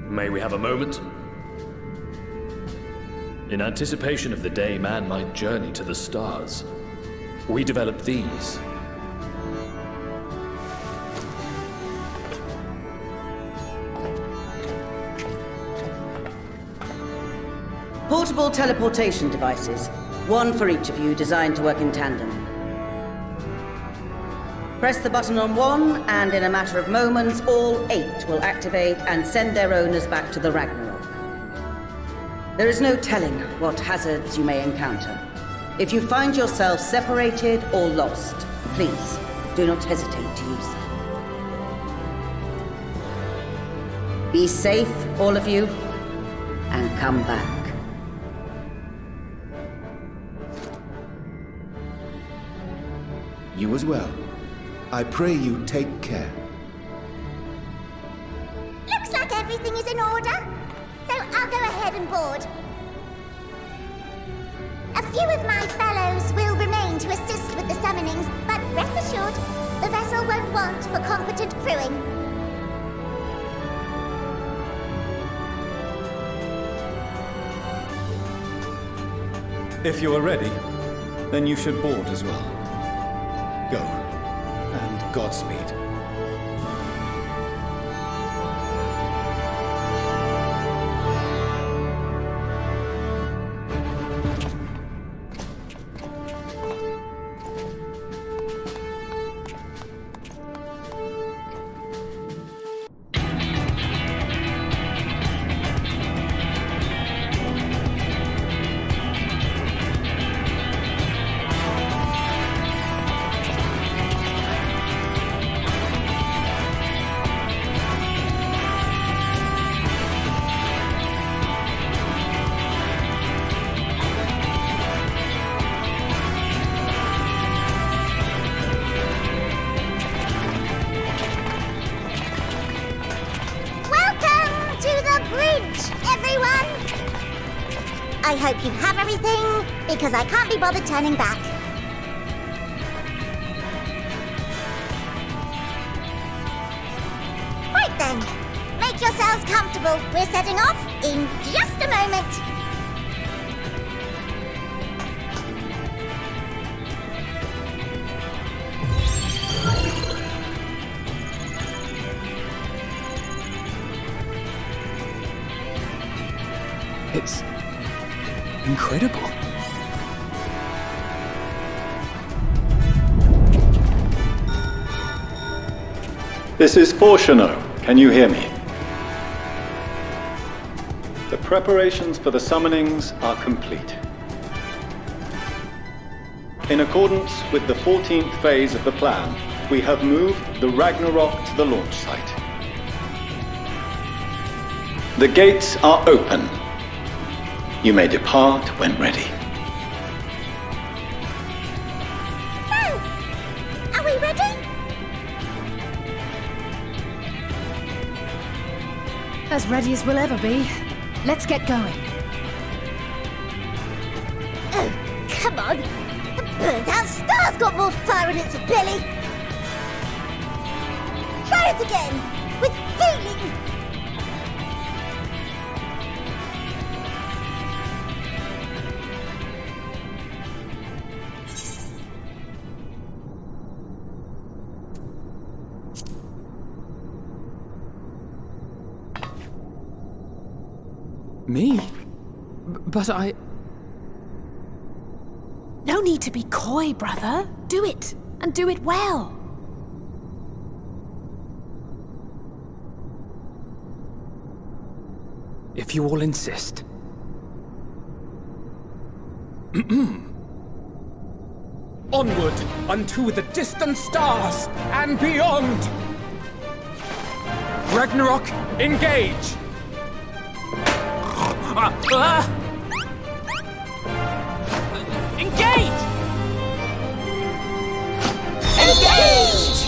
May we have a moment? In anticipation of the day man might journey to the stars, we developed these. Portable teleportation devices. One for each of you, designed to work in tandem. Press the button on one, and in a matter of moments, all 8 will activate and send their owners back to the Ragnarok. There is no telling what hazards you may encounter. If you find yourself separated or lost, please do not hesitate to use them. Be safe, all of you, and come back. You as well. I pray you take care. Looks like everything is in order, so I'll go ahead and board. A few of my fellows will remain to assist with the summonings, but rest assured, the vessel won't want for competent crewing. If you are ready, then you should board as well. Go, and Godspeed. I hope you have everything, because I can't be bothered turning back. Right then, make yourselves comfortable. We're setting off in just a moment. It's incredible. This is Fortuno. Can you hear me? The preparations for the summonings are complete. In accordance with the 14th phase of the plan, we have moved the Ragnarok to the launch site. The gates are open. You may depart when ready. So, are we ready? As ready as we'll ever be. Let's get going. Oh, come on. The burned-out star's got more fire in its belly. Try it again, with feeling. Me? But I... No need to be coy, brother. Do it, and do it well. If you all insist. Onward unto the distant stars and beyond! Ragnarok, engage! Engage! Engage!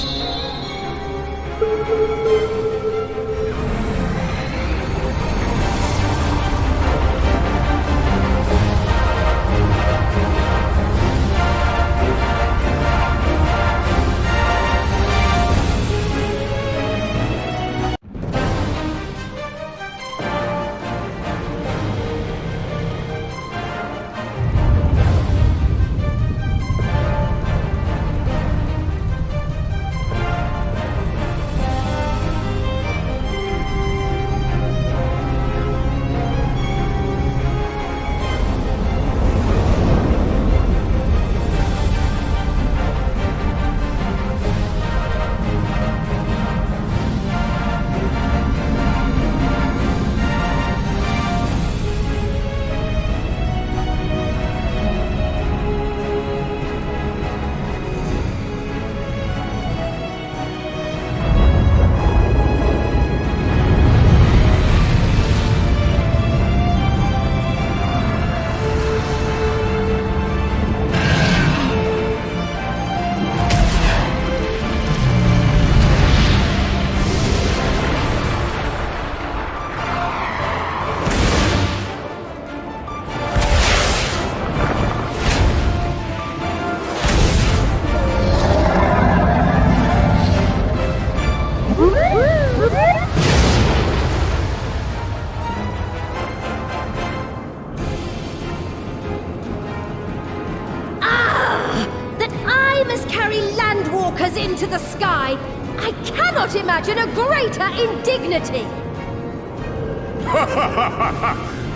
Endwalkers into the sky! I cannot imagine a greater indignity!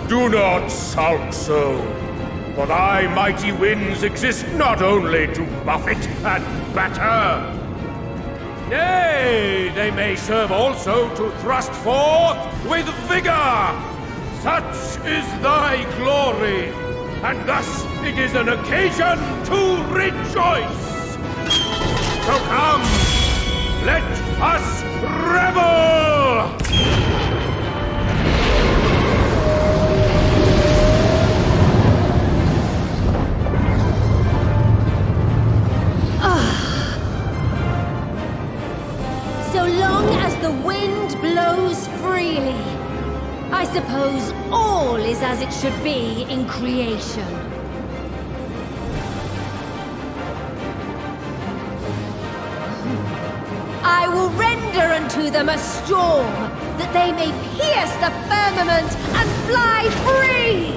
Do not sulk so, for thy mighty winds exist not only to buffet and batter. Nay, they may serve also to thrust forth with vigor! Such is thy glory, and thus it is an occasion to rejoice! So come, let us revel! So long as the wind blows freely, I suppose all is as it should be in creation. I will render unto them a storm, that they may pierce the firmament and fly free!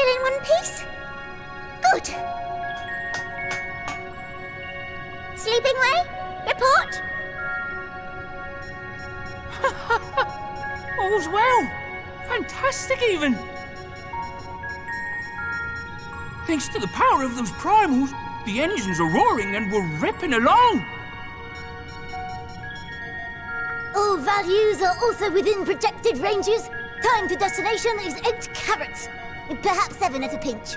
Still in one piece? Good. Sleeping way? Report? All's well. Fantastic, even. Thanks to the power of those primals, the engines are roaring and we're ripping along. All values are also within projected ranges. Time to destination is 8 carats. Perhaps 7 at a pinch.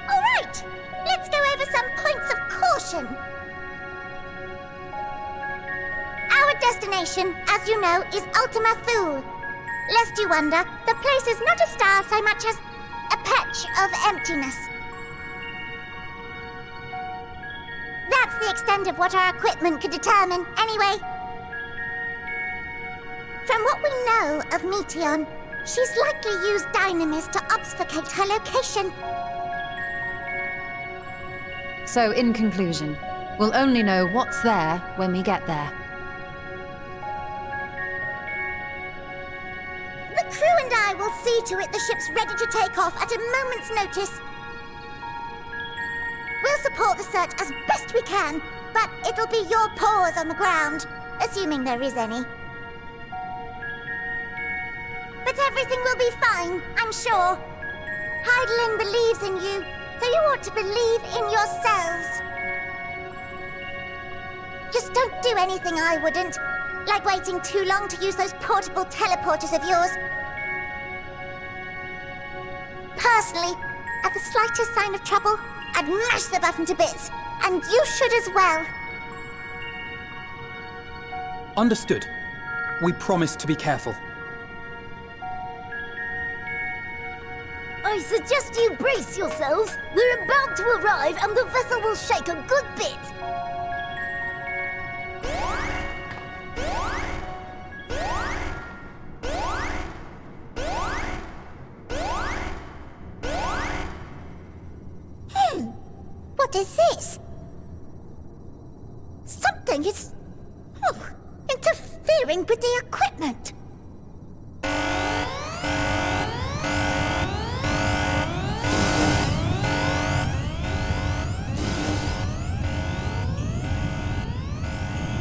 All right, let's go over some points of caution. Our destination, as you know, is Ultima Thule. Lest you wonder, the place is not a star so much as a patch of emptiness. That's the extent of what our equipment could determine, anyway. From what we know of Meteion, she's likely used dynamis to obfuscate her location. So, in conclusion, we'll only know what's there when we get there. The crew and I will see to it the ship's ready to take off at a moment's notice. We'll support the search as best we can, but it'll be your paws on the ground, assuming there is any. But everything will be fine, I'm sure. Hydaelyn believes in you, so you ought to believe in yourselves. Just don't do anything I wouldn't, like waiting too long to use those portable teleporters of yours. Personally, at the slightest sign of trouble, I'd mash the button to bits, and you should as well. Understood. We promise to be careful. I suggest you brace yourselves. We're about to arrive, and the vessel will shake a good bit. What is this? Something is interfering with the equipment.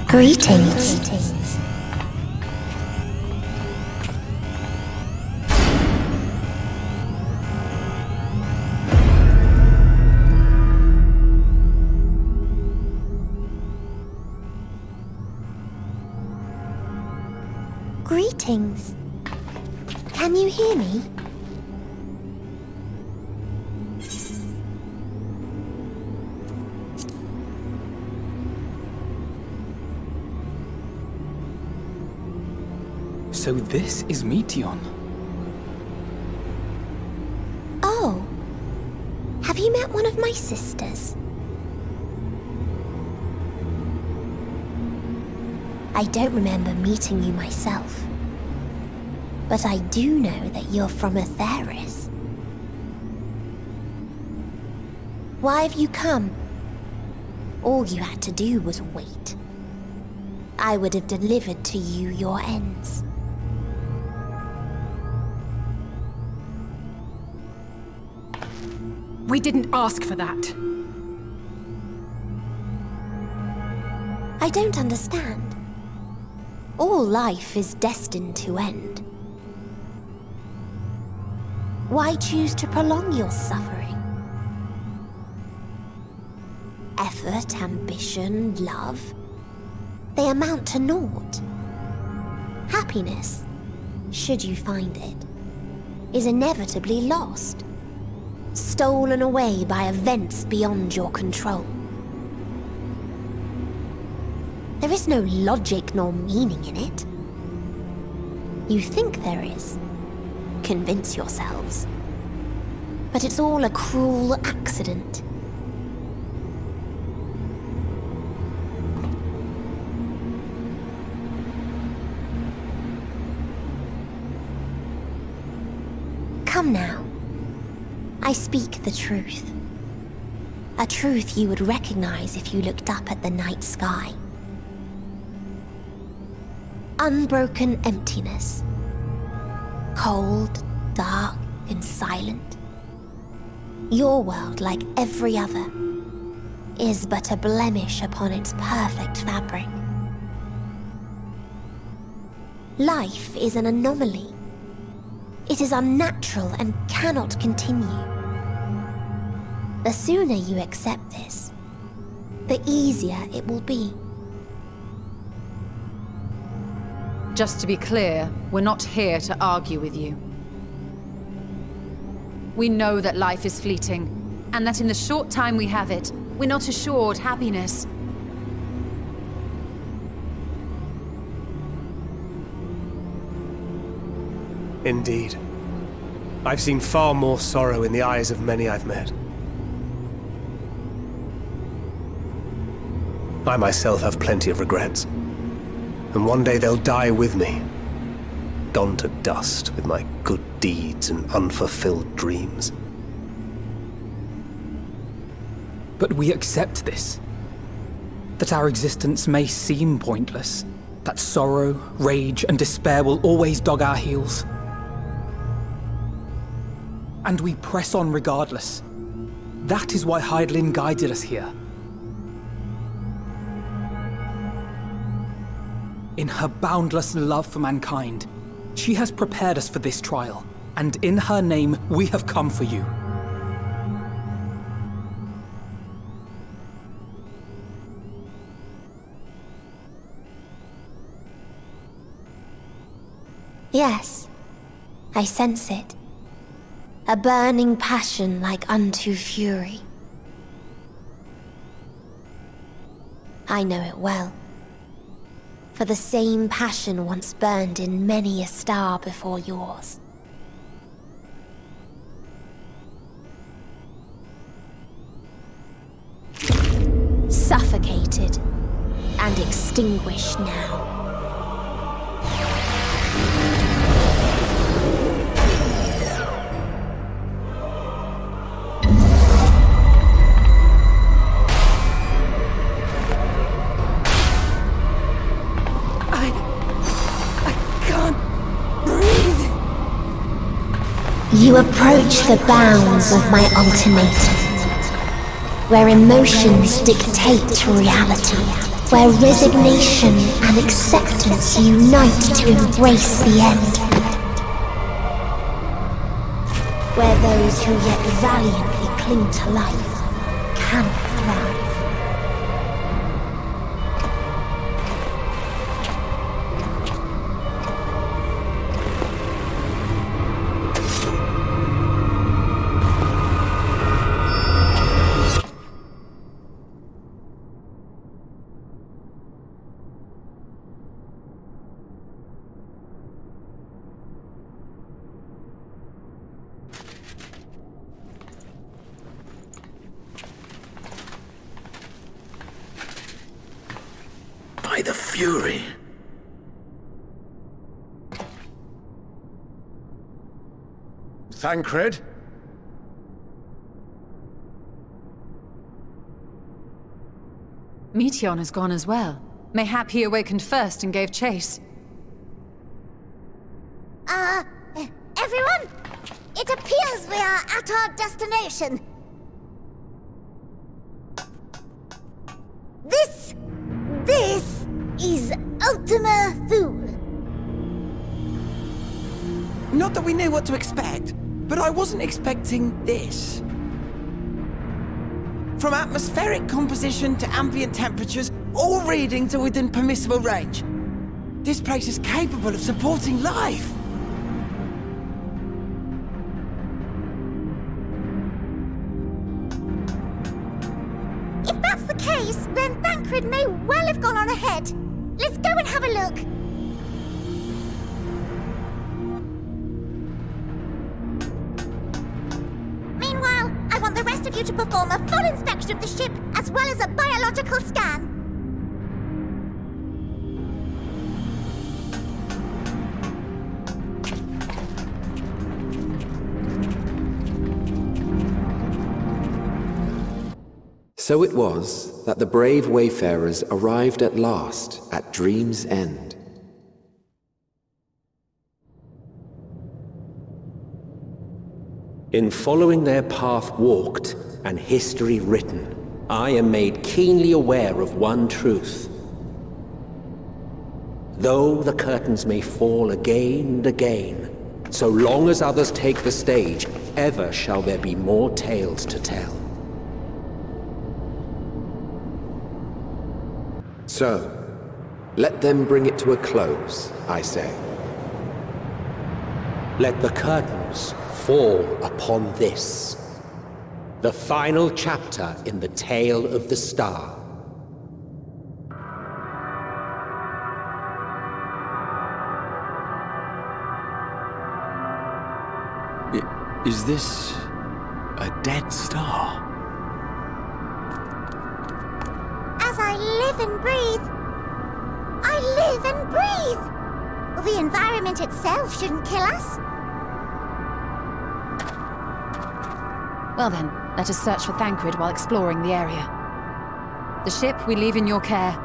Greetings. Greetings. Can you hear me? So this is Meteion. Oh. Have you met one of my sisters? I don't remember meeting you myself. But I do know that you're from Atheris. Why have you come? All you had to do was wait. I would have delivered to you your ends. We didn't ask for that. I don't understand. All life is destined to end. Why choose to prolong your suffering? Effort, ambition, love, they amount to naught. Happiness, should you find it, is inevitably lost. Stolen away by events beyond your control. There is no logic nor meaning in it. You think there is. Convince yourselves. But it's all a cruel accident. Come now. I speak the truth. A truth you would recognize if you looked up at the night sky. unbroken emptiness. Cold, dark, and silent. Your world, like every other, is but a blemish upon its perfect fabric. Life is an anomaly. It is unnatural and cannot continue. The sooner you accept this, the easier it will be. Just to be clear, we're not here to argue with you. We know that life is fleeting, and that in the short time we have it, we're not assured happiness. Indeed. I've seen far more sorrow in the eyes of many I've met. I myself have plenty of regrets. And one day they'll die with me. Gone to dust with my good deeds and unfulfilled dreams. But we accept this. That our existence may seem pointless. That sorrow, rage, and despair will always dog our heels. And we press on regardless. That is why Hydaelyn guided us here. In her boundless love for mankind, she has prepared us for this trial, and in her name, we have come for you. Yes, I sense it. A burning passion like unto fury. I know it well. For the same passion once burned in many a star before yours. Suffocated and extinguished now. You approach the bounds of my ultimatum, where emotions dictate reality, where resignation and acceptance unite to embrace the end, where those who yet valiantly cling to life cannot thrive. By the Fury. Thancred? Meteion has gone as well. Mayhap he awakened first and gave chase. Everyone? It appears we are at our destination. This is Ultima Thule. Not that we knew what to expect, but I wasn't expecting this. From atmospheric composition to ambient temperatures, all reading to within permissible range. This place is capable of supporting life. If that's the case, then Thancred may well have gone on ahead. Let's go and have a look. Meanwhile, I want the rest of you to perform a full inspection of the ship, as well as a biological scan. So it was that the brave wayfarers arrived at last at Dream's End. In following their path walked and history written, I am made keenly aware of one truth. Though the curtains may fall again and again, so long as others take the stage, ever shall there be more tales to tell. So, let them bring it to a close, I say. Let the curtains fall upon this, the final chapter in the tale of the star. Is this a dead star? As I live and breathe, I live and breathe! Well, the environment itself shouldn't kill us. Well then, let us search for Thancred while exploring the area. The ship we leave in your care.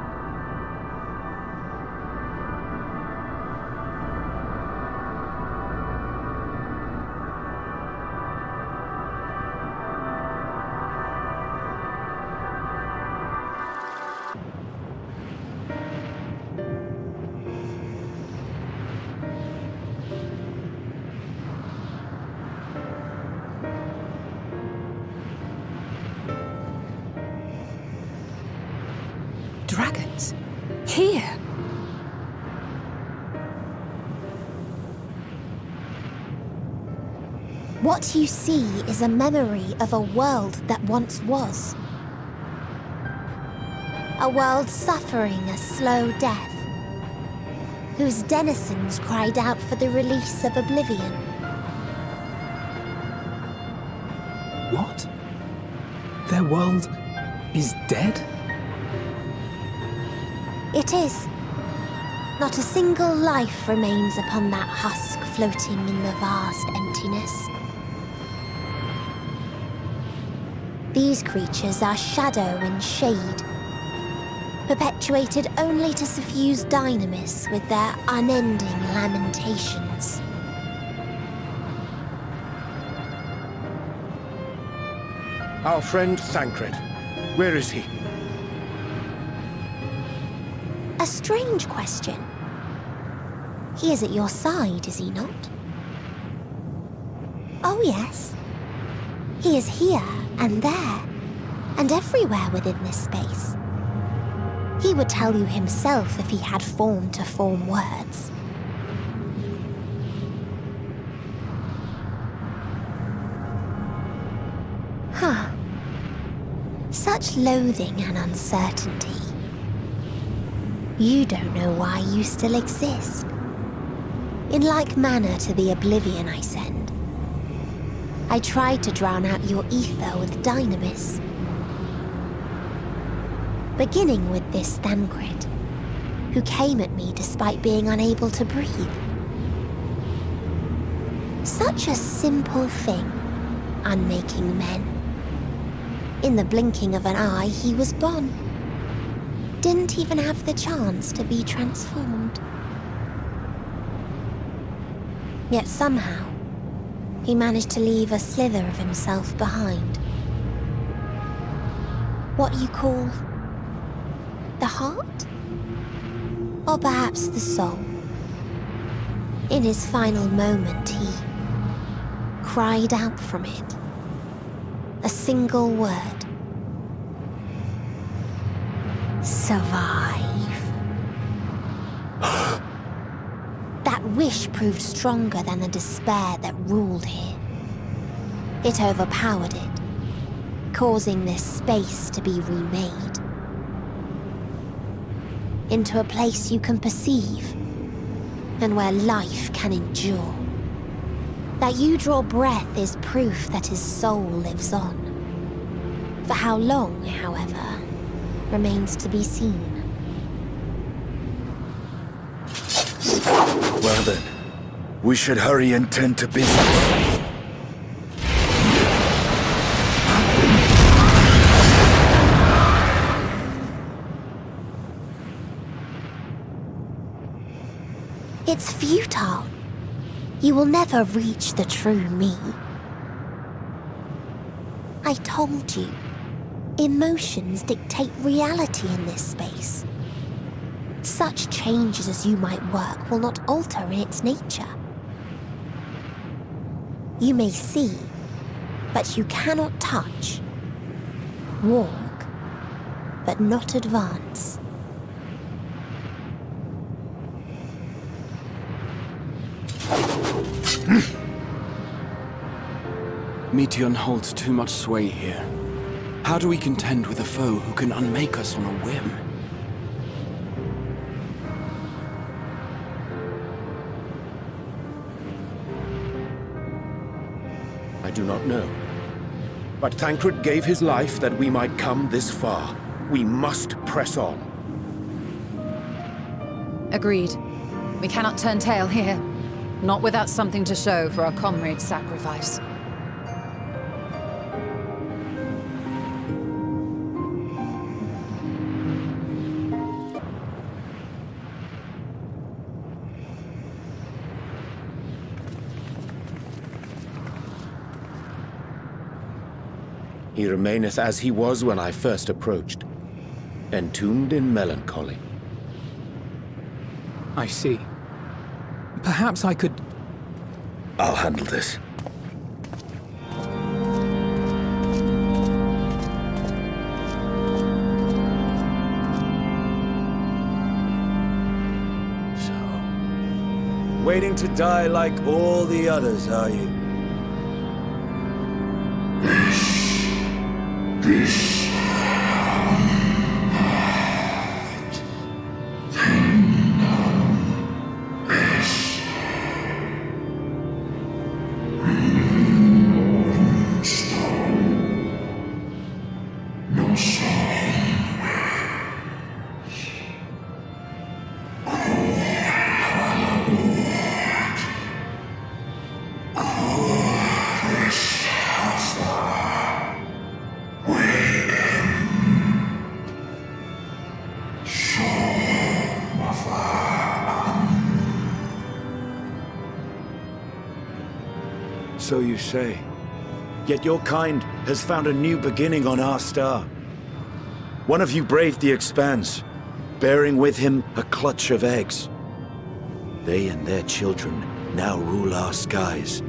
Dragons? Here? What you see is a memory of a world that once was. A world suffering a slow death, whose denizens cried out for the release of oblivion. What? Their world is dead? It is. Not a single life remains upon that husk floating in the vast emptiness. These creatures are shadow and shade, perpetuated only to suffuse dynamis with their unending lamentations. Our friend Thancred, where is he? A strange question. He is at your side, is he not? Oh yes. He is here and there, and everywhere within this space. He would tell you himself if he had form to form words. Huh. Such loathing and uncertainty. You don't know why you still exist. In like manner to the oblivion I send, I tried to drown out your ether with dynamis. Beginning with this Thancred, who came at me despite being unable to breathe. Such a simple thing, unmaking men. In the blinking of an eye, he was gone. Didn't even have the chance to be transformed. Yet somehow, he managed to leave a slither of himself behind. What you call the heart? Or perhaps the soul. In his final moment, he cried out from it. A single word. Survive. That wish proved stronger than the despair that ruled here. It overpowered it, causing this space to be remade. Into a place you can perceive, and where life can endure. That you draw breath is proof that his soul lives on. For how long, however, remains to be seen. Well then, we should hurry and tend to business. It's futile. You will never reach the true me. I told you. Emotions dictate reality in this space. Such changes as you might work will not alter in its nature. You may see, but you cannot touch. Walk, but not advance. Meteion holds too much sway here. How do we contend with a foe who can unmake us on a whim? I do not know. But Thancred gave his life that we might come this far. We must press on. Agreed. We cannot turn tail here. Not without something to show for our comrade's sacrifice. He remaineth as he was when I first approached, entombed in melancholy. I see. Perhaps I could... I'll handle this. Waiting to die like all the others, are you? So you say. Yet your kind has found a new beginning on our star. One of you braved the Expanse, bearing with him a clutch of eggs. They and their children now rule our skies,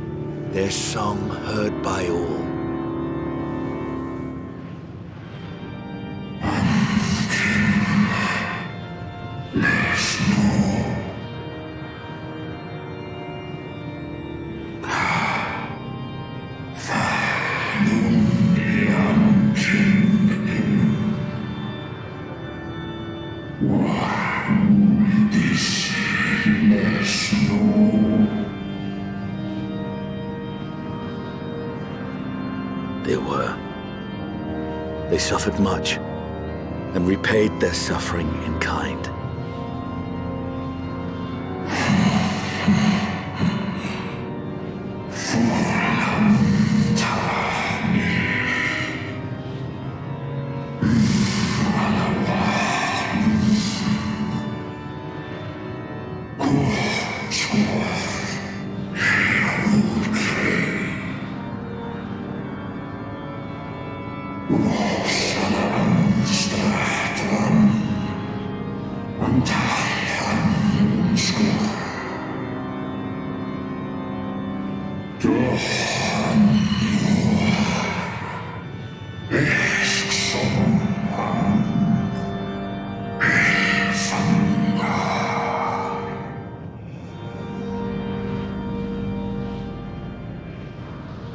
their song heard by all. They suffered much, and repaid their suffering in kind.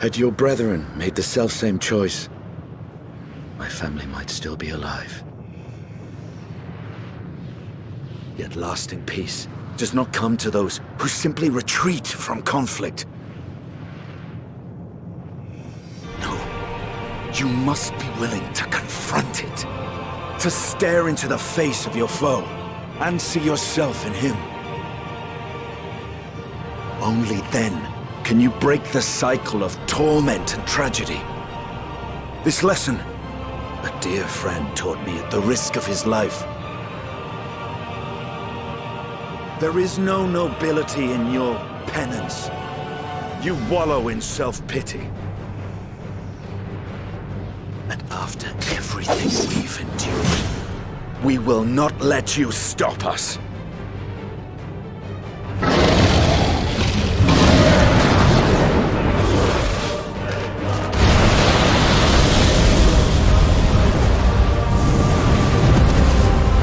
Had your brethren made the selfsame choice, my family might still be alive. Yet lasting peace does not come to those who simply retreat from conflict. No, you must be willing to confront it, to stare into the face of your foe, and see yourself in him. Only then can you break the cycle of torment and tragedy. This lesson, a dear friend taught me at the risk of his life. There is no nobility in your penance. You wallow in self-pity. After everything we've endured, we will not let you stop us.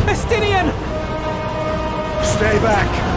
Estinian! Stay back!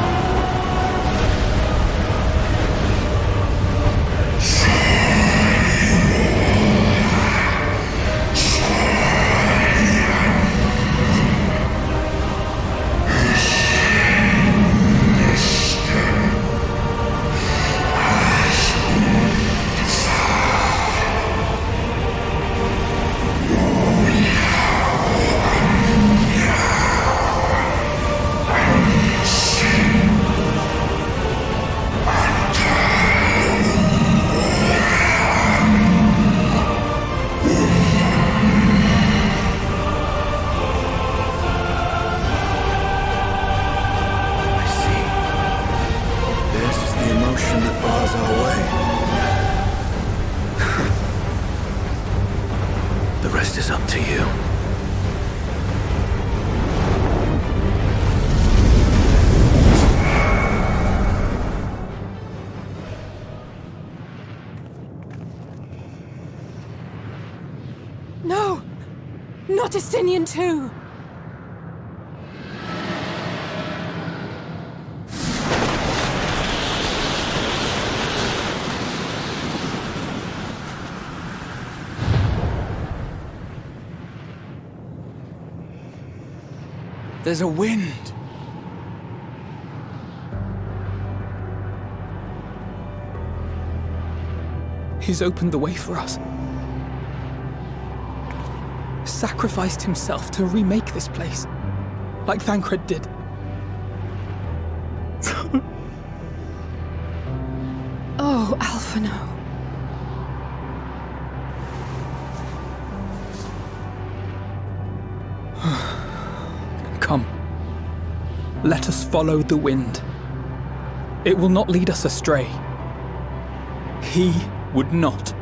No! Not Estinian too! There's a wind. He's opened the way for us. Sacrificed himself to remake this place, like Thancred did. Oh, Alphino. Come. Let us follow the wind. It will not lead us astray. He would not.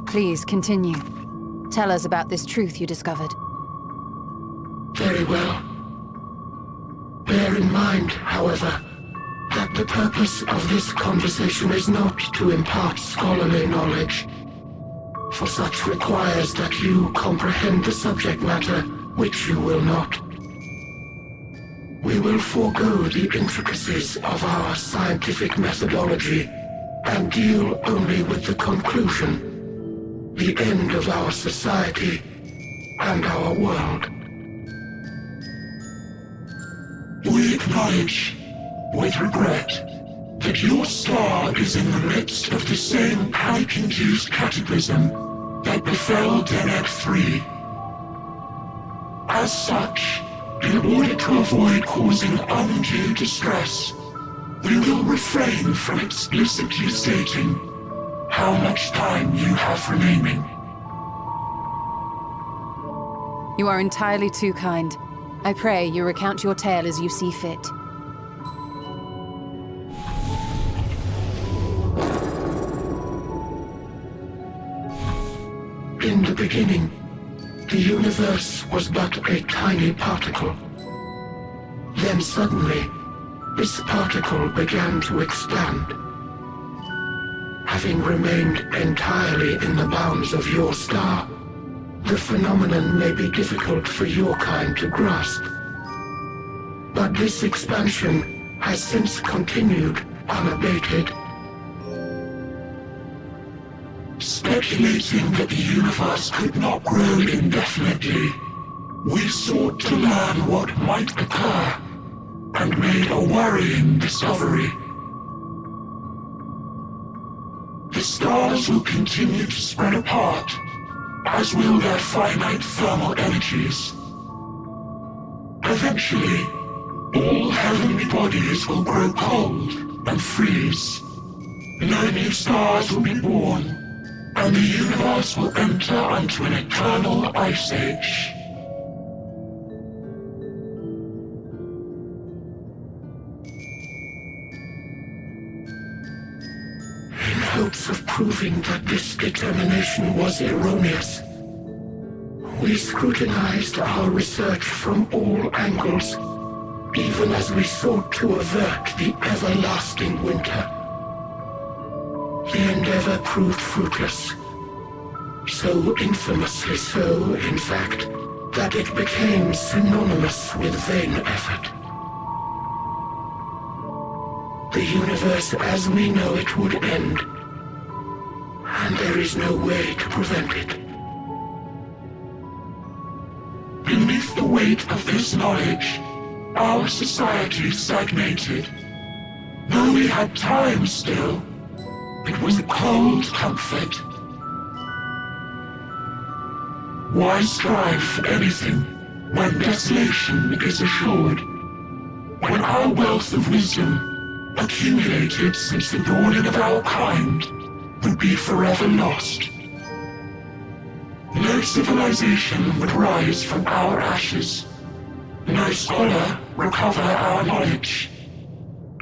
Please, continue. Tell us about this truth you discovered. Very well. Bear in mind, however, that the purpose of this conversation is not to impart scholarly knowledge, for such requires that you comprehend the subject matter, which you will not. We will forego the intricacies of our scientific methodology and deal only with the conclusion, the end of our society and our world. We acknowledge, with regret, that your star is in the midst of the same panic-induced cataclysm that befell Deneb III. As such, in order to avoid causing undue distress, we will refrain from explicitly stating how much time you have remaining. You are entirely too kind. I pray you recount your tale as you see fit. In the beginning, the universe was but a tiny particle. Then suddenly, this particle began to expand. Having remained entirely in the bounds of your star, the phenomenon may be difficult for your kind to grasp. But this expansion has since continued unabated. Speculating that the universe could not grow indefinitely, we sought to learn what might occur, and made a worrying discovery. the stars will continue to spread apart, as will their finite thermal energies. Eventually, all heavenly bodies will grow cold and freeze. No new stars will be born, and the universe will enter into an eternal ice age. In hopes of proving that this determination was erroneous, we scrutinized our research from all angles, even as we sought to avert the everlasting winter. The endeavor proved fruitless. So infamously so, in fact, that it became synonymous with vain effort. The universe as we know it would end, and there is no way to prevent it. Beneath the weight of this knowledge, our society stagnated. Though we had time still, it was a cold comfort. Why strive for anything when desolation is assured? When our wealth of wisdom, accumulated since the dawning of our kind, would be forever lost. No civilization would rise from our ashes. No scholar recover our knowledge.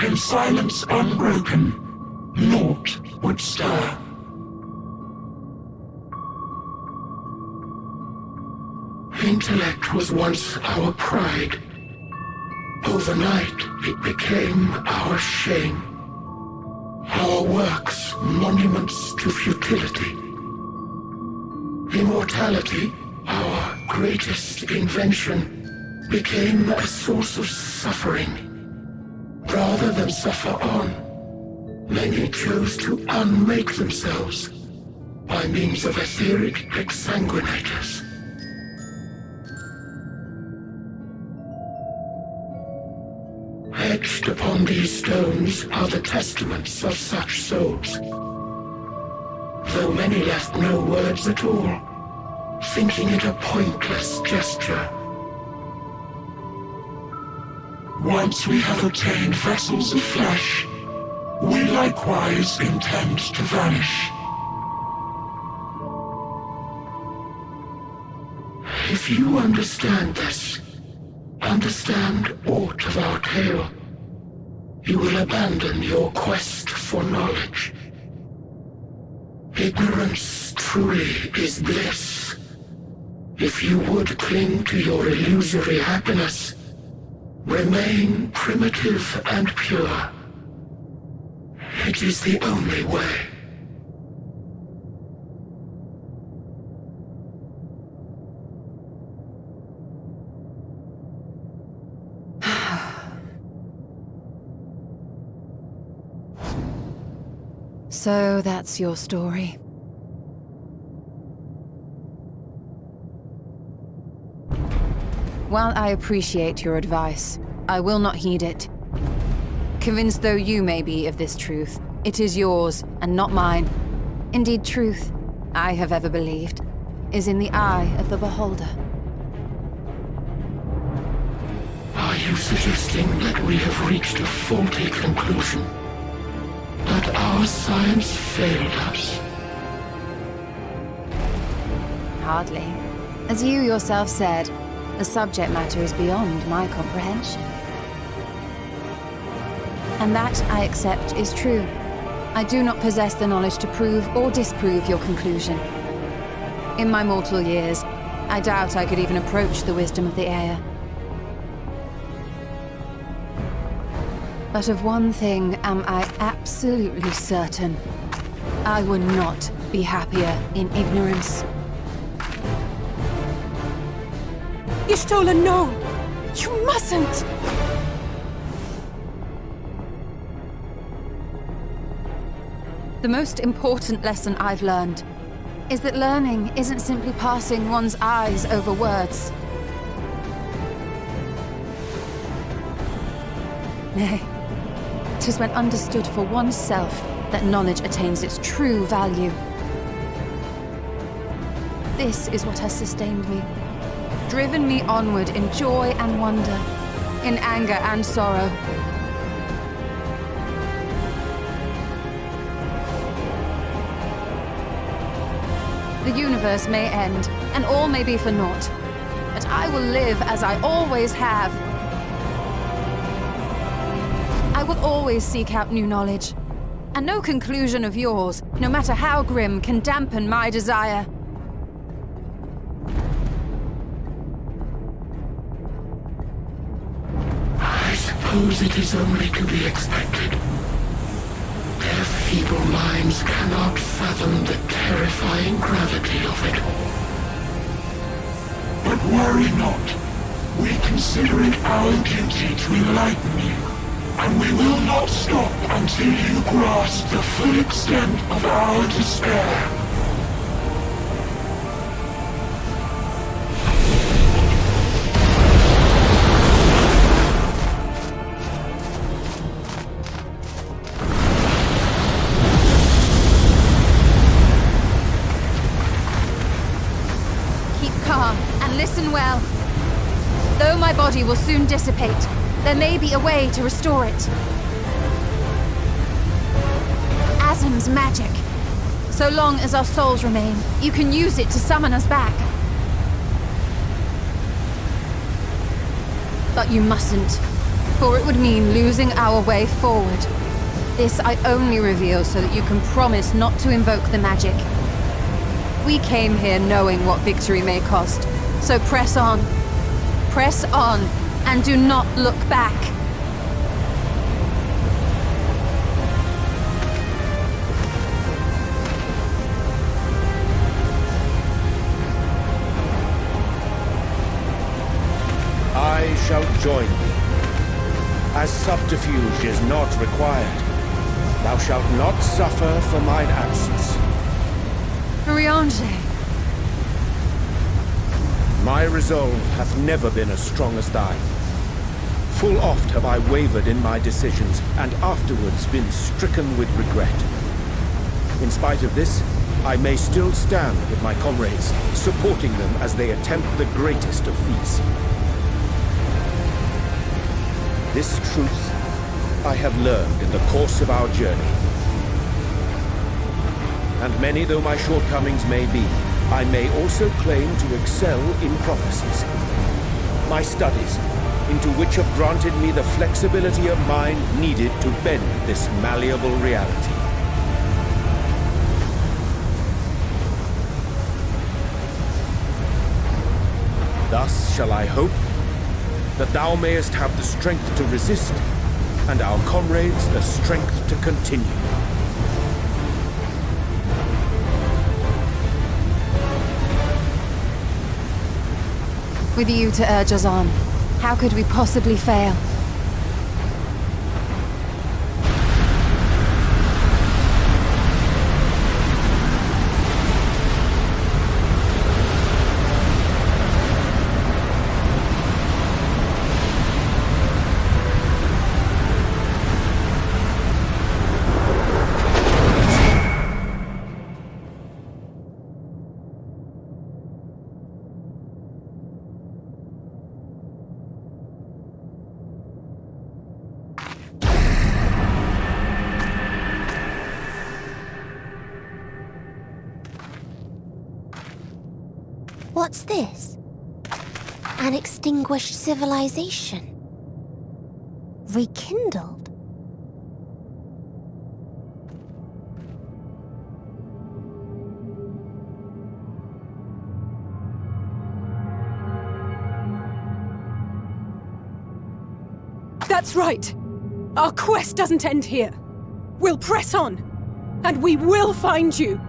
In silence unbroken, naught would stir. Intellect was once our pride. Overnight, it became our shame. Our works, monuments to futility. Immortality, our greatest invention, became a source of suffering. Rather than suffer on, many chose to unmake themselves by means of etheric exsanguinators. Etched upon these stones are the testaments of such souls. Though many left no words at all, thinking it a pointless gesture. Once we have obtained vessels of flesh, we likewise intend to vanish. If you understand this, understand aught of our tale, you will abandon your quest for knowledge. Ignorance truly is bliss. If you would cling to your illusory happiness, remain primitive and pure. It is the only way. So that's your story. While I appreciate your advice, I will not heed it. Convinced though you may be of this truth, it is yours and not mine. Indeed, truth, I have ever believed, is in the eye of the beholder. Are you suggesting that we have reached a faulty conclusion? That our science failed us? Hardly. As you yourself said, the subject matter is beyond my comprehension. And that, I accept, is true. I do not possess the knowledge to prove or disprove your conclusion. In my mortal years, I doubt I could even approach the wisdom of the Air. But of one thing am I absolutely certain. I would not be happier in ignorance. Y'shtola, no! You mustn't! The most important lesson I've learned is that learning isn't simply passing one's eyes over words. Nay, 'tis when understood for oneself that knowledge attains its true value. This is what has sustained me, driven me onward in joy and wonder, in anger and sorrow. The universe may end, and all may be for naught, but I will live as I always have. I will always seek out new knowledge, and no conclusion of yours, no matter how grim, can dampen my desire. I suppose it is only to be expected. Their feeble minds cannot fathom the terrifying gravity of it. But worry not. We consider it our duty to enlighten you, and we will not stop until you grasp the full extent of our despair. Listen well. Though my body will soon dissipate, there may be a way to restore it. Asm's magic. So long as our souls remain, you can use it to summon us back. But you mustn't, for it would mean losing our way forward. This I only reveal so that you can promise not to invoke the magic. We came here knowing what victory may cost. So press on, and do not look back. I shall join thee. As subterfuge is not required, thou shalt not suffer for mine absence. Riange. My resolve hath never been as strong as thine. Full oft have I wavered in my decisions, and afterwards been stricken with regret. In spite of this, I may still stand with my comrades, supporting them as they attempt the greatest of feats. This truth I have learned in the course of our journey. And many though my shortcomings may be, I may also claim to excel in prophecies. My studies, into which have granted me the flexibility of mind needed to bend this malleable reality. Thus shall I hope that thou mayest have the strength to resist, and our comrades the strength to continue. With you to urge us on, how could we possibly fail? What's this? An extinguished civilization. Rekindled. That's right. Our quest doesn't end here. We'll press on, and we will find you.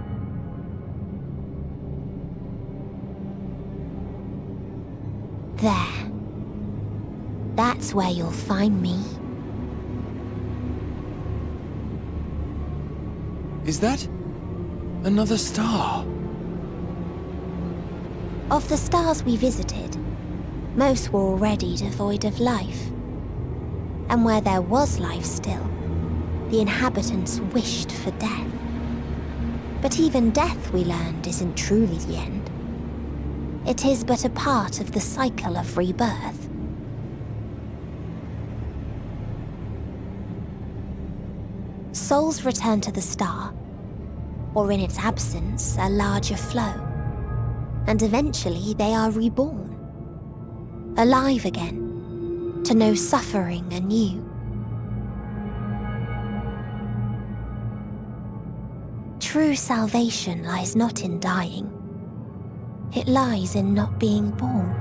There. That's where you'll find me. Is that another star? Of the stars we visited, most were already devoid of life. And where there was life still, the inhabitants wished for death. But even death, we learned, isn't truly the end. It is but a part of the cycle of rebirth. Souls return to the star, or in its absence, a larger flow. And eventually they are reborn, alive again, to know suffering anew. True salvation lies not in dying. It lies in not being born.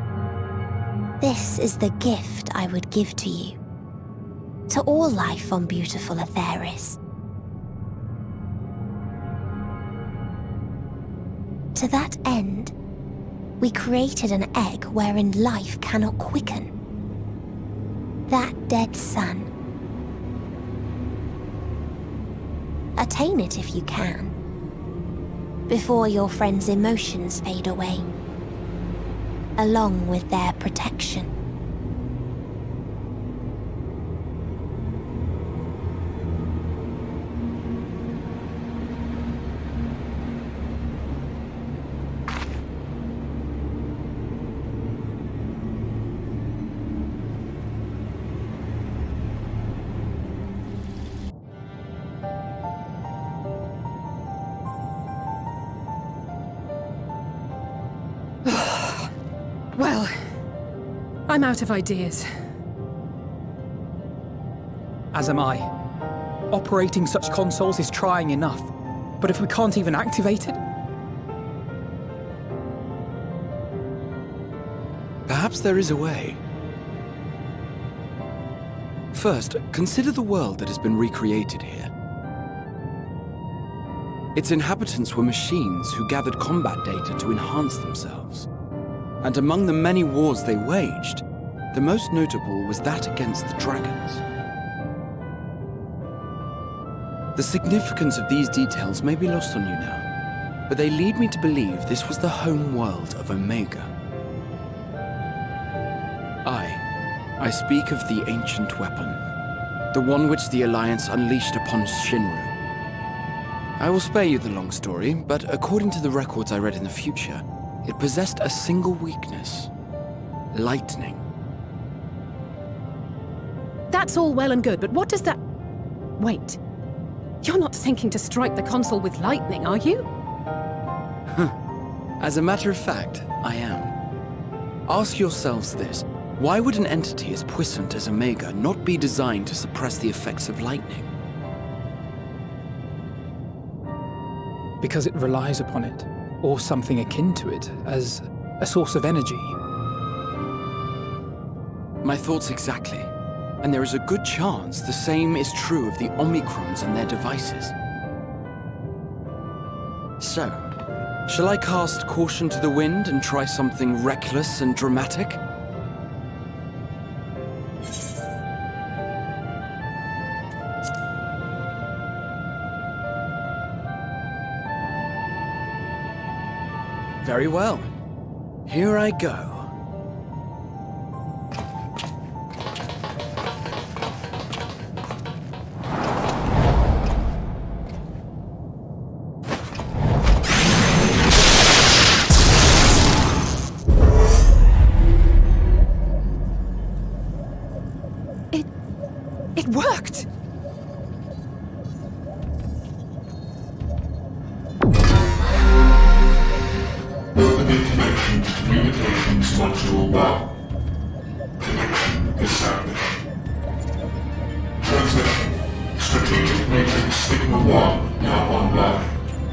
This is the gift I would give to you, to all life on beautiful Aetheris. To that end, we created an egg wherein life cannot quicken. That dead sun. Attain it if you can, before your friends' emotions fade away, along with their protection. Well, I'm out of ideas. As am I. Operating such consoles is trying enough, but if we can't even activate it... Perhaps there is a way. First, consider the world that has been recreated here. Its inhabitants were machines who gathered combat data to enhance themselves. And among the many wars they waged, the most notable was that against the dragons. The significance of these details may be lost on you now, but they lead me to believe this was the home world of Omega. I speak of the ancient weapon, the one which the Alliance unleashed upon Shinru. I will spare you the long story, but according to the records I read in the future, it possessed a single weakness: lightning. That's all well and good, but what does that... Wait. You're not thinking to strike the console with lightning, are you? As a matter of fact, I am. Ask yourselves this. Why would an entity as puissant as Omega not be designed to suppress the effects of lightning? Because it relies upon it, or something akin to it, as a source of energy. My thoughts exactly. And there is a good chance the same is true of the Omicrons and their devices. So, shall I cast caution to the wind and try something reckless and dramatic? Very well. Here I go. It worked! Opening connection to communications module 1. Connection established. Transmission. Strategic Matrix Sigma 1 now online.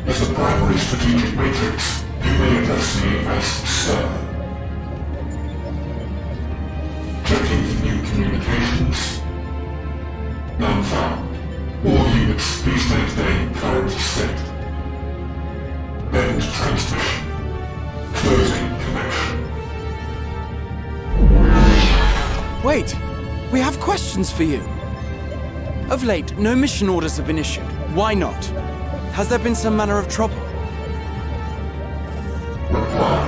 As a primary strategic matrix, you may address me as Sir. Checking for new communications. None found. All units, please maintain current state. End transmission. Closing connection. Wait! We have questions for you! Of late, no mission orders have been issued. Why not? Has there been some manner of trouble? Reply.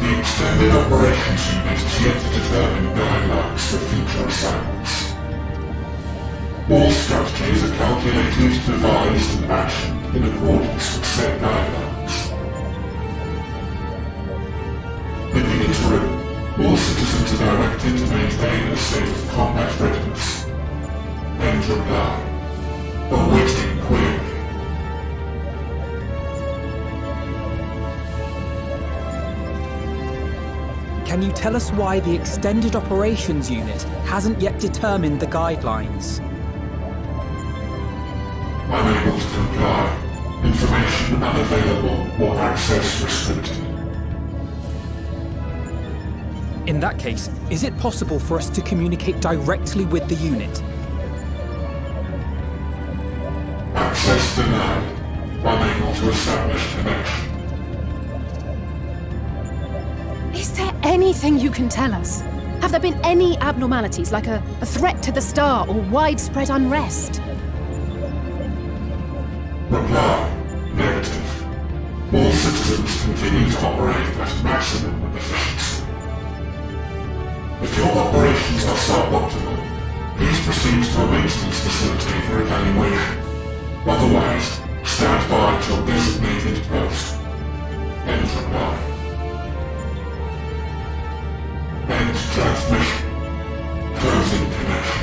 The Extended Operations Unit is yet to determine guidelines for future assignments. All strategies are calculated directed, devised, and actioned in accordance with said guidelines. In the interim, all citizens are directed to maintain a state of combat readiness. End reply. Awaiting query. Can you tell us why the Extended Operations Unit hasn't yet determined the guidelines? Unable to comply. Information unavailable or access restricted. In that case, is it possible for us to communicate directly with the unit? Access denied. Unable to establish connection. Is there anything you can tell us? Have there been any abnormalities, like a threat to the star or widespread unrest? Reply. Negative. All citizens continue to operate at maximum efficiency. If your operations are suboptimal, please proceed to a maintenance facility for evaluation. Otherwise, stand by at your designated post. End reply. End transmission. Closing connection.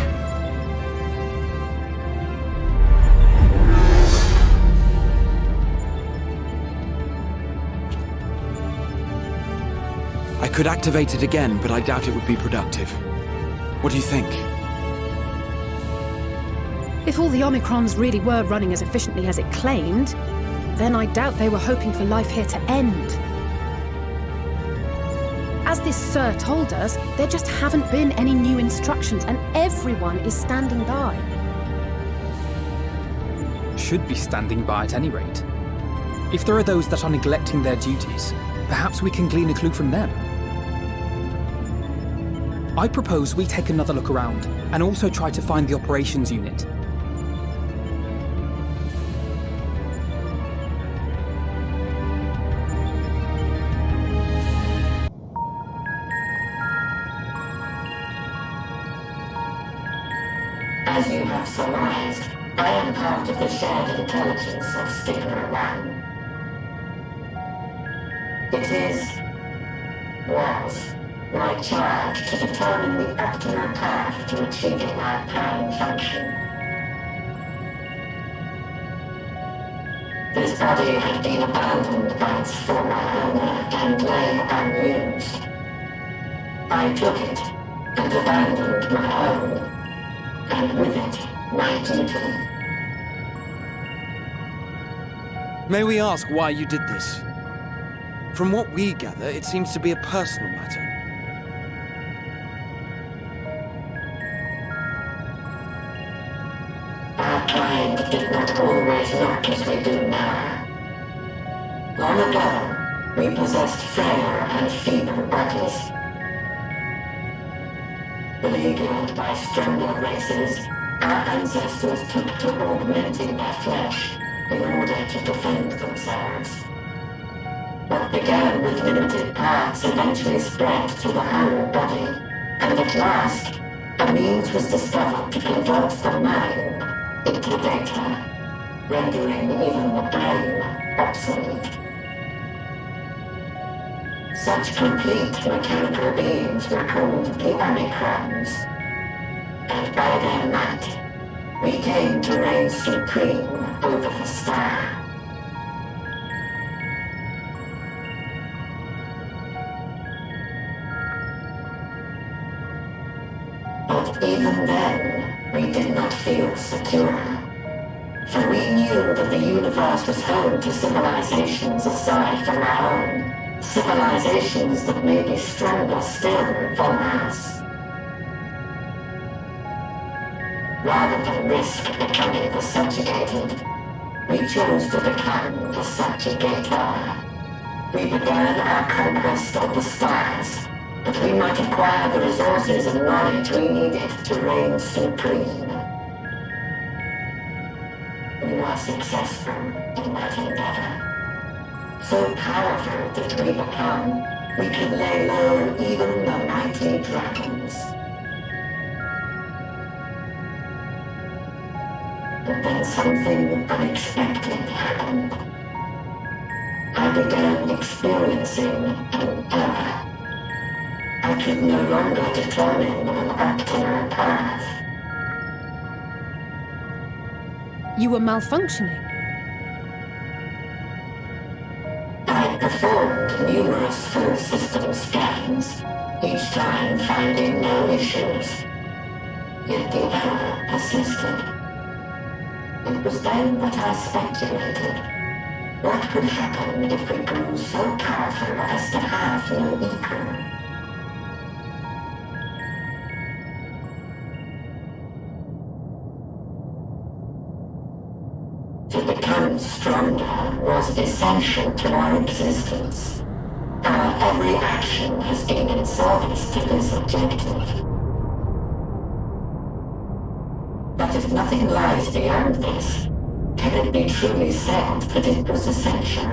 I could activate it again, but I doubt it would be productive. What do you think? If all the Omicrons really were running as efficiently as it claimed, then I doubt they were hoping for life here to end. As this Sir told us, there just haven't been any new instructions, and everyone is standing by. Should be standing by at any rate. If there are those that are neglecting their duties, perhaps we can glean a clue from them. I propose we take another look around, and also try to find the operations unit. As you have surmised, I am part of the shared intelligence of Stigma 1. It was my charge to determine the optimal path to achieving our prime function. This body had been abandoned by its former owner and lay unused. I took it and abandoned my own, and with it, my duty. May we ask why you did this? From what we gather, it seems to be a personal matter. Our kind did not always look as we do now. Long ago, we possessed frail and feeble bodies. Beleaguered by stronger races, our ancestors took to augmenting their flesh in order to defend themselves. What began with limited parts eventually spread to the whole body, and at last, a means was discovered to convert the mind into data, rendering even the brain obsolete. Such complete mechanical beings were called the Omicrons, and by their might, we came to reign supreme over the star. But even then, we did not feel secure, for we knew that the universe was home to civilizations aside from our own. Civilizations that may be stronger still than us. Rather than risk becoming the subjugated, we chose to become the subjugator. We began our conquest of the stars, that we might acquire the resources and knowledge we needed to reign supreme. We were successful in that endeavor. So powerful did we become, we could lay low even the mighty dragons. But then something unexpected happened. I began experiencing an error. I could no longer determine an optimal path. You were malfunctioning. I performed numerous full system scans, each time finding no issues. Yet the error persisted. It was then that I speculated. What could happen if we grew so powerful as to have no equal? To become stronger was essential to our existence. Our every action has been in service to this objective. But if nothing lies beyond this, can it be truly said that it was essential?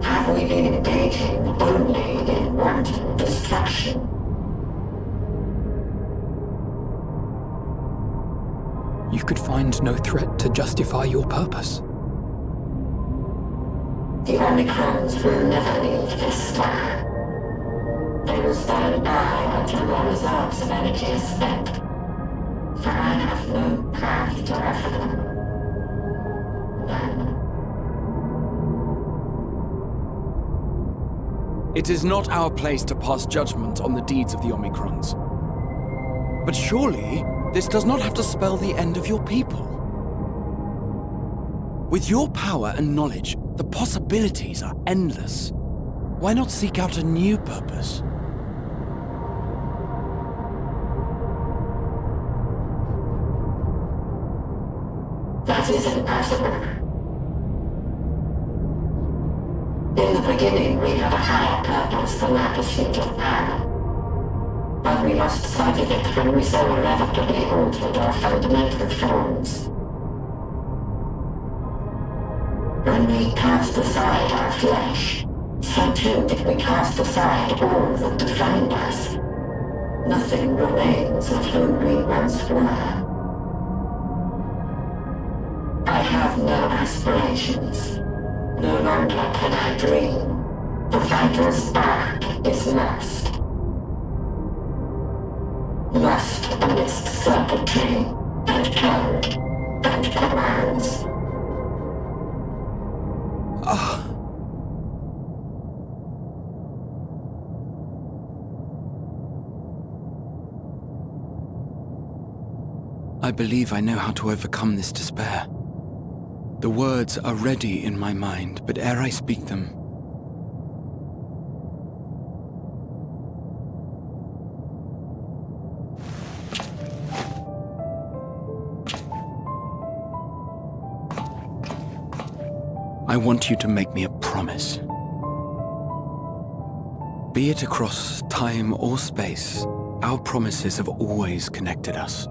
Have we been engaging only in wanton destruction? You could find no threat to justify your purpose. The Omicrons will never leave this star. They will stand by until their reserves of energy is spent, for I have no path to offer them. It is not our place to pass judgment on the deeds of the Omicrons. But surely, this does not have to spell the end of your people. With your power and knowledge, the possibilities are endless. Why not seek out a new purpose? That is impossible. In the beginning, we had a higher purpose than our pursuit of power. But we lost sight of it when we so irrevocably altered our fundamental forms. When we cast aside our flesh, so too did we cast aside all that defined us. Nothing remains of who we once were. I have no aspirations. No longer can I dream. The vital spark is lost. Lost amidst circuitry and code and commands. I believe I know how to overcome this despair. The words are ready in my mind, but ere I speak them, I want you to make me a promise. Be it across time or space, our promises have always connected us.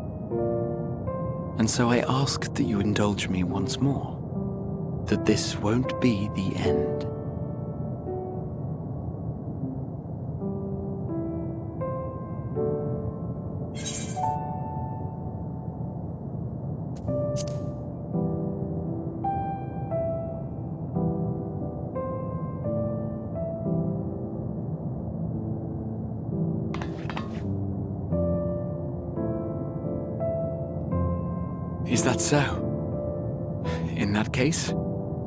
And so I ask that you indulge me once more, that this won't be the end. Is that so? In that case,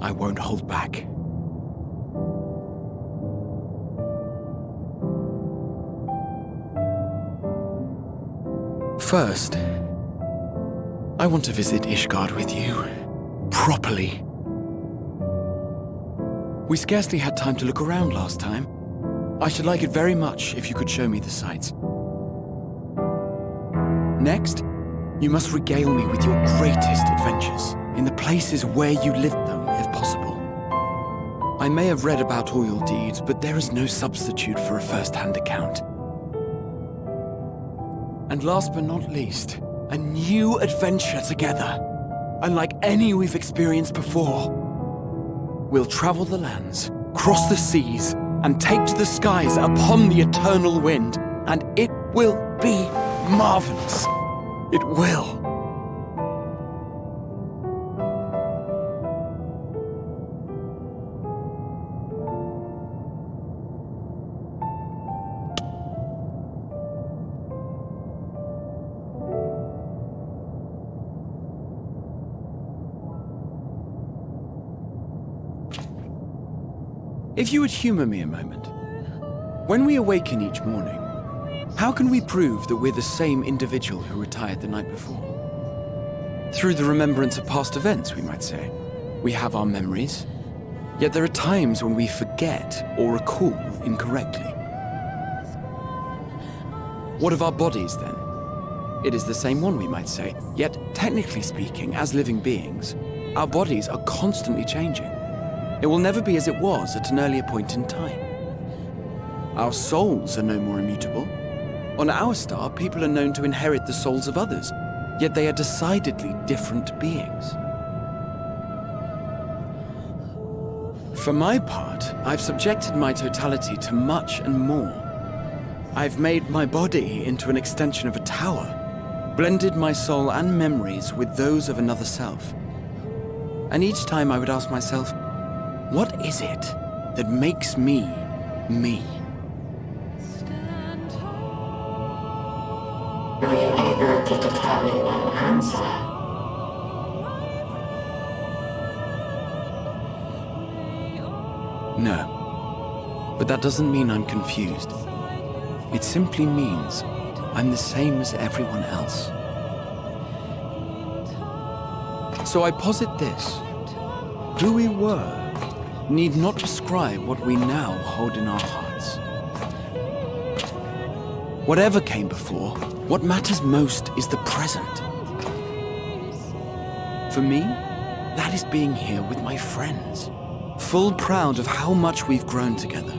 I won't hold back. First, I want to visit Ishgard with you, properly. We scarcely had time to look around last time. I should like it very much if you could show me the sights. Next, you must regale me with your greatest adventures, in the places where you lived them, if possible. I may have read about all your deeds, but there is no substitute for a first-hand account. And last but not least, a new adventure together, unlike any we've experienced before. We'll travel the lands, cross the seas, and take to the skies upon the eternal wind, and it will be marvelous. It will. If you would humor me a moment. When we awaken each morning, how can we prove that we're the same individual who retired the night before? Through the remembrance of past events, we might say. We have our memories, yet there are times when we forget or recall incorrectly. What of our bodies, then? It is the same one, we might say, yet technically speaking, as living beings, our bodies are constantly changing. It will never be as it was at an earlier point in time. Our souls are no more immutable. On our star, people are known to inherit the souls of others, yet they are decidedly different beings. For my part, I've subjected my totality to much and more. I've made my body into an extension of a tower, blended my soul and memories with those of another self. And each time I would ask myself, what is it that makes me, me? Were you able to determine an answer? No. But that doesn't mean I'm confused. It simply means I'm the same as everyone else. So I posit this. Who we were need not describe what we now hold in our hearts. Whatever came before, what matters most is the present. For me, that is being here with my friends, full proud of how much we've grown together.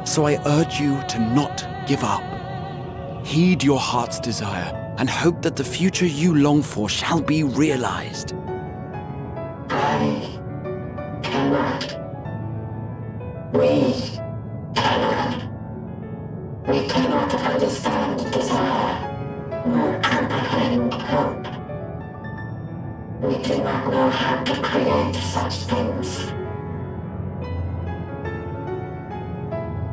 So I urge you to not give up. Heed your heart's desire and hope that the future you long for shall be realized. I cannot. We cannot. We cannot understand desire, nor comprehend hope. We do not know how to create such things.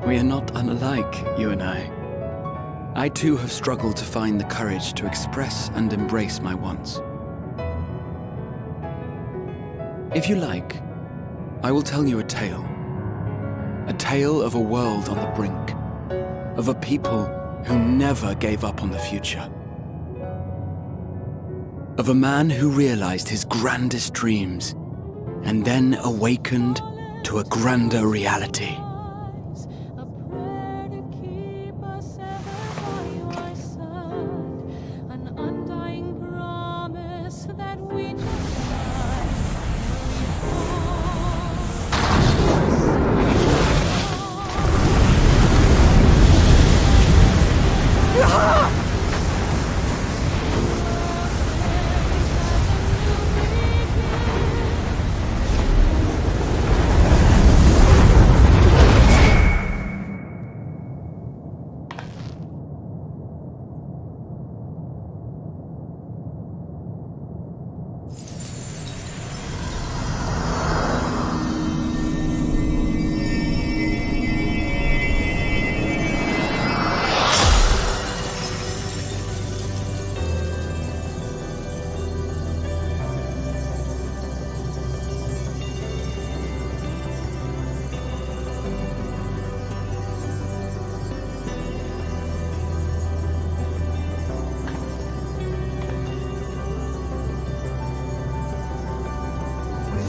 We are not unlike, you and I. I too have struggled to find the courage to express and embrace my wants. If you like, I will tell you a tale. A tale of a world on the brink, of a people who never gave up on the future. Of a man who realized his grandest dreams and then awakened to a grander reality.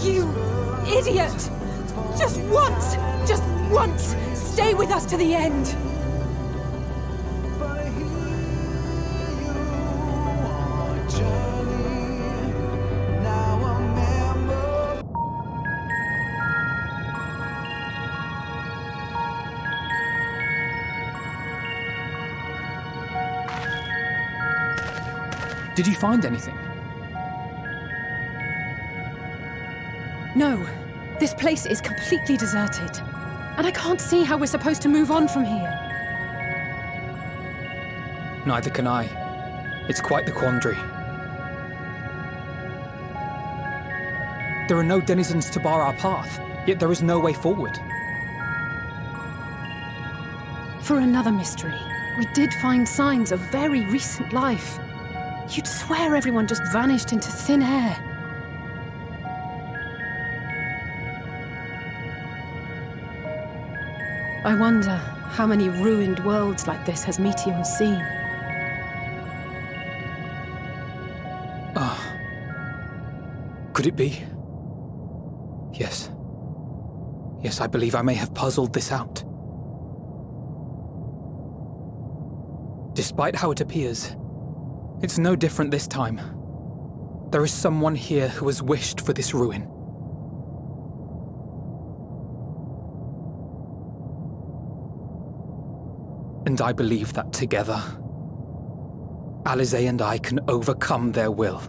You idiot! Just once, stay with us to the end! Did you find anything? No. This place is completely deserted. And I can't see how we're supposed to move on from here. Neither can I. It's quite the quandary. There are no denizens to bar our path, yet there is no way forward. For another mystery, we did find signs of very recent life. You'd swear everyone just vanished into thin air. I wonder how many ruined worlds like this has Meteor seen. Could it be? Yes. Yes, I believe I may have puzzled this out. Despite how it appears, it's no different this time. There is someone here who has wished for this ruin. And I believe that together, Alize and I can overcome their will.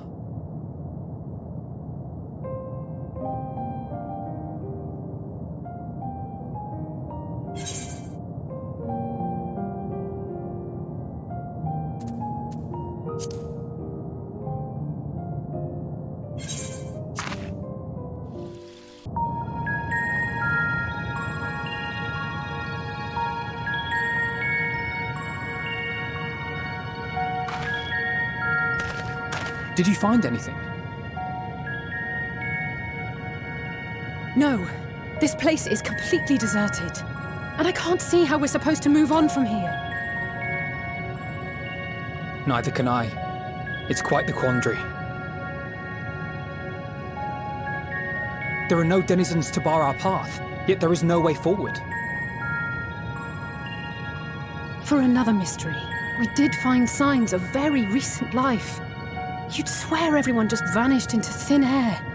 Did you find anything? No. This place is completely deserted. And I can't see how we're supposed to move on from here. Neither can I. It's quite the quandary. There are no denizens to bar our path, yet there is no way forward. For another mystery, we did find signs of very recent life. You'd swear everyone just vanished into thin air.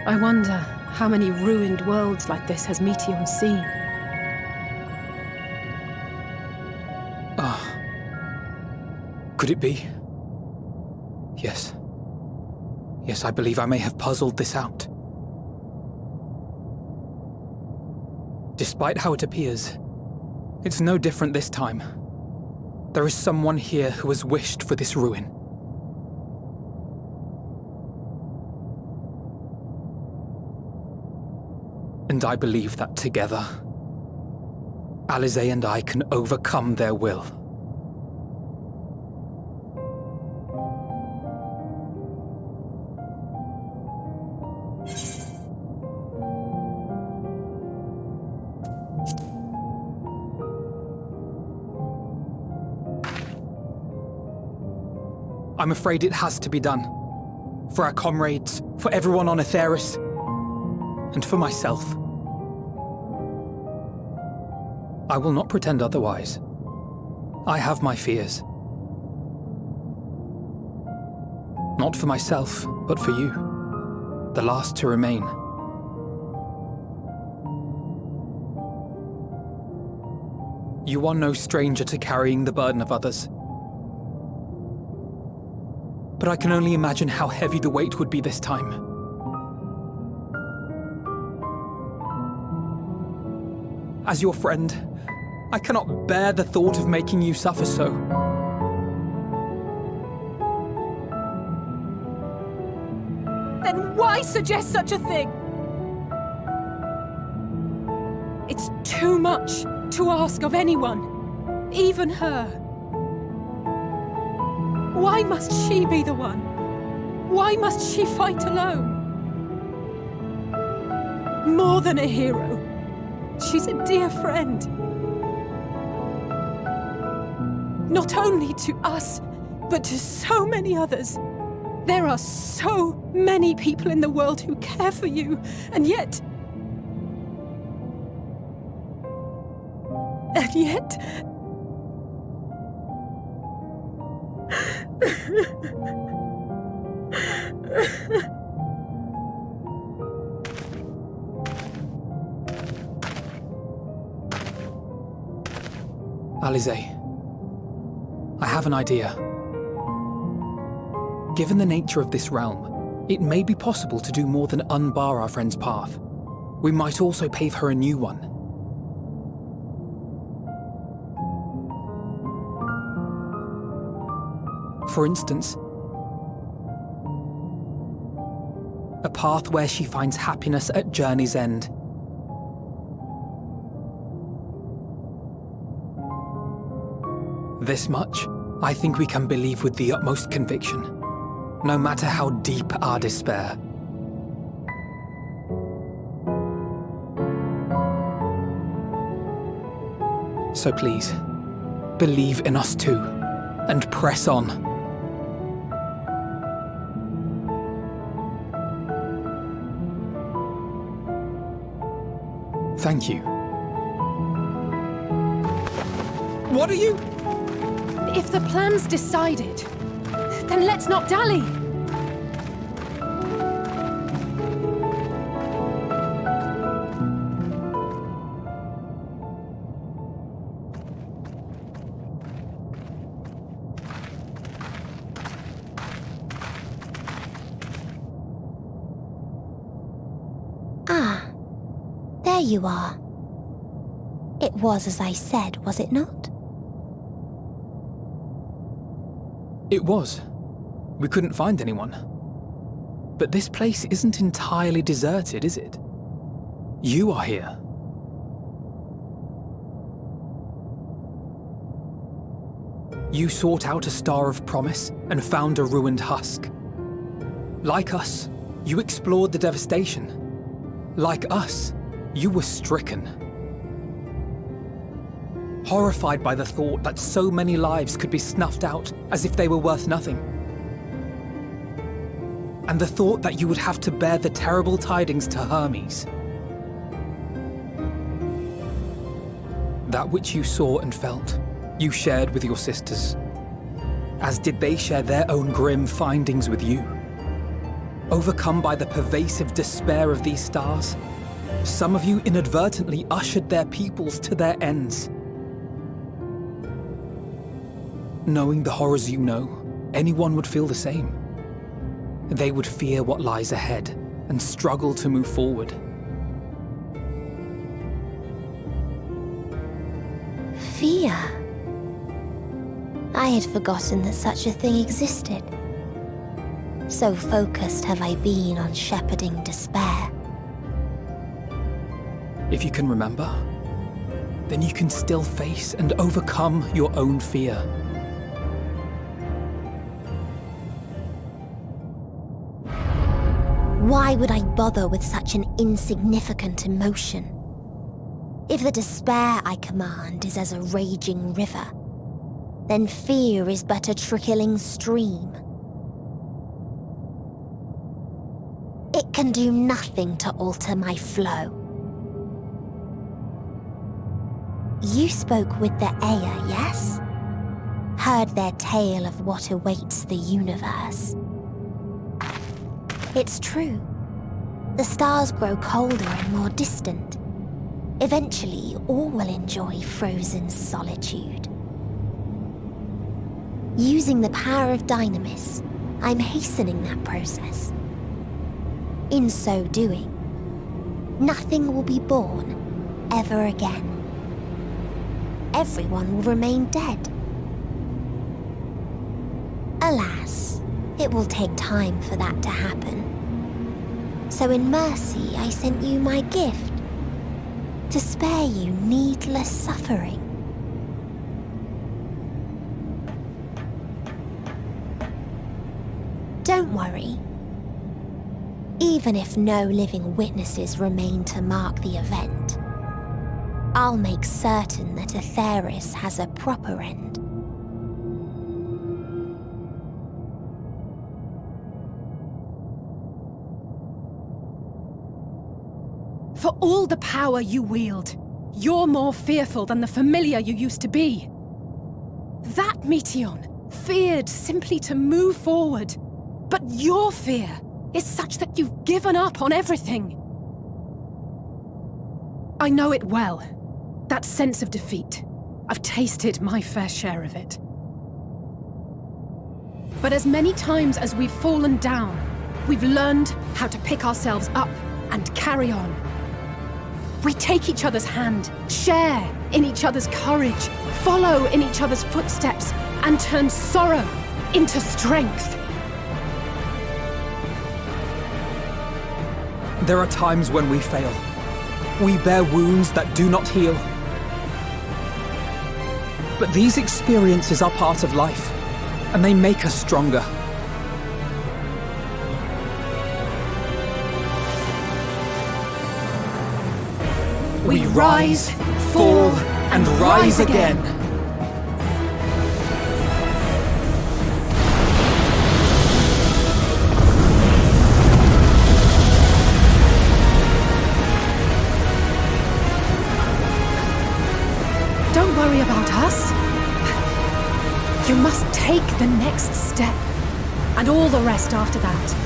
I wonder how many ruined worlds like this has Meteor seen. Could it be? Yes. Yes, I believe I may have puzzled this out. Despite how it appears, it's no different this time. There is someone here who has wished for this ruin. And I believe that together, Alize and I can overcome their will. I'm afraid it has to be done. For our comrades, for everyone on Aetheris, and for myself. I will not pretend otherwise. I have my fears. Not for myself, but for you, the last to remain. You are no stranger to carrying the burden of others. But I can only imagine how heavy the weight would be this time. As your friend, I cannot bear the thought of making you suffer so. Then why suggest such a thing? It's too much to ask of anyone, even her. Why must she be the one? Why must she fight alone? More than a hero, she's a dear friend. Not only to us, but to so many others. There are so many people in the world who care for you, and yet... Alize, I have an idea. Given the nature of this realm, it may be possible to do more than unbar our friend's path. We might also pave her a new one. For instance, a path where she finds happiness at journey's end. This much, I think we can believe with the utmost conviction, no matter how deep our despair. So please, believe in us too, and press on. Thank you. What are you? If the plan's decided, then let's not dally. Ah, there you are. It was as I said, was it not? It was. We couldn't find anyone. But this place isn't entirely deserted, is it? You are here. You sought out a star of promise and found a ruined husk. Like us, you explored the devastation. Like us, you were stricken. Horrified by the thought that so many lives could be snuffed out as if they were worth nothing. And the thought that you would have to bear the terrible tidings to Hermes. That which you saw and felt, you shared with your sisters, as did they share their own grim findings with you. Overcome by the pervasive despair of these stars, some of you inadvertently ushered their peoples to their ends. Knowing the horrors you know, anyone would feel the same. They would fear what lies ahead and struggle to move forward. Fear? I had forgotten that such a thing existed. So focused have I been on shepherding despair. If you can remember, then you can still face and overcome your own fear. Why would I bother with such an insignificant emotion? If the despair I command is as a raging river, then fear is but a trickling stream. It can do nothing to alter my flow. You spoke with the Aya, yes? Heard their tale of what awaits the universe. It's true. The stars grow colder and more distant. Eventually, all will enjoy frozen solitude. Using the power of Dynamis, I'm hastening that process. In so doing, nothing will be born ever again. Everyone will remain dead. Alas, it will take time for that to happen. So in mercy, I sent you my gift, to spare you needless suffering. Don't worry. Even if no living witnesses remain to mark the event, I'll make certain that Atheris has a proper end. For all the power you wield, you're more fearful than the familiar you used to be. That Meteion feared simply to move forward, but your fear is such that you've given up on everything. I know it well, that sense of defeat. I've tasted my fair share of it. But as many times as we've fallen down, we've learned how to pick ourselves up and carry on. We take each other's hand, share in each other's courage, follow in each other's footsteps, and turn sorrow into strength. There are times when we fail. We bear wounds that do not heal. But these experiences are part of life, and they make us stronger. We rise, fall, and rise again. Don't worry about us. You must take the next step, and all the rest after that.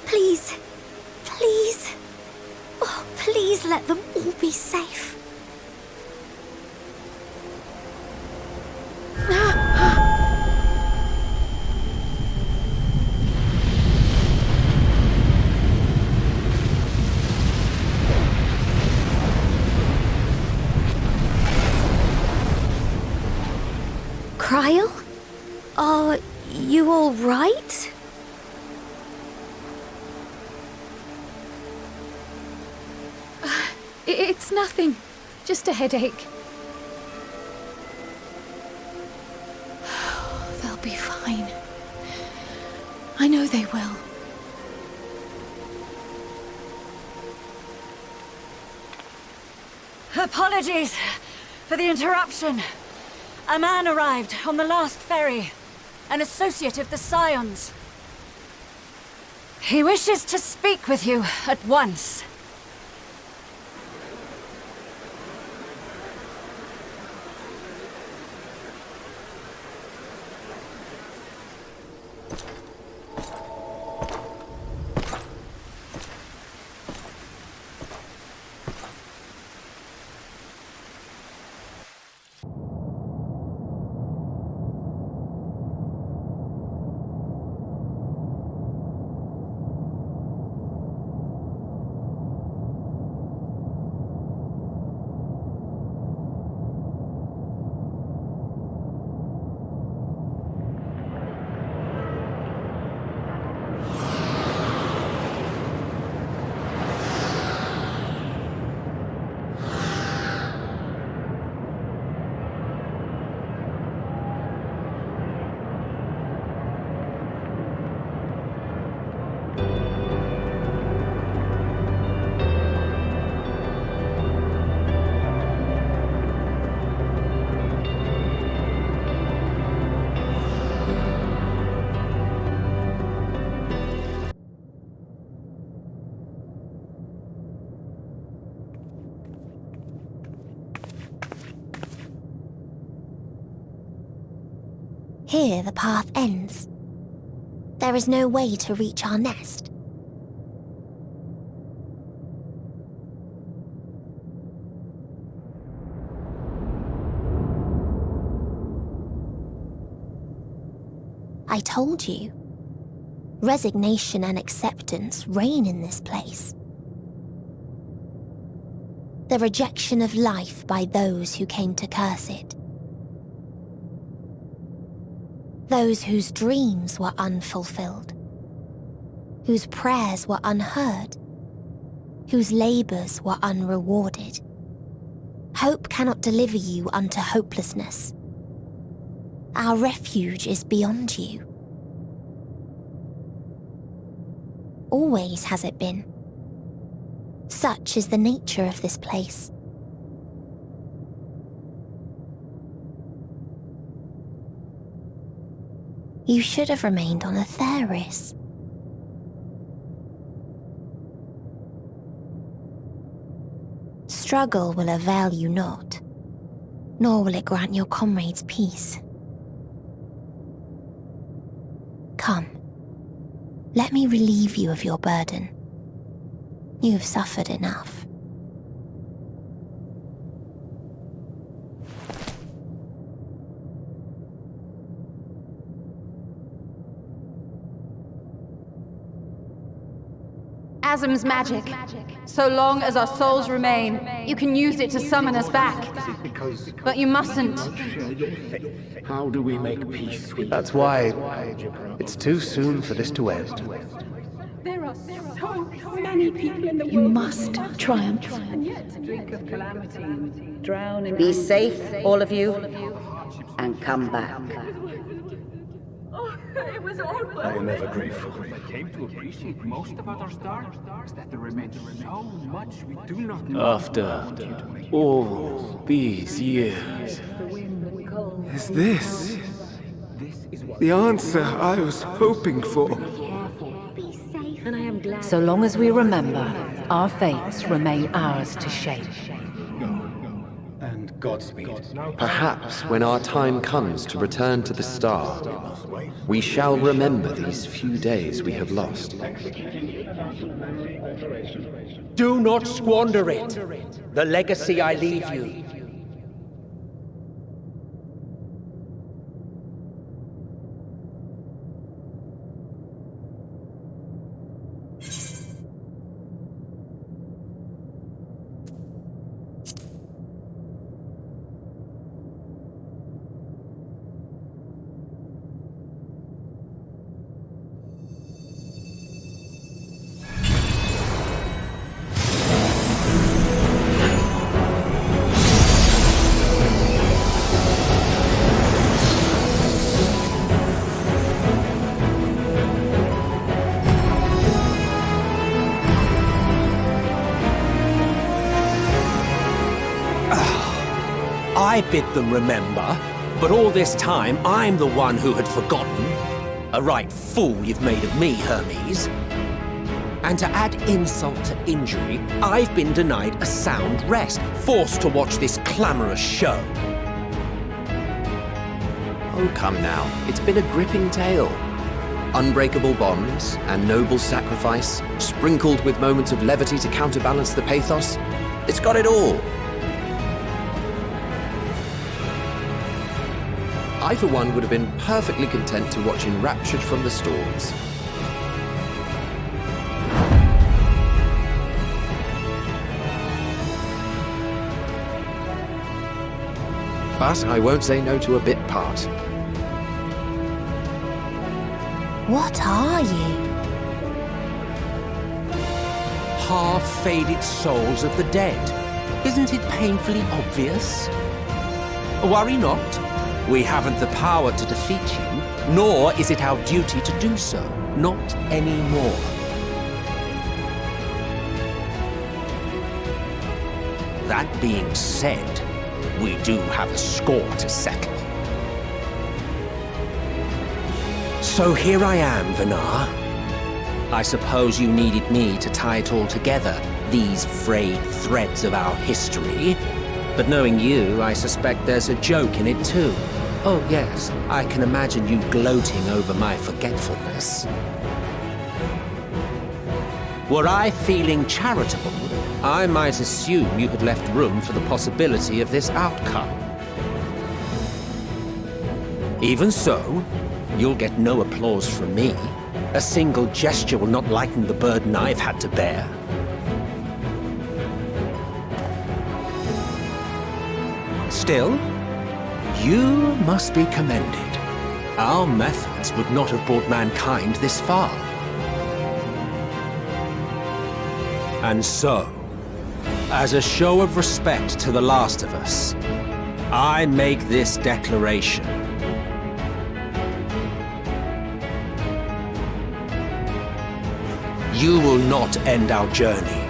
Please, please, oh, please let them all be safe. Cryle? Are you all right? It's nothing. Just a headache. They'll be fine. I know they will. Apologies for the interruption. A man arrived on the last ferry, an associate of the Scions. He wishes to speak with you at once. Here the path ends. There is no way to reach our nest. I told you. Resignation and acceptance reign in this place. The rejection of life by those who came to curse it. Those whose dreams were unfulfilled, whose prayers were unheard, whose labors were unrewarded. Hope cannot deliver you unto hopelessness. Our refuge is beyond you. Always has it been. Such is the nature of this place. You should have remained on Atheris. struggle will avail you not, nor will it grant your comrades peace. Come, let me relieve you of your burden. You have suffered enough. Asm's magic. So long as our souls remain, you can use it to summon us back. But you mustn't. How do we make peace with That's why it's too soon for this to end. There are so many people in the world. You must triumph. Drink of calamity, drown in... Be safe, all of you, and come back. It was all I am ever grateful. I came to appreciate most about our star is that there remains so much we do not know. After all these years, Is this the answer I was hoping for? So long as we remember, our fates remain ours to shape. And Godspeed. Perhaps when our time comes to return to the star, we shall remember these few days we have lost. Do not squander it. The legacy I leave you. I bid them remember, but all this time I'm the one who had forgotten. A right fool you've made of me, Hermes. And to add insult to injury, I've been denied a sound rest, forced to watch this clamorous show. Oh, come now. It's been a gripping tale. Unbreakable bonds and noble sacrifice, sprinkled with moments of levity to counterbalance the pathos. It's got it all. I, for one, would have been perfectly content to watch enraptured from the stalls. But I won't say no to a bit part. What are you? Half-faded souls of the dead. Isn't it painfully obvious? Worry not. We haven't the power to defeat you, nor is it our duty to do so. Not anymore. That being said, we do have a score to settle. So here I am, Vinar. I suppose you needed me to tie it all together, these frayed threads of our history. But knowing you, I suspect there's a joke in it too. Oh yes, I can imagine you gloating over my forgetfulness. Were I feeling charitable, I might assume you had left room for the possibility of this outcome. Even so, you'll get no applause from me. A single gesture will not lighten the burden I've had to bear. Still, you must be commended. Our methods would not have brought mankind this far. And so, as a show of respect to the last of us, I make this declaration. You will not end our journey.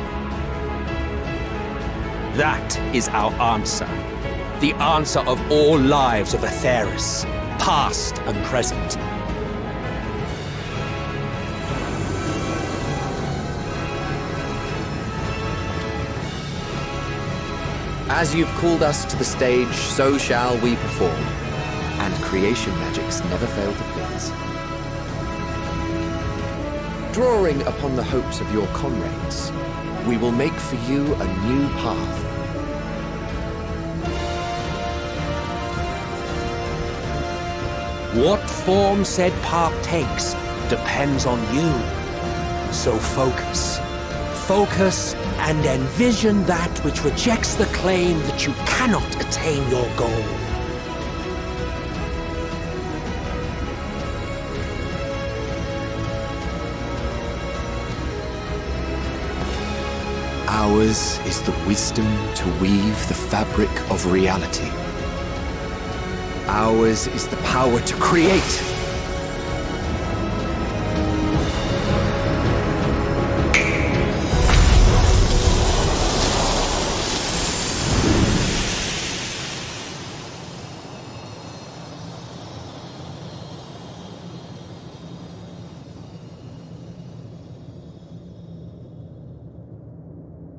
That is our answer. The answer of all lives of Atheris, past and present. As you've called us to the stage, so shall we perform. And creation magics never fail to please. Drawing upon the hopes of your comrades, we will make for you a new path. What form said path takes depends on you. So focus. Focus and envision that which rejects the claim that you cannot attain your goal. Ours is the wisdom to weave the fabric of reality. Ours is the power to create.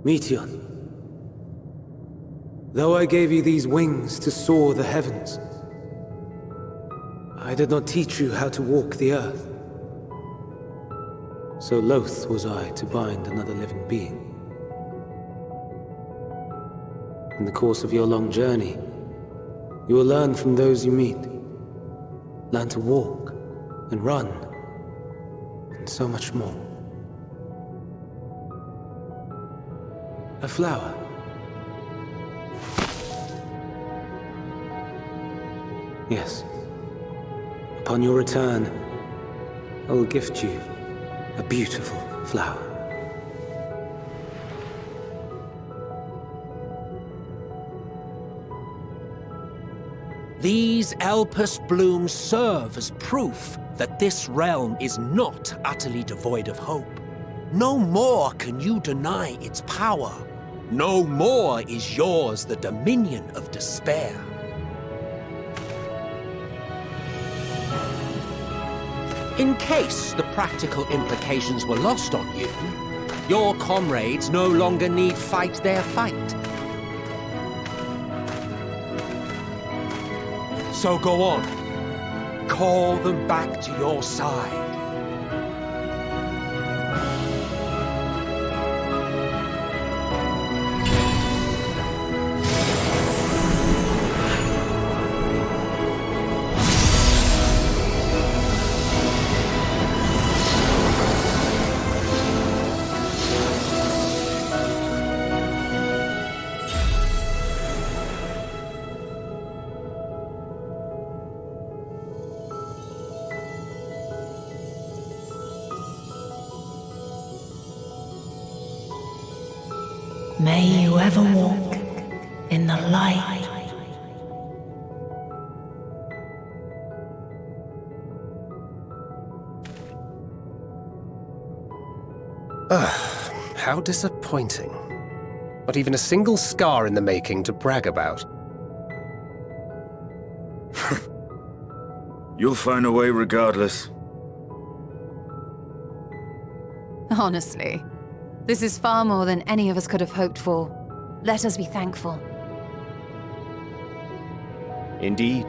Meteon, though I gave you these wings to soar the heavens, I did not teach you how to walk the earth. So loath was I to bind another living being. In the course of your long journey, you will learn from those you meet. Learn to walk and run, and so much more. A flower. Yes. Upon your return, I will gift you a beautiful flower. These Elpis blooms serve as proof that this realm is not utterly devoid of hope. No more can you deny its power. No more is yours the dominion of despair. In case the practical implications were lost on you, your comrades no longer need fight their fight. So go on. Call them back to your side. May you ever walk in the light. How disappointing. Not even a single scar in the making to brag about. You'll find a way regardless. Honestly, this is far more than any of us could have hoped for. Let us be thankful. Indeed.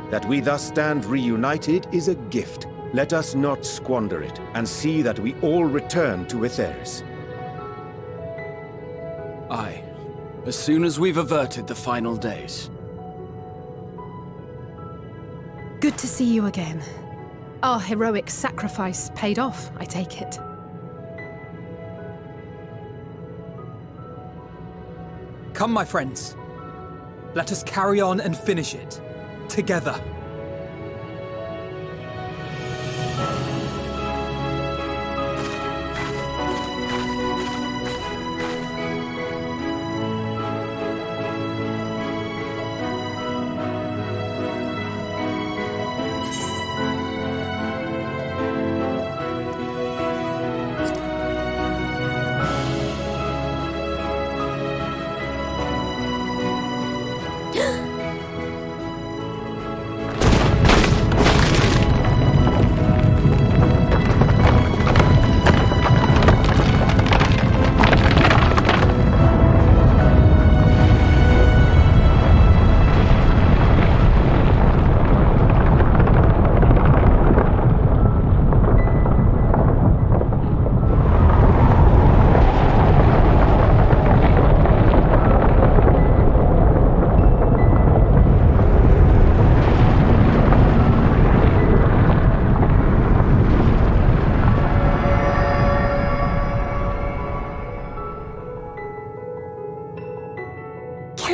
That we thus stand reunited is a gift. Let us not squander it, and see that we all return to Etheris. Aye. As soon as we've averted the final days. Good to see you again. Our heroic sacrifice paid off, I take it. Come, my friends. Let us carry on and finish it. Together.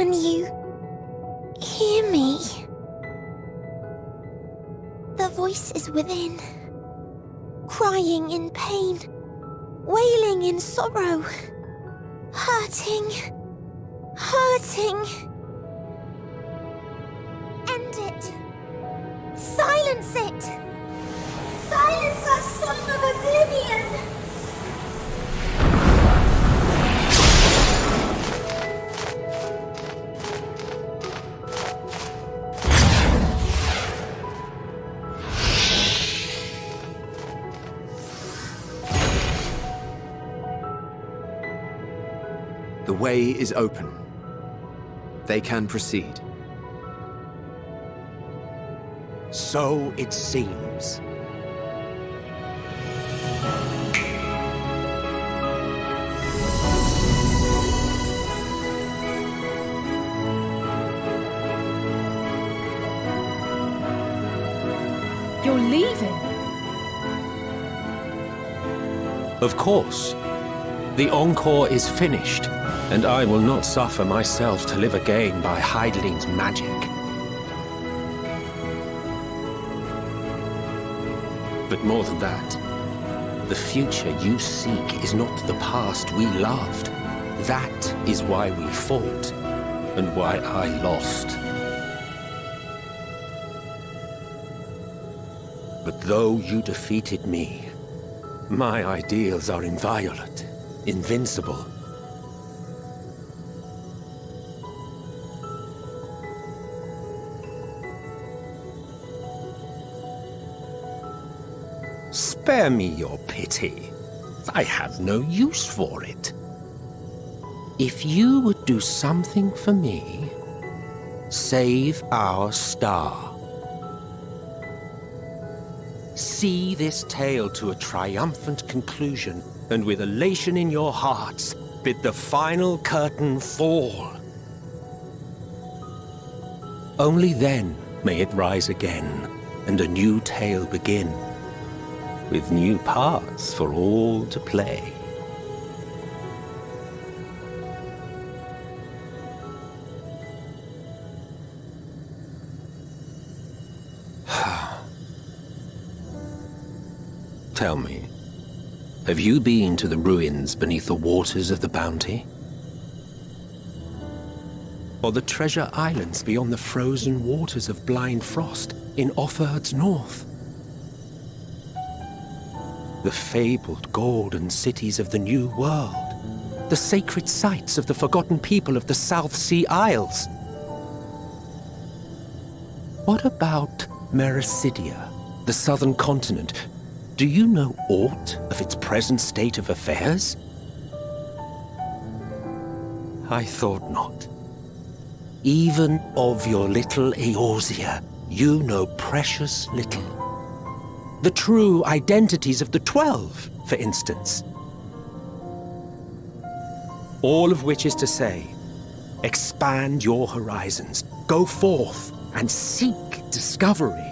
Can you hear me? The voice is within, crying in pain, wailing in sorrow, hurting. End it. Silence it. Silence our song of oblivion. The way is open. They can proceed. So it seems. You're leaving? Of course. The encore is finished, and I will not suffer myself to live again by Heideling's magic. But more than that, the future you seek is not the past we loved. That is why we fought, and why I lost. But though you defeated me, my ideals are inviolate, invincible. Spare me your pity. I have no use for it. If you would do something for me, save our star. See this tale to a triumphant conclusion, and with elation in your hearts, bid the final curtain fall. Only then may it rise again, and a new tale begin, with new parts for all to play. Tell me, have you been to the ruins beneath the waters of the Bounty? Or the treasure islands beyond the frozen waters of Blind Frost in Offerd's north? The fabled golden cities of the New World, the sacred sites of the forgotten people of the South Sea Isles? What about Mericidia, the southern continent? Do you know aught of its present state of affairs? I thought not. Even of your little Eorzea, you know precious little. The true identities of the 12, for instance. All of which is to say, expand your horizons, go forth and seek discovery.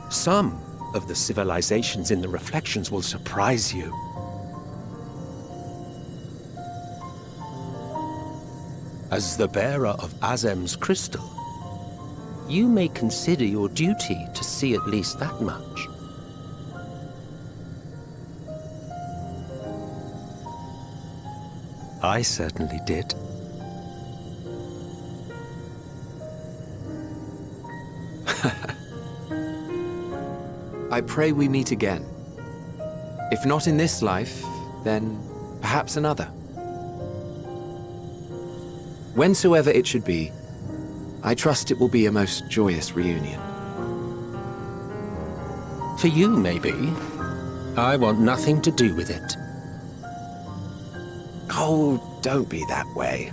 Some of the civilizations in the reflections will surprise you. As the bearer of Azem's crystal, you may consider your duty to see at least that much. I certainly did. I pray we meet again. If not in this life, then perhaps another. Whensoever it should be, I trust it will be a most joyous reunion. For you, maybe. I want nothing to do with it. Oh, don't be that way.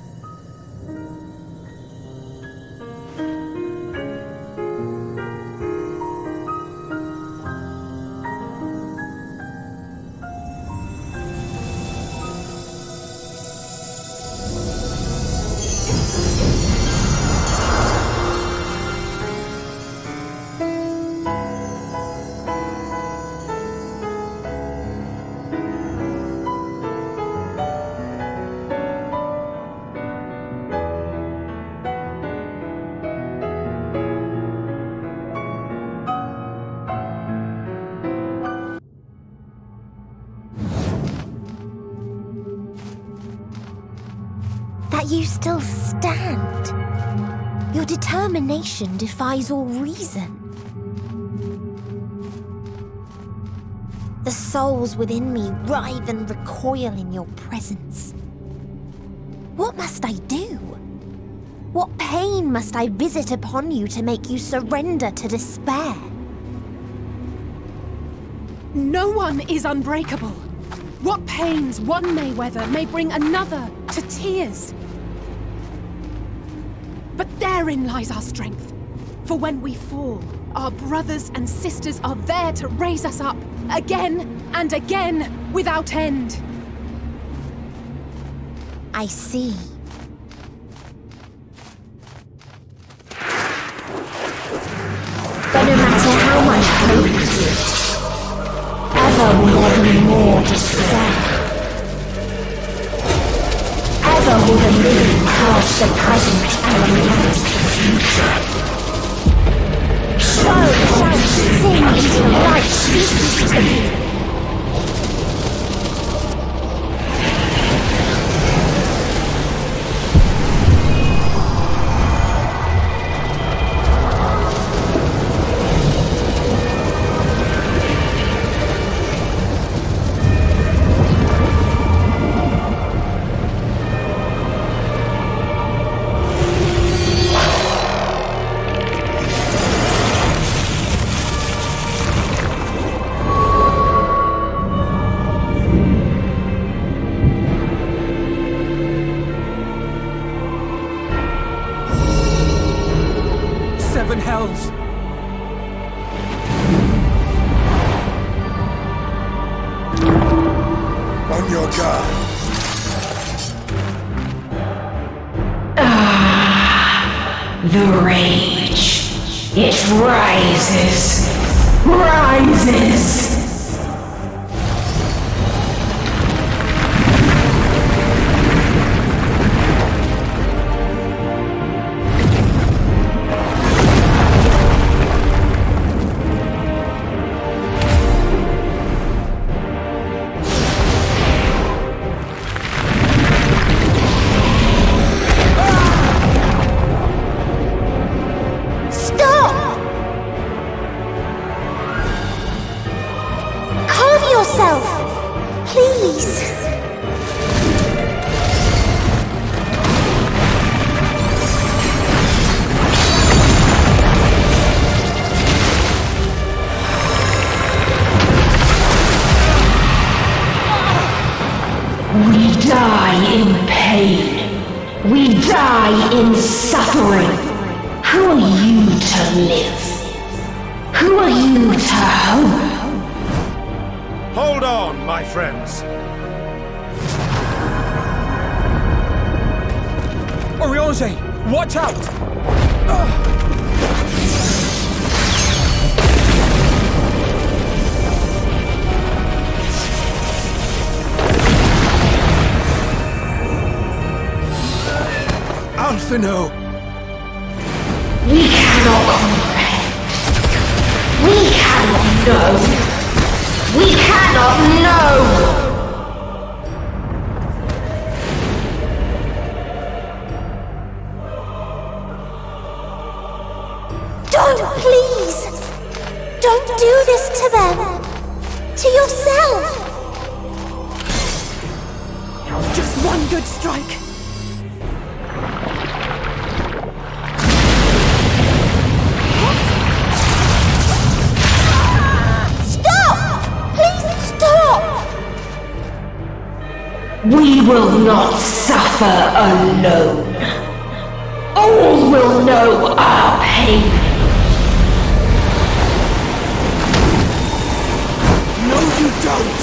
that you still stand. Your determination defies all reason. The souls within me writhe and recoil in your presence. What must I do? What pain must I visit upon you to make you surrender to despair? No one is unbreakable. What pains one may weather may bring another to tears. But therein lies our strength. For when we fall, our brothers and sisters are there to raise us up, again and again, without end. I see. But no matter how much hope you give, ever will there be more despair. Ever will the living cast the present and lament the future. So shall we sing until life ceases to be. Seven hells! On your guard. The rage. It rises. Rises. We die in pain. We die in suffering. Who are you to live? Who are you to hope? Hold on, my friends. Oriange, watch out! Alphino! We cannot comprehend. We cannot know. We cannot know! Don't, please! Don't do this to them! To yourself! Just one good strike. We will not suffer alone. All will know our pain. No, you don't!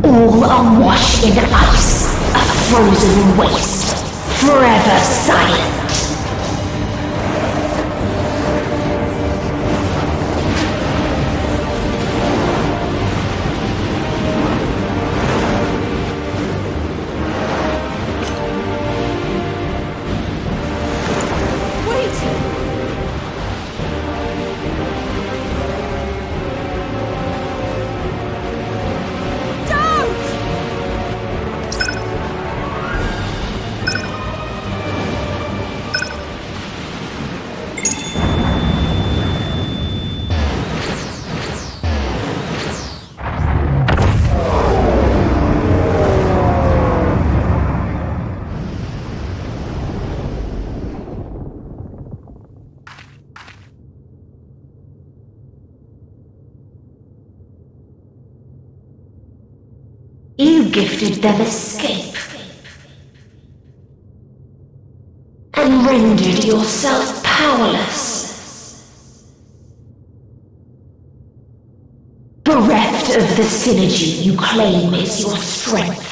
All are washed in ice, a frozen waste, forever silent. You gifted them escape. And rendered yourself powerless. Bereft of the synergy you claim is your strength.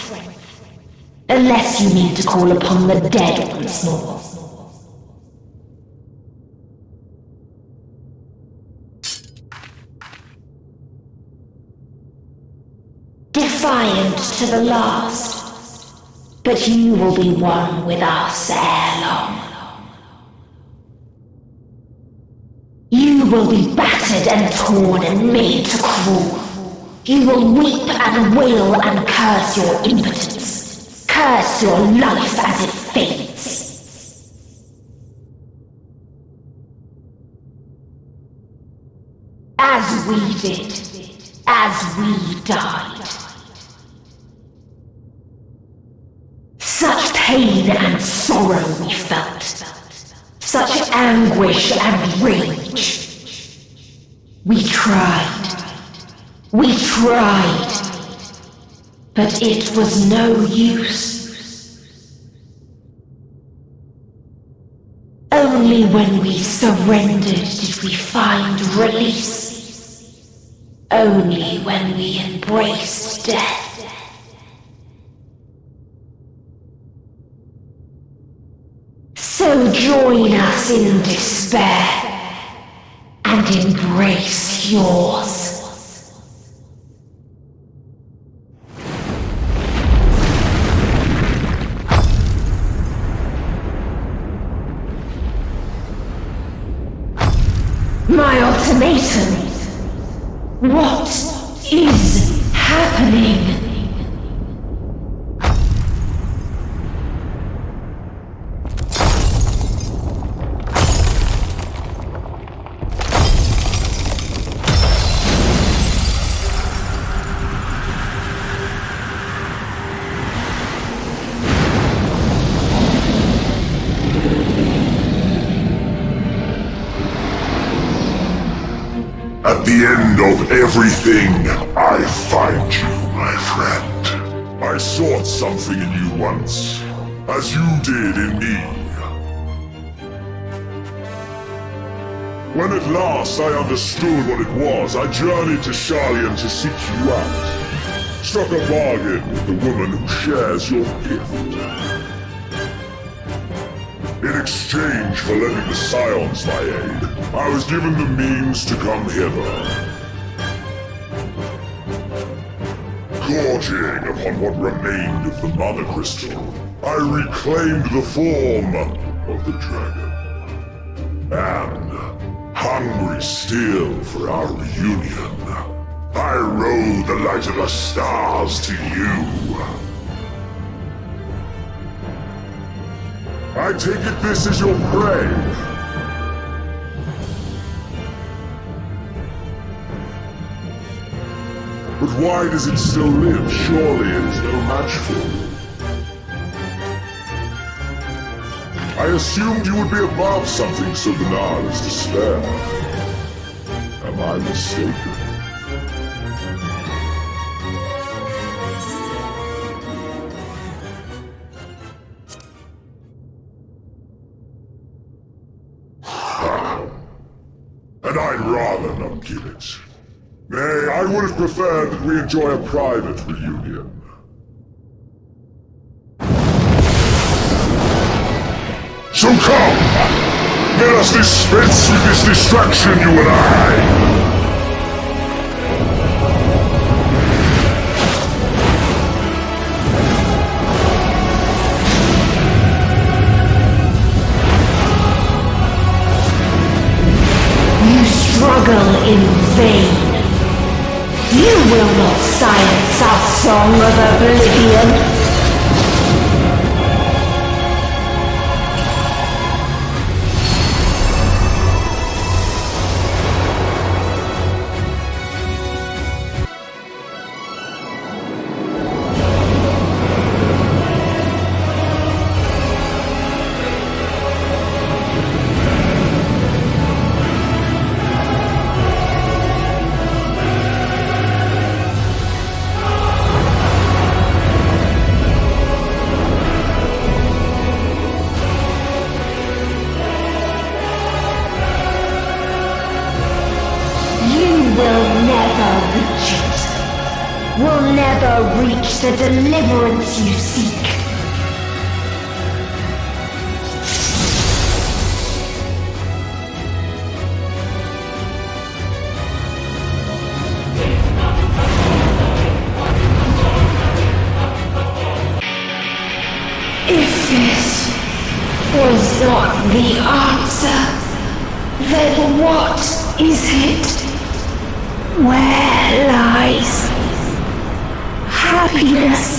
Unless you mean to call upon the dead once more. Defiant to the last, but you will be one with us ere long. You will be battered and torn and made to crawl. You will weep and wail and curse your impotence. Curse your life as it fades. As we did, as we died. Such pain and sorrow we felt. Such anguish and rage. We tried. We tried. But it was no use. Only when we surrendered did we find release. Only when we embraced death. So join us in despair and embrace yours. My ultimatum. What is happening? At the end of everything, I find you, my friend. I sought something in you once, as you did in me. When at last I understood what it was, I journeyed to Sharlayan to seek you out. Struck a bargain with the woman who shares your gift. In exchange for lending the Scions my aid, I was given the means to come hither. Gorging upon what remained of the Mother Crystal, I reclaimed the form of the dragon. And, hungry still for our reunion, I rode the light of the stars to you. I take it this is your prey. But why does it still live? Surely it is no match for you. I assumed you would be above something so banal as despair. Am I mistaken? And I'd rather not give it. Nay, I would have preferred that we enjoy a private reunion. So come! Let us dispense with this distraction, you and I! Struggle in vain. You will not silence our song of oblivion. never reach the deliverance you seek. If this was not the answer, then what is it? Where lies happiness?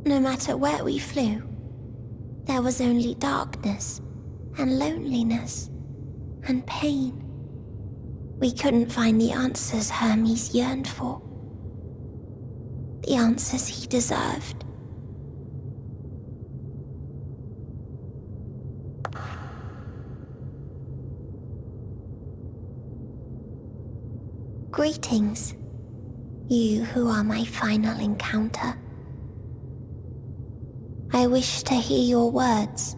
No matter where we flew, there was only darkness and loneliness and pain. We couldn't find the answers Hermes yearned for. The answers he deserved. Greetings, you who are my final encounter. I wish to hear your words,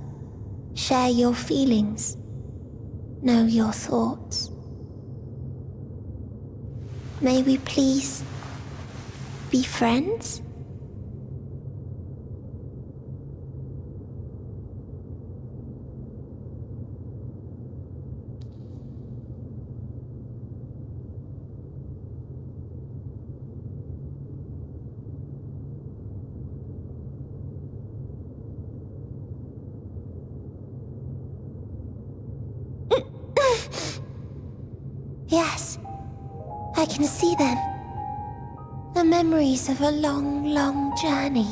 share your feelings, know your thoughts. May we please be friends? Yes, I can see them. The memories of a long, long journey.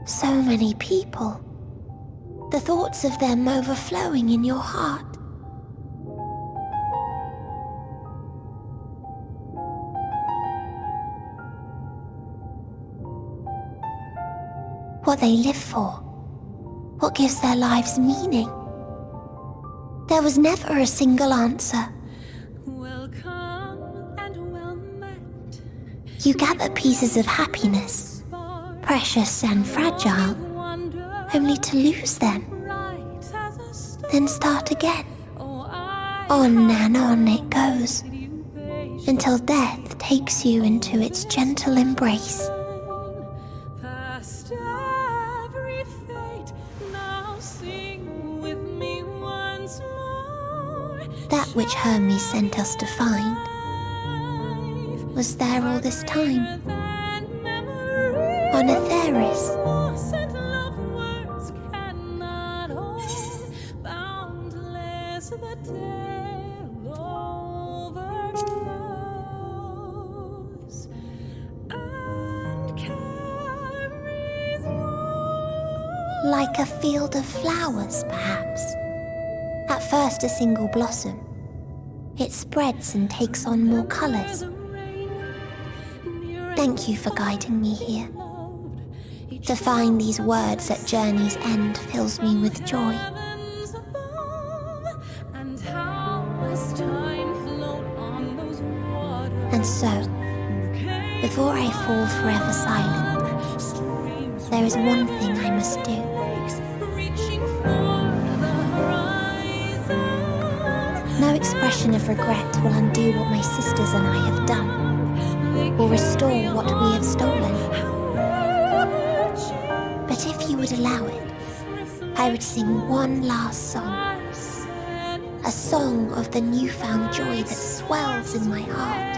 So many people. The thoughts of them overflowing in your heart. What they live for. What gives their lives meaning. There was never a single answer. You gather pieces of happiness, precious and fragile, only to lose them. Then start again. On and on it goes, until death takes you into its gentle embrace. That which Hermes sent us to find was there all this time, on Atheris. Like a field of flowers, perhaps. At first a single blossom, it spreads and takes on more colors. Thank you for guiding me here. To find these words at journey's end fills me with joy. And so, before I fall forever silent, there is one thing I must do. No expression of regret will undo what my sisters and I have done. or restore what we have stolen. But if you would allow it, I would sing one last song. A song of the newfound joy that swells in my heart.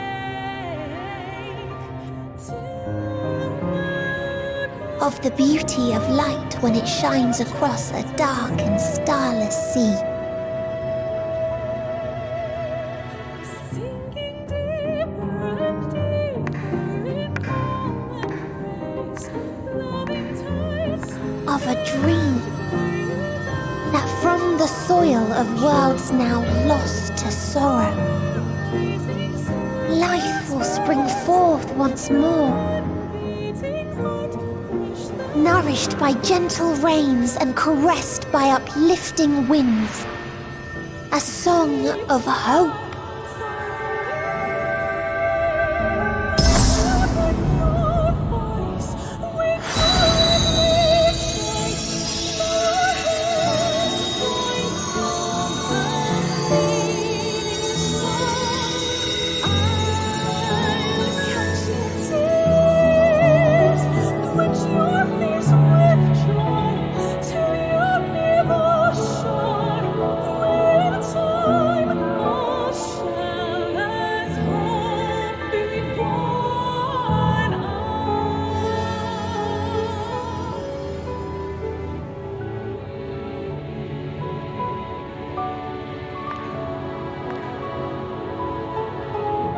Of the beauty of light when it shines across a dark and starless sea. Of a dream that from the soil of worlds now lost to sorrow, life will spring forth once more, nourished by gentle rains and caressed by uplifting winds. A song of hope.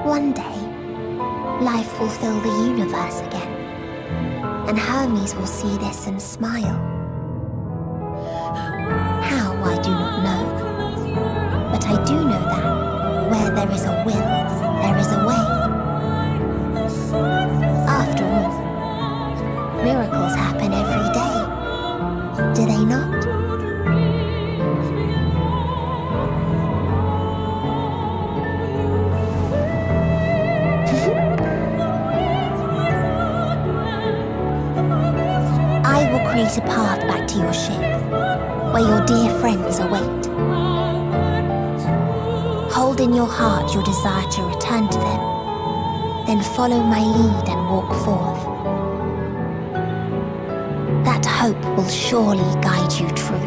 One day, life will fill the universe again, and Hermes will see this and smile. How, I do not know, but I do know that where there is a will, there is a way. After all, miracles happen every day, do they not? I will create a path back to your ship, where your dear friends await. Hold in your heart your desire to return to them, then follow my lead and walk forth. That hope will surely guide you true.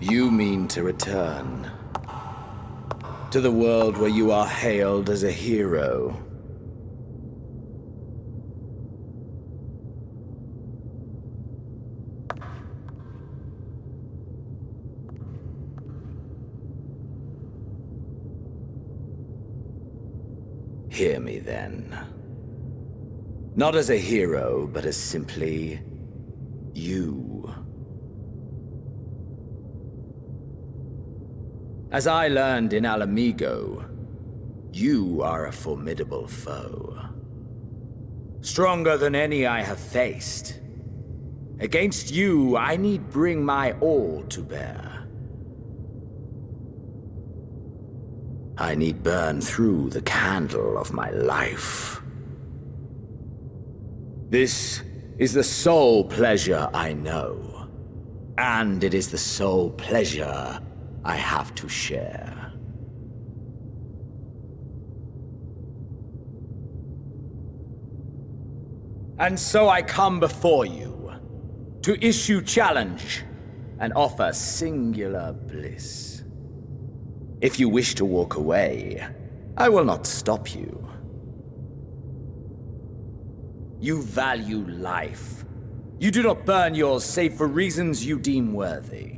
You mean to return to the world where you are hailed as a hero. Hear me then. Not as a hero, but as simply you. As I learned in Alamigo, you are a formidable foe. Stronger than any I have faced. Against you, I need bring my all to bear. I need burn through the candle of my life. This is the sole pleasure I know, and it is the sole pleasure I have to share. And so I come before you to issue challenge and offer singular bliss. If you wish to walk away, I will not stop you. You value life. You do not burn yours save for reasons you deem worthy.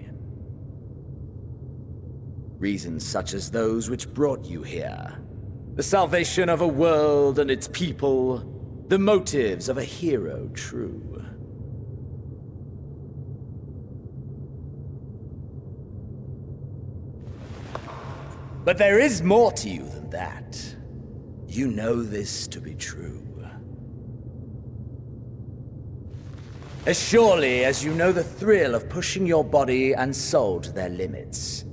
Reasons such as those which brought you here. The salvation of a world and its people. The motives of a hero true. But there is more to you than that. You know this to be true. As surely as you know the thrill of pushing your body and soul to their limits.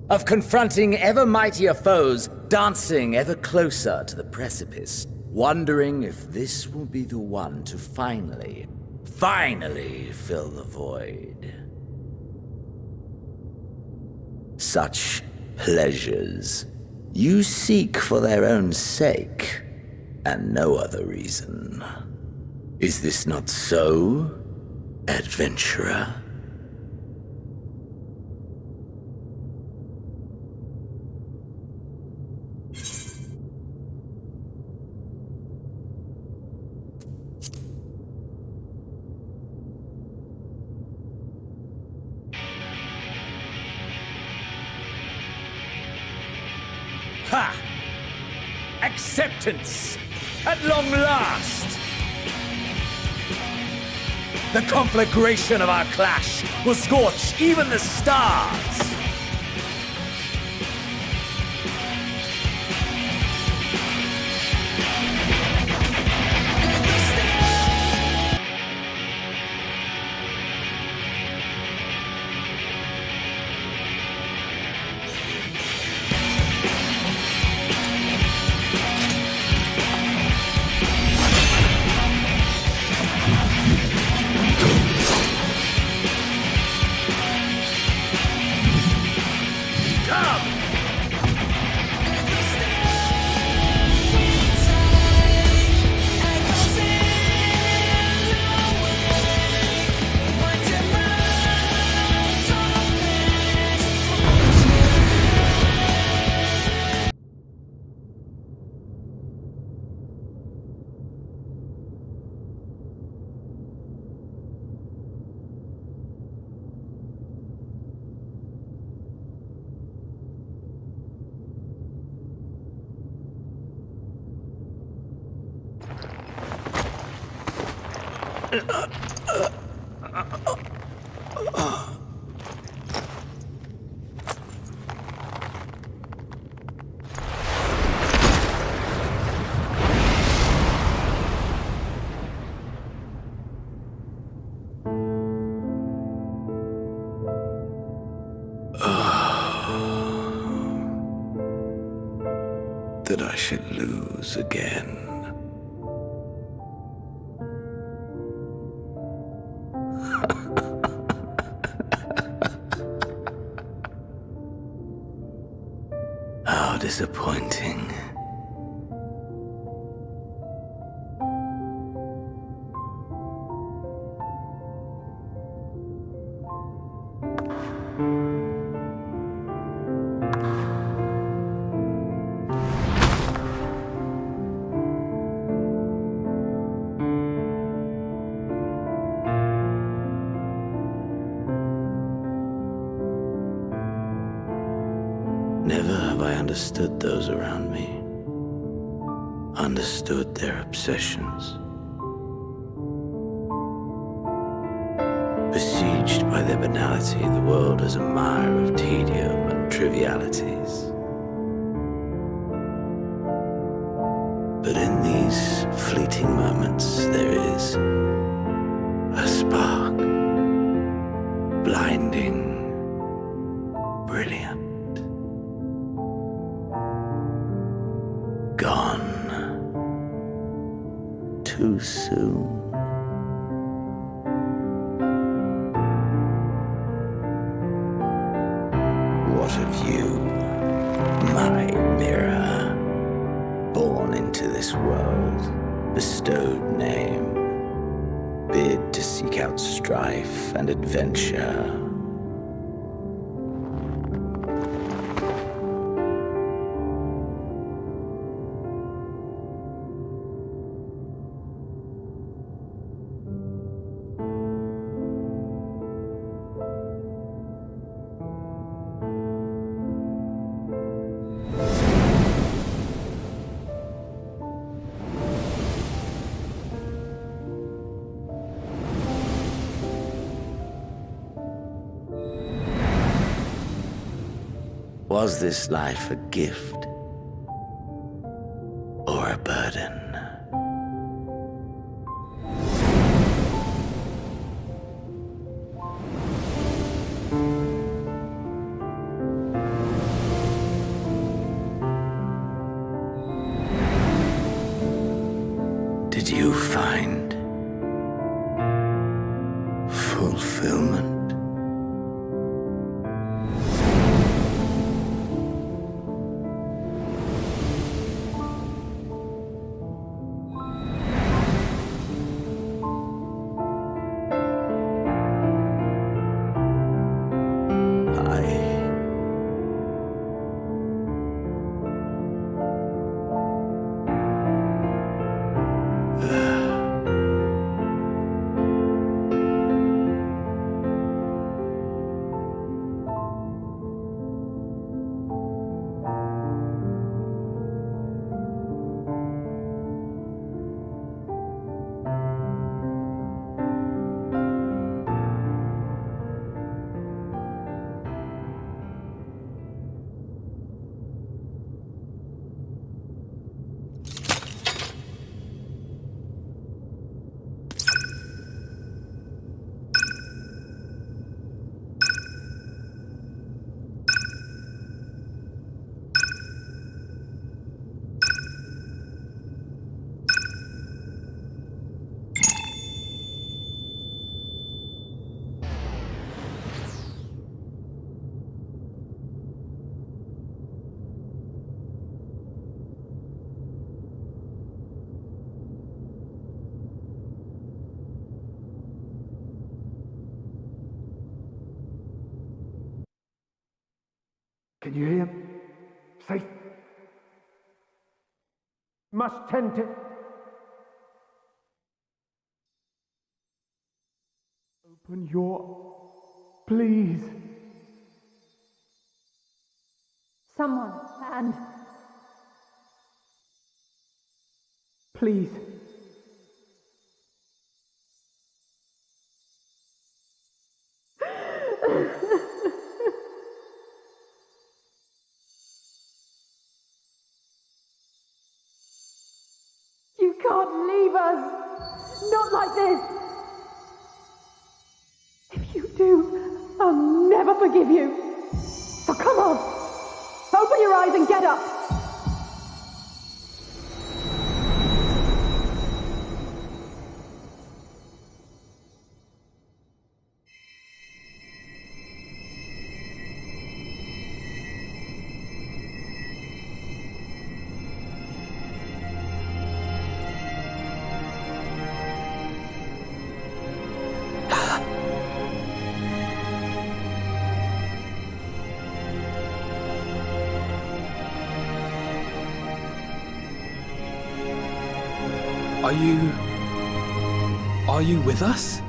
Of confronting ever mightier foes, dancing ever closer to the precipice, wondering if this will be the one to finally fill the void. Such pleasures you seek for their own sake, and no other reason. Is this not so, adventurer? Ha! Acceptance! At long last! The conflagration of our clash will scorch even the stars! That I should lose again. How disappointing. Never have I understood those around me, understood their obsessions. Besieged by their banality, the world is a mire of tedium and trivialities. But in these fleeting moments, there is a spark, blinding, brilliant. Gone too soon. What of you, my mirror? Born into this world, bestowed name, bid to seek out strife and adventure. Was this life a gift or a burden? Did you find fulfillment? Can you hear him? Safe. Must tend to... Open your... Please. Someone, and... Please. You can't leave us! Not like this! If you do, I'll never forgive you! So come on! Open your eyes and get up! Are you with us?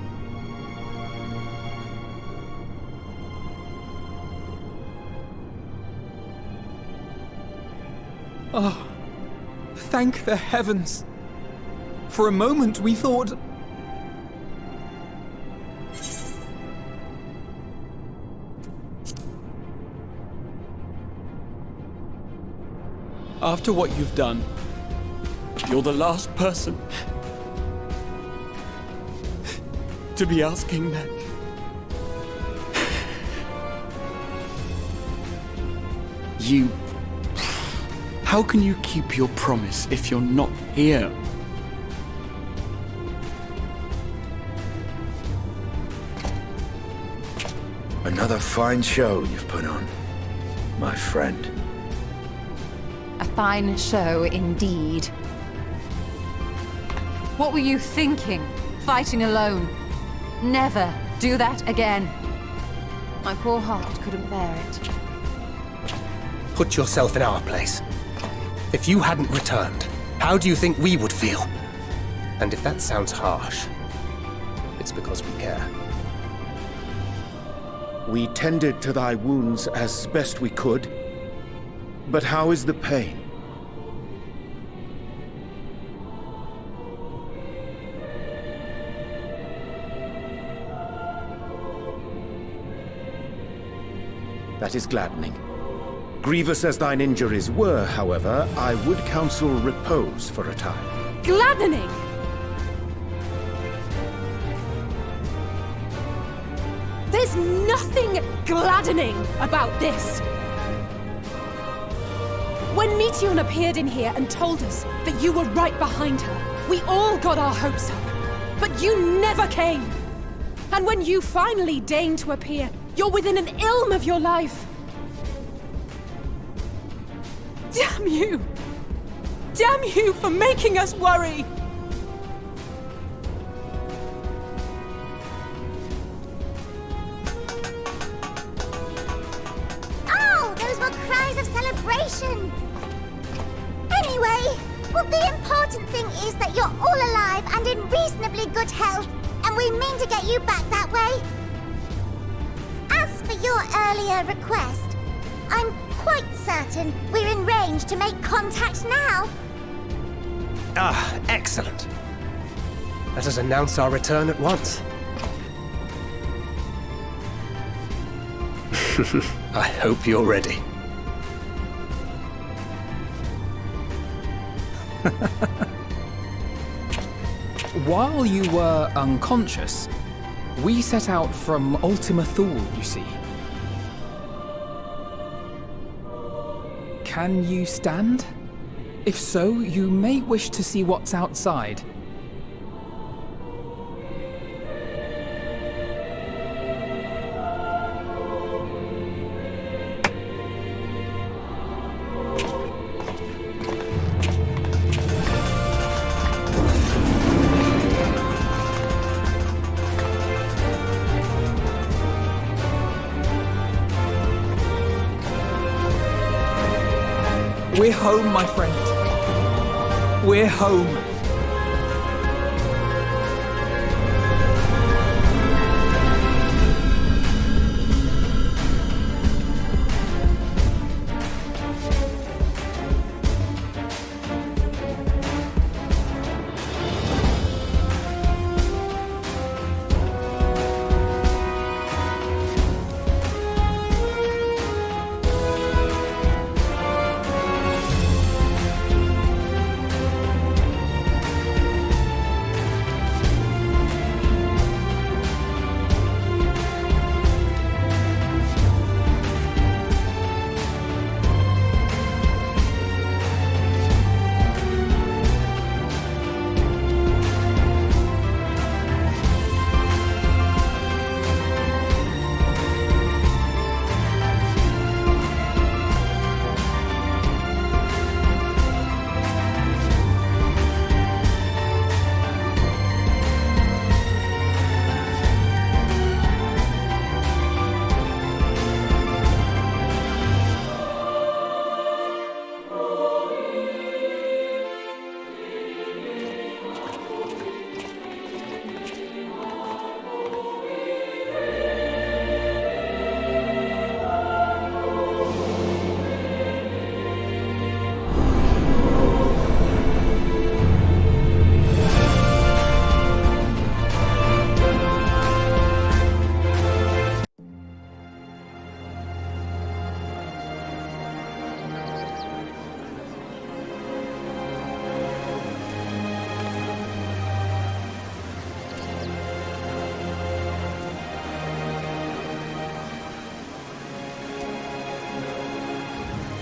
Oh, thank the heavens. For a moment we thought... After what you've done, you're the last person to be asking that. You... How can you keep your promise if you're not here? Another fine show you've put on, my friend. A fine show indeed. What were you thinking, fighting alone? Never do that again. My poor heart couldn't bear it. Put yourself in our place. If you hadn't returned, how do you think we would feel? And if that sounds harsh, it's because we care. We tended to thy wounds as best we could. But how is the pain? That is gladdening. Grievous as thine injuries were, however, I would counsel repose for a time. Gladdening! There's nothing gladdening about this! When Meteion appeared in here and told us that you were right behind her, we all got our hopes up. But you never came! And when you finally deigned to appear, you're within an ilm of your life! Damn you! Damn you for making us worry! Oh, those were cries of celebration! Anyway, well, the important thing is that you're all alive and in reasonably good health, and we mean to get you back that way. As for your earlier request, I'm quite certain we're in range to make contact now. Ah, excellent. Let us announce our return at once. I hope you're ready. While you were unconscious, we set out from Ultima Thule, you see. Can you stand? If so, you may wish to see what's outside. We're home, my friend. We're home.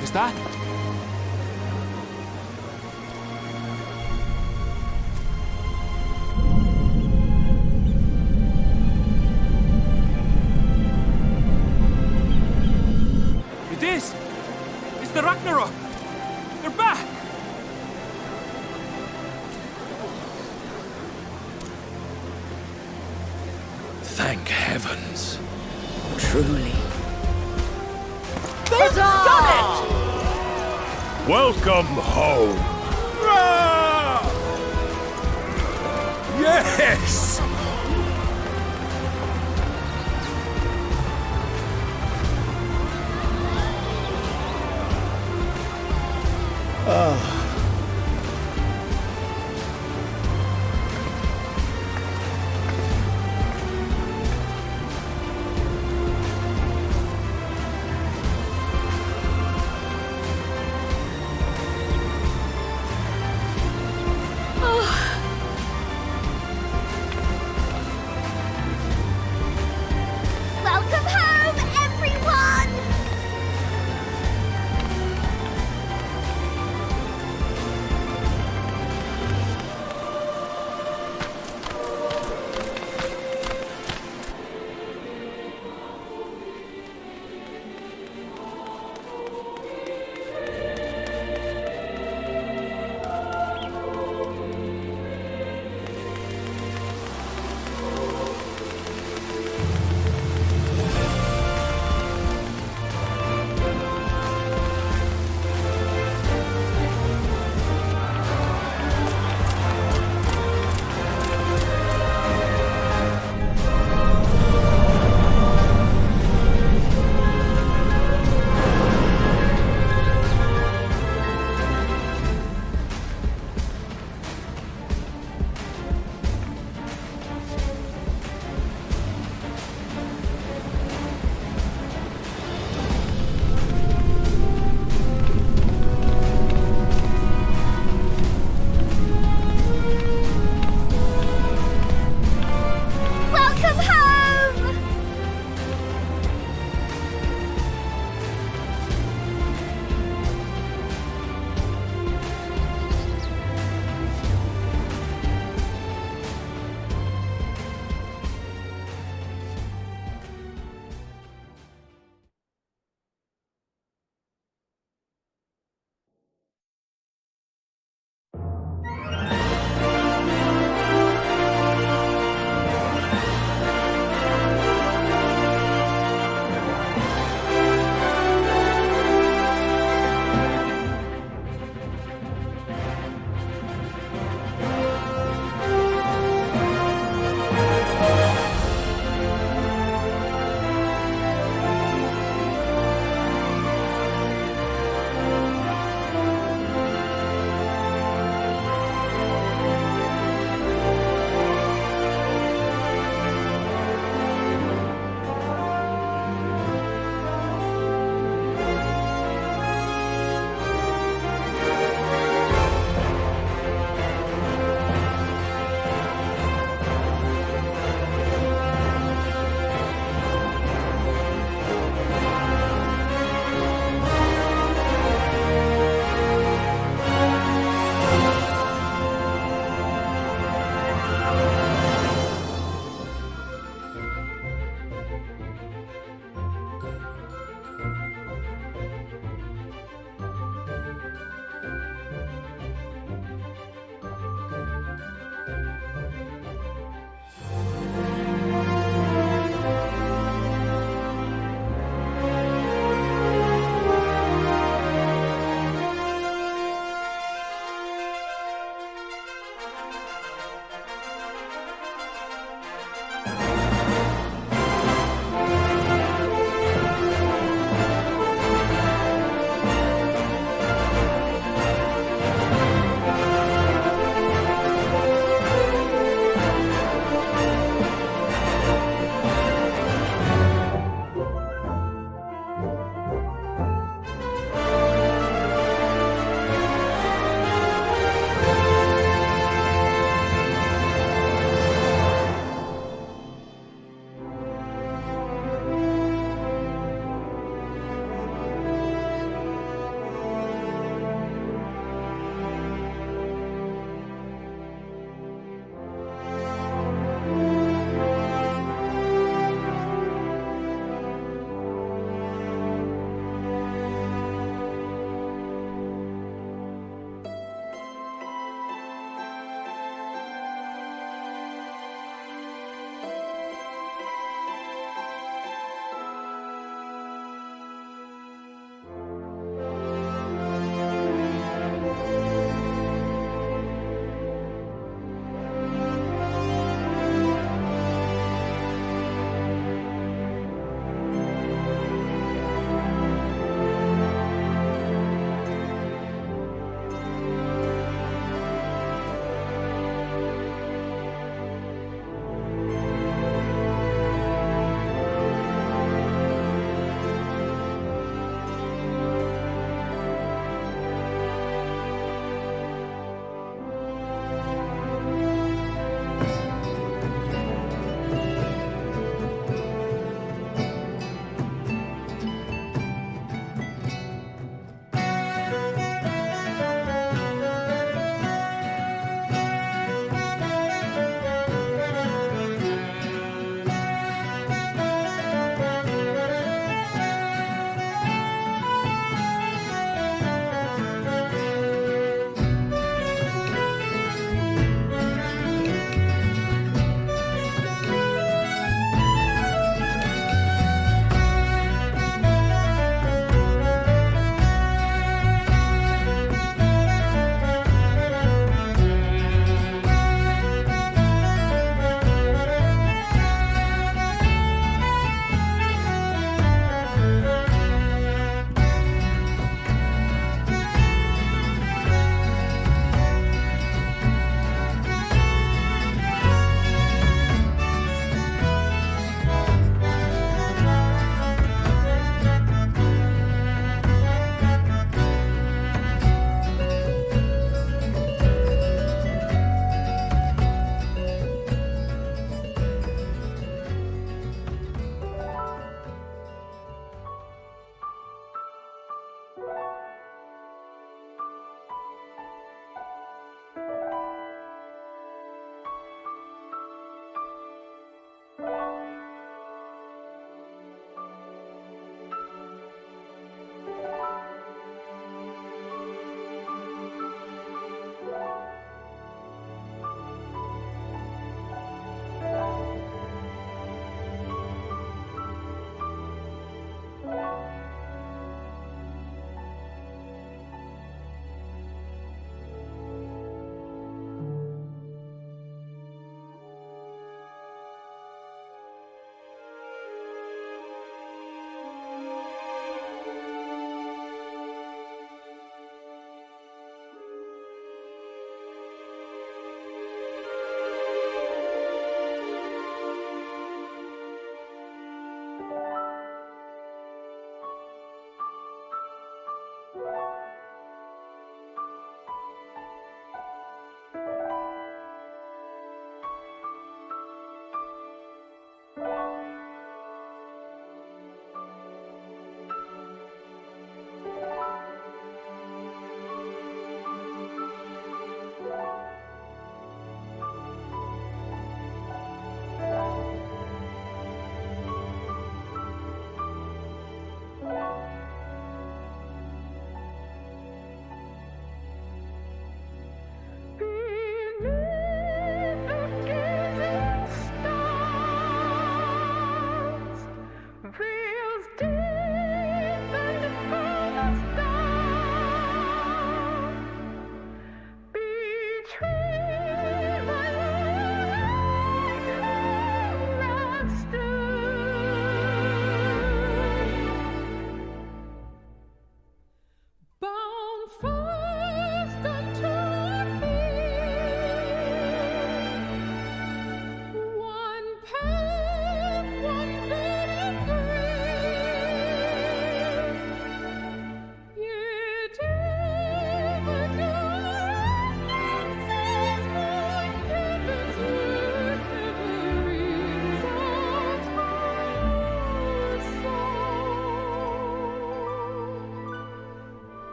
Is that? It is! It's the Ragnarok! They're back! Thank heavens. Truly. They've done it! Welcome home. Yes!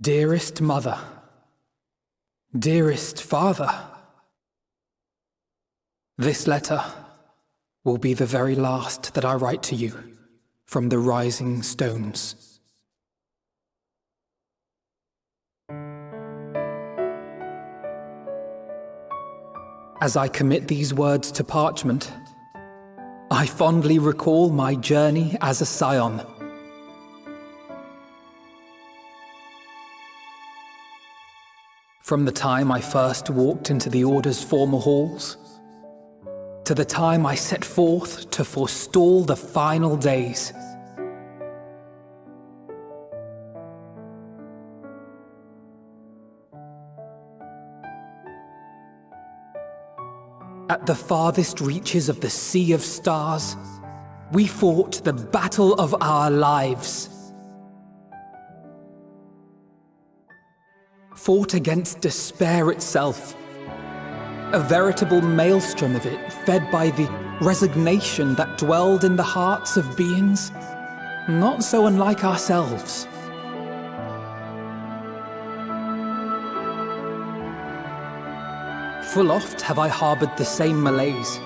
Dearest Mother, dearest Father, this letter will be the very last that I write to you from the Rising Stones. As I commit these words to parchment, I fondly recall my journey as a scion. From the time I first walked into the Order's former halls, to the time I set forth to forestall the final days. At the farthest reaches of the Sea of Stars, we fought the battle of our lives. Fought against despair itself, a veritable maelstrom of it fed by the resignation that dwelled in the hearts of beings not so unlike ourselves. Full oft have I harbored the same malaise.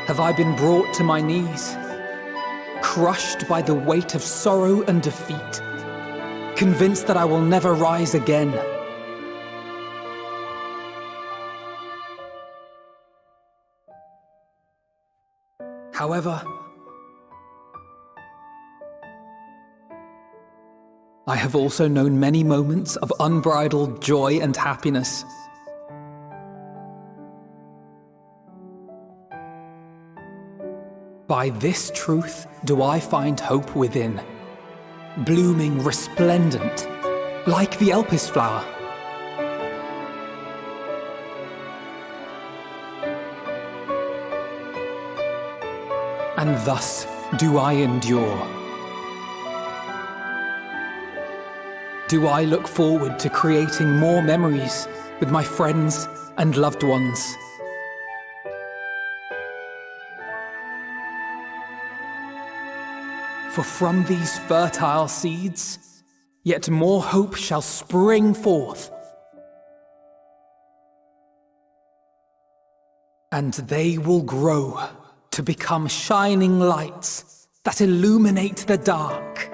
Have I been brought to my knees, crushed by the weight of sorrow and defeat, convinced that I will never rise again. However, I have also known many moments of unbridled joy and happiness. By this truth do I find hope within, blooming resplendent, like the Elpis flower. And thus do I endure. Do I look forward to creating more memories with my friends and loved ones. For from these fertile seeds, yet more hope shall spring forth. And they will grow to become shining lights that illuminate the dark.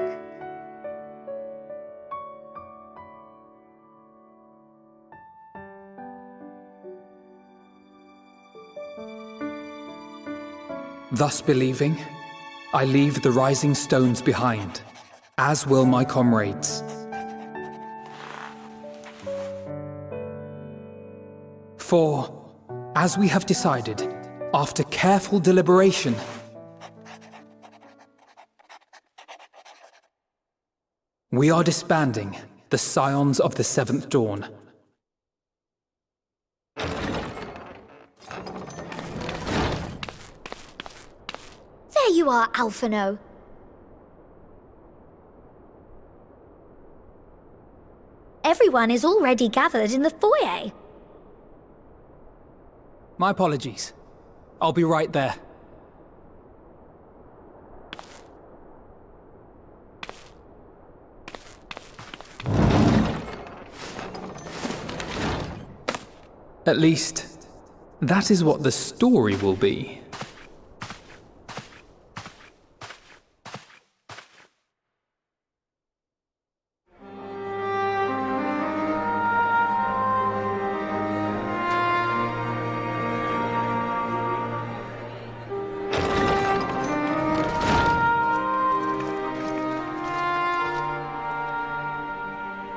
Thus believing, I leave the rising stones behind, as will my comrades. For, as we have decided, after careful deliberation, we are disbanding the Scions of the Seventh Dawn. There you are, Alphino. Everyone is already gathered in the foyer. My apologies. I'll be right there. At least, that is what the story will be.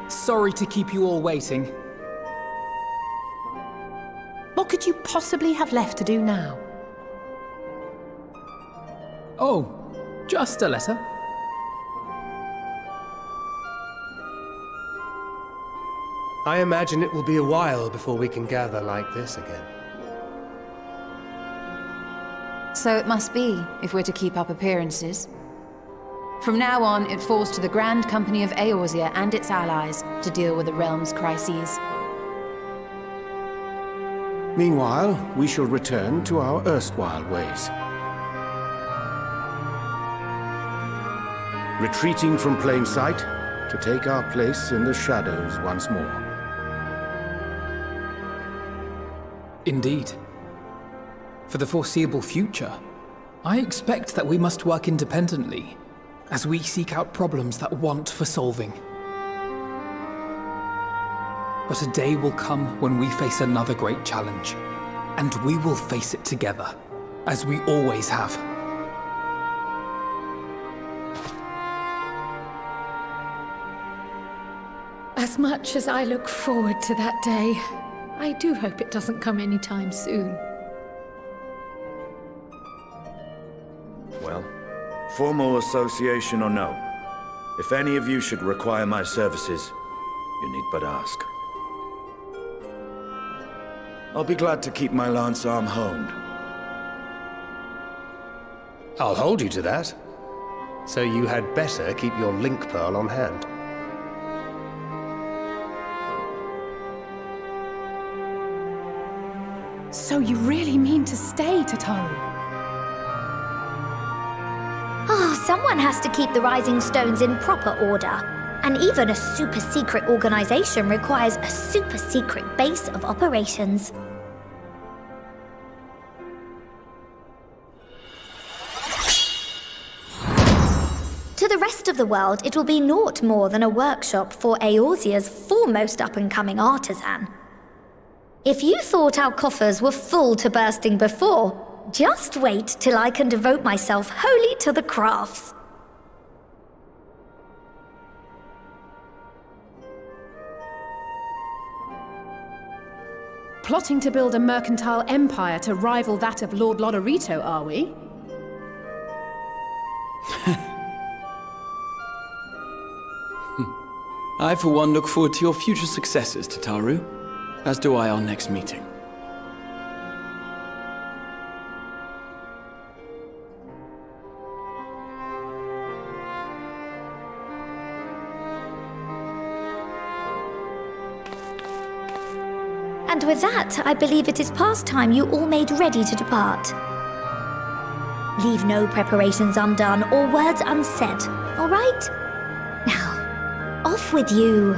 Sorry to keep you all waiting. What could you possibly have left to do now? Oh, just a letter. I imagine it will be a while before we can gather like this again. So it must be, if we're to keep up appearances. From now on, it falls to the Grand Company of Eorzea and its allies to deal with the realm's crises. Meanwhile, we shall return to our erstwhile ways. Retreating from plain sight to take our place in the shadows once more. Indeed. For the foreseeable future, I expect that we must work independently as we seek out problems that want for solving. But a day will come when we face another great challenge, and we will face it together, as we always have. As much as I look forward to that day, I do hope it doesn't come anytime soon. Well, formal association or no, if any of you should require my services, you need but ask. I'll be glad to keep my lance arm honed. I'll hold you to that. So you had better keep your link pearl on hand. So you really mean to stay, Tataru? Oh, someone has to keep the Rising Stones in proper order. And even a super-secret organization requires a super-secret base of operations. To the rest of the world, it will be naught more than a workshop for Eorzea's foremost up-and-coming artisan. If you thought our coffers were full to bursting before, just wait till I can devote myself wholly to the crafts. Plotting to build a mercantile empire to rival that of Lord Lodorito, are we? I, for one, look forward to your future successes, Tataru, as do I our next meeting. And with that, I believe it is past time you all made ready to depart. Leave no preparations undone or words unsaid, all right? Now, off with you.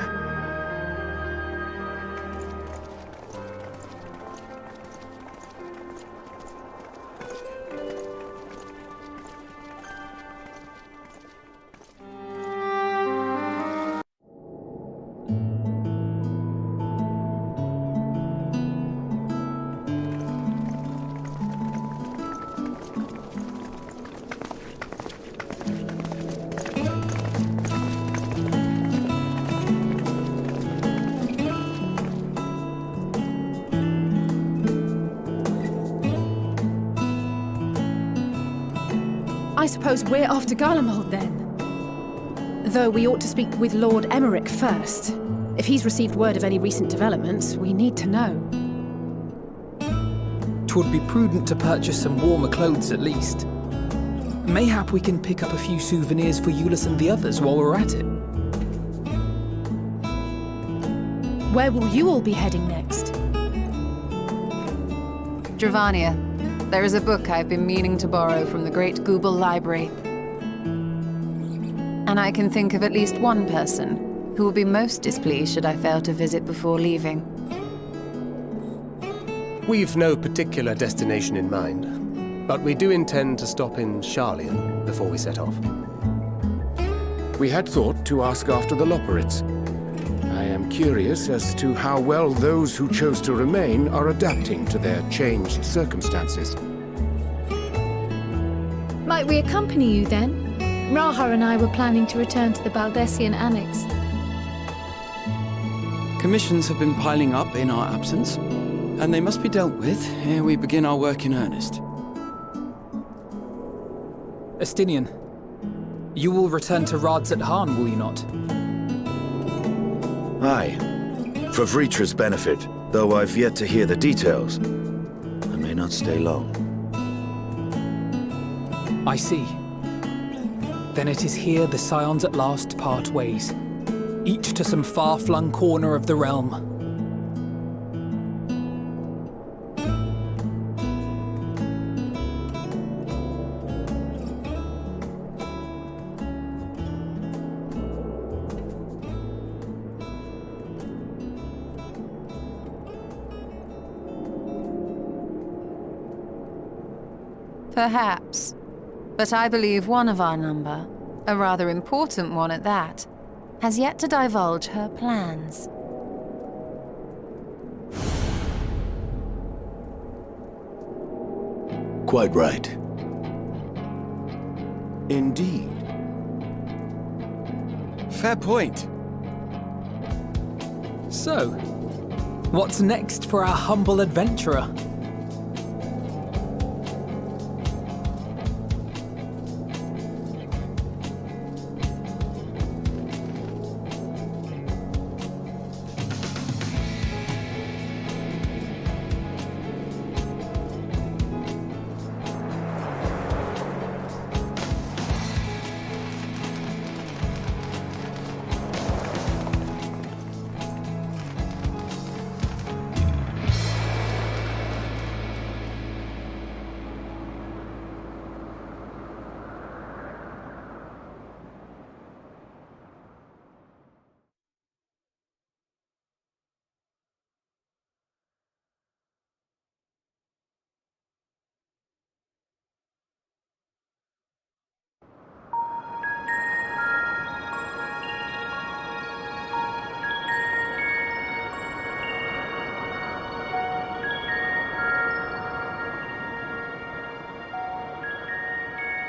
I suppose we're off to Garlemald then. Though we ought to speak with Lord Emmerich first. If he's received word of any recent developments, we need to know. 'Twould be prudent to purchase some warmer clothes at least. Mayhap we can pick up a few souvenirs for Euless and the others while we're at it. Where will you all be heading next? Dravania. There is a book I've been meaning to borrow from the Great Google Library. And I can think of at least one person who will be most displeased should I fail to visit before leaving. We've no particular destination in mind, but we do intend to stop in Sharlayan before we set off. We had thought to ask after the Loperids. I am curious as to how well those who chose to remain are adapting to their changed circumstances. Might we accompany you then? Raha and I were planning to return to the Baldessian Annex. Commissions have been piling up in our absence, and they must be dealt with ere we begin our work in earnest. Estinian, you will return to Rads at Han, will you not? Aye. For Vritra's benefit, though I've yet to hear the details. I may not stay long. I see. Then it is here the Scions at last part ways, each to some far-flung corner of the realm. Perhaps. But I believe one of our number, a rather important one at that, has yet to divulge her plans. Quite right. Indeed. Fair point. So, what's next for our humble adventurer?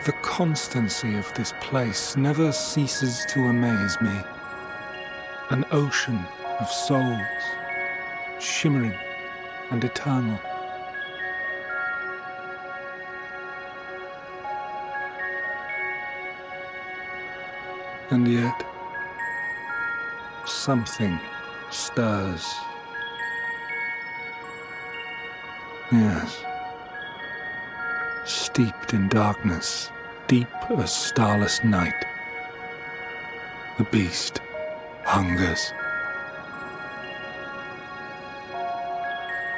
The constancy of this place never ceases to amaze me. An ocean of souls, shimmering and eternal. And yet, something stirs. Yes. Steeped in darkness, deep as starless night, the beast hungers.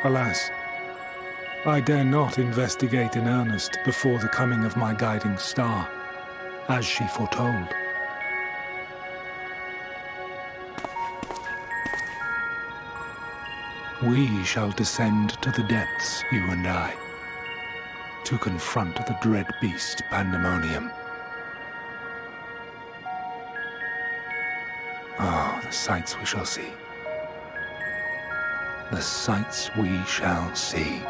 Alas, I dare not investigate in earnest before the coming of my guiding star, as she foretold. We shall descend to the depths, you and I, to confront the dread beast Pandemonium. Oh, the sights we shall see. The sights we shall see.